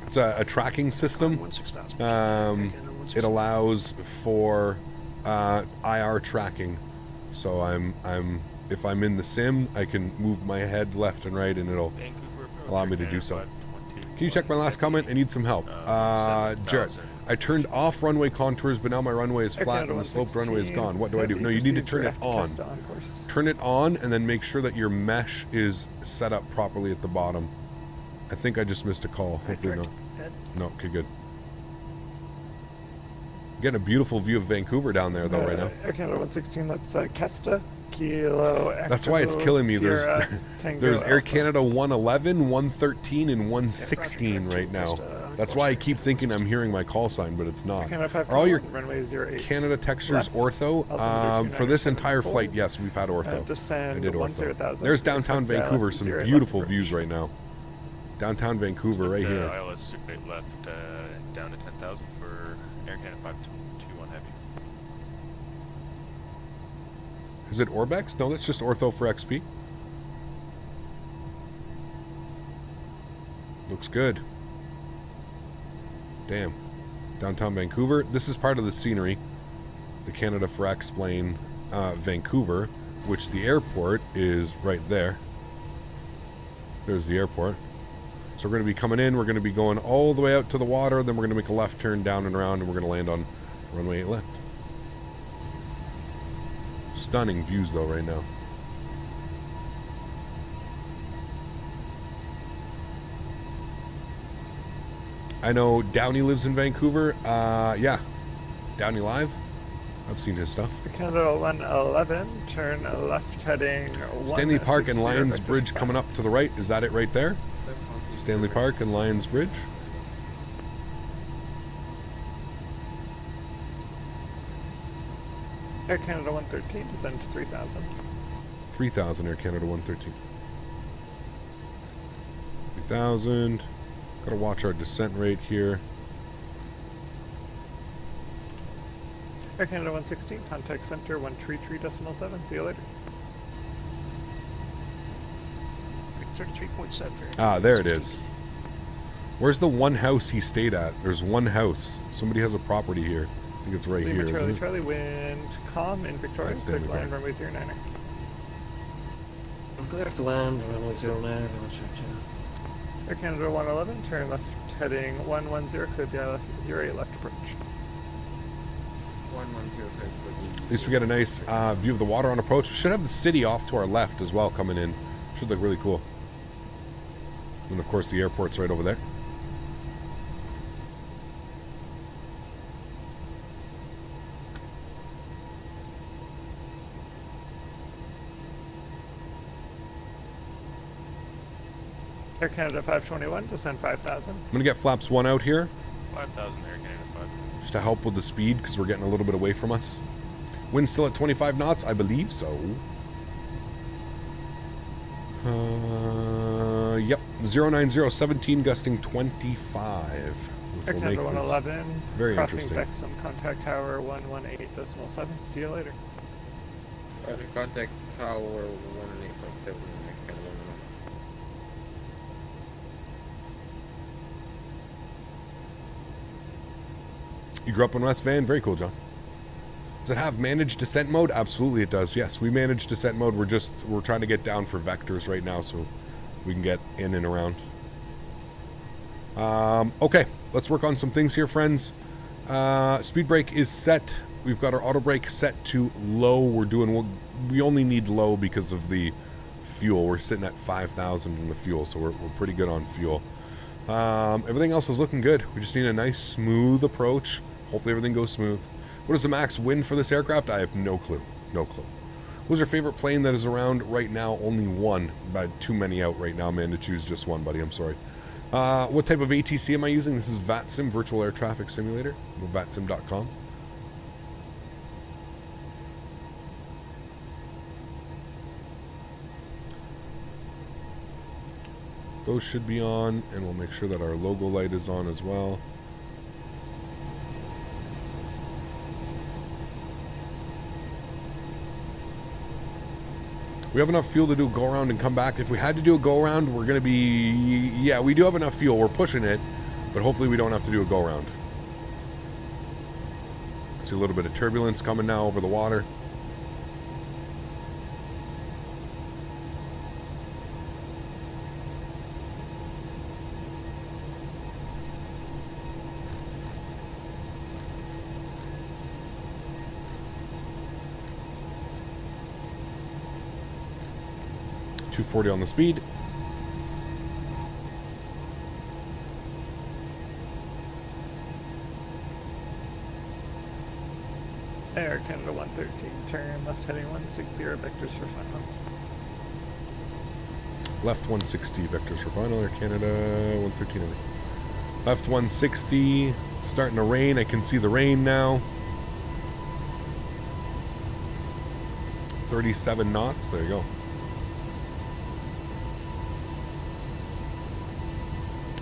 It's a tracking system. It allows for IR tracking. So if I'm in the sim, I can move my head left and right, and it'll allow me to do so. Can you check my last comment? I need some help. Jared, I turned off runway contours, but now my runway is flat and the sloped runway is gone. What do I do? No, you need to turn it on. Turn it on and then make sure that your mesh is set up properly at the bottom. I think I just missed a call. Hopefully not. No, okay, good. Getting a beautiful view of Vancouver down there, though, right now. Air Canada 116, that's Kesta, Kilo, Echo, That's why it's killing me. Sierra, There's Air Alpha. Canada 111, 113, and 116 right now. That's why I keep thinking I'm hearing my call sign, but it's not. Are all your runway 08 Canada textures ortho? For this entire flight, yes, we've had ortho. Descend I did ortho. 10,000. There's downtown Expect Vancouver, Dallas, some 08 beautiful left views right now. Downtown Vancouver right here. ILS Super 8 left down to 10,000 for Air Canada 521 Heavy. Is it Orbex? No, that's just ortho for XP. Looks good. Damn. Downtown Vancouver. This is part of the scenery. The Canada for X plane, Vancouver, which the airport is right there. There's the airport. So we're going to be coming in. We're going to be going all the way out to the water. Then we're going to make a left turn down and around, and we're going to land on runway 8 left. Stunning views, though, right now. I know Downey lives in Vancouver. Yeah. Downey Live. I've seen his stuff. Canada 111, turn left heading Stanley Park and 160 Lions Victor Bridge Sky. coming up to the right. Is that it right there? Stanley Park and Lions Bridge. Air Canada 113, descend to 3,000. 3,000 Air Canada 113. 3,000. Gotta watch our descent rate here. Air Canada 116, contact center 133.7. See you later. 33.7. Ah, there it is. Where's the one house he stayed at? There's one house. Somebody has a property here. I think it's right Lima here, Charlie, isn't it? Charlie, wind calm in Victoria. That's Clear Stanley to land, Park. runway 09. Clear to land, runway 09. Air Canada 111, turn left heading 110, clear the ILS 08 left approach. 110 clear for At least we got a nice view of the water on approach. We should have the city off to our left as well coming in. Should look really cool. And of course the airport's right over there. Air Canada 521, descend 5,000. I'm gonna get flaps 1 out here 5,000 Air Canada 5. just to help with the speed because we're getting a little bit away from us. Wind still at 25 knots, I believe so. Yep, 09017 gusting 25. Which Air will Canada make this 111, very crossing interesting. Bexham, contact tower 118.7. See you later. Roger, contact tower 118.7. You grew up in West Van? Very cool, John. Does it have managed descent mode? Absolutely it does. Yes, we manage descent mode. We're trying to get down for vectors right now so we can get in and around. Okay, let's work on some things here, friends. Speed brake is set. We've got our auto brake set to low. We only need low because of the fuel. We're sitting at 5,000 in the fuel, so we're pretty good on fuel. Everything else is looking good. We just need a nice smooth approach. Hopefully everything goes smooth. What is the max wind for this aircraft? I have no clue. No clue. What's your favorite plane that is around right now? Only one. But too many out right now, man, to choose just one, buddy. I'm sorry. What type of ATC am I using? This is VATSIM, Virtual Air Traffic Simulator. VATSIM.com. Those should be on, and we'll make sure that our logo light is on as well. We have enough fuel to do a go around and come back. If we had to do a go around, we're going to be... Yeah, we do have enough fuel. We're pushing it, but hopefully we don't have to do a go around. See a little bit of turbulence coming now over the water. .240 on the speed. Air Canada 113, turn left heading 160 vectors for final. Left 160 vectors for final. Air Canada 113. Left 160. Starting to rain. I can see the rain now. 37 knots. There you go.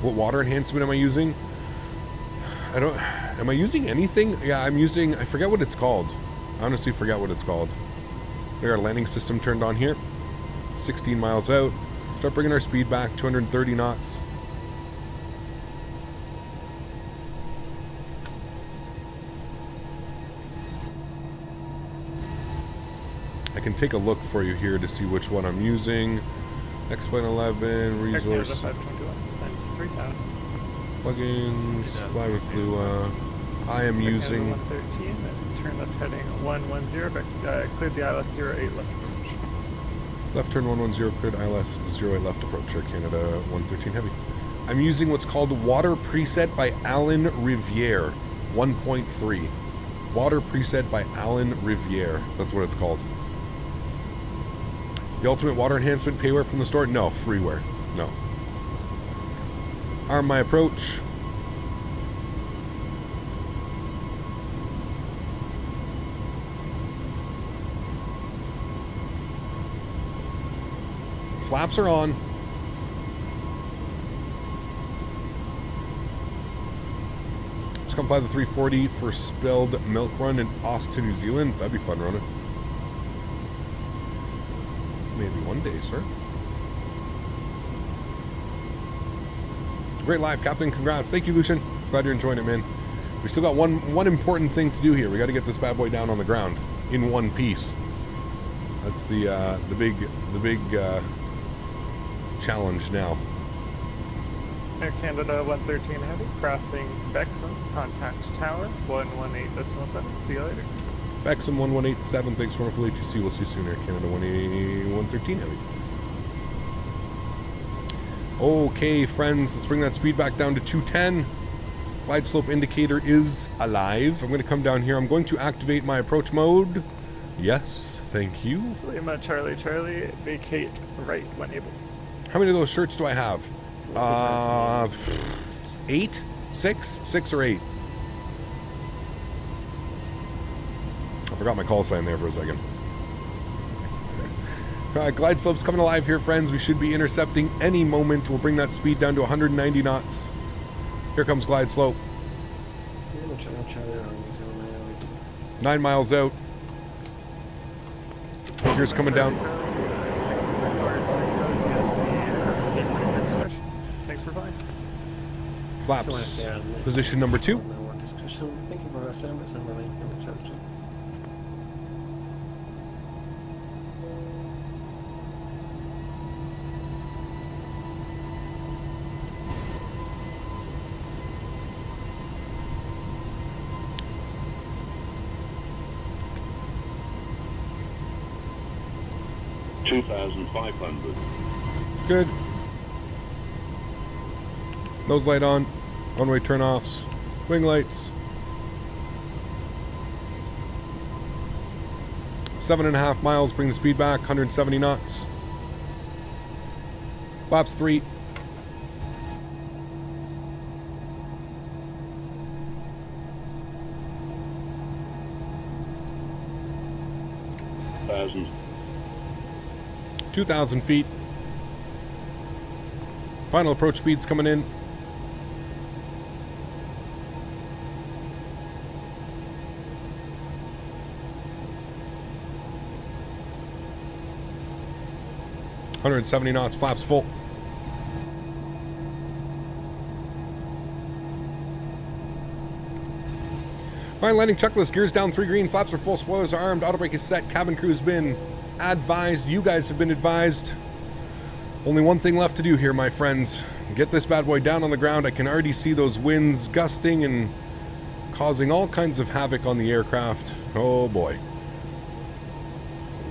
What water enhancement am I using? Am I using anything? Yeah, I'm using, I forget what it's called. I honestly forget what it's called. We got our landing system turned on here. 16 miles out. Start bringing our speed back, 230 knots. I can take a look for you here to see which one I'm using. X-Plane 11, resource. 3,000. Plugins, fly with Lua. I am using. 113, turn left heading 110, cleared the ILS 08 left approach. Left turn 110, cleared ILS 08 left approach, Air Canada 113 heavy. I'm using what's called Water Preset by Alan Riviere 1.3. Water Preset by Alan Riviere. That's what it's called. The ultimate water enhancement payware from the store? No, freeware. No. Arm my approach. Flaps are on. Just come fly the 340 for spilled milk run in Austin, New Zealand. That'd be fun running. Maybe one day, sir. Great live, Captain. Congrats. Thank you, Lucian. Glad you're enjoying it, man. We still got one important thing to do here. We got to get this bad boy down on the ground in one piece. That's the big challenge now. Air Canada 113 heavy, crossing Bexham, contact tower 118.7. See you later. Bexham 1187. Thanks for wonderful ATC. We'll see you soon. Air Canada 113 heavy. Okay, friends, let's bring that speed back down to 210. Glide slope indicator is alive. I'm going to come down here. I'm going to activate my approach mode. Yes, thank you. Lima Charlie Charlie, vacate right when able. How many of those shirts do I have? 8? 6? 6 or 8? I forgot my call sign there for a second. Alright, glide slope's coming alive here, friends. We should be intercepting any moment. We'll bring that speed down to 190 knots. Here comes glide slope. 9 miles out. Here's coming down. Thanks for flying. Flaps. Position number 2. Thank you for service and running in the church. $2,500. Good. Nose light on. One-way turn-offs. Wing lights. 7.5 miles. Bring the speed back. 170 knots. Flaps 3. $1,000. 2,000 feet. Final approach speed's coming in. $170 knots, flaps full. Alright, landing checklist. Gears down, 3 green, flaps are full, spoilers are armed, auto brake is set, cabin crew's been advised. You guys have been advised. Only one thing left to do here, my friends. Get this bad boy down on the ground. I can already see those winds gusting and causing all kinds of havoc on the aircraft. Oh boy.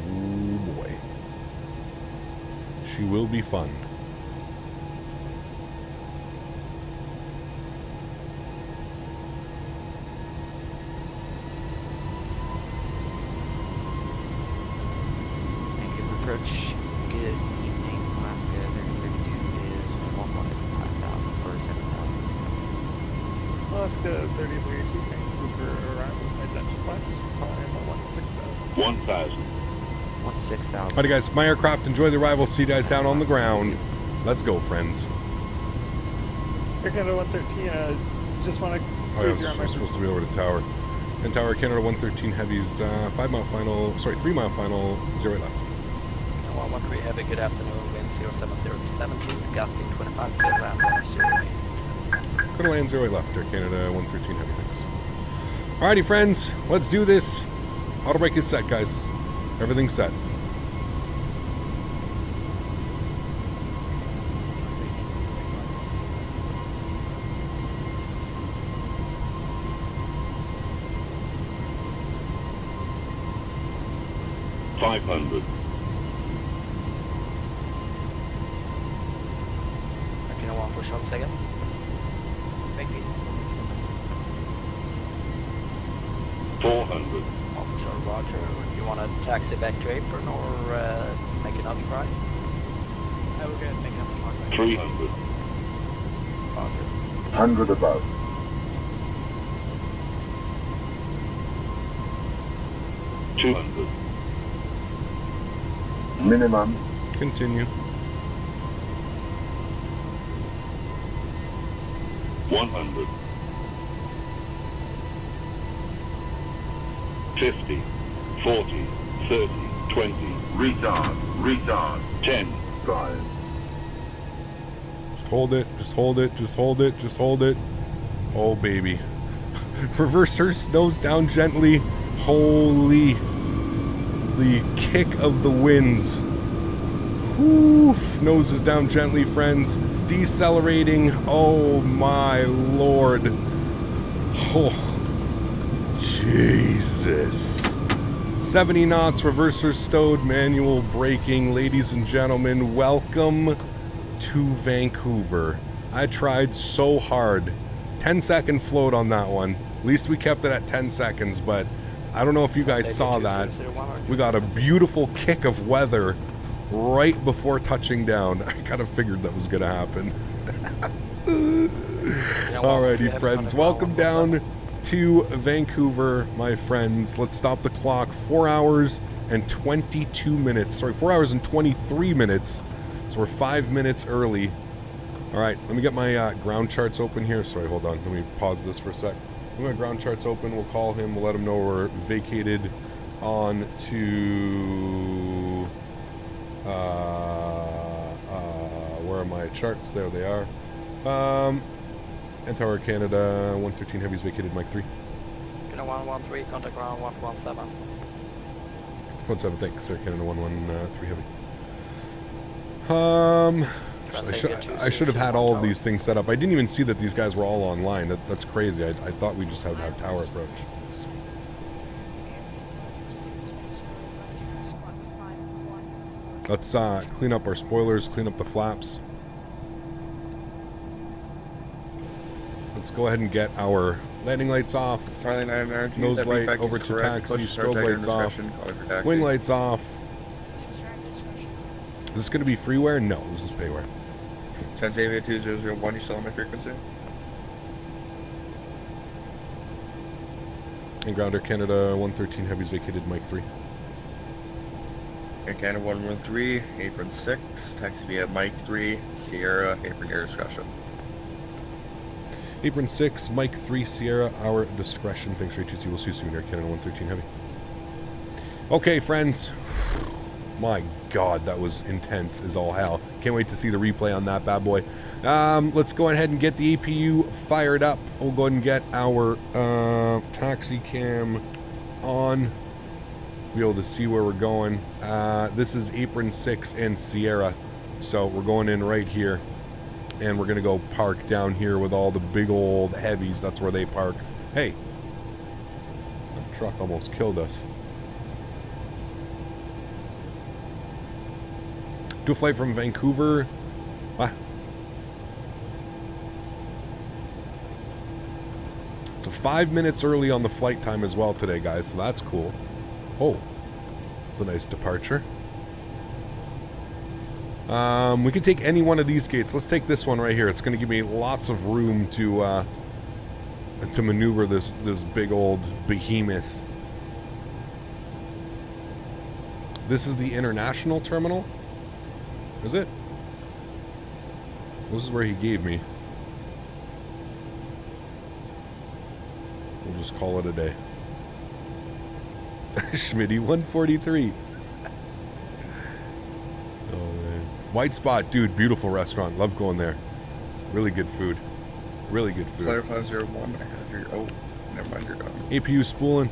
Oh boy. She will be fun. Alaska 33 Vancouver arrival identified. Climb 16,000. 16,000. Alrighty, guys. My aircraft, enjoy the arrival. See you guys down on the ground. Let's go, friends. Air Canada 113, just want to see if you're on my... We're supposed to be over to tower. And tower Canada 113 heavies, 5 mile final, sorry, 3 mile final, 0 left. 113 heavy, good afternoon, wind 070 to 17, gusting 25 kilogram, 0. Could land 0 left, Air Canada 113 heavy, thanks. Alrighty, friends, let's do this. Auto brake is set, guys. Everything's set. $500. Okay, now 1 for short second. Make it. 400. 1 for short, roger. You want to taxi back to apron or make another flight? I will go and make another flight. 300. Roger. 100 above. 200. Minimum. Continue. 100. 50. 40. 30. 20. Retard. Retard. 10. 5. Just hold it, just hold it, just hold it, just hold it. Oh, baby. Reversers, nose down gently. Holy. The kick of the winds. Oof. Noses down gently, friends. Decelerating. Oh, my Lord. Oh, Jesus. 70 knots, reversers stowed, manual braking. Ladies and gentlemen, welcome to Vancouver. I tried so hard. 10-second float on that one. At least we kept it at 10 seconds, but I don't know if you guys saw that. We got a beautiful kick of weather right before touching down. I kind of figured that was going to happen. Alrighty, friends. Welcome down to Vancouver, my friends. Let's stop the clock. 4 hours and 22 minutes. Sorry, 4 hours and 23 minutes. So we're 5 minutes early. Alright, let me get my ground charts open here. Sorry, hold on. Let me pause this for a sec. When my ground charts open, we'll call him. We'll let him know we're vacated on to... where are my charts? There they are. And Tower Canada 113 heavies vacated, Mike 3. Canada 113, contact ground 117. 17, thanks. Air Canada 113 heavy. I should have had all of these things set up. I didn't even see that these guys were all online. That's crazy. I thought we just had to have tower approach. Let's clean up our spoilers, clean up the flaps. Let's go ahead and get our landing lights off, nose light over to taxi, strobe lights off, wing lights off. Is this going to be freeware? No, this is payware. Statewi 2001, you still on my frequency? And Grounder Canada 113 heavies vacated, Mike 3. Air Canada 113, apron 6, taxi via Mike 3, Sierra, apron air discretion. Apron 6, Mike 3, Sierra, our discretion. Thanks for ATC. We'll see you soon, Air Canada 113 heavy. Okay, friends. My God, that was intense as all hell. Can't wait to see the replay on that bad boy. Let's go ahead and get the APU fired up. We'll go ahead and get our taxi cam on. Be able to see where we're going. This is apron 6 and Sierra. So we're going in right here. And we're going to go park down here with all the big old heavies. That's where they park. Hey. That truck almost killed us. Do a flight from Vancouver. Ah. So 5 minutes early on the flight time as well today, guys. So that's cool. Oh. It's a nice departure. We can take any one of these gates. Let's take this one right here. It's going to give me lots of room to to maneuver this big old behemoth. This is the international terminal? Is it? This is where he gave me. We'll just call it a day. Smitty 143. Oh man. White Spot, dude, beautiful restaurant. Love going there. Really good food. Really good food. Flyer 501, I have your, oh, never mind, you're gone. APU spooling.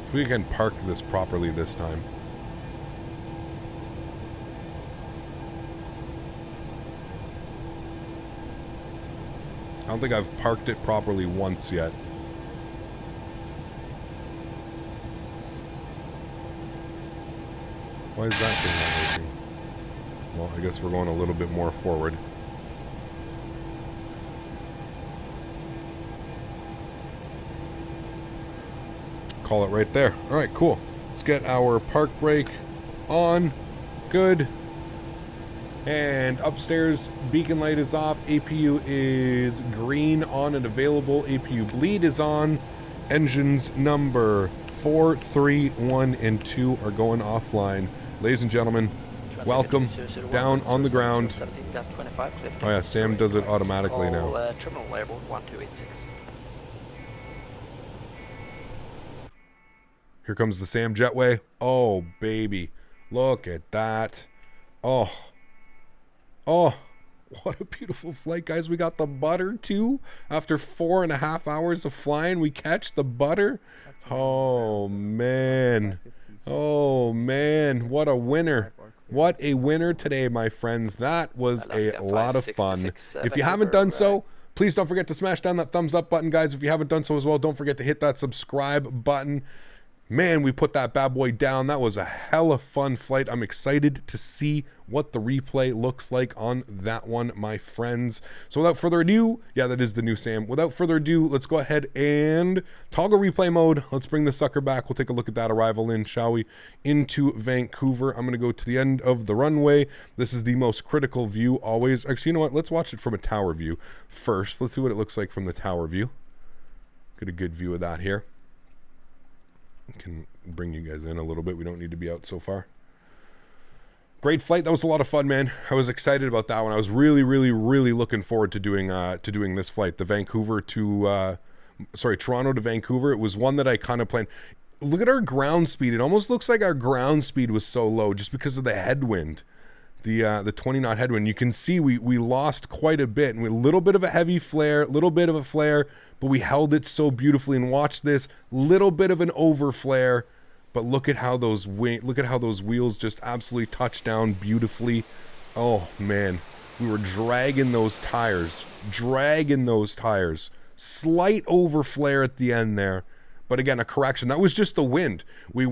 If we can park this properly this time. I don't think I've parked it properly once yet. Why is that thing not working? Well, I guess we're going a little bit more forward. Call it right there. All right, cool. Let's get our park brake on. Good. And upstairs, beacon light is off. APU is green, on and available. APU bleed is on. Engines number 4, 3, 1, and 2 are going offline. Ladies and gentlemen, welcome down on the ground. Oh yeah, Sam does it automatically now. Terminal airborne 1286. Here comes the Sam Jetway. Oh, baby. Look at that. Oh. Oh. What a beautiful flight, guys. We got the butter, too. After 4.5 hours of flying, we catch the butter. Oh, man. Oh, man. What a winner. What a winner today, my friends. That was a lot of fun. If you haven't done so, please don't forget to smash down that thumbs up button, guys. If you haven't done so as well, don't forget to hit that subscribe button. Man, we put that bad boy down. That was a hella fun flight. I'm excited to see what the replay looks like on that one, my friends. So without further ado, yeah, that is the new Sam. Without further ado, let's go ahead and toggle replay mode. Let's bring the sucker back. We'll take a look at that arrival in, shall we, into Vancouver. I'm going to go to the end of the runway. This is the most critical view always. Actually, you know what? Let's watch it from a tower view first. Let's see what it looks like from the tower view. Get a good view of that here. Can bring you guys in a little bit. We don't need to be out so far. Great flight. That was a lot of fun, man. I was excited about that one. I was really looking forward to doing this flight, the Vancouver to Toronto to Vancouver. It was one that I kind of planned. Look at our ground speed. It almost looks like our ground speed was so low just because of the headwind. The 20 knot headwind. You can see we lost quite a bit, and we a little bit of a heavy flare, little bit of a flare, but we held it so beautifully. And watch this little bit of an over flare, but look at how those wheels just absolutely touch down beautifully. Oh man, we were dragging those tires. Slight over flare at the end there, but again, a correction. That was just the wind. We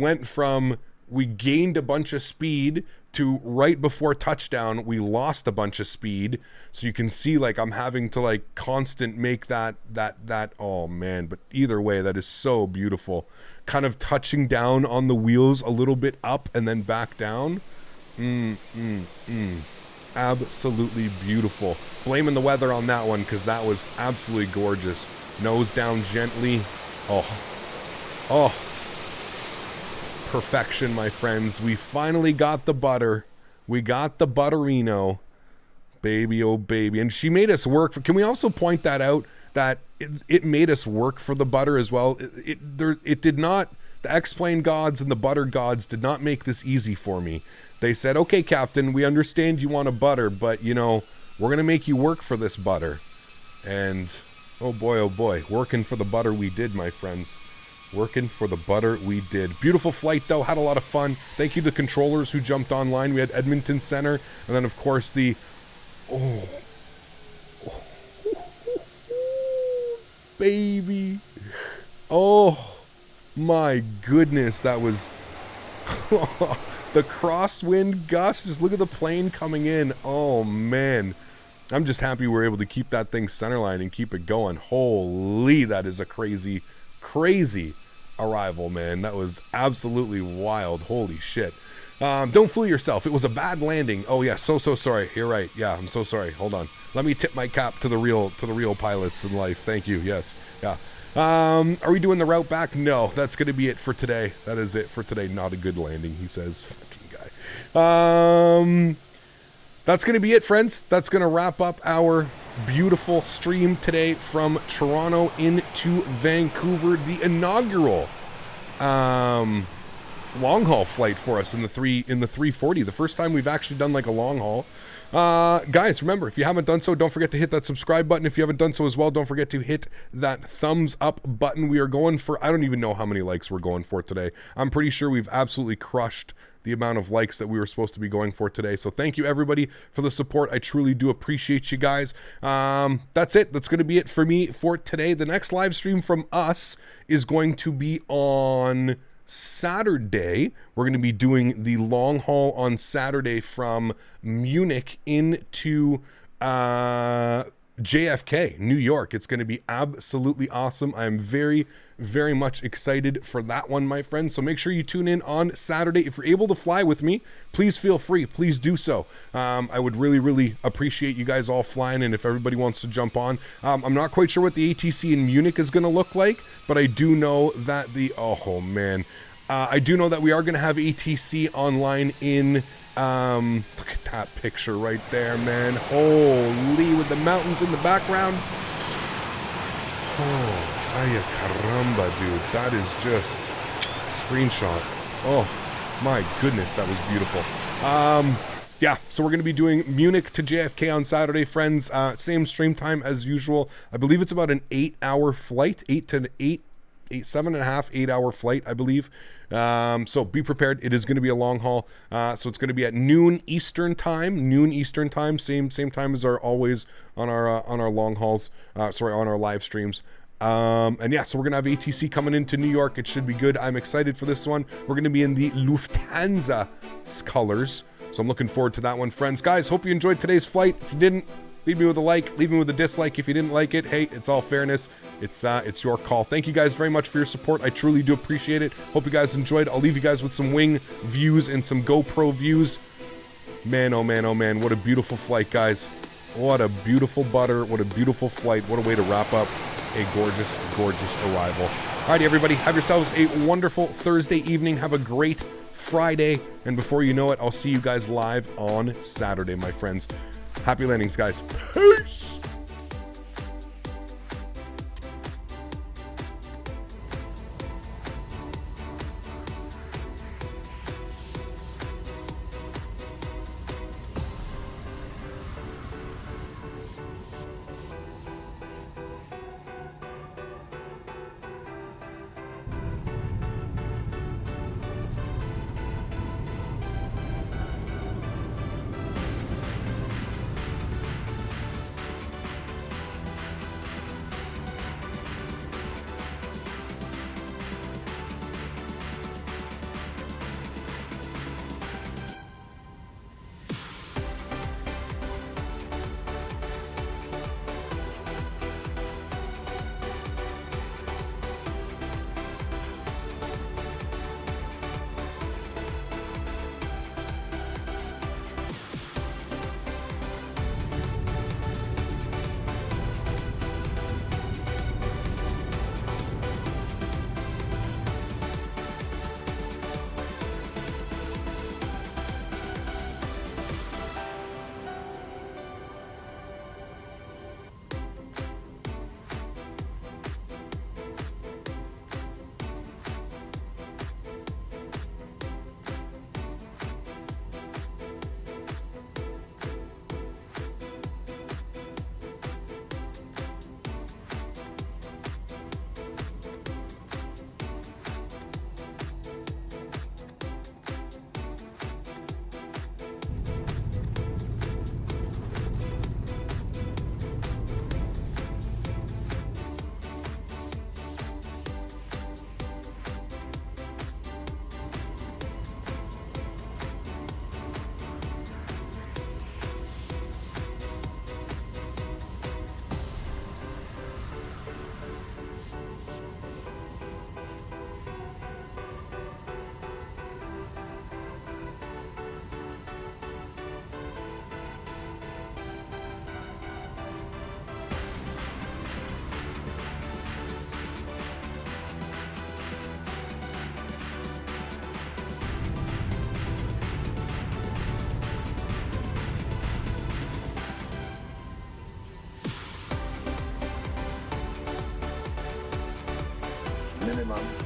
gained a bunch of speed to right before touchdown, we lost a bunch of speed. So you can see, like, I'm having to, like, constant make that, oh man, but either way, that is so beautiful. Kind of touching down on the wheels a little bit up and then back down. Absolutely beautiful. Blaming the weather on that one because that was absolutely gorgeous. Nose down gently. Oh. Perfection, my friends. We finally got the butter. We got the butterino. Baby, oh baby. And she made us work. Can we also point that out, that it made us work for the butter as well? It did not, the X-Plane gods and the butter gods did not make this easy for me. They said, okay, Captain, we understand you want a butter, but, you know, we're going to make you work for this butter. And, oh boy, working for the butter we did, my friends. Working for the butter we did. Beautiful flight, though. Had a lot of fun. Thank you to the controllers who jumped online. We had Edmonton Center. And then, of course, baby. Oh, my goodness. That was... the crosswind gust. Just look at the plane coming in. Oh, man. I'm just happy we're able to keep that thing centerline and keep it going. Holy, that is a crazy arrival, man. That was absolutely wild. Holy shit. Don't fool yourself. It was a bad landing. Oh yeah, so sorry. You're right. Yeah, I'm so sorry. Hold on. Let me tip my cap to the real pilots in life. Thank you. Yes. Yeah. Are we doing the route back? No, that's going to be it for today. That is it for today. Not a good landing, he says. Fucking guy. That's going to be it, friends. That's going to wrap up our beautiful stream today from Toronto into Vancouver. The inaugural long haul flight for us in the 340. The first time we've actually done like a long haul. Guys, remember, if you haven't done so, don't forget to hit that subscribe button. If you haven't done so as well, don't forget to hit that thumbs up button. We are going for, I don't even know how many likes we're going for today. I'm pretty sure we've absolutely crushed the amount of likes that we were supposed to be going for today. So thank you everybody for the support. I truly do appreciate you guys. That's it. That's going to be it for me for today. The next live stream from us is going to be on Saturday. We're going to be doing the long haul on Saturday from Munich into JFK, New York. It's going to be absolutely awesome. I'm very, very much excited for that one, my friends. So make sure you tune in on Saturday. If you're able to fly with me, please feel free. Please do so. I would really, really appreciate you guys all flying, and if everybody wants to jump on. I'm not quite sure what the ATC in Munich is going to look like, but I do know that I do know that we are going to have ATC online in look at that picture right there, man. Holy, with the mountains in the background. Oh, ay caramba, dude. That is just screenshot. Oh my goodness, that was beautiful. Yeah, so we're going to be doing Munich to JFK on Saturday, friends. Same stream time as usual. I believe it's about an 8-hour flight, 7.5-8 hour flight, I believe. So be prepared. It is going to be a long haul. So it's going to be at noon Eastern time, same time as always on our long hauls, on our live streams. And yeah, so we're going to have ATC coming into New York. It should be good. I'm excited for this one. We're going to be in the Lufthansa colors. So I'm looking forward to that one, friends. Guys, hope you enjoyed today's flight. If you didn't, leave me with a like, leave me with a dislike. If you didn't like it, hey, it's all fairness. It's your call. Thank you guys very much for your support. I truly do appreciate it. Hope you guys enjoyed. I'll leave you guys with some wing views and some GoPro views. Man, oh man, oh man, what a beautiful flight, guys. What a beautiful butter. What a beautiful flight. What a way to wrap up a gorgeous, gorgeous arrival. Alrighty, everybody, have yourselves a wonderful Thursday evening. Have a great Friday. And before you know it, I'll see you guys live on Saturday, my friends. Happy landings, guys. Peace! minimum.